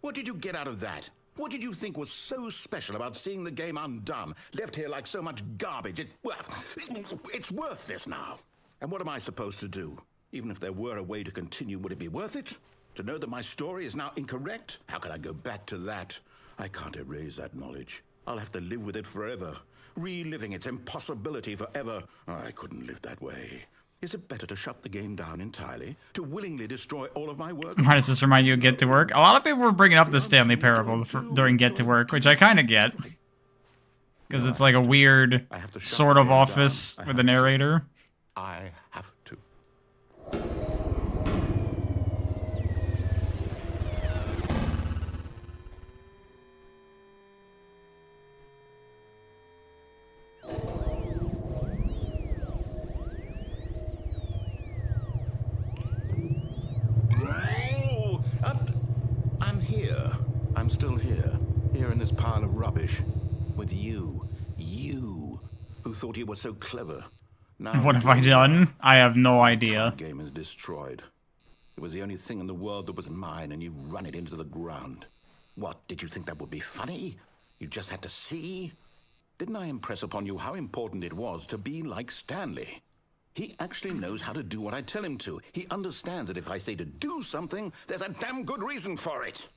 What did you get out of that? What did you think was so special about seeing the game undone, left here like so much garbage? It's worthless now. And what am I supposed to do? Even if there were a way to continue, would it be worth it? To know that my story is now incorrect? How can I go back to that? I can't erase that knowledge. I'll have to live with it forever, reliving its impossibility forever. I couldn't live that way. Is it better to shut the game down entirely? To willingly destroy all of my work? Why does this remind you of Get to Work? A lot of people were bringing up the Stanley Parable during Get to Work, which I kind of get. Because it's like a weird sort of office with a narrator. I have to. I'm here. I'm still here. Here in this pile of rubbish. With you. You. Who thought you were so clever. Now What have I done? I have no idea. The game is destroyed. It was the only thing in the world that was mine, and you've run it into the ground. What, did you think that would be funny? You just had to see? Didn't I impress upon you how important it was to be like Stanley? He actually knows how to do what I tell him to. He understands that if I say to do something, there's a damn good reason for it.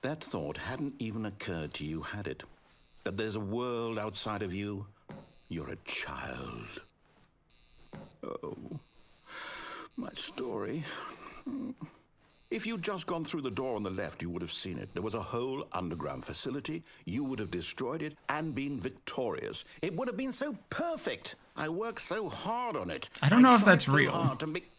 That thought hadn't even occurred to you, had it? That there's a world outside of you? You're a child. Oh, my story. If you'd just gone through the door on the left, you would have seen it. There was a whole underground facility. You would have destroyed it and been victorious. It would have been so perfect. I worked so hard on it. I don't know if that's real. Hard to make...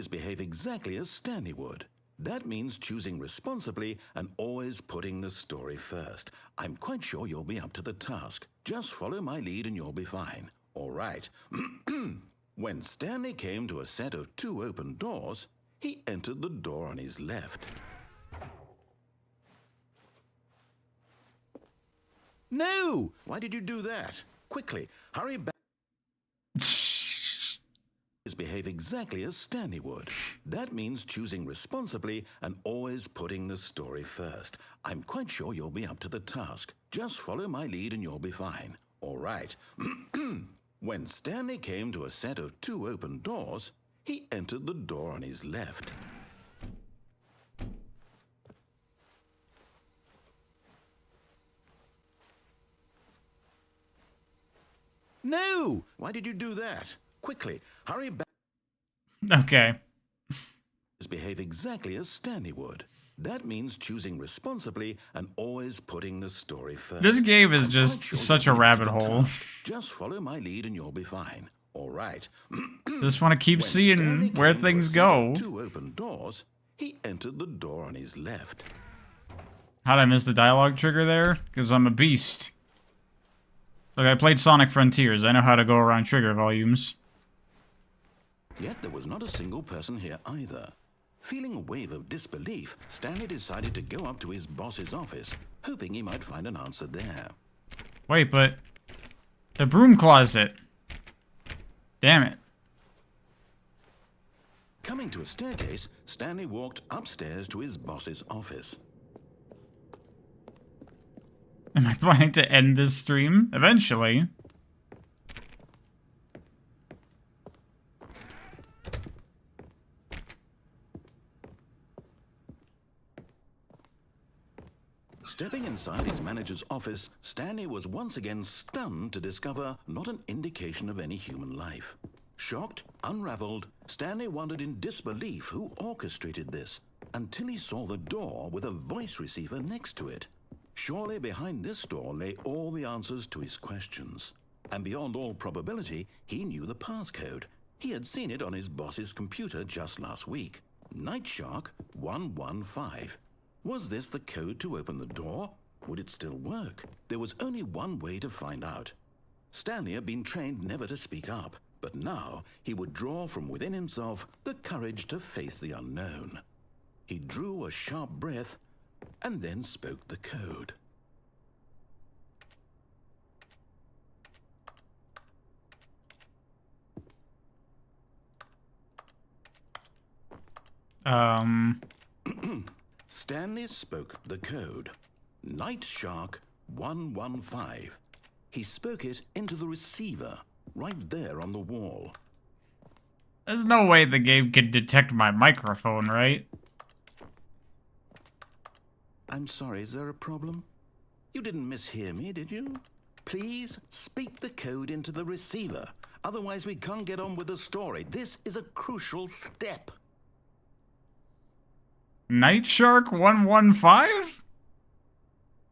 behave exactly as Stanley would. That means choosing responsibly and always putting the story first. I'm quite sure you'll be up to the task. Just follow my lead and you'll be fine. All right. When Stanley came to a set of 2 open doors, he entered the door on his left. No! Why did you do that? Quickly, hurry back. Behave exactly as Stanley would. That means choosing responsibly and always putting the story first. I'm quite sure you'll be up to the task. Just follow my lead and you'll be fine. All right. When Stanley came to a set of 2 open doors, he entered the door on his left. No! Why did you do that? Quickly, hurry back. Okay. Behave exactly as Stanley would. That means choosing responsibly and always putting the story first. This game is just such a rabbit hole. Just follow my lead and you'll be fine. All right. Just want to keep seeing where things go. 2 open doors, he entered the door on his left. How'd I miss the dialogue trigger there? Because I'm a beast. Look, I played Sonic Frontiers. I know how to go around trigger volumes. Yet there was not a single person here either. Feeling a wave of disbelief, Stanley decided to go up to his boss's office, hoping he might find an answer there. Wait, but... the broom closet. Damn it. Coming to a staircase, Stanley walked upstairs to his boss's office. Am I planning to end this stream? Eventually. Stepping inside his manager's office, Stanley was once again stunned to discover not an indication of any human life. Shocked, unraveled, Stanley wondered in disbelief who orchestrated this, until he saw the door with a voice receiver next to it. Surely behind this door lay all the answers to his questions. And beyond all probability, he knew the passcode. He had seen it on his boss's computer just last week. Night Shark 115. Was this the code to open the door? Would it still work? There was only one way to find out. Stanley had been trained never to speak up, but now he would draw from within himself the courage to face the unknown. He drew a sharp breath and then spoke the code. Stanley spoke the code. Night Shark 115. He spoke it into the receiver, right there on the wall. There's no way the game can detect my microphone, right? I'm sorry, is there a problem? You didn't mishear me, did you? Please speak the code into the receiver. Otherwise, we can't get on with the story. This is a crucial step. Night Shark 115?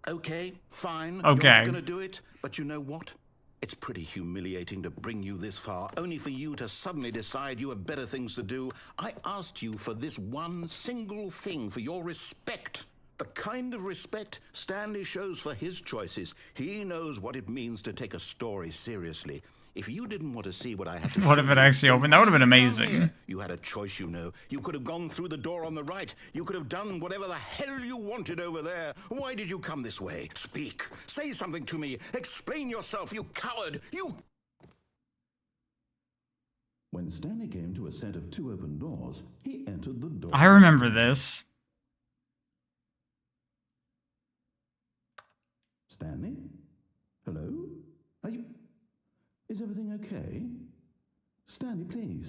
Okay, fine. Okay. You're not gonna do it, but you know what? It's pretty humiliating to bring you this far, only for you to suddenly decide you have better things to do. I asked you for this one single thing, for your respect. The kind of respect Stanley shows for his choices. He knows what it means to take a story seriously. If you didn't want to see what I had to What if it actually opened? That would have been amazing. You had a choice, you know. You could have gone through the door on the right. You could have done whatever the hell you wanted over there. Why did you come this way? Speak. Say something to me. Explain yourself, you coward. You... When Stanley came to a set of 2 open doors, he entered the door. I remember this. Stanley? Hello? Are you... Is everything okay? Stanley, please.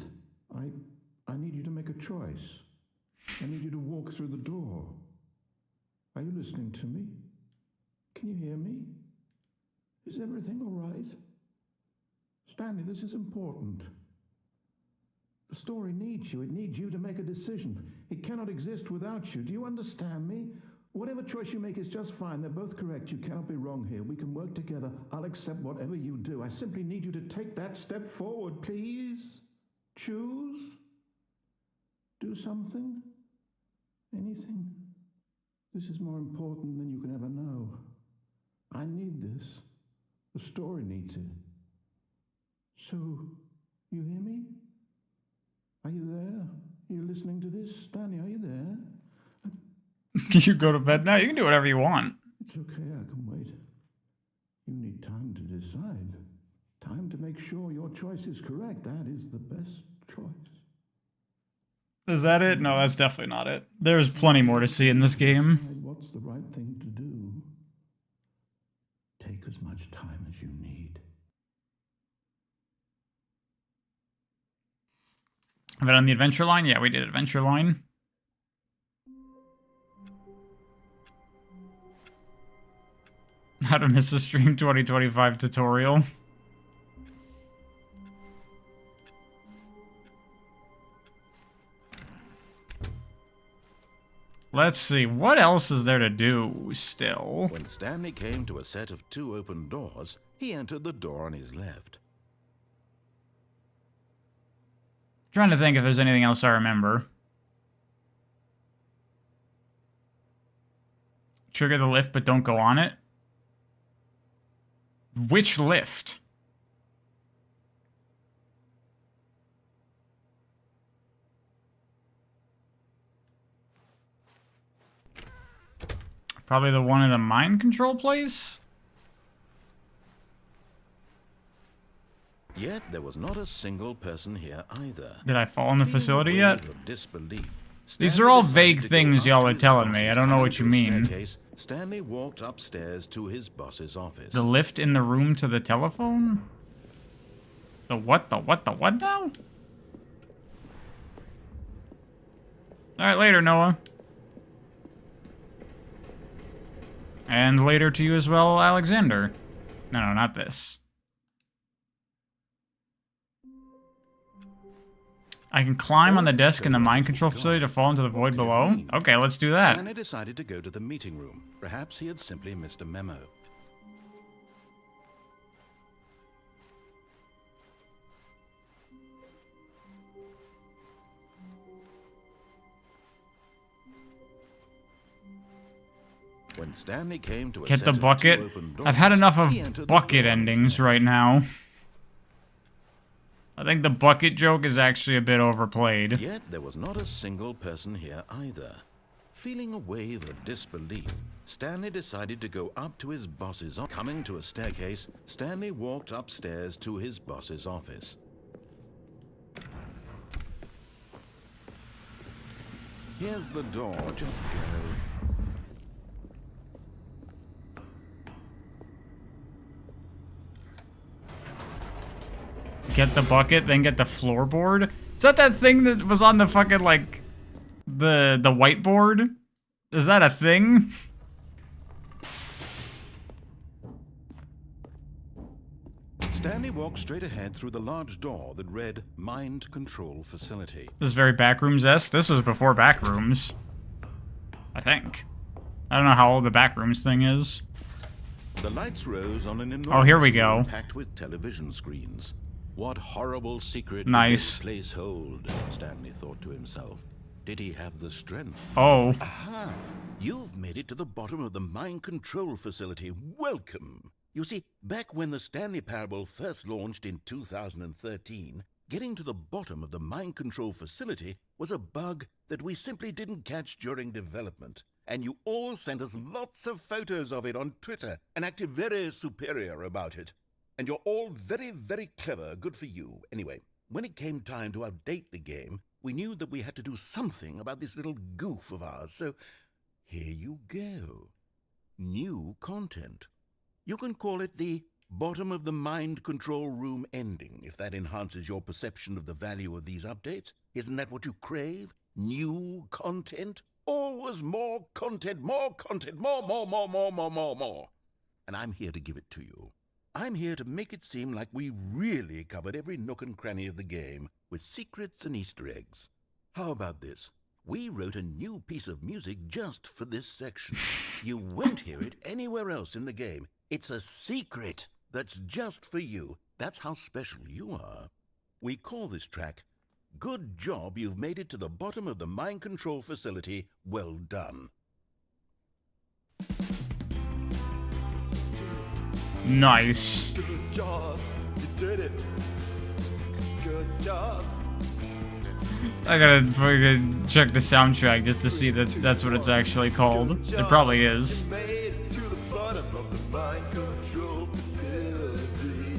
I need you to make a choice. I need you to walk through the door. Are you listening to me? Can you hear me? Is everything all right? Stanley, this is important. The story needs you. It needs you to make a decision. It cannot exist without you. Do you understand me? Whatever choice you make is just fine. They're both correct. You cannot be wrong here. We can work together. I'll accept whatever you do. I simply need you to take that step forward, please. Choose. Do something. Anything. This is more important than you can ever know. I need this. The story needs it. So, you hear me? Are you there? Are you listening to this? Stanley, are you there? You go to bed now? You can do whatever you want. It's okay, I can wait. You need time to decide. Time to make sure your choice is correct. That is the best choice. Is that it? No, that's definitely not it. There's plenty more to see in this game. Decide what's the right thing to do. Take as much time as you need. But on the adventure line? Yeah, we did adventure line. How to miss a stream 2025 tutorial. Let's see, what else is there to do still? When Stanley came to a set of 2 open doors, he entered the door on his left. Trying to think if there's anything else I remember. Trigger the lift, but don't go on it. Which lift? Probably the one in the mind control place? Yet there was not a single person here either. Did I fall in the facility yet? Of disbelief, These are all Stanley vague decided to go things up y'all to are his telling me. boss's I don't know coming what you to a mean. staircase. Stanley walked upstairs to his boss's office. The lift in the room to the telephone? The what now? Alright, later, Noah. And later to you as well, Alexander. No, not this. I can climb on the desk in the mind control facility to fall into the void below? Okay, let's do that. Stanley decided to go to the meeting room. Perhaps he had simply missed a memo. When Stanley came to a Get set the of bucket. 2 open I've had doors, enough he entered of the bucket door on his endings left. right now. I think the bucket joke is actually a bit overplayed. Yet there was not a single person here either. Feeling a wave of disbelief, Stanley decided to go up to his boss's office. Coming to a staircase, Stanley walked upstairs to his boss's office. Here's the door, just go. Get the bucket, then get the floorboard. Is that thing that was on the fucking, like, the whiteboard? Is that a thing? Stanley walked straight ahead through the large door that read Mind Control Facility. This is very Backrooms-esque. This was before Backrooms. I think. I don't know how old the Backrooms thing is. The lights rose on an enormous Oh, here we go. room packed with television screens. What horrible secret Nice. did this place hold? Stanley thought to himself. Did he have the strength? Oh. Aha! You've made it to the bottom of the mind control facility. Welcome! You see, back when the Stanley Parable first launched in 2013, getting to the bottom of the mind control facility was a bug that we simply didn't catch during development. And you all sent us lots of photos of it on Twitter and acted very superior about it. And you're all very, very clever. Good for you. Anyway, when it came time to update the game, we knew that we had to do something about this little goof of ours. So here you go. New content. You can call it the bottom of the mind control room ending, if that enhances your perception of the value of these updates. Isn't that what you crave? New content? Always more content, more, more. And I'm here to give it to you. I'm here to make it seem like we really covered every nook and cranny of the game, with secrets and Easter eggs. How about this? We wrote a new piece of music just for this section. You won't hear it anywhere else in the game. It's a secret that's just for you. That's how special you are. We call this track, Good Job You've Made It to the Bottom of the Mind Control Facility. Well done. Nice. Good job, you did it. Good job. I gotta fucking check the soundtrack just to see that that's what it's actually called. It probably is. You made it to the bottom of the mind control facility.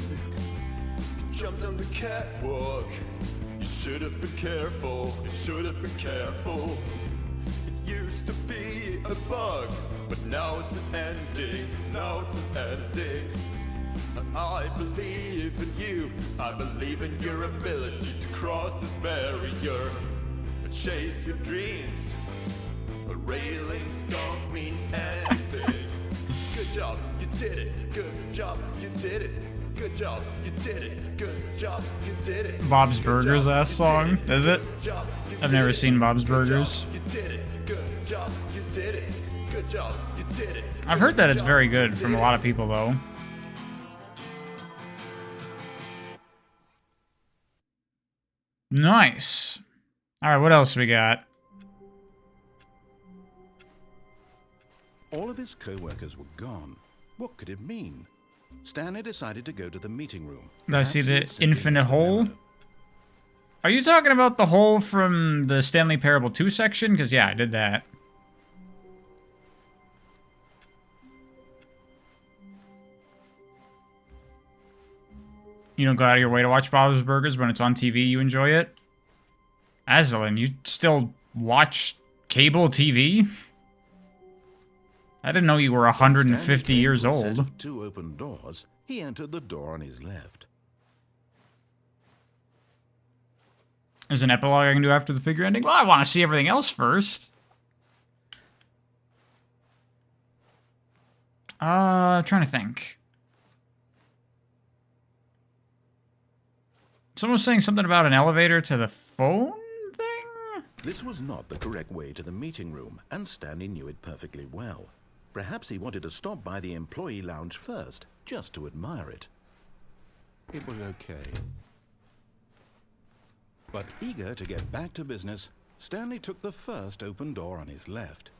You jumped on the catwalk. You should have been careful. You should have been careful. It used to be a bug, but now it's an ending. Now it's an ending. And I believe in you. I believe in your ability to cross this barrier and chase your dreams. But railings don't mean anything. Good job, you did it. Good job, you did it. Good job, you did it. Good job, you did it. Bob's Burgers ass song, is it? I've never seen Bob's Burgers. You did it. Good job, you did it. Good job, you did it. I've heard that it's very good from a lot of people though. Nice. All right, what else we got? All of his co-workers were gone. What could it mean? Stanley decided to go to the meeting room. Did I see Perhaps the he'd simply infinite missed the hole? memo. Are you talking about the hole from the Stanley Parable 2 section? Because, yeah, I did that. You don't go out of your way to watch Bob's Burgers when it's on TV, you enjoy it? Aslan, you still watch cable TV? I didn't know you were 150 Stanley years came to a set old. of 2 open doors. He entered the door on his left. There's an epilogue I can do after the figure ending? Well, I want to see everything else first. I'm trying to think. Someone was saying something about an elevator to the phone thing? This was not the correct way to the meeting room, and Stanley knew it perfectly well. Perhaps he wanted to stop by the employee lounge first, just to admire it. It was okay. But eager to get back to business, Stanley took the first open door on his left.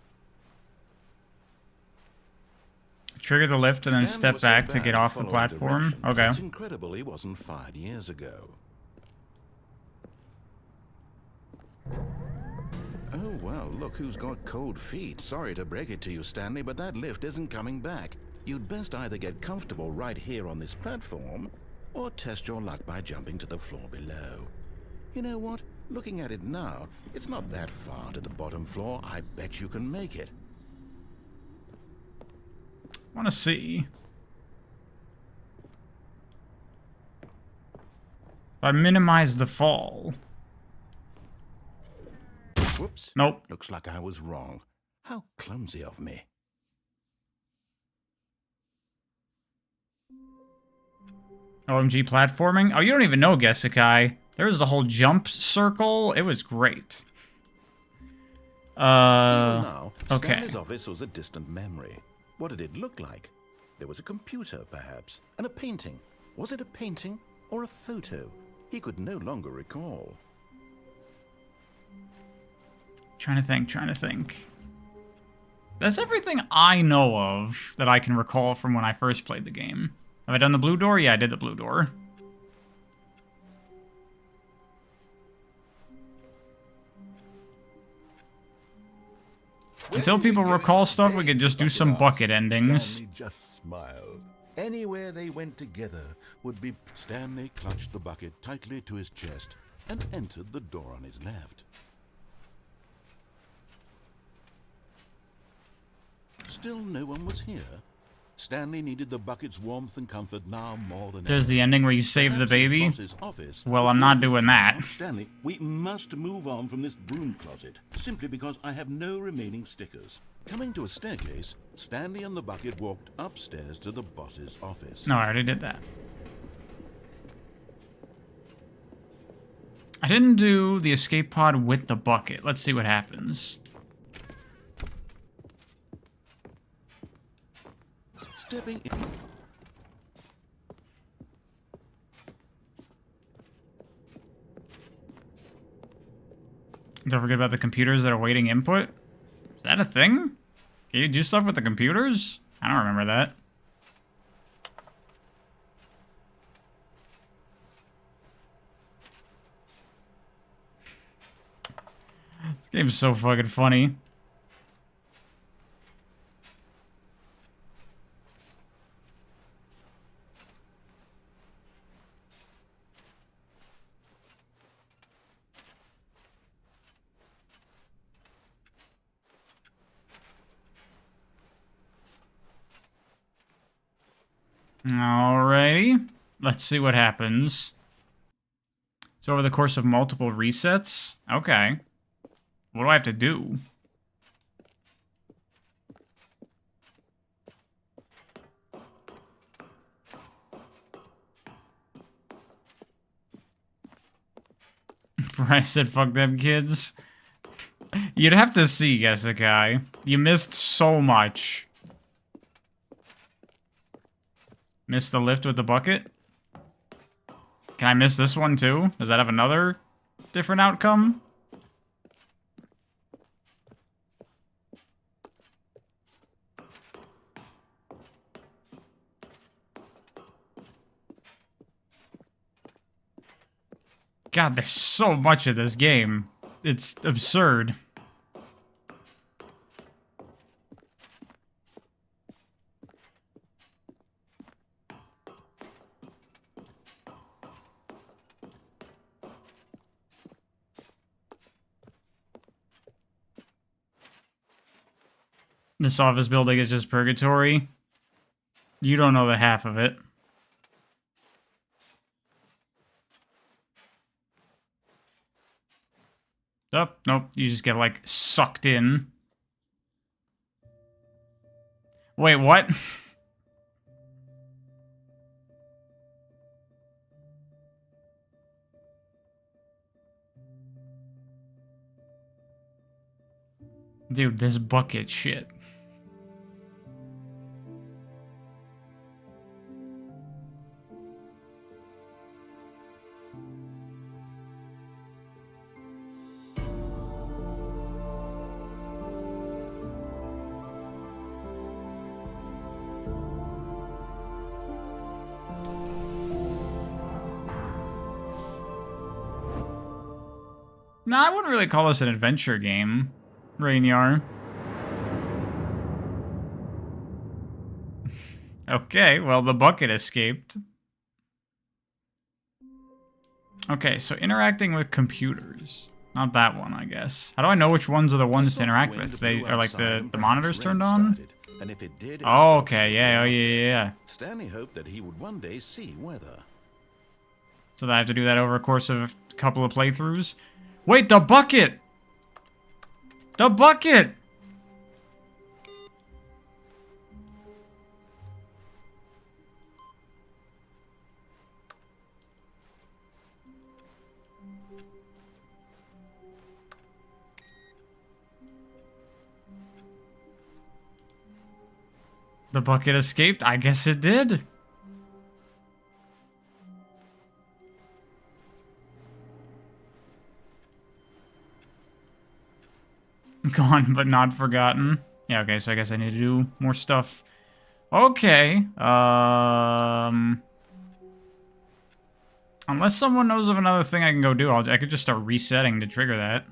Trigger the lift and then Stanley step was so back to bad get at off the following platform? directions, Okay. It's incredible he wasn't fired years ago. Oh, well, look who's got cold feet. Sorry to break it to you, Stanley, but that lift isn't coming back. You'd best either get comfortable right here on this platform, or test your luck by jumping to the floor below. You know what? Looking at it now, it's not that far to the bottom floor. I bet you can make it. I want to see. If I minimize the fall. Whoops. Nope. Looks like I was wrong. How clumsy of me. OMG platforming? Oh, you don't even know, Gesekai. There was the whole jump circle. It was great. Even now, Okay. Stanley's office was a distant memory. What did it look like? There was a computer, perhaps, and a painting. Was it a painting or a photo? He could no longer recall. Trying to think. That's everything I know of that I can recall from when I first played the game. Have I done the blue door? Yeah, I did the blue door. Until people recall stuff, we could just do some bucket endings. Stanley just smiled. Anywhere they went together would be... Stanley clutched the bucket tightly to his chest and entered the door on his left. Still no one was here. Stanley needed the bucket's warmth and comfort now more than There's ever. the ending where you save the Perhaps his baby. boss's office Well, was I'm not waiting doing for that. him. Stanley, we must move on from this broom closet, simply because I have no remaining stickers. Coming to a staircase, Stanley and the bucket walked upstairs to the boss's office. No, I already did that. I didn't do the escape pod with the bucket. Let's see what happens. Stepping in. Don't forget about the computers that are waiting input. Is that a thing? Can you do stuff with the computers? I don't remember that. This game's so fucking funny. Alrighty. Let's see what happens. So over the course of multiple resets? Okay. What do I have to do? Bryce said, fuck them kids. You'd have to see, Gesekai. You missed so much. Missed the lift with the bucket? Can I miss this one too? Does that have another different outcome? God, there's so much of this game. It's absurd. This office building is just purgatory. You don't know the half of it. Oh, nope. You just get, like, sucked in. Wait, what? Dude, this bucket shit. Nah, I wouldn't really call this an adventure game, Rainyar. Okay, well, the bucket escaped. Okay, so interacting with computers. Not that one, I guess. How do I know which ones are the ones to interact with? They are like the monitors turned on? And if it did, Oh, okay, yeah, yeah. Stanley hoped that he would one day see weather. So that I have to do that over a course of a couple of playthroughs? Wait, the bucket! The bucket! The bucket escaped? I guess it did. Gone but not forgotten. Yeah, okay, so I guess I need to do more stuff. Okay. Unless someone knows of another thing I can go do, I could just start resetting to trigger that.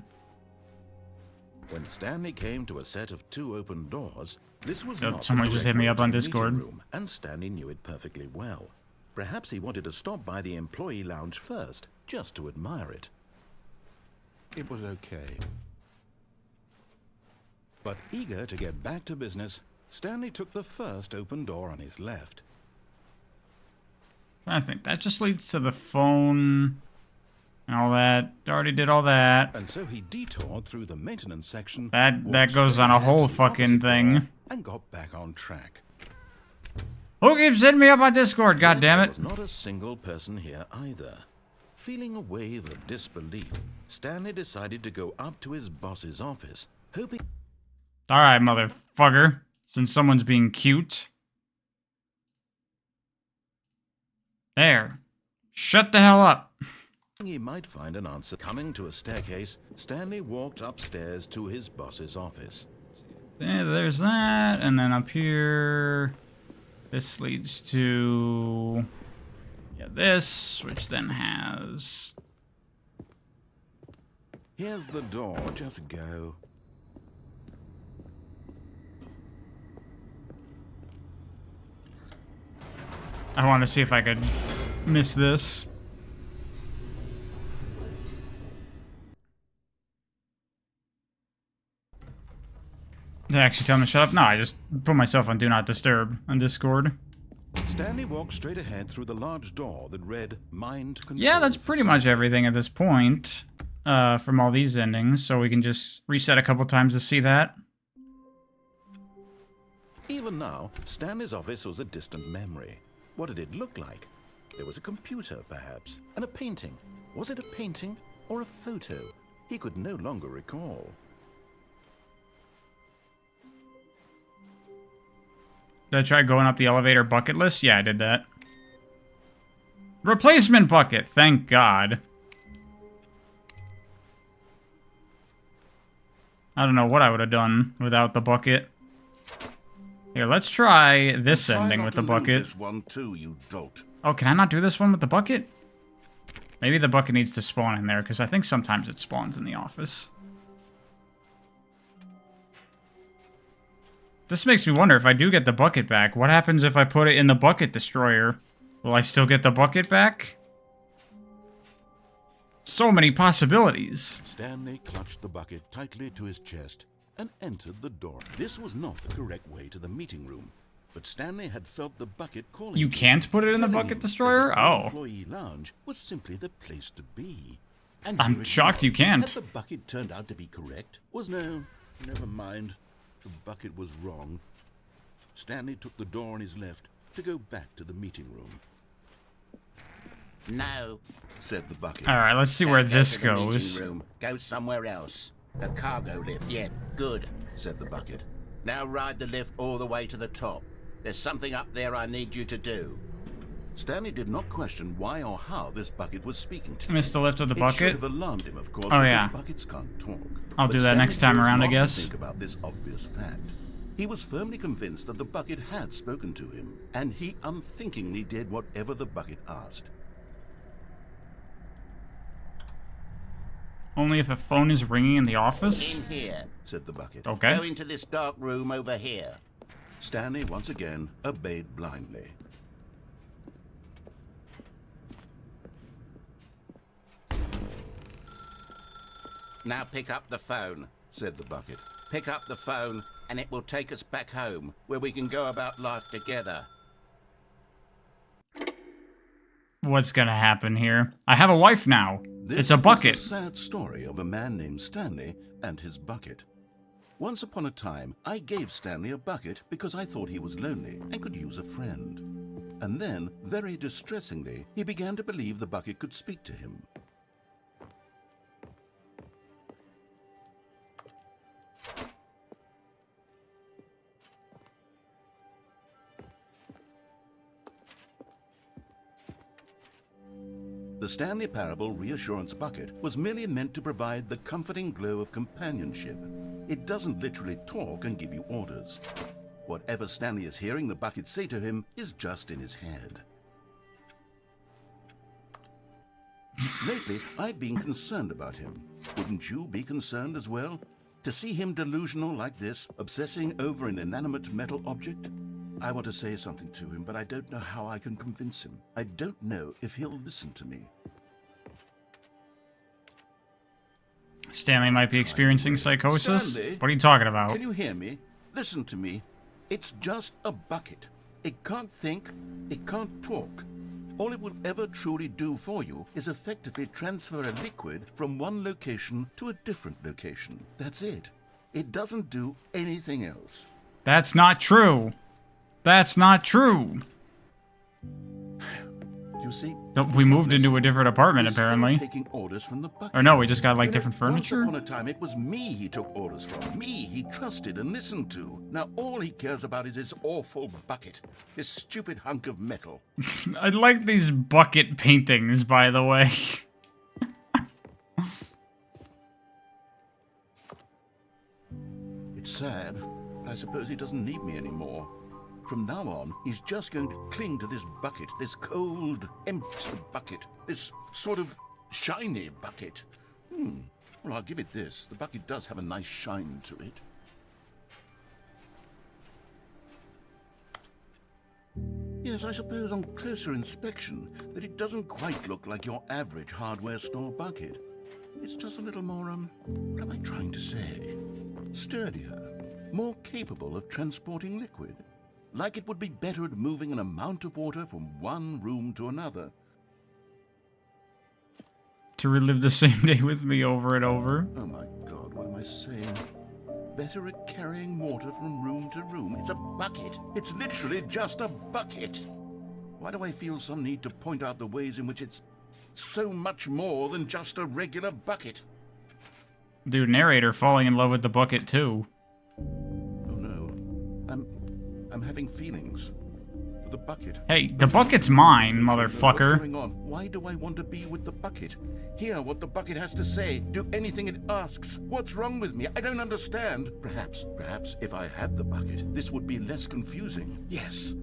When Stanley came to a set of 2 open doors, this was not Someone the just correct hit me way up to on the meeting Discord. room, and Stanley knew it perfectly well. Perhaps he wanted to stop by the employee lounge first, just to admire it. It was okay. But eager to get back to business, Stanley took the first open door on his left. I think that just leads to the phone and all that. Already did all that. And so he detoured through the maintenance section. That goes on a whole fucking thing. And got back on track. Who keeps hitting me up on Discord? God damn it! There was not a single person here either. Feeling a wave of disbelief, Stanley decided to go up to his boss's office, hoping. All right, motherfucker. Since someone's being cute. There. Shut the hell up. He might find an answer. Coming to a staircase, Stanley walked upstairs to his boss's office. Yeah, there's that, and then up here, this leads to this, which then has. Here's the door. Just go. I want to see if I could miss this. Did I actually tell him to shut up? No, I just put myself on Do Not Disturb on Discord. Stanley walked straight ahead through the large door that read Mind Control. Yeah, that's pretty much everything at this point from all these endings, so we can just reset a couple times to see that. Even now, Stanley's office was a distant memory. What did it look like? There was a computer, perhaps, and a painting. Was it a painting or a photo? He could no longer recall. Did I try going up the elevator bucket list? Yeah, I did that. Replacement bucket, thank God. I don't know what I would have done without the bucket. Here, let's try this ending with the bucket. This one too, you dolt. Oh, can I not do this one with the bucket? Maybe the bucket needs to spawn in there, because I think sometimes it spawns in the office. This makes me wonder, if I do get the bucket back, what happens if I put it in the bucket destroyer? Will I still get the bucket back? So many possibilities. Stanley clutched the bucket tightly to his chest and entered the door. This was not the correct way to the meeting room, but Stanley had felt the bucket calling. You can't put it in the bucket destroyer? Oh. Employee lounge was simply the place to be. And I'm shocked you can't. Had the bucket turned out to be correct? No, never mind. The bucket was wrong. Stanley took the door on his left to go back to the meeting room. No, said the bucket. All right, let's see where this Go to the goes. meeting room. Go somewhere else. The cargo lift. Yeah, good, said the bucket. Now ride the lift all the way to the top. There's something up there I need you to do. Stanley did not question why or how this bucket was speaking to him. Missed the lift of the It bucket? should have alarmed him, of course, Oh, because yeah. buckets can't talk. I'll But do that Stanley next time chose around, I not to guess. think about this obvious fact. He was firmly convinced that the bucket had spoken to him, and he unthinkingly did whatever the bucket asked. Only if a phone is ringing in the office? In here, said the bucket. Okay. Go into this dark room over here. Stanley once again obeyed blindly. Now pick up the phone, said the bucket. Pick up the phone, and it will take us back home, where we can go about life together. What's gonna happen here? I have a wife now. This It's a bucket. is the sad story of a man named Stanley and his bucket. Once upon a time, I gave Stanley a bucket because I thought he was lonely and could use a friend. And then, very distressingly, he began to believe the bucket could speak to him. The Stanley Parable Reassurance Bucket was merely meant to provide the comforting glow of companionship. It doesn't literally talk and give you orders. Whatever Stanley is hearing the bucket say to him is just in his head. Lately, I've been concerned about him. Wouldn't you be concerned as well? To see him delusional like this, obsessing over an inanimate metal object? I want to say something to him, but I don't know how I can convince him. I don't know if he'll listen to me. Stanley might be experiencing psychosis? Stanley, what are you talking about? Can you hear me? Listen to me. It's just a bucket. It can't think, it can't talk. All it will ever truly do for you is effectively transfer a liquid from one location to a different location. That's it. It doesn't do anything else. That's not true. That's not true. You see, We moved into a different apartment, he's still apparently. taking orders from the bucket. Or no, we just got, like, You know, different furniture? Once upon a time, it was me he took orders from. Me he trusted and listened to. Now all he cares about is his awful bucket. This stupid hunk of metal. I like these bucket paintings, by the way. It's sad, but I suppose he doesn't need me anymore. From now on, he's just going to cling to this bucket, this cold, empty bucket, this sort of shiny bucket. Well, I'll give it this. The bucket does have a nice shine to it. Yes, I suppose on closer inspection that it doesn't quite look like your average hardware store bucket. It's just a little more, what am I trying to say? Sturdier, more capable of transporting liquid. Like it would be better at moving an amount of water from one room to another. To relive the same day with me over and over. Oh my God, what am I saying? Better at carrying water from room to room. It's a bucket. It's literally just a bucket. Why do I feel some need to point out the ways in which it's so much more than just a regular bucket? Dude, narrator falling in love with the bucket, too. Oh no. I'm having feelings for the bucket. Hey, the bucket's mine, What's motherfucker. going on? Why do I want to be with the bucket? Hear what the bucket has to say. Do anything it asks. What's wrong with me? I don't understand. Perhaps if I had the bucket, this would be less confusing. Yes,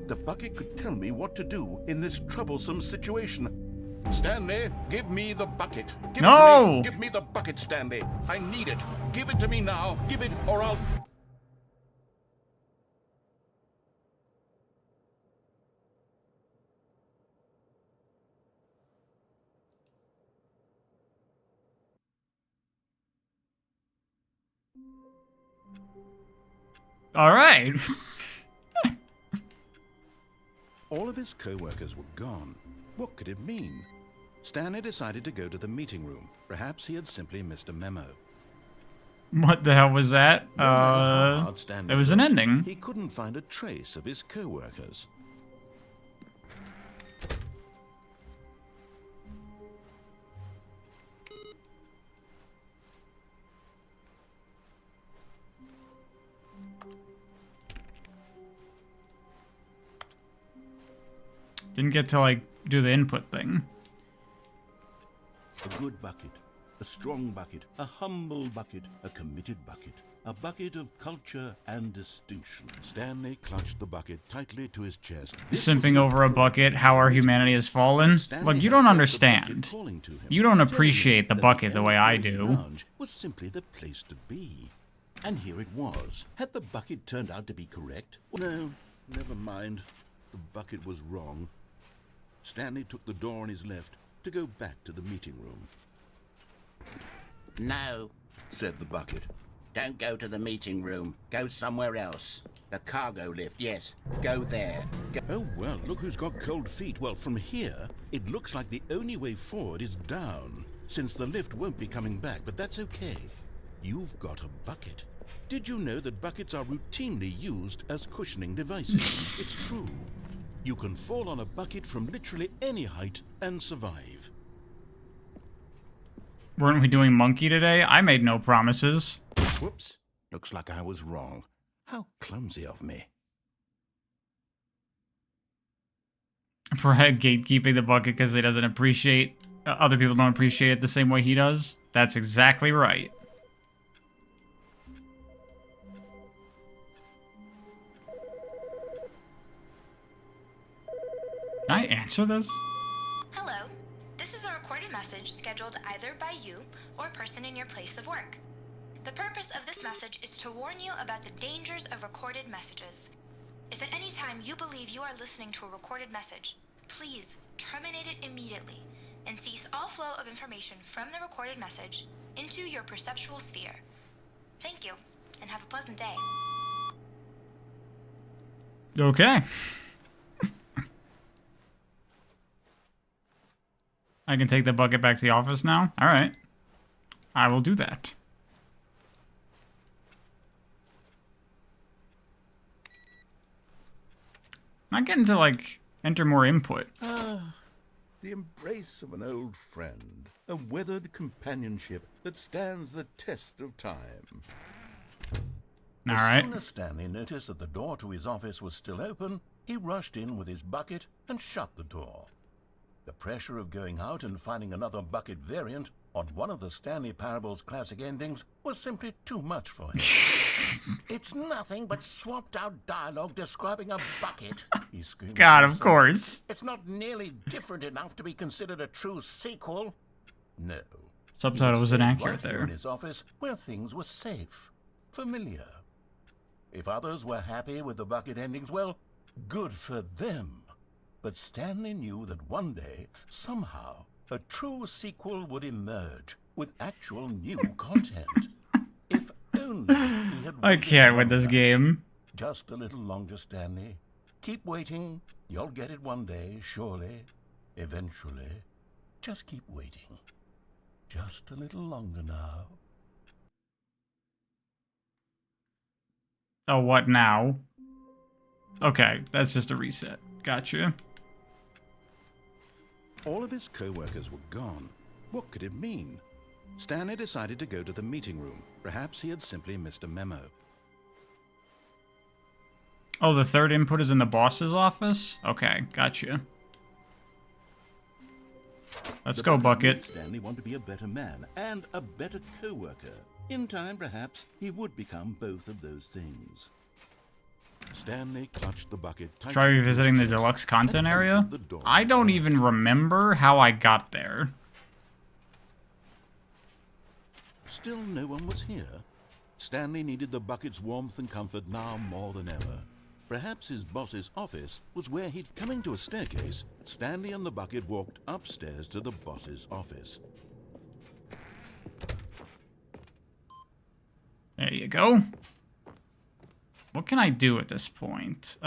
the bucket could tell me what to do in this troublesome situation. Stanley, give me the bucket. Give it to me. Give me the bucket, Stanley. I need it. Give it to me now. Give it or I'll... All right. All of his co-workers were gone. What could it mean? Stanley decided to go to the meeting room. Perhaps he had simply missed a memo. What the hell was that? No matter how hard Stanley It was an looked, ending. He couldn't find a trace of his co-workers. Didn't get to, like, do the input thing. A good bucket, a strong bucket, a humble bucket, a committed bucket, a bucket of culture and distinction. Stanley clutched the bucket tightly to his chest. Simping over a bucket, how our humanity has fallen. Look, you don't understand. You don't appreciate the bucket the way I do. Lounge was simply the place to be. And here it was. Had the bucket turned out to be correct? No, never mind. The bucket was wrong. Stanley took the door on his left to go back to the meeting room. No, Said the bucket. don't go to the meeting room. Go somewhere else. The cargo lift, yes. Go there. Oh, well, look who's got cold feet. Well, from here, it looks like the only way forward is down, since the lift won't be coming back, but that's okay. You've got a bucket. Did you know that buckets are routinely used as cushioning devices? It's true. You can fall on a bucket from literally any height and survive. Weren't we doing monkey today? I made no promises. Whoops. Looks like I was wrong. How clumsy of me. Brad gatekeeping the bucket because he doesn't appreciate... other people don't appreciate it the same way he does. That's exactly right. Can I answer this? Hello. This is a recorded message scheduled either by you or a person in your place of work. The purpose of this message is to warn you about the dangers of recorded messages. If at any time you believe you are listening to a recorded message, please terminate it immediately and cease all flow of information from the recorded message into your perceptual sphere. Thank you, and have a pleasant day. Okay. I can take the bucket back to the office now? Alright. I will do that. Not getting to, like, enter more input. Ah, the embrace of an old friend. A weathered companionship that stands the test of time. As soon as Stanley noticed that the door to his office was still open, he rushed in with his bucket and shut the door. The pressure of going out and finding another bucket variant on one of the Stanley Parable's classic endings was simply too much for him. It's nothing but swapped-out dialogue describing a bucket, he screamed. God, of course. It's not nearly different enough to be considered a true sequel. No. Subtitle was inaccurate Right here there. in his office, where things were safe, familiar. If others were happy with the bucket endings, well, good for them. But Stanley knew that one day, somehow, a true sequel would emerge with actual new content. If only he had I can't win this game. Just a little longer, Stanley. Keep waiting. You'll get it one day, surely. Eventually. Just keep waiting. Just a little longer now. Oh, what now? Okay, that's just a reset. Gotcha. All of his co-workers were gone. What could it mean? Stanley decided to go to the meeting room. Perhaps he had simply missed a memo. Oh, the third input is in the boss's office? Okay, gotcha. Let's go, Bucket. Made Stanley want to be a better man and a better co-worker. In time, perhaps, he would become both of those things. Stanley clutched the bucket tightly. Try revisiting the Deluxe content area? I don't even remember how I got there. Still no one was here. Stanley needed the bucket's warmth and comfort now more than ever. Perhaps his boss's office was where he'd... Coming to a staircase, Stanley and the bucket walked upstairs to the boss's office. There you go. What can I do at this point?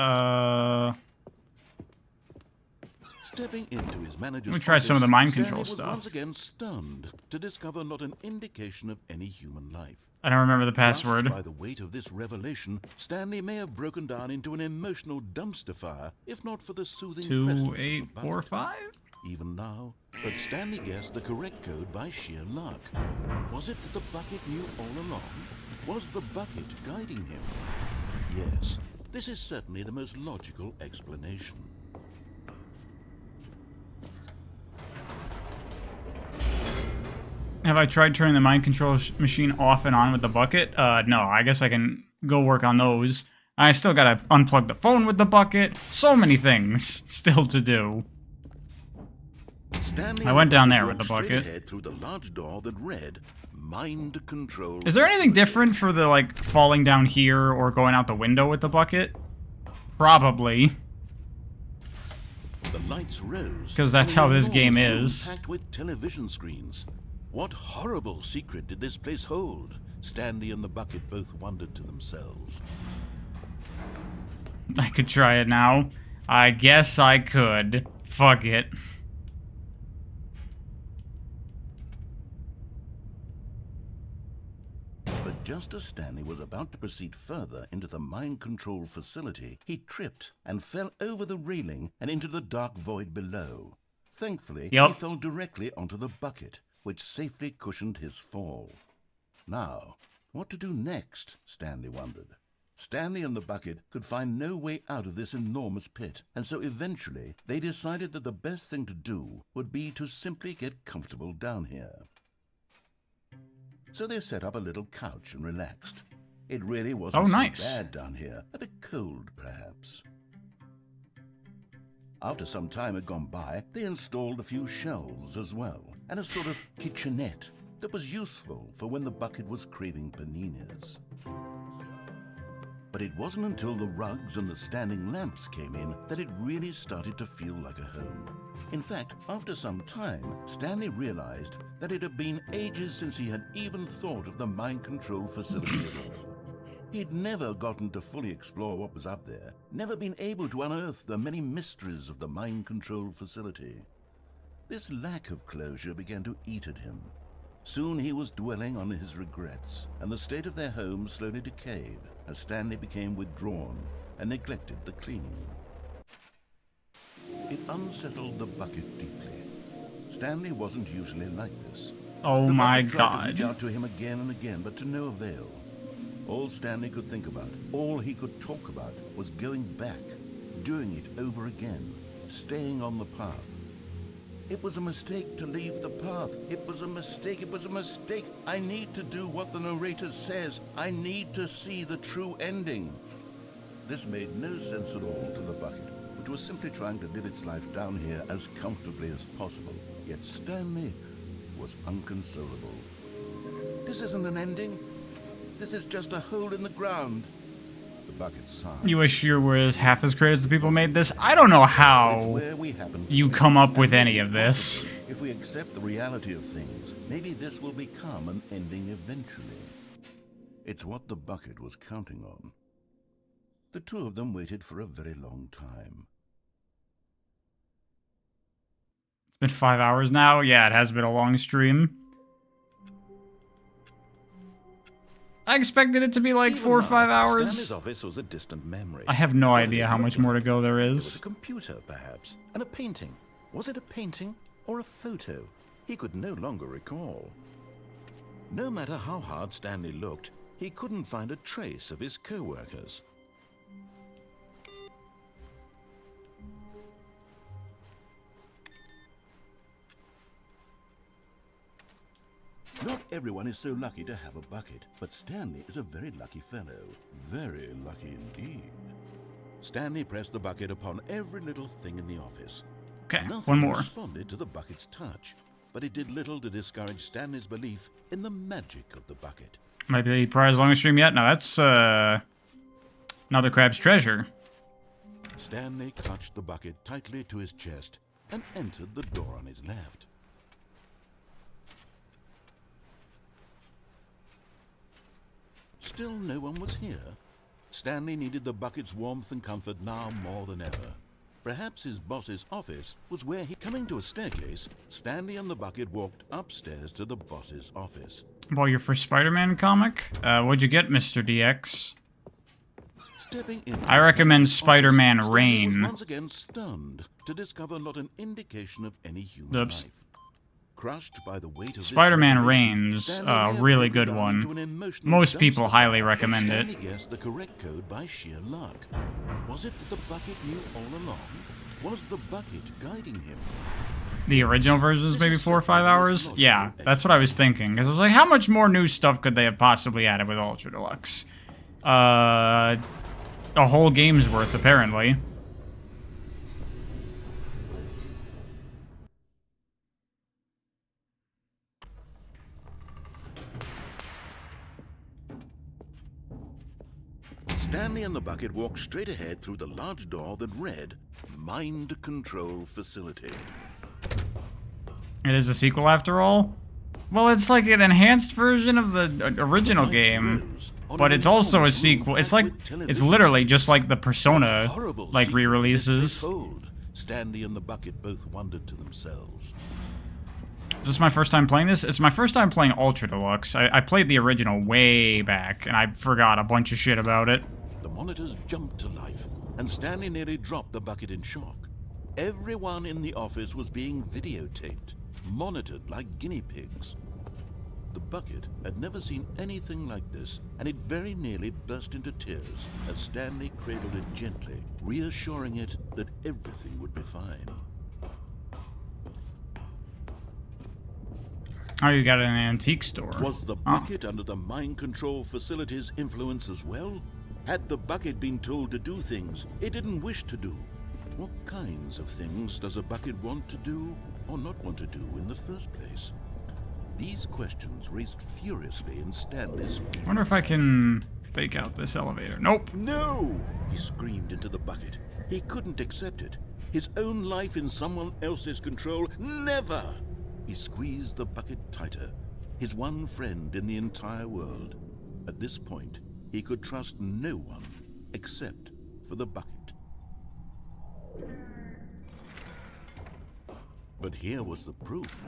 Stepping into his manager's Let me try some of the mind control Stanley was stuff. once again stunned to discover not an indication of any human life. I don't remember the password. Crushed by the weight of this revelation, Stanley may have broken down into an emotional dumpster fire, if not for the soothing presence of the 2845? even now, but Stanley guessed the correct code by sheer luck. Was it that the bucket knew all along? Was the bucket guiding him? Yes, this is certainly the most logical explanation. Have I tried turning the mind control machine off and on with the bucket? No, I guess I can go work on those. I still gotta unplug the phone with the bucket. So many things still to do. Stanley I went down there walked with the straight bucket. ahead through the large door that read Mind Control. Is there anything different for the, like, falling down here or going out the window with the bucket? Probably. The lights rose. 'Cause that's how this game is. Packed with television screens. What horrible secret did this place hold? Stanley and the bucket both wondered to themselves. I could try it now. I guess I could. Fuck it. But just as Stanley was about to proceed further into the mind control facility, he tripped and fell over the railing and into the dark void below. Thankfully, he fell directly onto the bucket, which safely cushioned his fall. Now, what to do next, Stanley wondered. Stanley and the bucket could find no way out of this enormous pit, and so eventually they decided that the best thing to do would be to simply get comfortable down here. So they set up a little couch and relaxed. It really wasn't so bad down here, a bit cold perhaps. After some time had gone by, they installed a few shelves as well, and a sort of kitchenette that was useful for when the bucket was craving paninis. But it wasn't until the rugs and the standing lamps came in that it really started to feel like a home. In fact, after some time, Stanley realized that it had been ages since he had even thought of the mind control facility at all. He'd never gotten to fully explore what was up there, never been able to unearth the many mysteries of the mind control facility. This lack of closure began to eat at him. Soon he was dwelling on his regrets, and the state of their home slowly decayed as Stanley became withdrawn and neglected the cleaning. It unsettled the bucket deeply. Stanley wasn't usually like this. Oh my God. Tried to reach out to him again and again, but to no avail. All Stanley could think about, all he could talk about, was going back, doing it over again, staying on the path. It was a mistake to leave the path. It was a mistake. It was a mistake. I need to do what the narrator says. I need to see the true ending. This made no sense at all to the bucket, which was simply trying to live its life down here as comfortably as possible. Yet Stanley was inconsolable. This isn't an ending. This is just a hole in the ground. The bucket sighed. You wish you were half as great as the people who made this? I don't know how you come up with any of this. If we accept the reality of things, maybe this will become an ending eventually. It's what the bucket was counting on. The two of them waited for a very long time. It's been 5 hours now? Yeah, it has been a long stream. I expected it to be like 4 or 5 hours. Stanley's office was a distant memory. I have no idea how much more to go there is. It was a computer, perhaps, and a painting. Was it a painting or a photo? He could no longer recall. No matter how hard Stanley looked, he couldn't find a trace of his co-workers. Not everyone is so lucky to have a bucket, but Stanley is a very lucky fellow. Very lucky indeed. Stanley pressed the bucket upon every little thing in the office. Okay, Nothing one more. responded to the bucket's touch, but it did little to discourage Stanley's belief in the magic of the bucket. Might be the prize longest stream yet? No, that's another crab's treasure. Stanley clutched the bucket tightly to his chest and entered the door on his left. Still no one was here. Stanley needed the bucket's warmth and comfort now more than ever. Perhaps his boss's office was where he... Coming to a staircase, Stanley and the bucket walked upstairs to the boss's office. Well, your first Spider-Man comic? What'd you get, Mr. DX? Stepping in, I recommend Spider-Man Stanley Reign. was once again stunned to discover not an indication of any human life. Crushed by the weight of Spider-Man Reign's a really good one. Most people highly recommend it. Stanley guessed the correct code by sheer luck. Was it that the bucket knew all along? Was the bucket guiding him? The original version is maybe 4 or 5 hours? Yeah, that's what I was thinking. Because I was like, how much more new stuff could they have possibly added with Ultra Deluxe? A whole game's worth, apparently. Stanley and the bucket walked straight ahead through the large door that read, Mind Control Facility. It is a sequel after all? Well, it's like an enhanced version of the original game, but it's also a sequel. It's like, it's literally just like the Persona, like, re-releases. Stanley and the bucket both wondered to themselves. Is this my first time playing this? It's my first time playing Ultra Deluxe. I played the original way back, and I forgot a bunch of shit about it. The monitors jumped to life, and Stanley nearly dropped the bucket in shock. Everyone in the office was being videotaped, monitored like guinea pigs. The bucket had never seen anything like this, and it very nearly burst into tears as Stanley cradled it gently, reassuring it that everything would be fine. Oh, you got it in an antique store. Was the bucket under the mind control facility's influence as well? Had the bucket been told to do things it didn't wish to do? What kinds of things does a bucket want to do or not want to do in the first place? These questions raced furiously in Stanley's feet. I wonder if I can fake out this elevator. Nope. No! He screamed into the bucket. He couldn't accept it. His own life in someone else's control? Never! He squeezed the bucket tighter, his one friend in the entire world. At this point, he could trust no one except for the bucket. But here was the proof.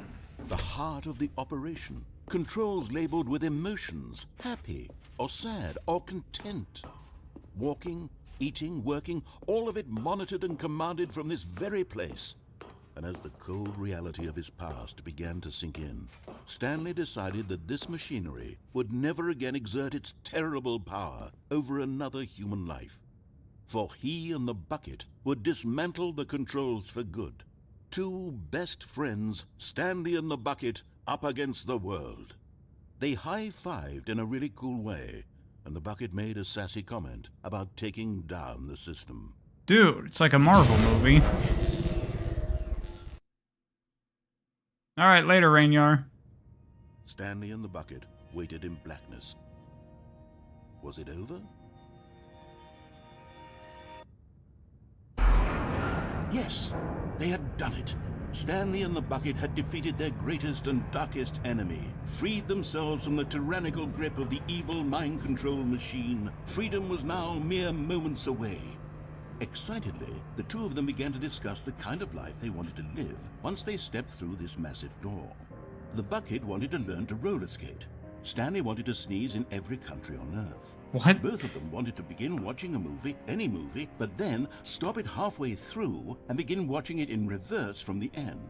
The heart of the operation. Controls labeled with emotions, happy or sad or content. Walking, eating, working, all of it monitored and commanded from this very place. And as the cold reality of his past began to sink in, Stanley decided that this machinery would never again exert its terrible power over another human life. For he and the bucket would dismantle the controls for good. Two best friends, Stanley and the bucket, up against the world. They high-fived in a really cool way, and the bucket made a sassy comment about taking down the system. Dude, it's like a Marvel movie. Alright, later, Rainyar. Stanley and the bucket waited in blackness. Was it over? Yes, they had done it. Stanley and the bucket had defeated their greatest and darkest enemy, freed themselves from the tyrannical grip of the evil mind control machine. Freedom was now mere moments away. Excitedly, the two of them began to discuss the kind of life they wanted to live once they stepped through this massive door. The bucket wanted to learn to roller skate. Stanley wanted to sneeze in every country on Earth. What? Both of them wanted to begin watching a movie, any movie, but then stop it halfway through and begin watching it in reverse from the end.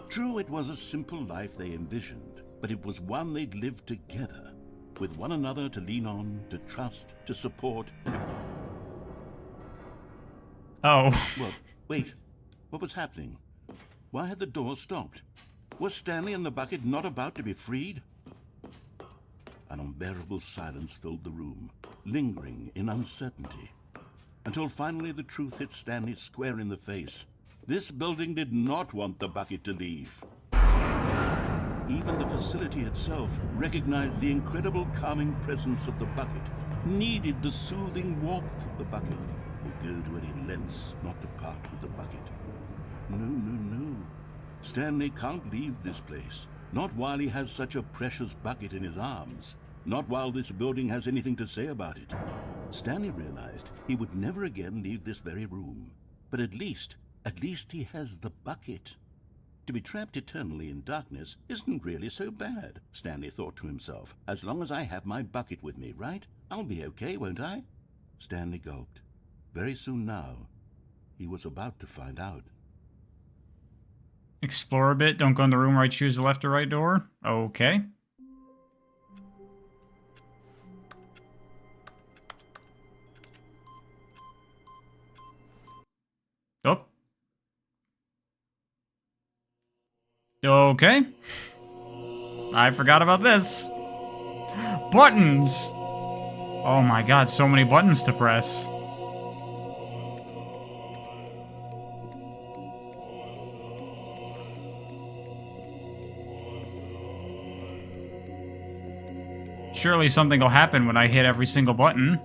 True, it was a simple life they envisioned, but it was one they'd lived together, with one another to lean on, to trust, to support, and... Oh. Well, wait. What was happening? Why had the door stopped? Was Stanley and the bucket not about to be freed? An unbearable silence filled the room, lingering in uncertainty, until finally the truth hit Stanley square in the face. This building did not want the bucket to leave. Even the facility itself recognized the incredible calming presence of the bucket, needed the soothing warmth of the bucket, would go to any lengths not to part with the bucket. No. Stanley can't leave this place. Not while he has such a precious bucket in his arms. Not while this building has anything to say about it. Stanley realized he would never again leave this very room. But at least he has the bucket. To be trapped eternally in darkness isn't really so bad, Stanley thought to himself. As long as I have my bucket with me, right? I'll be okay, won't I? Stanley gulped. Very soon now, he was about to find out. Explore a bit. Don't go in the room where I choose the left or right door. Okay. Oh. Okay. I forgot about this. Buttons! Oh my god, so many buttons to press. Surely something will happen when I hit every single button.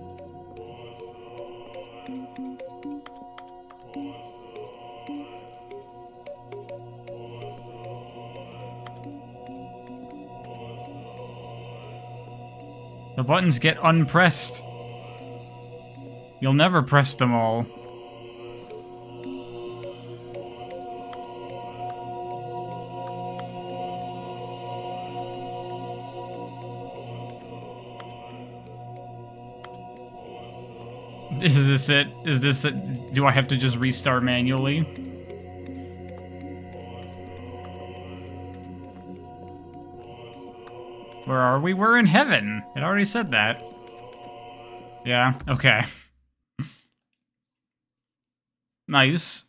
The buttons get unpressed. You'll never press them all. Is this it? Is this it? Do I have to just restart manually? Where are we? We're in heaven. It already said that. Yeah, okay. Nice.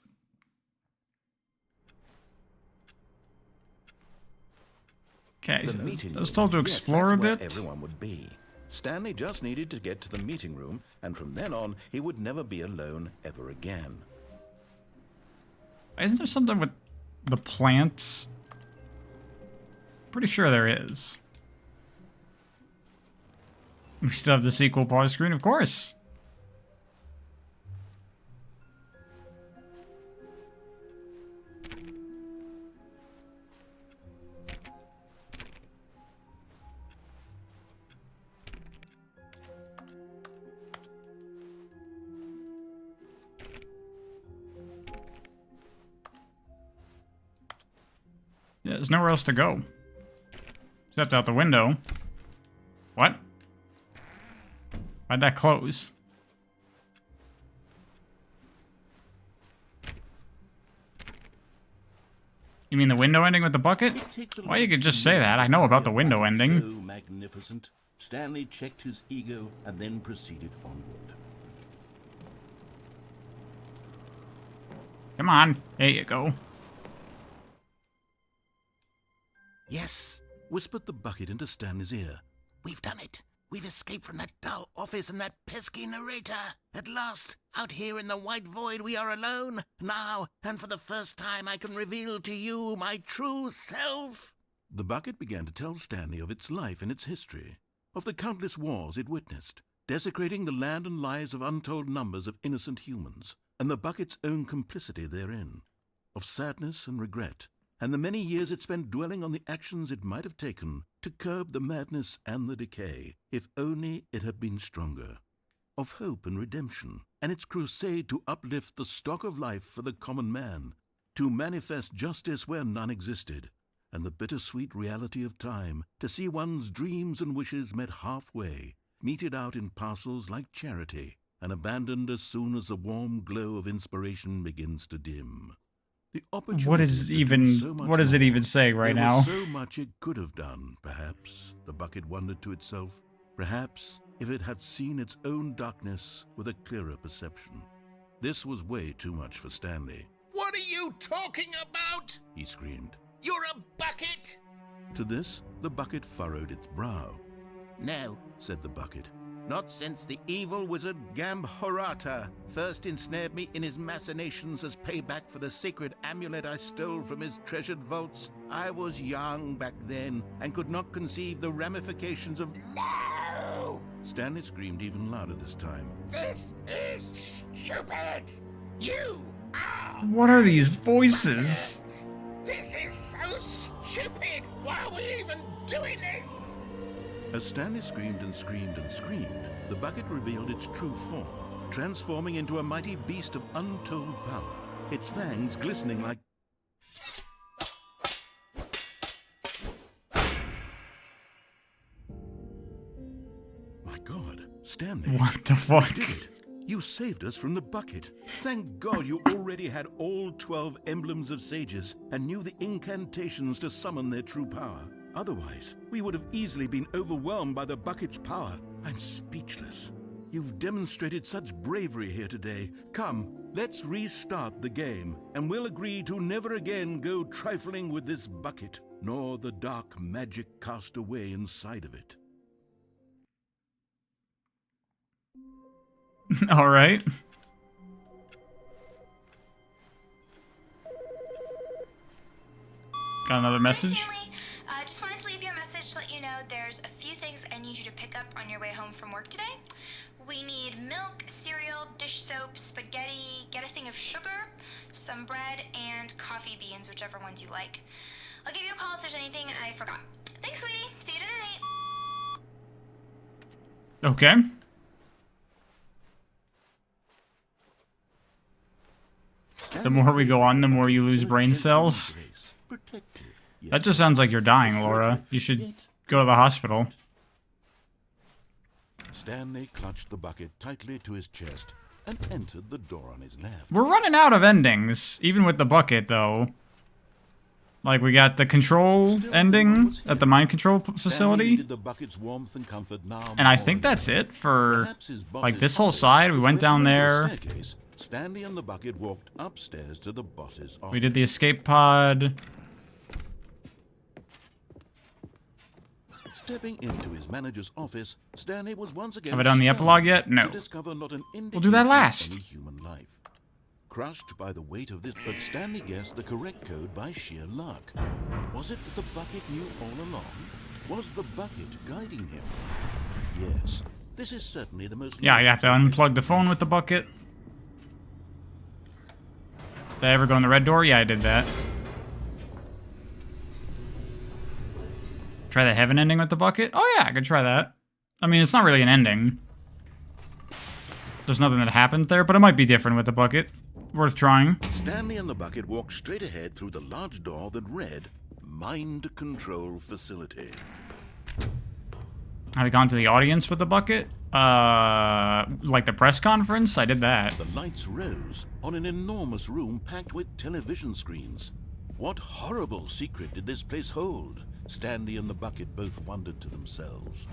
Okay, so I was told to explore a bit. Everyone would be. Stanley just needed to get to the meeting room, and from then on, he would never be alone ever again. Isn't there something with the plants? Pretty sure there is. We still have the sequel pause screen, of course. Yeah, there's nowhere else to go. Except out the window. What? Why'd that close? You mean the window ending with the bucket? Well, you could just say that. I know about the window ending. So magnificent. Stanley checked his ego and then proceeded onward. Come on. There you go. Yes, whispered the bucket into Stanley's ear. We've done it. We've escaped from that dull office and that pesky narrator. At last, out here in the white void, we are alone. Now, and for the first time, I can reveal to you my true self. The bucket began to tell Stanley of its life and its history, of the countless wars it witnessed, desecrating the land and lives of untold numbers of innocent humans, and the bucket's own complicity therein, of sadness and regret, and the many years it spent dwelling on the actions it might have taken to curb the madness and the decay, if only it had been stronger, of hope and redemption, and its crusade to uplift the stock of life for the common man, to manifest justice where none existed, and the bittersweet reality of time, to see one's dreams and wishes met halfway, meted out in parcels like charity, and abandoned as soon as the warm glow of inspiration begins to dim. What is it even saying right now? There was so much it could have done, perhaps, the bucket wondered to itself. Perhaps if it had seen its own darkness with a clearer perception. This was way too much for Stanley. What are you talking about? He screamed. You're a bucket! To this, the bucket furrowed its brow. No, said the bucket. not since the evil wizard Gambhorata first ensnared me in his machinations as payback for the sacred amulet I stole from his treasured vaults. I was young back then and could not conceive the ramifications of— No! Stanley screamed even louder this time. This is stupid! You are— What are these voices? This is so stupid! Why are we even doing this? As Stanley screamed and screamed and screamed, the bucket revealed its true form, transforming into a mighty beast of untold power, its fangs glistening like— My God, Stanley! What the fuck? You did it! You saved us from the bucket. Thank God you already had all 12 emblems of sages and knew the incantations to summon their true power. Otherwise, we would have easily been overwhelmed by the bucket's power. I'm speechless. You've demonstrated such bravery here today. Come, let's restart the game, and we'll agree to never again go trifling with this bucket, nor the dark magic cast away inside of it. All right. Got another message? Just wanted to leave you a message to let you know there's a few things I need you to pick up on your way home from work today. We need milk, cereal, dish soap, spaghetti, get a thing of sugar, some bread, and coffee beans, whichever ones you like. I'll give you a call if there's anything I forgot. Thanks, sweetie. See you tonight. Okay. The more we go on, the more you lose brain cells. That just sounds like you're dying, Laura. You should go to the hospital. Stanley clutched the bucket tightly to his chest and entered the door on his left. We're running out of endings, even with the bucket, though. Like, we got the control ending at the mind control facility. The bucket's warmth and comfort now, and I think that's it for, like, this whole side. We went down there. Stanley and the bucket walked upstairs to the boss's office. We did the escape pod. Stepping into his manager's office, Stanley was once again Have I done the epilogue yet? No. to discover not an We'll do that indication last. of any human life. Crushed by the weight of this, but Stanley guessed the correct code by sheer luck. Was it that the bucket knew all along? Was the bucket guiding him? Yes, this is certainly the most... Yeah, you have to unplug the phone with the bucket. Did I ever go in the red door? Yeah, I did that. Try the heaven ending with the bucket? Oh yeah, I could try that. I mean, it's not really an ending. There's nothing that happens there, but it might be different with the bucket. Worth trying. Stanley and the bucket walked straight ahead through the large door that read, Mind Control Facility. Have we gone to the audience with the bucket? Like the press conference? I did that. The lights rose on an enormous room packed with television screens. What horrible secret did this place hold? Stanley and the bucket both wondered to themselves.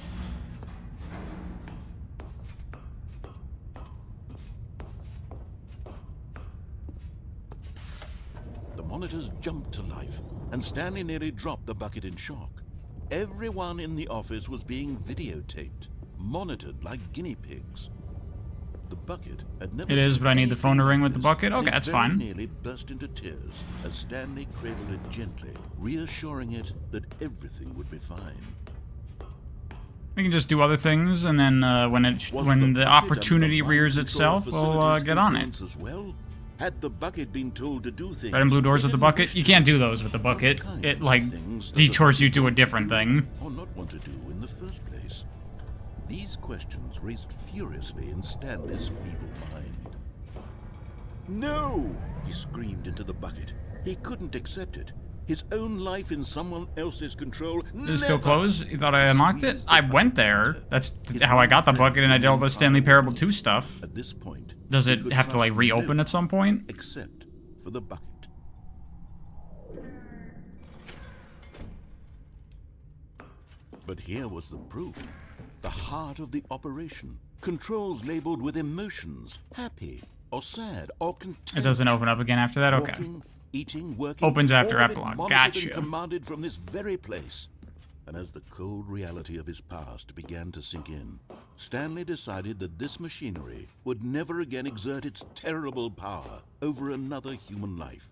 The monitors jumped to life, and Stanley nearly dropped the bucket in shock. Everyone in the office was being videotaped, monitored like guinea pigs. The bucket had never... It is, but I need the phone to ring with the bucket? Okay, that's fine. Nearly burst into tears as Stanley cradled it gently, reassuring it that everything would be fine. We can just do other things, and then when the opportunity rears itself, we'll get on it. As well? Had the bucket been told to do things... Red and blue doors with the bucket? You can't do those with the bucket. It, like, detours you to a different thing. Or not want to do in the first place. These questions raced furiously in Stanley's feeble mind. No! He screamed into the bucket. He couldn't accept it. His own life in someone else's control. Is it still closed? You thought I unlocked it? I went there. That's how I got the bucket, and I did all the Stanley Parable 2 stuff. At this point, does it have to, like, reopen at some point? Except for the bucket. But here was the proof. The heart of the operation. Controls labeled with emotions. Happy, or sad, or content. It doesn't open up again after that? Okay. Walking, eating, working, opens after all of it epilogue. monitored Gotcha. and commanded from this very place. And as the cold reality of his past began to sink in, Stanley decided that this machinery would never again exert its terrible power over another human life.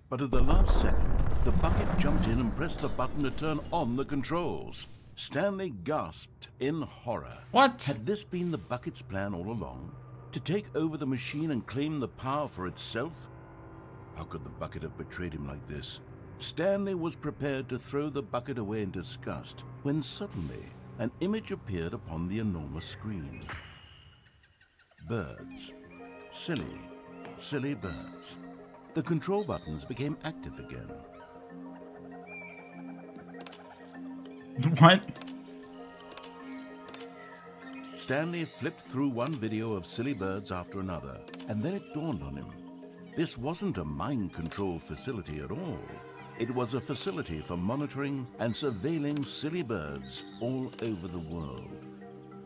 But at the last second, the bucket jumped in and pressed the button to turn on the controls. Stanley gasped in horror. What? Had this been the bucket's plan all along? To take over the machine and claim the power for itself? How could the bucket have betrayed him like this? Stanley was prepared to throw the bucket away in disgust when suddenly an image appeared upon the enormous screen. Birds. Silly, silly birds. The control buttons became active again. What? Stanley flipped through one video of silly birds after another, and then it dawned on him. This wasn't a mind control facility at all. It was a facility for monitoring and surveilling silly birds all over the world.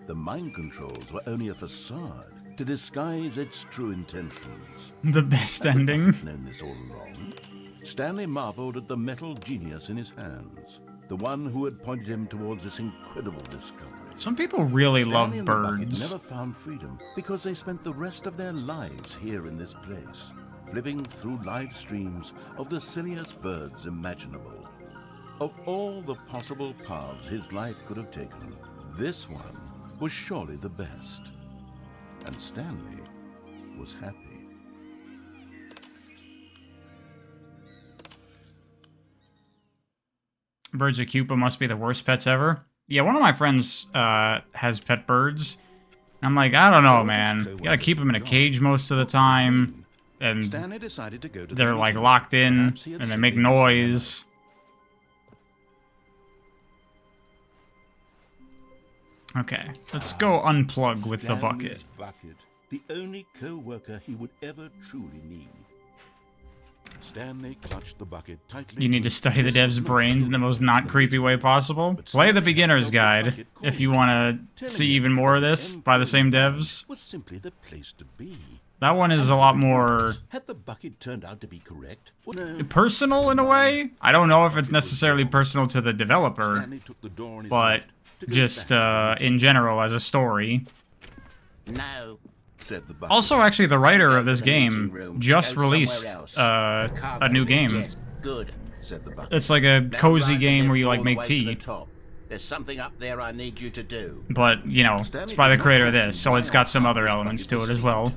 The mind controls were only a facade to disguise its true intentions. The best ending. Known this all along. Stanley marveled at the metal genius in his hands, the one who had pointed him towards this incredible discovery. Some people really Stanley love and the bucket birds. never found freedom because they spent the rest of their lives here in this place, flipping through live streams of the silliest birds imaginable. Of all the possible paths his life could have taken, this one was surely the best. And Stanley was happy. Birds are cute, but must be the worst pets ever. Yeah, one of my friends has pet birds. I'm like, I don't know, man. You gotta keep them in a cage most of the time. And Stanley decided to go to they're like locked in, and they make noise. Okay, let's go unplug with the bucket. Stanley's bucket, the only co-worker he would ever truly need. Stanley clutched the bucket tightly. You need to study the dev's brains in the most not creepy way possible. Play the beginner's guide if you want to see even more of this by the same devs. Was simply the place to be. That one is a lot more Had the bucket turned out to be correct? No. personal in a way. I don't know if it's necessarily personal to the developer, Stanley took the door in his but left to go just back. in general as a story. No, Said the bucket. Also, actually, the writer of this game just released a new game. yes, good. Said the bucket. It's like a Now cozy ride the game where lift you like all the make way to the tea. top. There's something up there I need you to do. But, you know, it's by the creator of this, so it's got some other elements to it as well.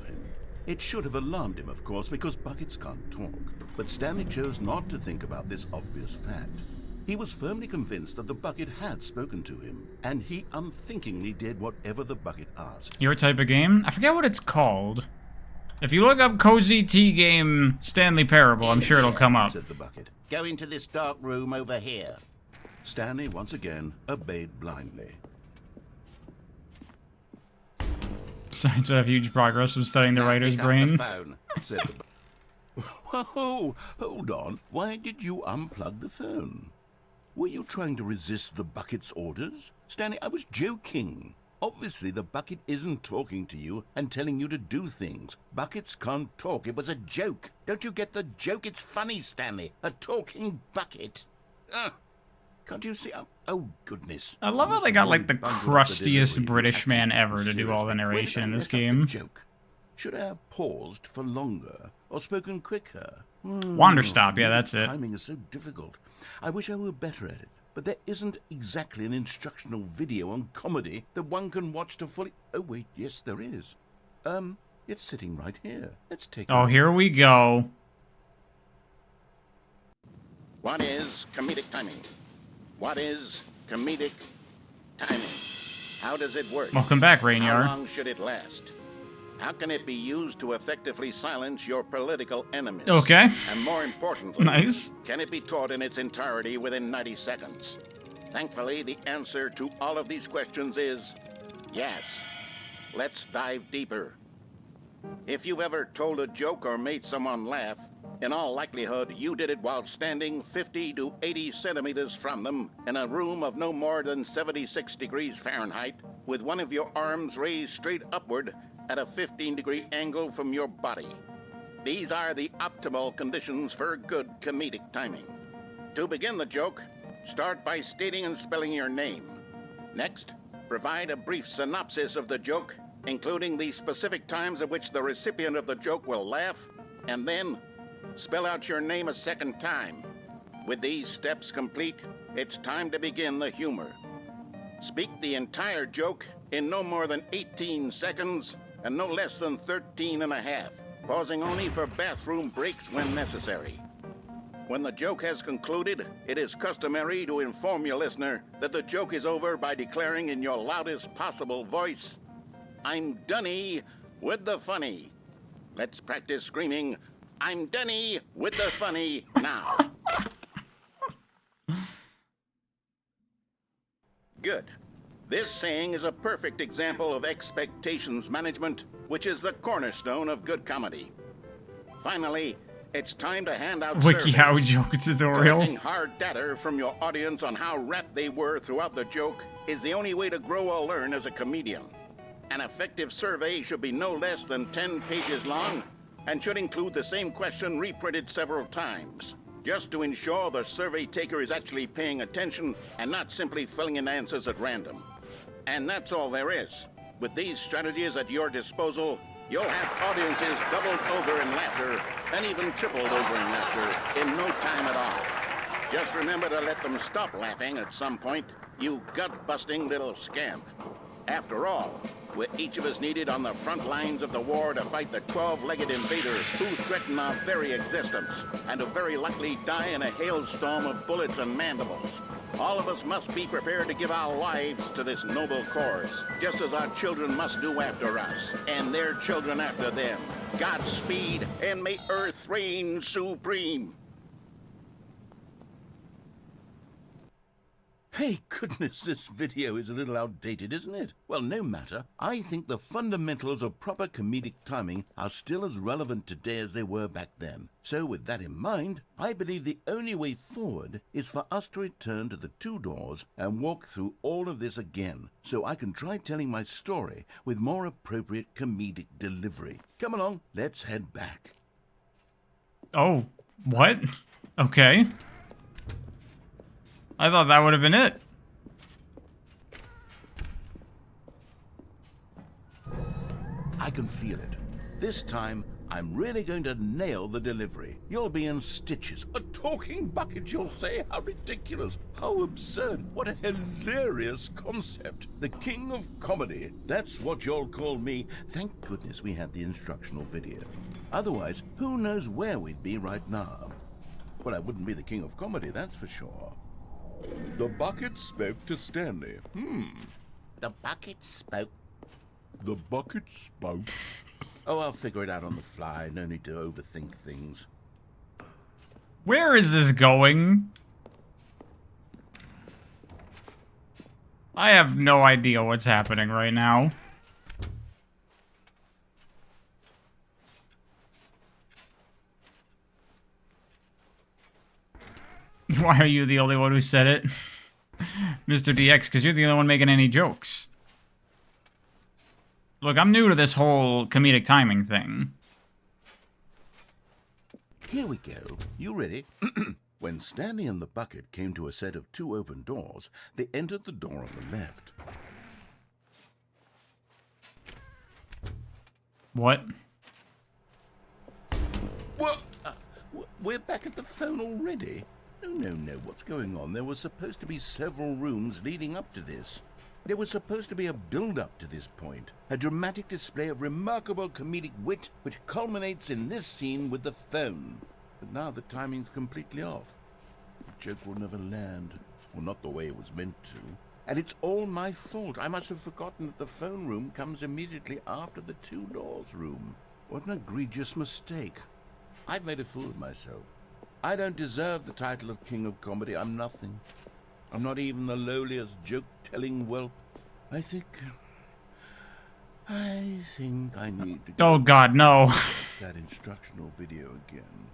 It should have alarmed him, of course, because buckets can't talk. But Stanley chose not to think about this obvious fact. He was firmly convinced that the bucket had spoken to him, and he unthinkingly did whatever the bucket asked. Your type of game? I forget what it's called. If you look up Cozy Tea Game Stanley Parable, I'm sure it'll come up. Said the bucket. Go into this dark room over here. Stanley once again obeyed blindly. Science would have huge progress from studying the Now writer's pick up brain. the phone. Said the bucket. Whoa, hold on. Why did you unplug the phone? Were you trying to resist the bucket's orders? Stanley, I was joking. Obviously, the bucket isn't talking to you and telling you to do things. Buckets can't talk. It was a joke. Don't you get the joke? It's funny, Stanley. A talking bucket. Can't you see? Oh, goodness. I love how they got like the crustiest British man ever to do all the narration in this game. Joke. Should I have paused for longer or spoken quicker? Wander stop, yeah, that's it. Timing is so difficult. I wish I were better at it. But there isn't exactly an instructional video on comedy that one can watch to fully... Oh, wait, yes, there is. It's sitting right here. Let's take Oh, a... here we go. What is comedic timing? What is comedic timing? How does it work? Welcome back, How Rainyar. long should it last? How can it be used to effectively silence your political enemies? Okay. And more importantly, Nice. can it be taught in its entirety within 90 seconds? Thankfully, the answer to all of these questions is yes. Let's dive deeper. If you've ever told a joke or made someone laugh, in all likelihood, you did it while standing 50 to 80 centimeters from them in a room of no more than 76 degrees Fahrenheit, with one of your arms raised straight upward at a 15-degree angle from your body. These are the optimal conditions for good comedic timing. To begin the joke, start by stating and spelling your name. Next, provide a brief synopsis of the joke, including the specific times at which the recipient of the joke will laugh, and then spell out your name a second time. With these steps complete, it's time to begin the humor. Speak the entire joke in no more than 18 seconds and no less than 13 and a half, pausing only for bathroom breaks when necessary. When the joke has concluded, it is customary to inform your listener that the joke is over by declaring in your loudest possible voice, "I'm Dunny with the funny." Let's practice screaming, "I'm Dunny with the funny" now. Good. This saying is a perfect example of expectations management, which is the cornerstone of good comedy. Finally, it's time to hand out WikiHow surveys. joke tutorial. Collecting hard data from your audience on how rapt they were throughout the joke is the only way to grow or learn as a comedian. An effective survey should be no less than 10 pages long and should include the same question reprinted several times, just to ensure the survey taker is actually paying attention and not simply filling in answers at random. And that's all there is. With these strategies at your disposal, you'll have audiences doubled over in laughter and even tripled over in laughter in no time at all. Just remember to let them stop laughing at some point, you gut-busting little scamp. After all, we're each of us needed on the front lines of the war to fight the 12-legged invaders who threaten our very existence and who very likely die in a hailstorm of bullets and mandibles. All of us must be prepared to give our lives to this noble cause, just as our children must do after us, and their children after them. Godspeed, and may Earth reign supreme. Hey, goodness, this video is a little outdated, isn't it? Well, no matter. I think the fundamentals of proper comedic timing are still as relevant today as they were back then. So with that in mind, I believe the only way forward is for us to return to the two doors and walk through all of this again, so I can try telling my story with more appropriate comedic delivery. Come along, let's head back. Oh, what? Okay. I thought that would have been it. I can feel it. This time, I'm really going to nail the delivery. You'll be in stitches. A talking bucket, you'll say? How ridiculous. How absurd. What a hilarious concept. The king of comedy. That's what you'll call me. Thank goodness we had the instructional video. Otherwise, who knows where we'd be right now. Well, I wouldn't be the king of comedy, that's for sure. The bucket spoke to Stanley. The bucket spoke. The bucket spoke. Oh, I'll figure it out on the fly. No need to overthink things. Where is this going? I have no idea what's happening right now. Why are you the only one who said it? Mr. DX, because you're the only one making any jokes. Look, I'm new to this whole comedic timing thing. Here we go. You ready? When Stanley and the bucket came to a set of two open doors, they entered the door on the left. What? What? We're back at the phone already? No, what's going on? There were supposed to be several rooms leading up to this. There was supposed to be a build-up to this point, a dramatic display of remarkable comedic wit which culminates in this scene with the phone. But now the timing's completely off. The joke will never land. Well, not the way it was meant to. And it's all my fault. I must have forgotten that the phone room comes immediately after the two doors room. What an egregious mistake. I've made a fool of myself. I don't deserve the title of King of Comedy. I'm nothing. I'm not even the lowliest joke-telling whelp. I think I need to... Oh God, no. Watch that instructional video again.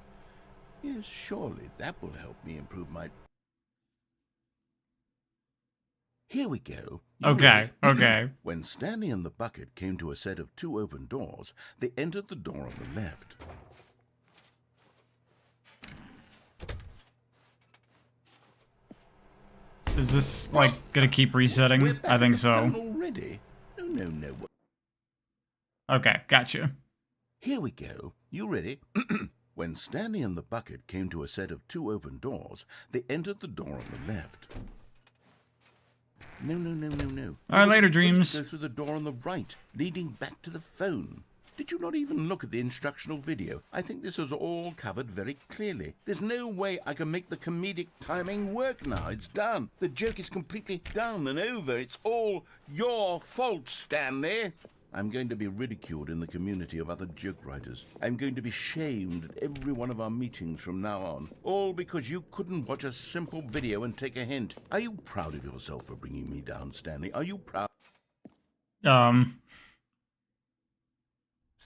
Yes, surely that will help me improve my... Here we go. Okay. When Stanley and the bucket came to a set of two open doors, they entered the door on the left. Is this, like, gonna keep resetting? I think so. Already? No. Okay, gotcha. Here we go. You ready? When Stanley and the bucket came to a set of two open doors, they entered the door on the left. No. All right, later, dreams. Go through the door on the right, leading back to the phone. Did you not even look at the instructional video? I think this is all covered very clearly. There's no way I can make the comedic timing work now. It's done. The joke is completely done and over. It's all your fault, Stanley. I'm going to be ridiculed in the community of other joke writers. I'm going to be shamed at every one of our meetings from now on. All because you couldn't watch a simple video and take a hint. Are you proud of yourself for bringing me down, Stanley? Are you proud?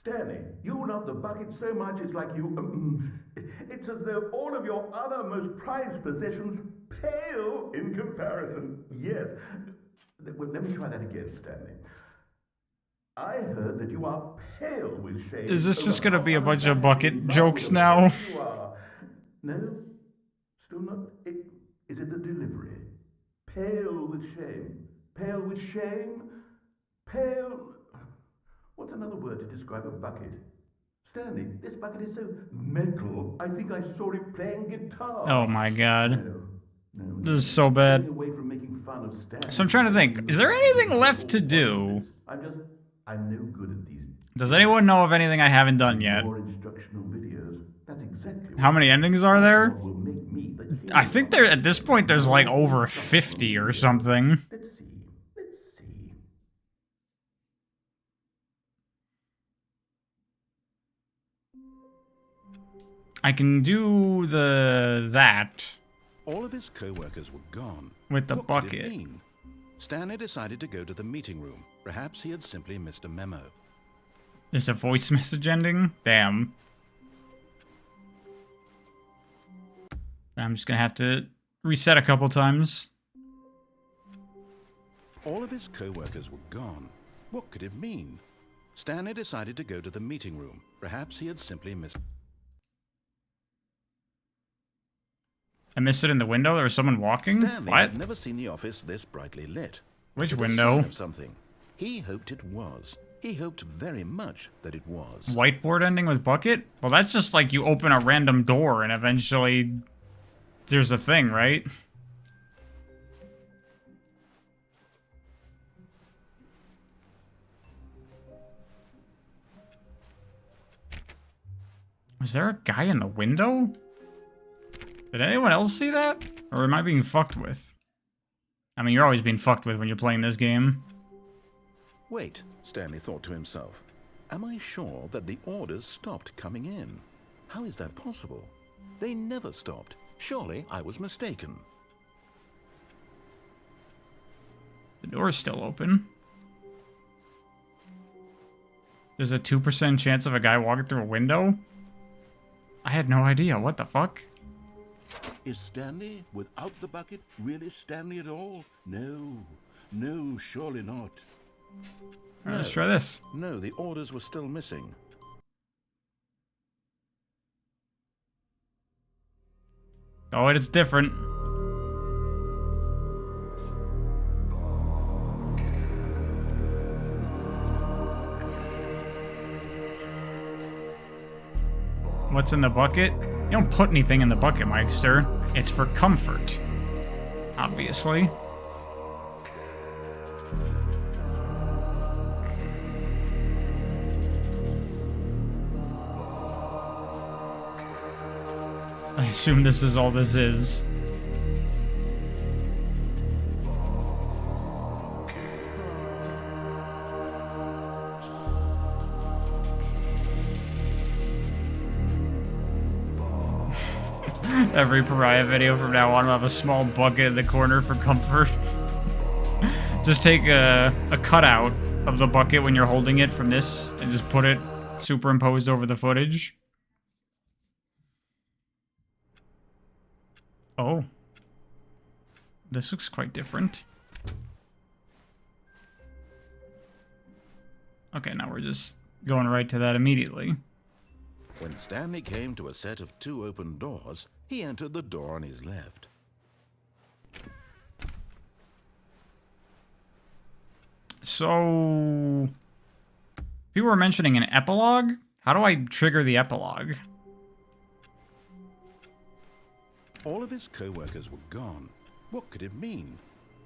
Stanley, you love the bucket so much it's like you... it's as though all of your other most prized possessions pale in comparison. Yes. Well, let me try that again, Stanley. I heard that you are pale with shame. Is this just gonna be a bunch of bucket jokes now? You are. No? Still not... Is it the delivery? Pale with shame. Pale with shame? Pale... What's another word to describe a bucket? Stanley, this bucket is so metal. I think I saw it playing guitar. Oh my God. No. This is so bad. Away from making fun of Stanley. So I'm trying to think. Is there anything left to do? I'm no good at these. Does anyone know of anything I haven't done yet? More instructional videos. That's exactly. How many endings are there? I think there at this point there's like over 50 or something. Let's see. I can do that. All of his co-workers were gone, with the What bucket. could it mean? Stanley decided to go to the meeting room. Perhaps he had simply missed a memo. There's a voice message ending? Damn. I'm just gonna have to reset a couple times. All of his co-workers were gone. What could it mean? Stanley decided to go to the meeting room. Perhaps he had simply missed... I missed it in the window. There was someone walking? Stanley What? had never seen the office this brightly lit. Which Was it a window? sign of something? He hoped it was. He hoped very much that it was. Whiteboard ending with bucket? Well, that's just like you open a random door and eventually there's a thing, right? Was there a guy in the window? Did anyone else see that? Or am I being fucked with? I mean, you're always being fucked with when you're playing this game. Wait, Stanley thought to himself. Am I sure that the orders stopped coming in? How is that possible? They never stopped. Surely I was mistaken. The door's still open. There's a 2% chance of a guy walking through a window? I had no idea. What the fuck? Is Stanley, without the bucket, really Stanley at all? No. No, surely not. Alright, let's try this. No, the orders were still missing. Oh, it's different. What's in the bucket? You don't put anything in the bucket, Meister. It's for comfort. Obviously. I assume this is all this is. Every Pariah video from now on will have a small bucket in the corner for comfort. Just take a cutout of the bucket when you're holding it from this and just put it superimposed over the footage. Oh. This looks quite different. Okay, now we're just going right to that immediately. When Stanley came to a set of 2 open doors, he entered the door on his left. So, people were mentioning an epilogue? How do I trigger the epilogue? All of his co-workers were gone. What could it mean?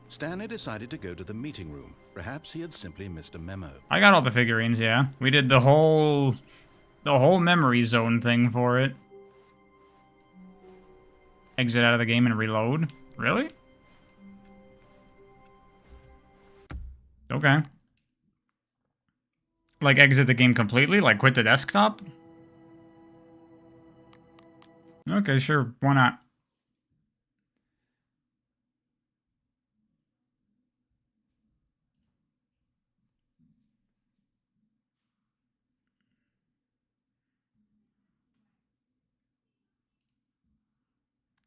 Stanley decided to go to the meeting room. Perhaps he had simply missed a memo. I got all the figurines, yeah. We did the whole memory zone thing for it. Exit out of the game and reload. Really? Okay. Like exit the game completely? Like quit the desktop? Okay, sure. Why not?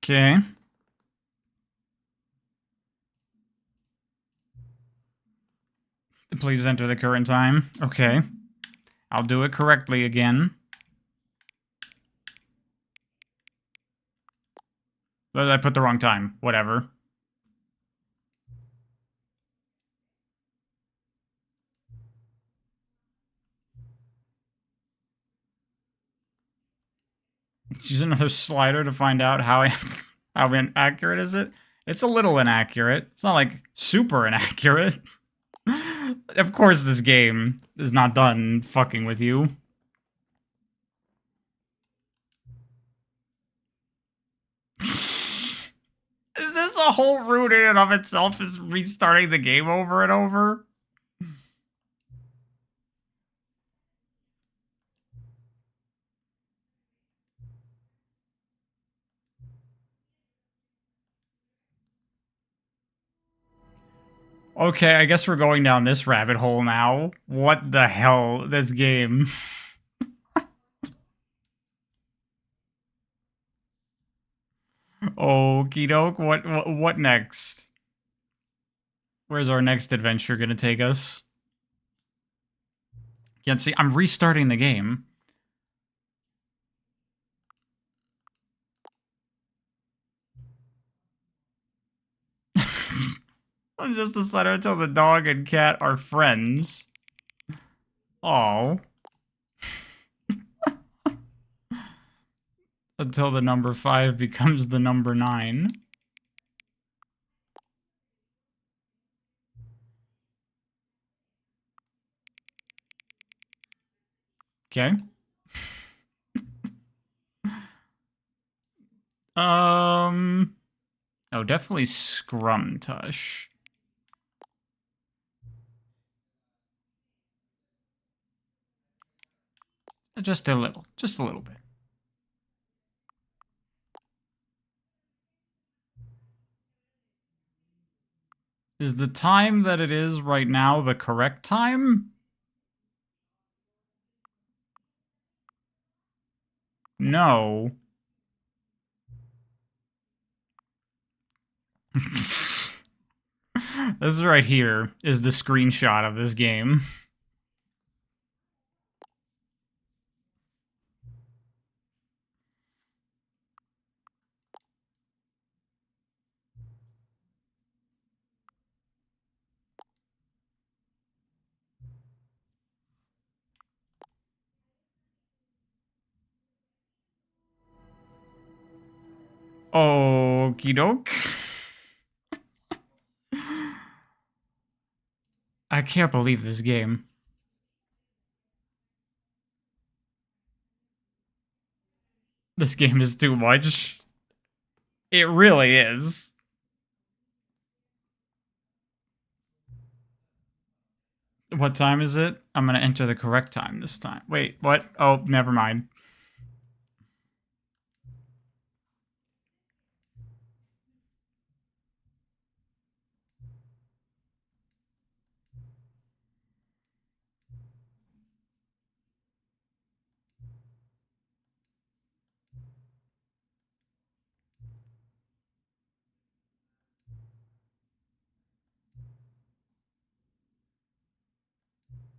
Okay. Please enter the current time. Okay. I'll do it correctly again. But I put the wrong time. Whatever. Let's use another slider to find out how inaccurate is it. It's a little inaccurate. It's not like super inaccurate. Of course this game is not done fucking with you. Is this a whole route in and of itself is restarting the game over and over? Okay, I guess we're going down this rabbit hole now. What the hell, this game? Okie doke, what next? Where's our next adventure gonna take us? Can't see, I'm restarting the game. I'm just decided to tell the dog and cat are friends. Oh. Until the number 5 becomes the number 9. Okay. Oh, definitely Scrum Tush. Just a little bit. Is the time that it is right now the correct time? No. This right here is the screenshot of this game. Okie doke. I can't believe this game. This game is too much. It really is. What time is it? I'm gonna enter the correct time this time. Wait, what? Oh, never mind.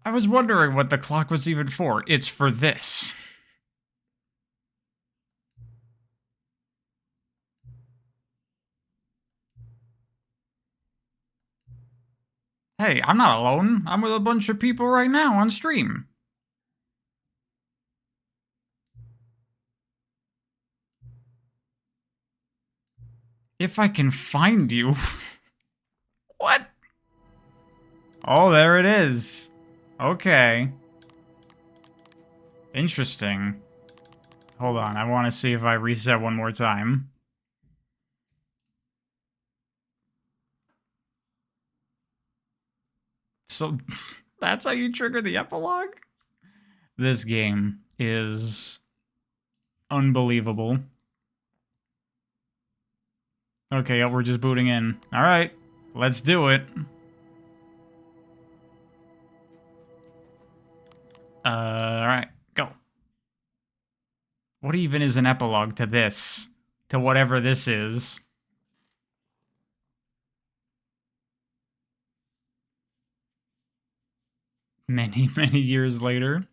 I was wondering what the clock was even for. It's for this. Hey, I'm not alone. I'm with a bunch of people right now on stream. If I can find you. What? Oh, there it is. Okay. Interesting. Hold on, I want to see if I reset one more time. So, that's how you trigger the epilogue? This game is unbelievable. Okay, we're just booting in. Alright, let's do it. Alright, go. What even is an epilogue to this? To whatever this is? Many, many years later.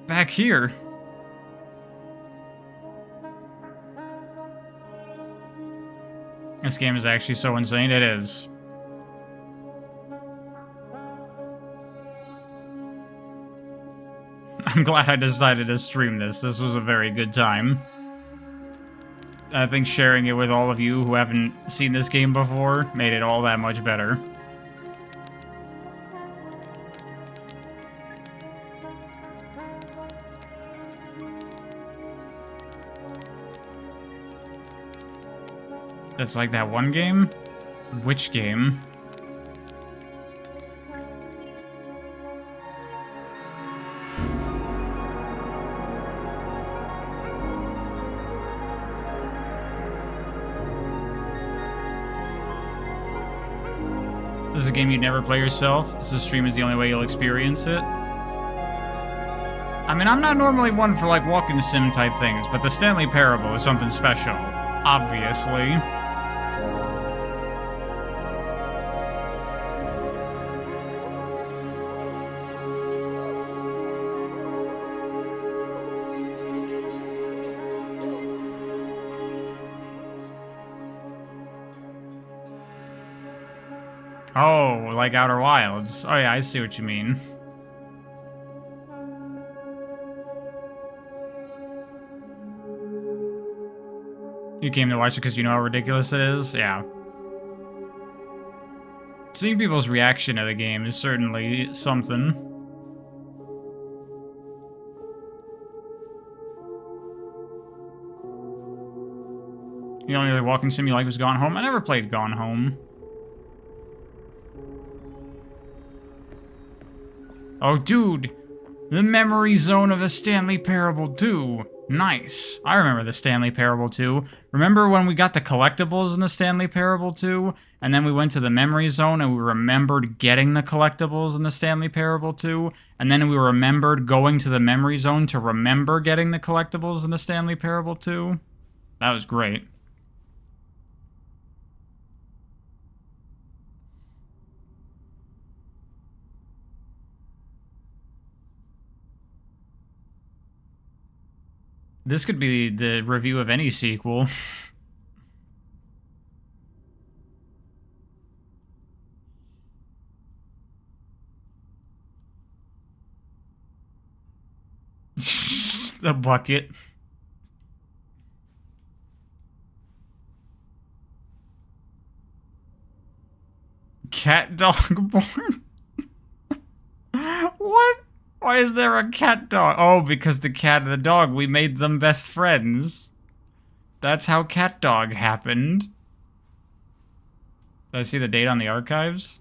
Back here. This game is actually so insane, it is. I'm glad I decided to stream this. This was a very good time. I think sharing it with all of you who haven't seen this game before made it all that much better. That's like that one game? Which game? This is a game you'd never play yourself. This stream is the only way you'll experience it. I mean, I'm not normally one for, like, walking sim type things, but the Stanley Parable is something special. Obviously. Oh, like Outer Wilds. Oh yeah, I see what you mean. You came to watch it because you know how ridiculous it is? Yeah. Seeing people's reaction to the game is certainly something. The only other walking sim you like was Gone Home? I never played Gone Home. Oh, dude! The memory zone of a Stanley Parable 2. Nice. I remember the Stanley Parable 2. Remember when we got the collectibles in the Stanley Parable 2? And then we went to the memory zone and we remembered getting the collectibles in the Stanley Parable 2? And then we remembered going to the memory zone to remember getting the collectibles in the Stanley Parable 2? That was great. This could be the review of any sequel. The bucket. Cat dog born? What? Why is there a cat dog? Oh, because the cat and the dog, we made them best friends. That's how cat dog happened. Did I see the date on the archives?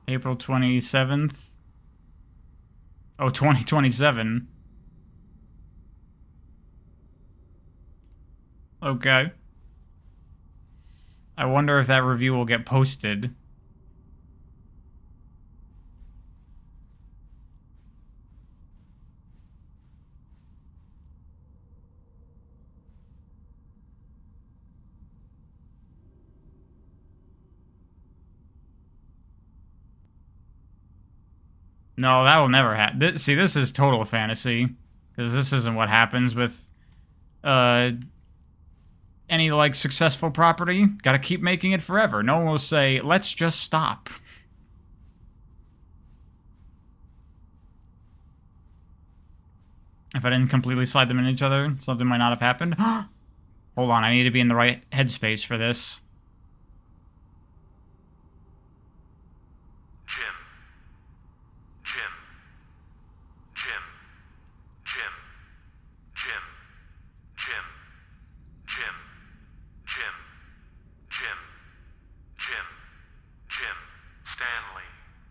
April 27th. Oh, 2027. Okay. I wonder if that review will get posted. No, that will never happen. See, this is total fantasy. Because this isn't what happens with any, like, successful property. Gotta keep making it forever. No one will say, let's just stop. If I didn't completely slide them in each other, something might not have happened. Hold on, I need to be in the right headspace for this.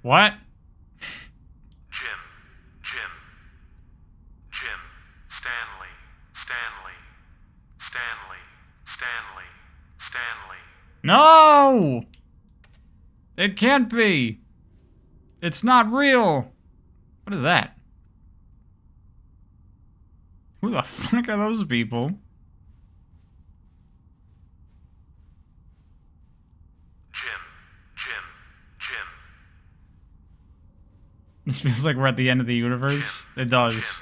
What? Stanley. No! It can't be. It's not real. What is that? Who the fuck are those people? This feels like we're at the end of the universe. It does.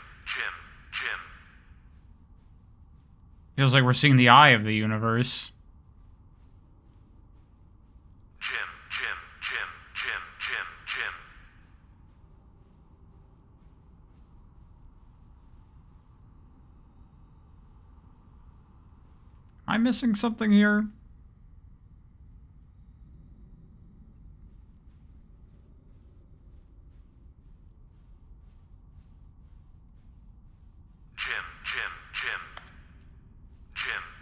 Feels like we're seeing the eye of the universe. Am I missing something here?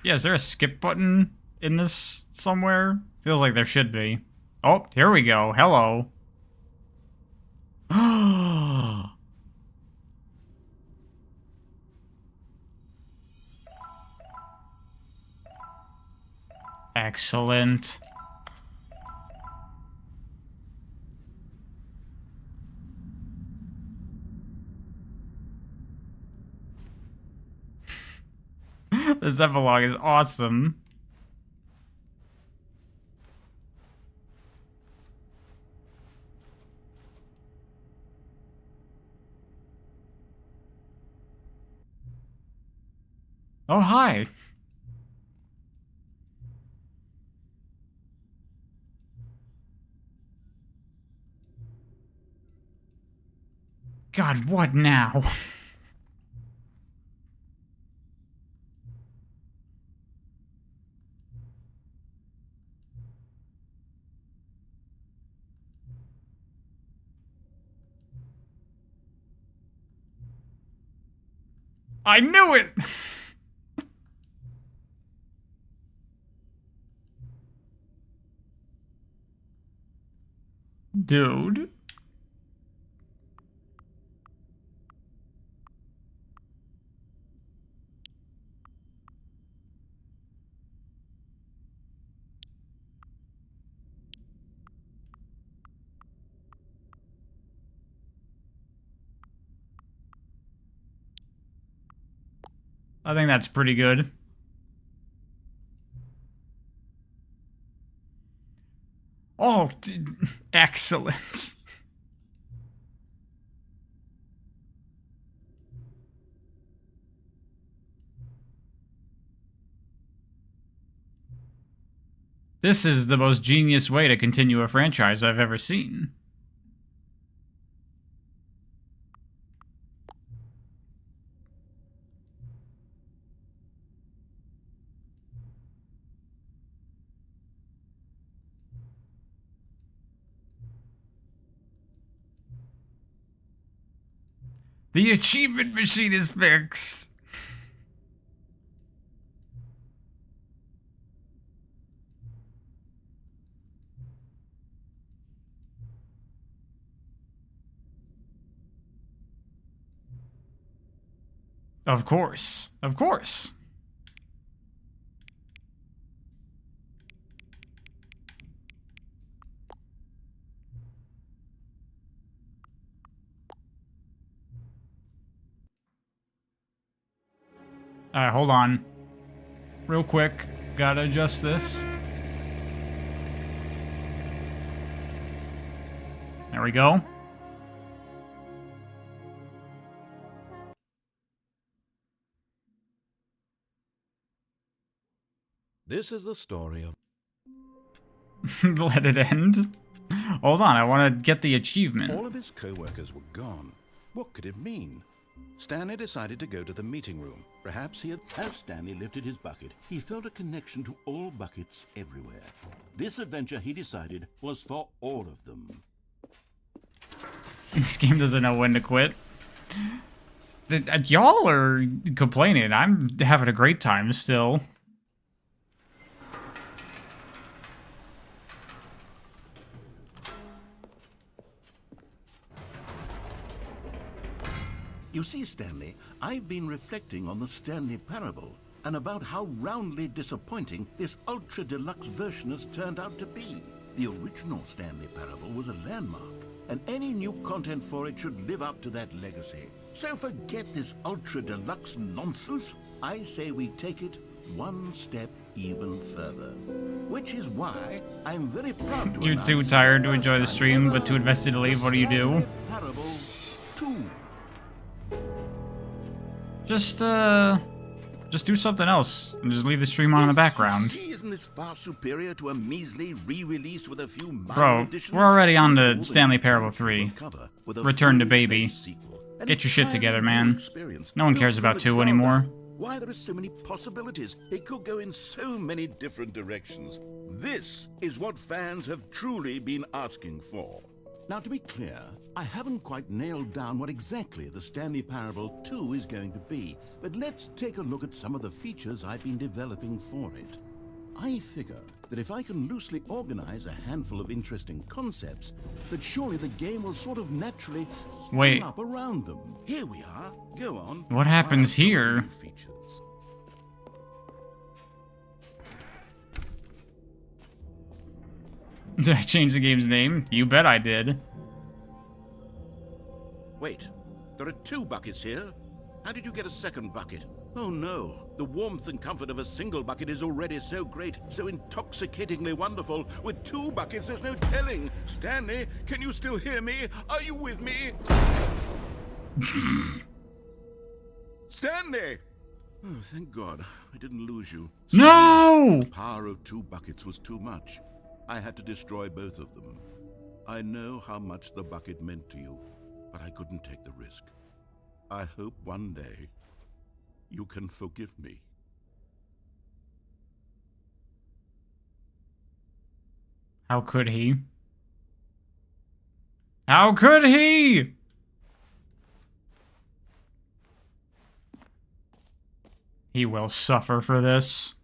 Yeah, is there a skip button in this somewhere? Feels like there should be. Oh, here we go. Hello. Excellent. This epilogue is awesome. Oh, hi. God, what now? I knew it! Dude. I think that's pretty good. Oh, excellent. This is the most genius way to continue a franchise I've ever seen. The achievement machine is fixed. Of course. Of course. Alright, hold on. Real quick. Gotta adjust this. There we go. This is the story of... Let it end. Hold on, I want to get the achievement. All of his co-workers were gone. What could it mean? Stanley decided to go to the meeting room. Perhaps he had... As Stanley lifted his bucket, he felt a connection to all buckets everywhere. This adventure, he decided, was for all of them. This game doesn't know when to quit. Y'all are complaining. I'm having a great time still. You see, Stanley, I've been reflecting on the Stanley Parable and about how roundly disappointing this Ultra Deluxe version has turned out to be. The original Stanley Parable was a landmark, and any new content for it should live up to that legacy. So forget this Ultra Deluxe nonsense. I say we take it one step even further. Which is why I'm very proud to You're too tired to enjoy the stream, but too invested to leave. What do you do? Parable 2. Just do something else and just leave the stream on in the background. See, isn't this far superior to a measly re-release with a few minor Bro, additions? we're already on to Stanley Parable 3. Return to Baby. Get your shit together, man. No one cares about 2 anymore. Why, there are so many possibilities. It could go in so many different directions. This is what fans have truly been asking for. Now, to be clear, I haven't quite nailed down what exactly the Stanley Parable 2 is going to be, but let's take a look at some of the features I've been developing for it. I figure that if I can loosely organize a handful of interesting concepts, that surely the game will sort of naturally spin up around them. Here we are. Go on. What happens here? Did I change the game's name? You bet I did. Wait, there are 2 buckets here. How did you get a second bucket? Oh no, the warmth and comfort of a single bucket is already so great, so intoxicatingly wonderful. With 2 buckets, there's no telling. Stanley, can you still hear me? Are you with me? Stanley! Oh, thank God, I didn't lose you. No! The power of 2 buckets was too much. I had to destroy both of them. I know how much the bucket meant to you, but I couldn't take the risk. I hope one day you can forgive me. How could he? How could he? He will suffer for this.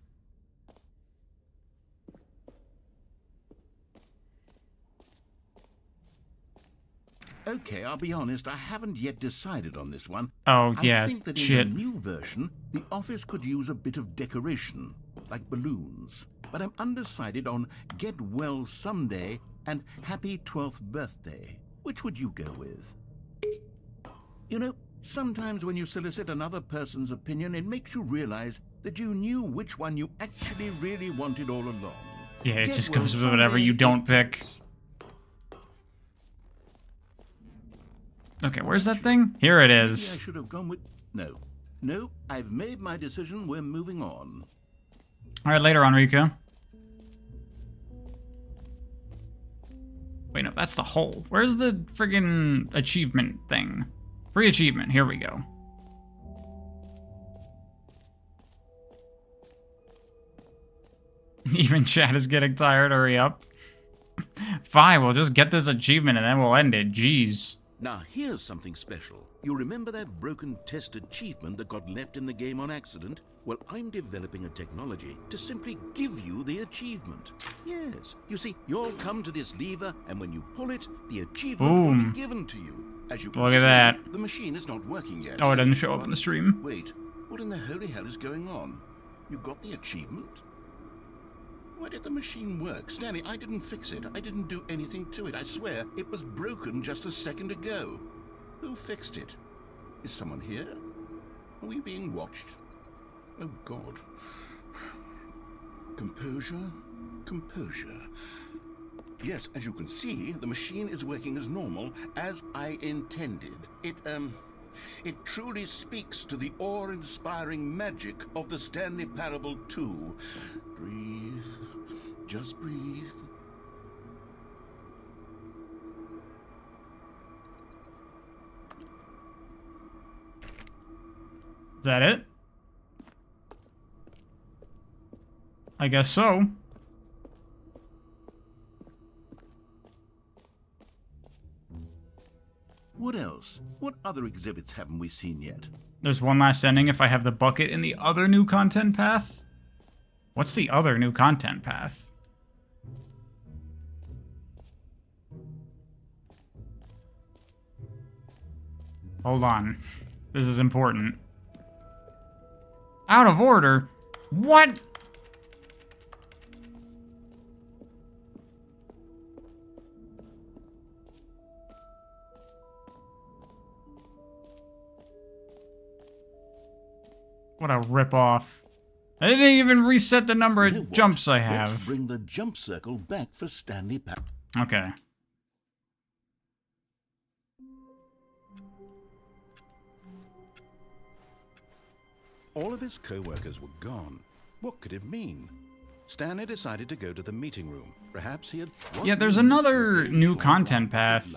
Okay, I'll be honest, I haven't yet decided on this one. Oh, yeah, I think that shit. in the new version, the office could use a bit of decoration, like balloons. But I'm undecided on Get Well Someday and Happy 12th Birthday. Which would you go with? You know, sometimes when you solicit another person's opinion, it makes you realize that you knew which one you actually really wanted all along. Yeah, it Get just Well goes with whatever you Someday don't pick. Okay, where's that thing? Here it Maybe I is. should have gone with... No, I've made my decision. We're moving on. Alright, later, Enrico. Wait, no, that's the hole. Where's the friggin' achievement thing? Free achievement, here we go. Even chat is getting tired, hurry up. Fine, we'll just get this achievement and then we'll end it, jeez. Now, here's something special. You remember that broken test achievement that got left in the game on accident? Well, I'm developing a technology to simply give you the achievement. Yes. You see, you'll come to this lever, and when you pull it, the achievement will Boom. be given to you. As you can Look at see, that. the machine is not working yet. Oh, it doesn't show up on the stream. Wait, what in the holy hell is going on? You got the achievement? Why did the machine work? Stanley, I didn't fix it. I didn't do anything to it. I swear, it was broken just a second ago. Who fixed it? Is someone here? Are we being watched? Oh, God. Composure, composure. Yes, as you can see, the machine is working as normal, as I intended. It truly speaks to the awe-inspiring magic of the Stanley Parable 2. Breathe. Just breathe. Is that it? I guess so. What else? What other exhibits haven't we seen yet? There's one last ending if I have the bucket in the other new content path. What's the other new content path? Hold on. This is important. Out of order? What? What a ripoff. I didn't even reset the number of jumps I have. Let's bring the jump circle back for Stanley Parable. Okay. All of his co-workers were gone. What could it mean? Stanley decided to go to the meeting room. Perhaps he had... Yeah, there's another new content path,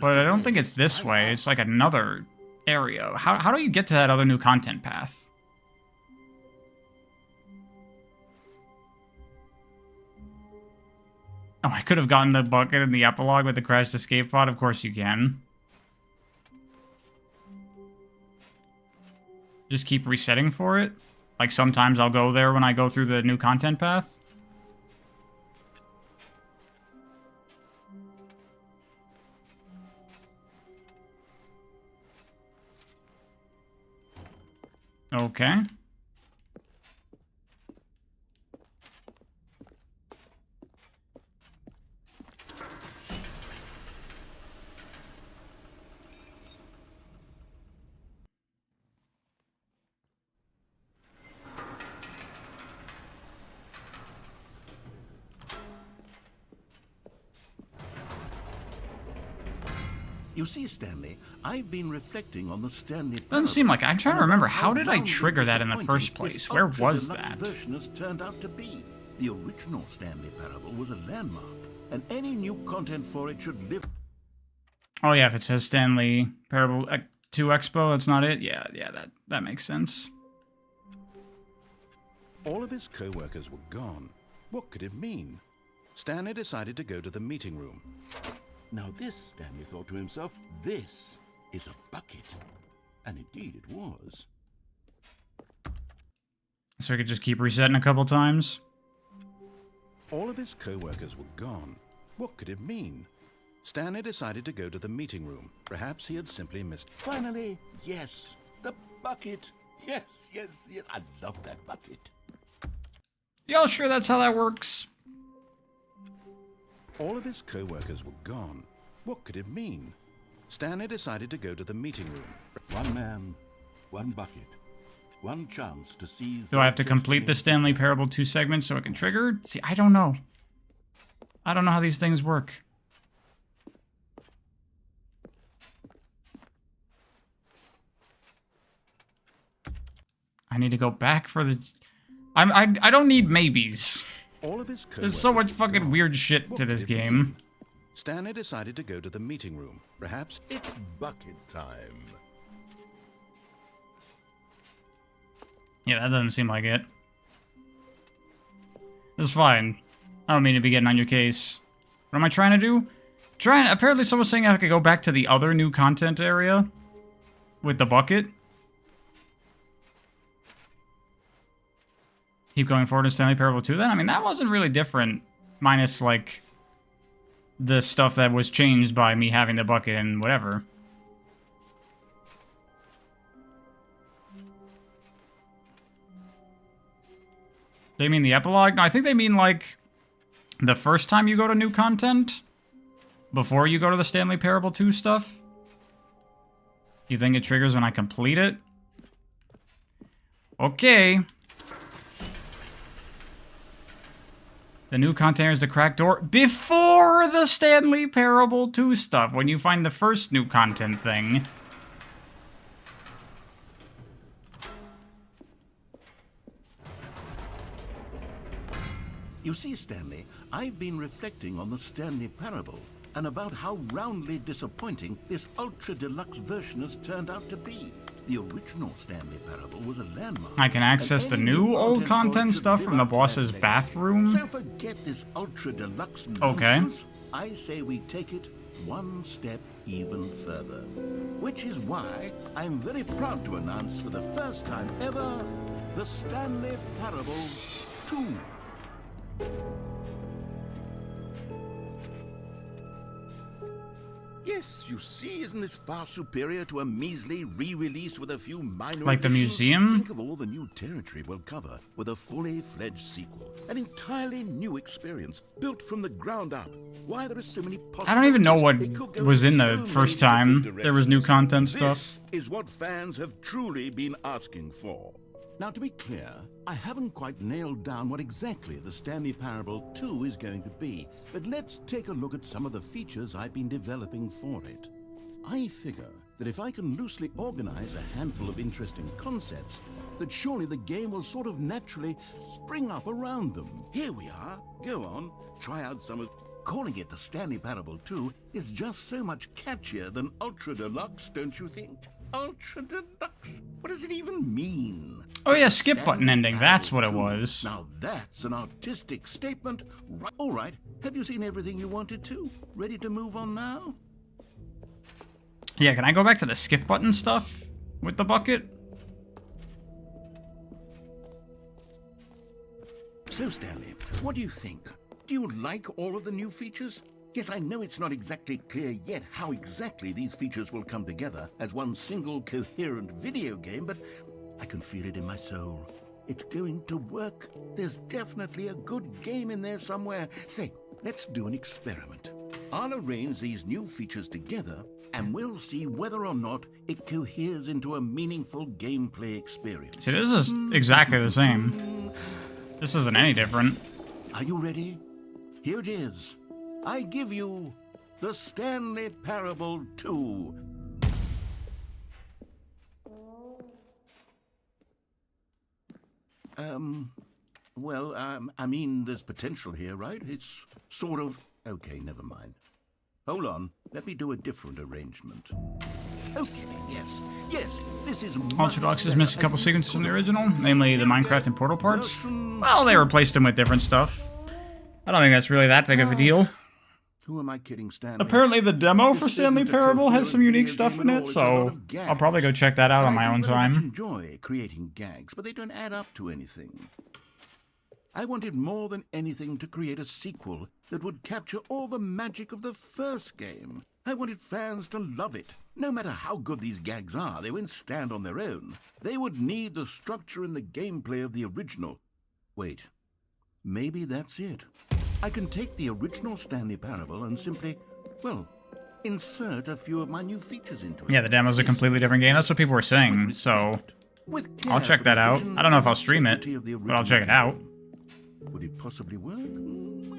but I don't think it's this way. It's like another area. How do you get to that other new content path? Oh, I could have gotten the bucket in the epilogue with the crashed escape pod. Of course you can. Just keep resetting for it. Like sometimes I'll go there when I go through the new content path. Okay. You see, Stanley, I've been reflecting on the Stanley Parable. Doesn't seem like I'm trying to remember. How did I roundly trigger that in the first disappointing place? this Where was ultra-deluxe that? version has turned out to be. The original Stanley Parable was a landmark, and any new content for it should live. Oh yeah, if it says Stanley Parable 2 Expo, that's not it. Yeah, that makes sense. All of his co-workers were gone. What could it mean? Stanley decided to go to the meeting room. Now this, Stanley thought to himself, this is a bucket. And indeed it was. So I could just keep resetting a couple times. All of his co-workers were gone. What could it mean? Stanley decided to go to the meeting room. Perhaps he had simply missed... Finally, yes, the bucket. Yes, yes, yes. I love that bucket. Y'all sure that's how that works? All of his co-workers were gone. What could it mean? Stanley decided to go to the meeting room. One man, one bucket, one chance to seize... Do I have to complete the Stanley Parable 2 segment so it can trigger? See, I don't know. I don't know how these things work. I need to go back for the... I don't need maybes. All of his There's so much fucking weird shit to this game. Stanley decided to go to the meeting room. Perhaps it's bucket time. Yeah, that doesn't seem like it. It's fine. I don't mean to be getting on your case. What am I trying to do? Apparently someone was saying I could go back to the other new content area with the bucket. Keep going forward to Stanley Parable 2 then? I mean, that wasn't really different. Minus, like, the stuff that was changed by me having the bucket and whatever. They mean the epilogue? No, I think they mean, like, the first time you go to new content? Before you go to the Stanley Parable 2 stuff? You think it triggers when I complete it? Okay. The new container is the cracked door before the Stanley Parable 2 stuff, when you find the first new content thing. You see, Stanley, I've been reflecting on the Stanley Parable and about how roundly disappointing this ultra-deluxe version has turned out to be. The original Stanley Parable was a landmark. I can access the new old content stuff from the boss's bathroom. So forget this ultra-deluxe Okay. nonsense. I say we take it one step even further. Which is why I'm very proud to announce for the first time ever, the Stanley Parable 2. Yes, you see, isn't this far superior to a measly re-release with a few minor like the additions? museum? Think of all the new territory we'll cover with a fully fledged sequel. An entirely new experience, built from the ground up. Why there are so many possibilities. I don't even know what It could go was in the so first many time different there was new directions. content stuff. This is what fans have truly been asking for. Now, to be clear, I haven't quite nailed down what exactly the Stanley Parable 2 is going to be, but let's take a look at some of the features I've been developing for it. I figure that if I can loosely organize a handful of interesting concepts, that surely the game will sort of naturally spring up around them. Here we are. Go on, try out some of... Calling it the Stanley Parable 2 is just so much catchier than Ultra Deluxe, don't you think? Ultra Deluxe? What does it even mean? Oh yeah, skip button ending, that's what it was. Now that's an artistic statement. Right. All right, have you seen everything you wanted to? Ready to move on now? Yeah, can I go back to the skip button stuff with the bucket? So, Stanley, what do you think? Do you like all of the new features? Yes, I know it's not exactly clear yet how exactly these features will come together as one single coherent video game, but I can feel it in my soul. It's going to work. There's definitely a good game in there somewhere. Say, let's do an experiment. I'll arrange these new features together, and we'll see whether or not it coheres into a meaningful gameplay experience. See, this is exactly the same. This isn't any different. Are you ready? Here it is. I give you The Stanley Parable 2. Well, I mean, there's potential here, right? It's sort of... Okay, never mind. Hold on, let me do a different arrangement. Okay, yes, this is... Ultra Deluxe has missed a couple sequences from the original, namely the Minecraft and Portal parts. Well, they replaced them with different stuff. I don't think that's really that big of a deal. Who am I kidding, Stanley? Apparently the demo for Stanley Parable has some unique stuff in it, so I'll probably go check that out on my own time. I enjoy creating gags, but they don't add up to anything. I wanted more than anything to create a sequel that would capture all the magic of the first game. I wanted fans to love it. No matter how good these gags are, they wouldn't stand on their own. They would need the structure and the gameplay of the original. Wait, maybe that's it. I can take the original Stanley Parable and simply, well, insert a few of my new features into it. Yeah, the demo's a completely different game. That's what people were saying, so I'll check that out. I don't know if I'll stream it, but I'll check it out. Would it possibly work?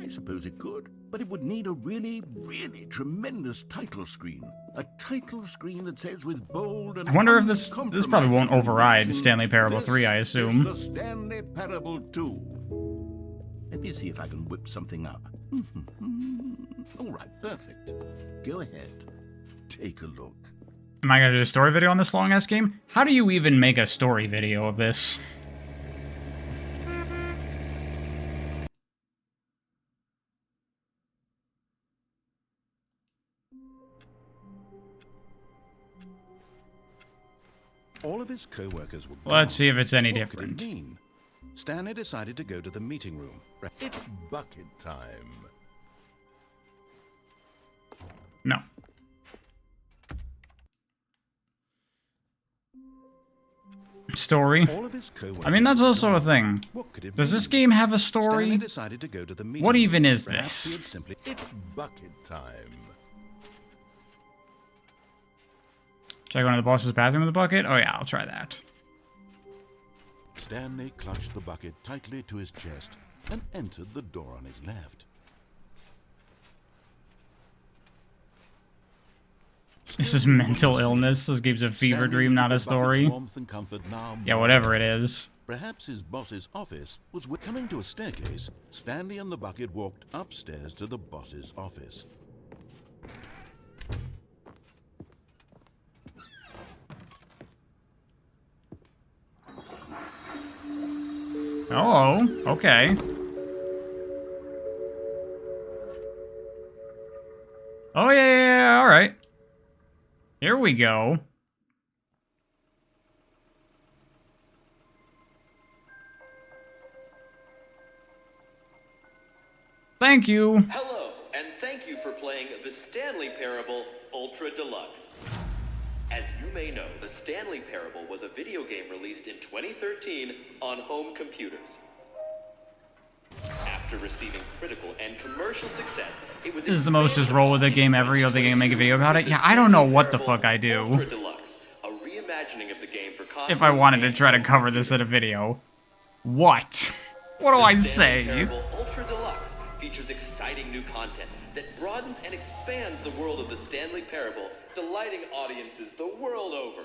I suppose it could. But it would need a really, really tremendous title screen. A title screen that says with bold and... I wonder if this probably won't override Stanley Parable 3, I assume. The Stanley Parable 2. Let me see if I can whip something up. All right, perfect. Go ahead. Take a look. Am I going to do a story video on this long-ass game? How do you even make a story video of this? All of his co-workers were Let's see if it's any What different. could it mean? Stanley decided to go to the meeting room. It's bucket time. No. Story. All of his co-workers I mean, that's were also a gone. thing. What could it Does mean? this game have a Stanley story? decided to go to the meeting What room. even is Perhaps he this? had simply... It's bucket time. Should I go into the boss's bathroom with a bucket? Oh yeah, I'll try that. Stanley clutched the bucket tightly to his chest and entered the door on his left. This is mental illness. This game's a fever Stanley dream, knew not the a bucket's story. warmth and comfort now Yeah, more whatever it is. Perhaps his boss's office was coming to a staircase. Stanley and the bucket walked upstairs to the boss's office. Oh, okay. Oh, yeah, all right. Here we go. Thank you. Hello, and thank you for playing the Stanley Parable Ultra Deluxe. As you may know, the Stanley Parable was a video game released in 2013 on home computers. After receiving critical and commercial success, it was This is the most just roll with the game ever. You think I can make a video about it? Yeah, I don't know what the fuck I do. Ultra Deluxe, a reimagining of the game for consoles If I wanted to and try to home cover this in a computers. video. What? What do The I Stanley say? Parable Ultra Deluxe features exciting new content that broadens and expands the world of the Stanley Parable, delighting audiences the world over.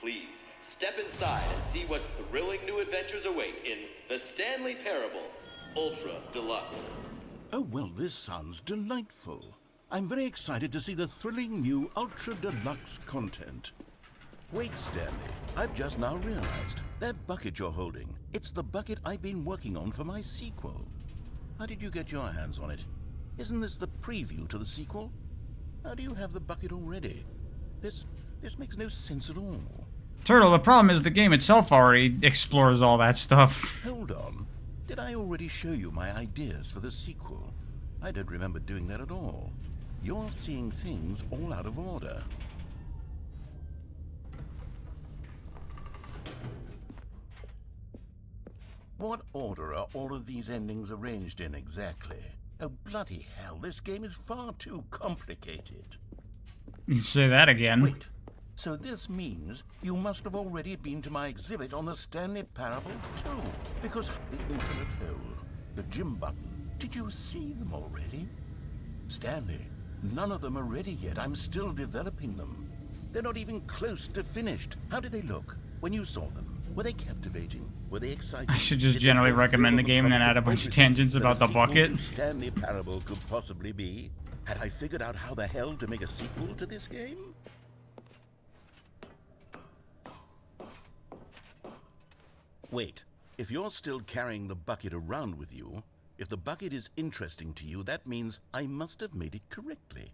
Please, step inside and see what thrilling new adventures await in the Stanley Parable Ultra Deluxe. Oh, well, this sounds delightful. I'm very excited to see the thrilling new Ultra Deluxe content. Wait, Stanley, I've just now realized. That bucket you're holding, it's the bucket I've been working on for my sequel. How did you get your hands on it? Isn't this the preview to the sequel? How do you have the bucket already? This makes no sense at all. Turtle, the problem is the game itself already explores all that stuff. Hold on. Did I already show you my ideas for the sequel? I don't remember doing that at all. You're seeing things all out of order. What order are all of these endings arranged in exactly? Oh, bloody hell, this game is far too complicated. You say that again. Wait, so this means you must have already been to my exhibit on the Stanley Parable 2, because the infinite hole, the gym button, Did you see them already? Stanley, none of them are ready yet. I'm still developing them. They're not even close to finished. How did they look when you saw them? Were they captivating? Were they exciting? I should just generally recommend the game and then add a bunch of tangents about the bucket. Stanley Parable could possibly be. Had I figured out how the hell to make a sequel to this game? Wait, if you're still carrying the bucket around with you, if the bucket is interesting to you, that means I must have made it correctly.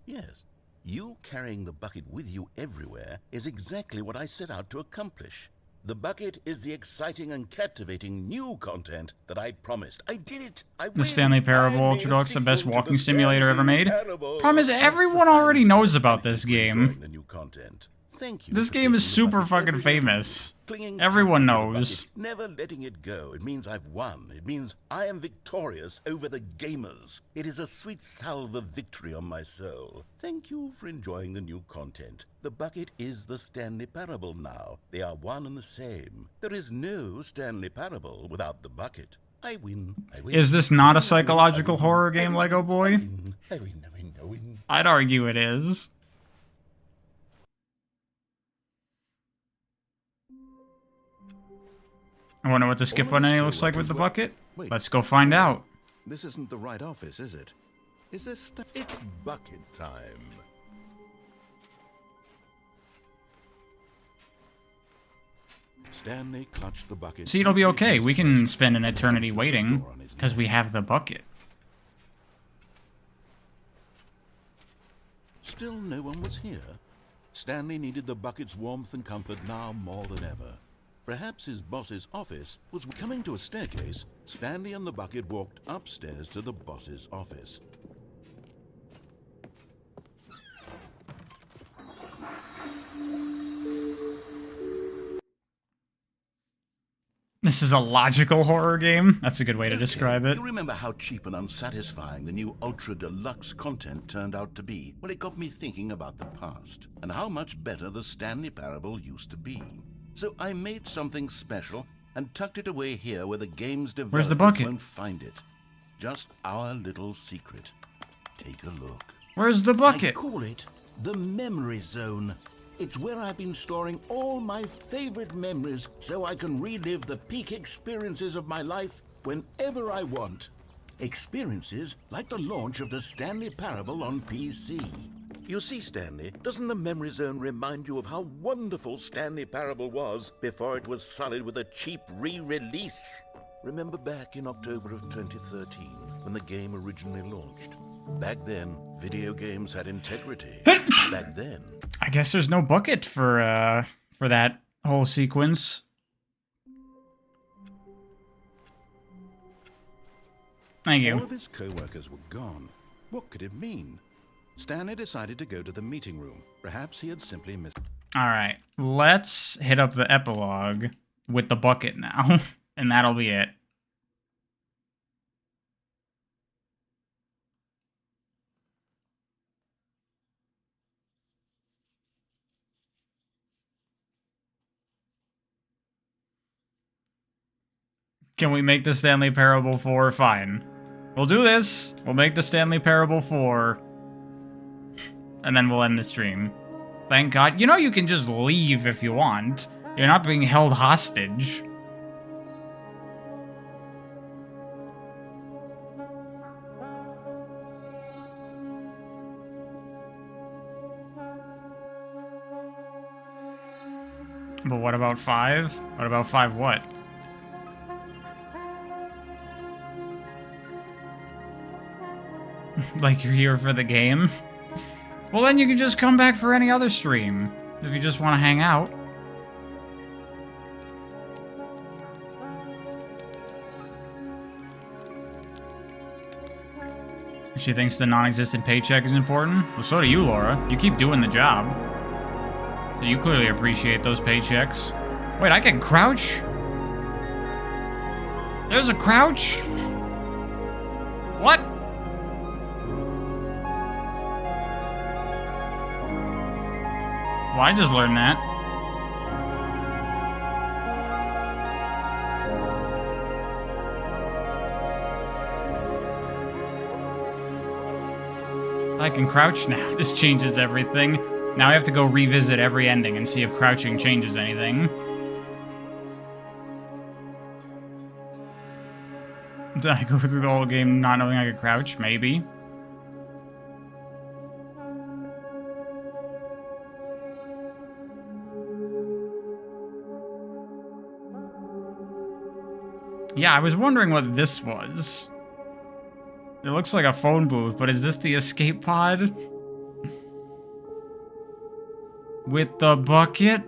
Yes, you carrying the bucket with you everywhere is exactly what I set out to accomplish. The bucket is the exciting and captivating new content that I promised. I did it! The Stanley Parable Ultra Deluxe, the best walking simulator ever made. Problem is, everyone already knows about this game. The new content. Thank you. This game is super fucking famous. Everyone knows. Never letting it go. It means I've won. It means I am victorious over the gamers. It is a sweet salve of victory on my soul. Thank you for enjoying the new content. The bucket is the Stanley Parable now. They are one and the same. There is no Stanley Parable without the bucket. I win. I win. Is this not a psychological horror game, Lego Boy? I win. I'd argue it is. I wonder what the skip button looks like with the bucket. Let's go find out. This isn't the right office, is it? Is this... It's bucket time. Stanley clutched the bucket. See, it'll be okay. We can spend an eternity waiting, because we have the bucket. Still no one was here. Stanley needed the bucket's warmth and comfort now more than ever. Perhaps his boss's office was coming to a staircase. Stanley and the bucket walked upstairs to the boss's office. This is a logical horror game. That's a good way to describe it. You remember how cheap and unsatisfying the new Ultra Deluxe content turned out to be? Well, it got me thinking about the past and how much better the Stanley Parable used to be. So I made something special and tucked it away here where the game's developers won't find it. Just our little secret. Take a look. Where's the bucket? I call it the Memory Zone. It's where I've been storing all my favorite memories so I can relive the peak experiences of my life whenever I want. Experiences like the launch of the Stanley Parable on PC. You see, Stanley, doesn't the Memory Zone remind you of how wonderful Stanley Parable was before it was sullied with a cheap re-release? Remember back in October of 2013 when the game originally launched? Back then, video games had integrity. Back then. I guess there's no bucket for that whole sequence. Thank you. All of his co-workers were gone. What could it mean? Stanley decided to go to the meeting room. Perhaps he had simply missed... Alright, let's hit up the epilogue with the bucket now, and that'll be it. Can we make the Stanley Parable 4? Fine. We'll do this. We'll make the Stanley Parable 4. And then we'll end the stream. Thank God. You know you can just leave if you want. You're not being held hostage. But what about 5? What about 5 what? Like you're here for the game? Well, then you can just come back for any other stream, if you just want to hang out. She thinks the non-existent paycheck is important? Well, so do you, Laura. You keep doing the job. So you clearly appreciate those paychecks. Wait, I can crouch? There's a crouch? What? Well, I just learned that. I can crouch now. This changes everything. Now I have to go revisit every ending and see if crouching changes anything. Did I go through the whole game not knowing I could crouch? Maybe. Yeah, I was wondering what this was. It looks like a phone booth, but is this the escape pod? With the bucket?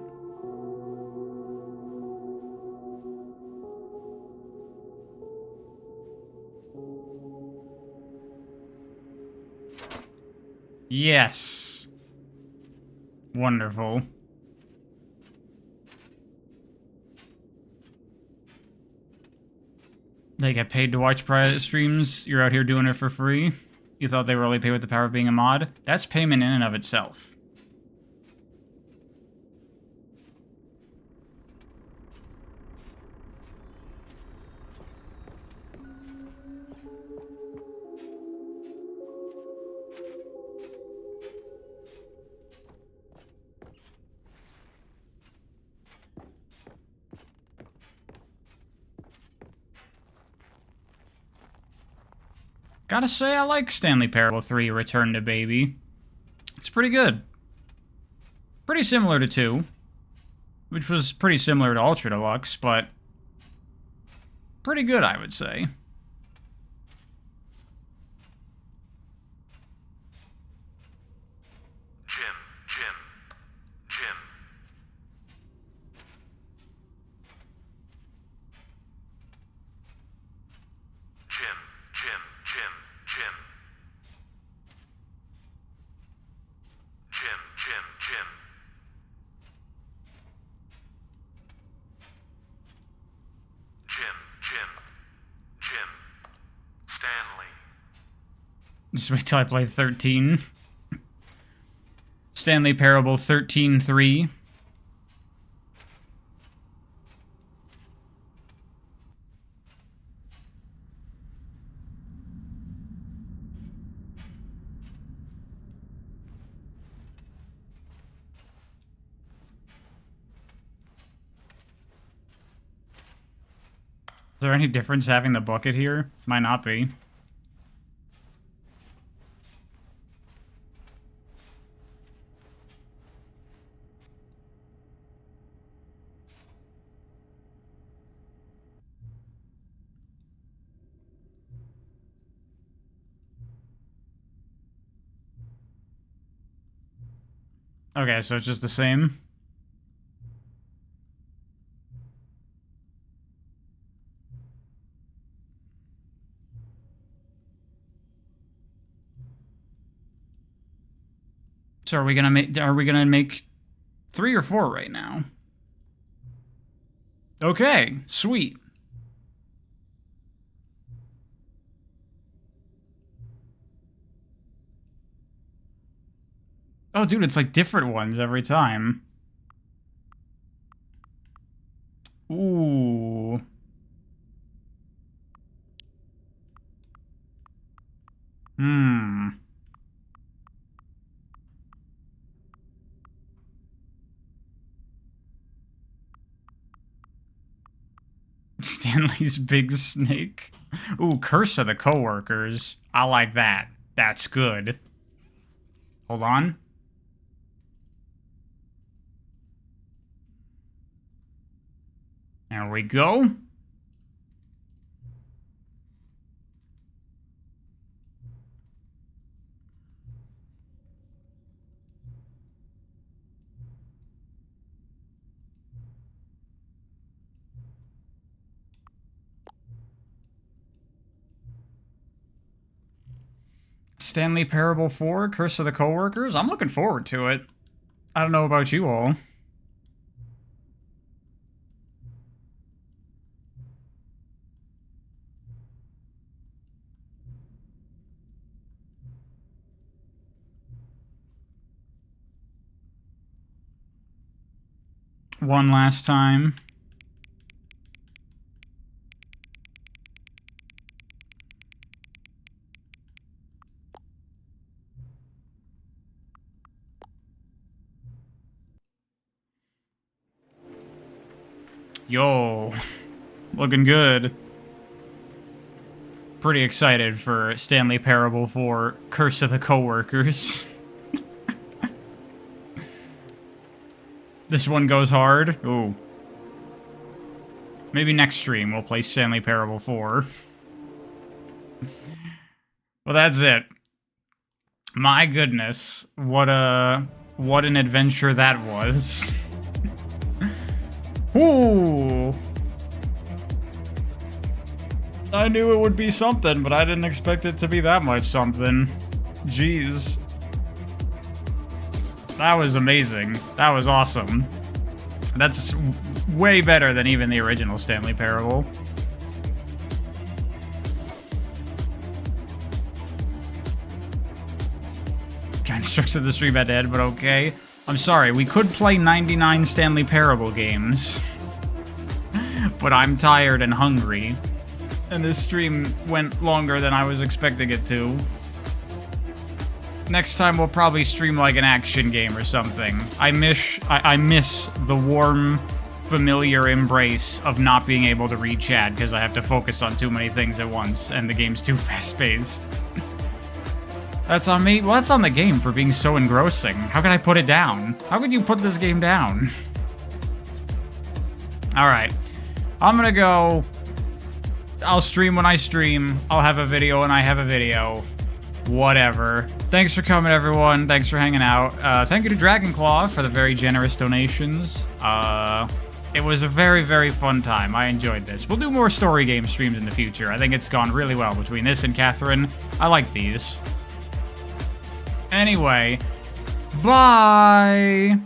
Yes. Wonderful. They get paid to watch private streams. You're out here doing it for free. You thought they were only paid with the power of being a mod? That's payment in and of itself. Gotta say, I like Stanley Parable 3 Return to Baby. It's pretty good. Pretty similar to 2, which was pretty similar to Ultra Deluxe, but pretty good, I would say. Just wait till I play 13. Stanley Parable 13-3. Is there any difference having the bucket here? Might not be. Okay, so it's just the same. So are we gonna make 3 or 4 right now? Okay, sweet. Oh, dude, it's like different ones every time. Ooh. Hmm. Stanley's big snake. Ooh, Curse of the Coworkers. I like that. That's good. Hold on. There we go. Stanley Parable 4, Curse of the Coworkers. I'm looking forward to it. I don't know about you all. One last time. Yo, looking good. Pretty excited for Stanley Parable 4 Curse of the Coworkers. This one goes hard. Ooh. Maybe next stream we'll play Stanley Parable 4. Well, that's it. My goodness, what an adventure that was. Ooh. I knew it would be something, but I didn't expect it to be that much something. Jeez. That was amazing. That was awesome. That's way better than even the original Stanley Parable. Kind of struck to the stream at end, but okay. I'm sorry, we could play 99 Stanley Parable games. But I'm tired and hungry. And this stream went longer than I was expecting it to. Next time we'll probably stream like an action game or something. I miss the warm, familiar embrace of not being able to read chat because I have to focus on too many things at once and the game's too fast-paced. That's on me? Well, that's on the game for being so engrossing. How can I put it down? How could you put this game down? Alright. I'm gonna go... I'll stream when I stream. I'll have a video when I have a video. Whatever. Thanks for coming, everyone. Thanks for hanging out. Thank you to Dragonclaw for the very generous donations. It was a very, very fun time. I enjoyed this. We'll do more story game streams in the future. I think it's gone really well between this and Catherine. I like these. Anyway, bye!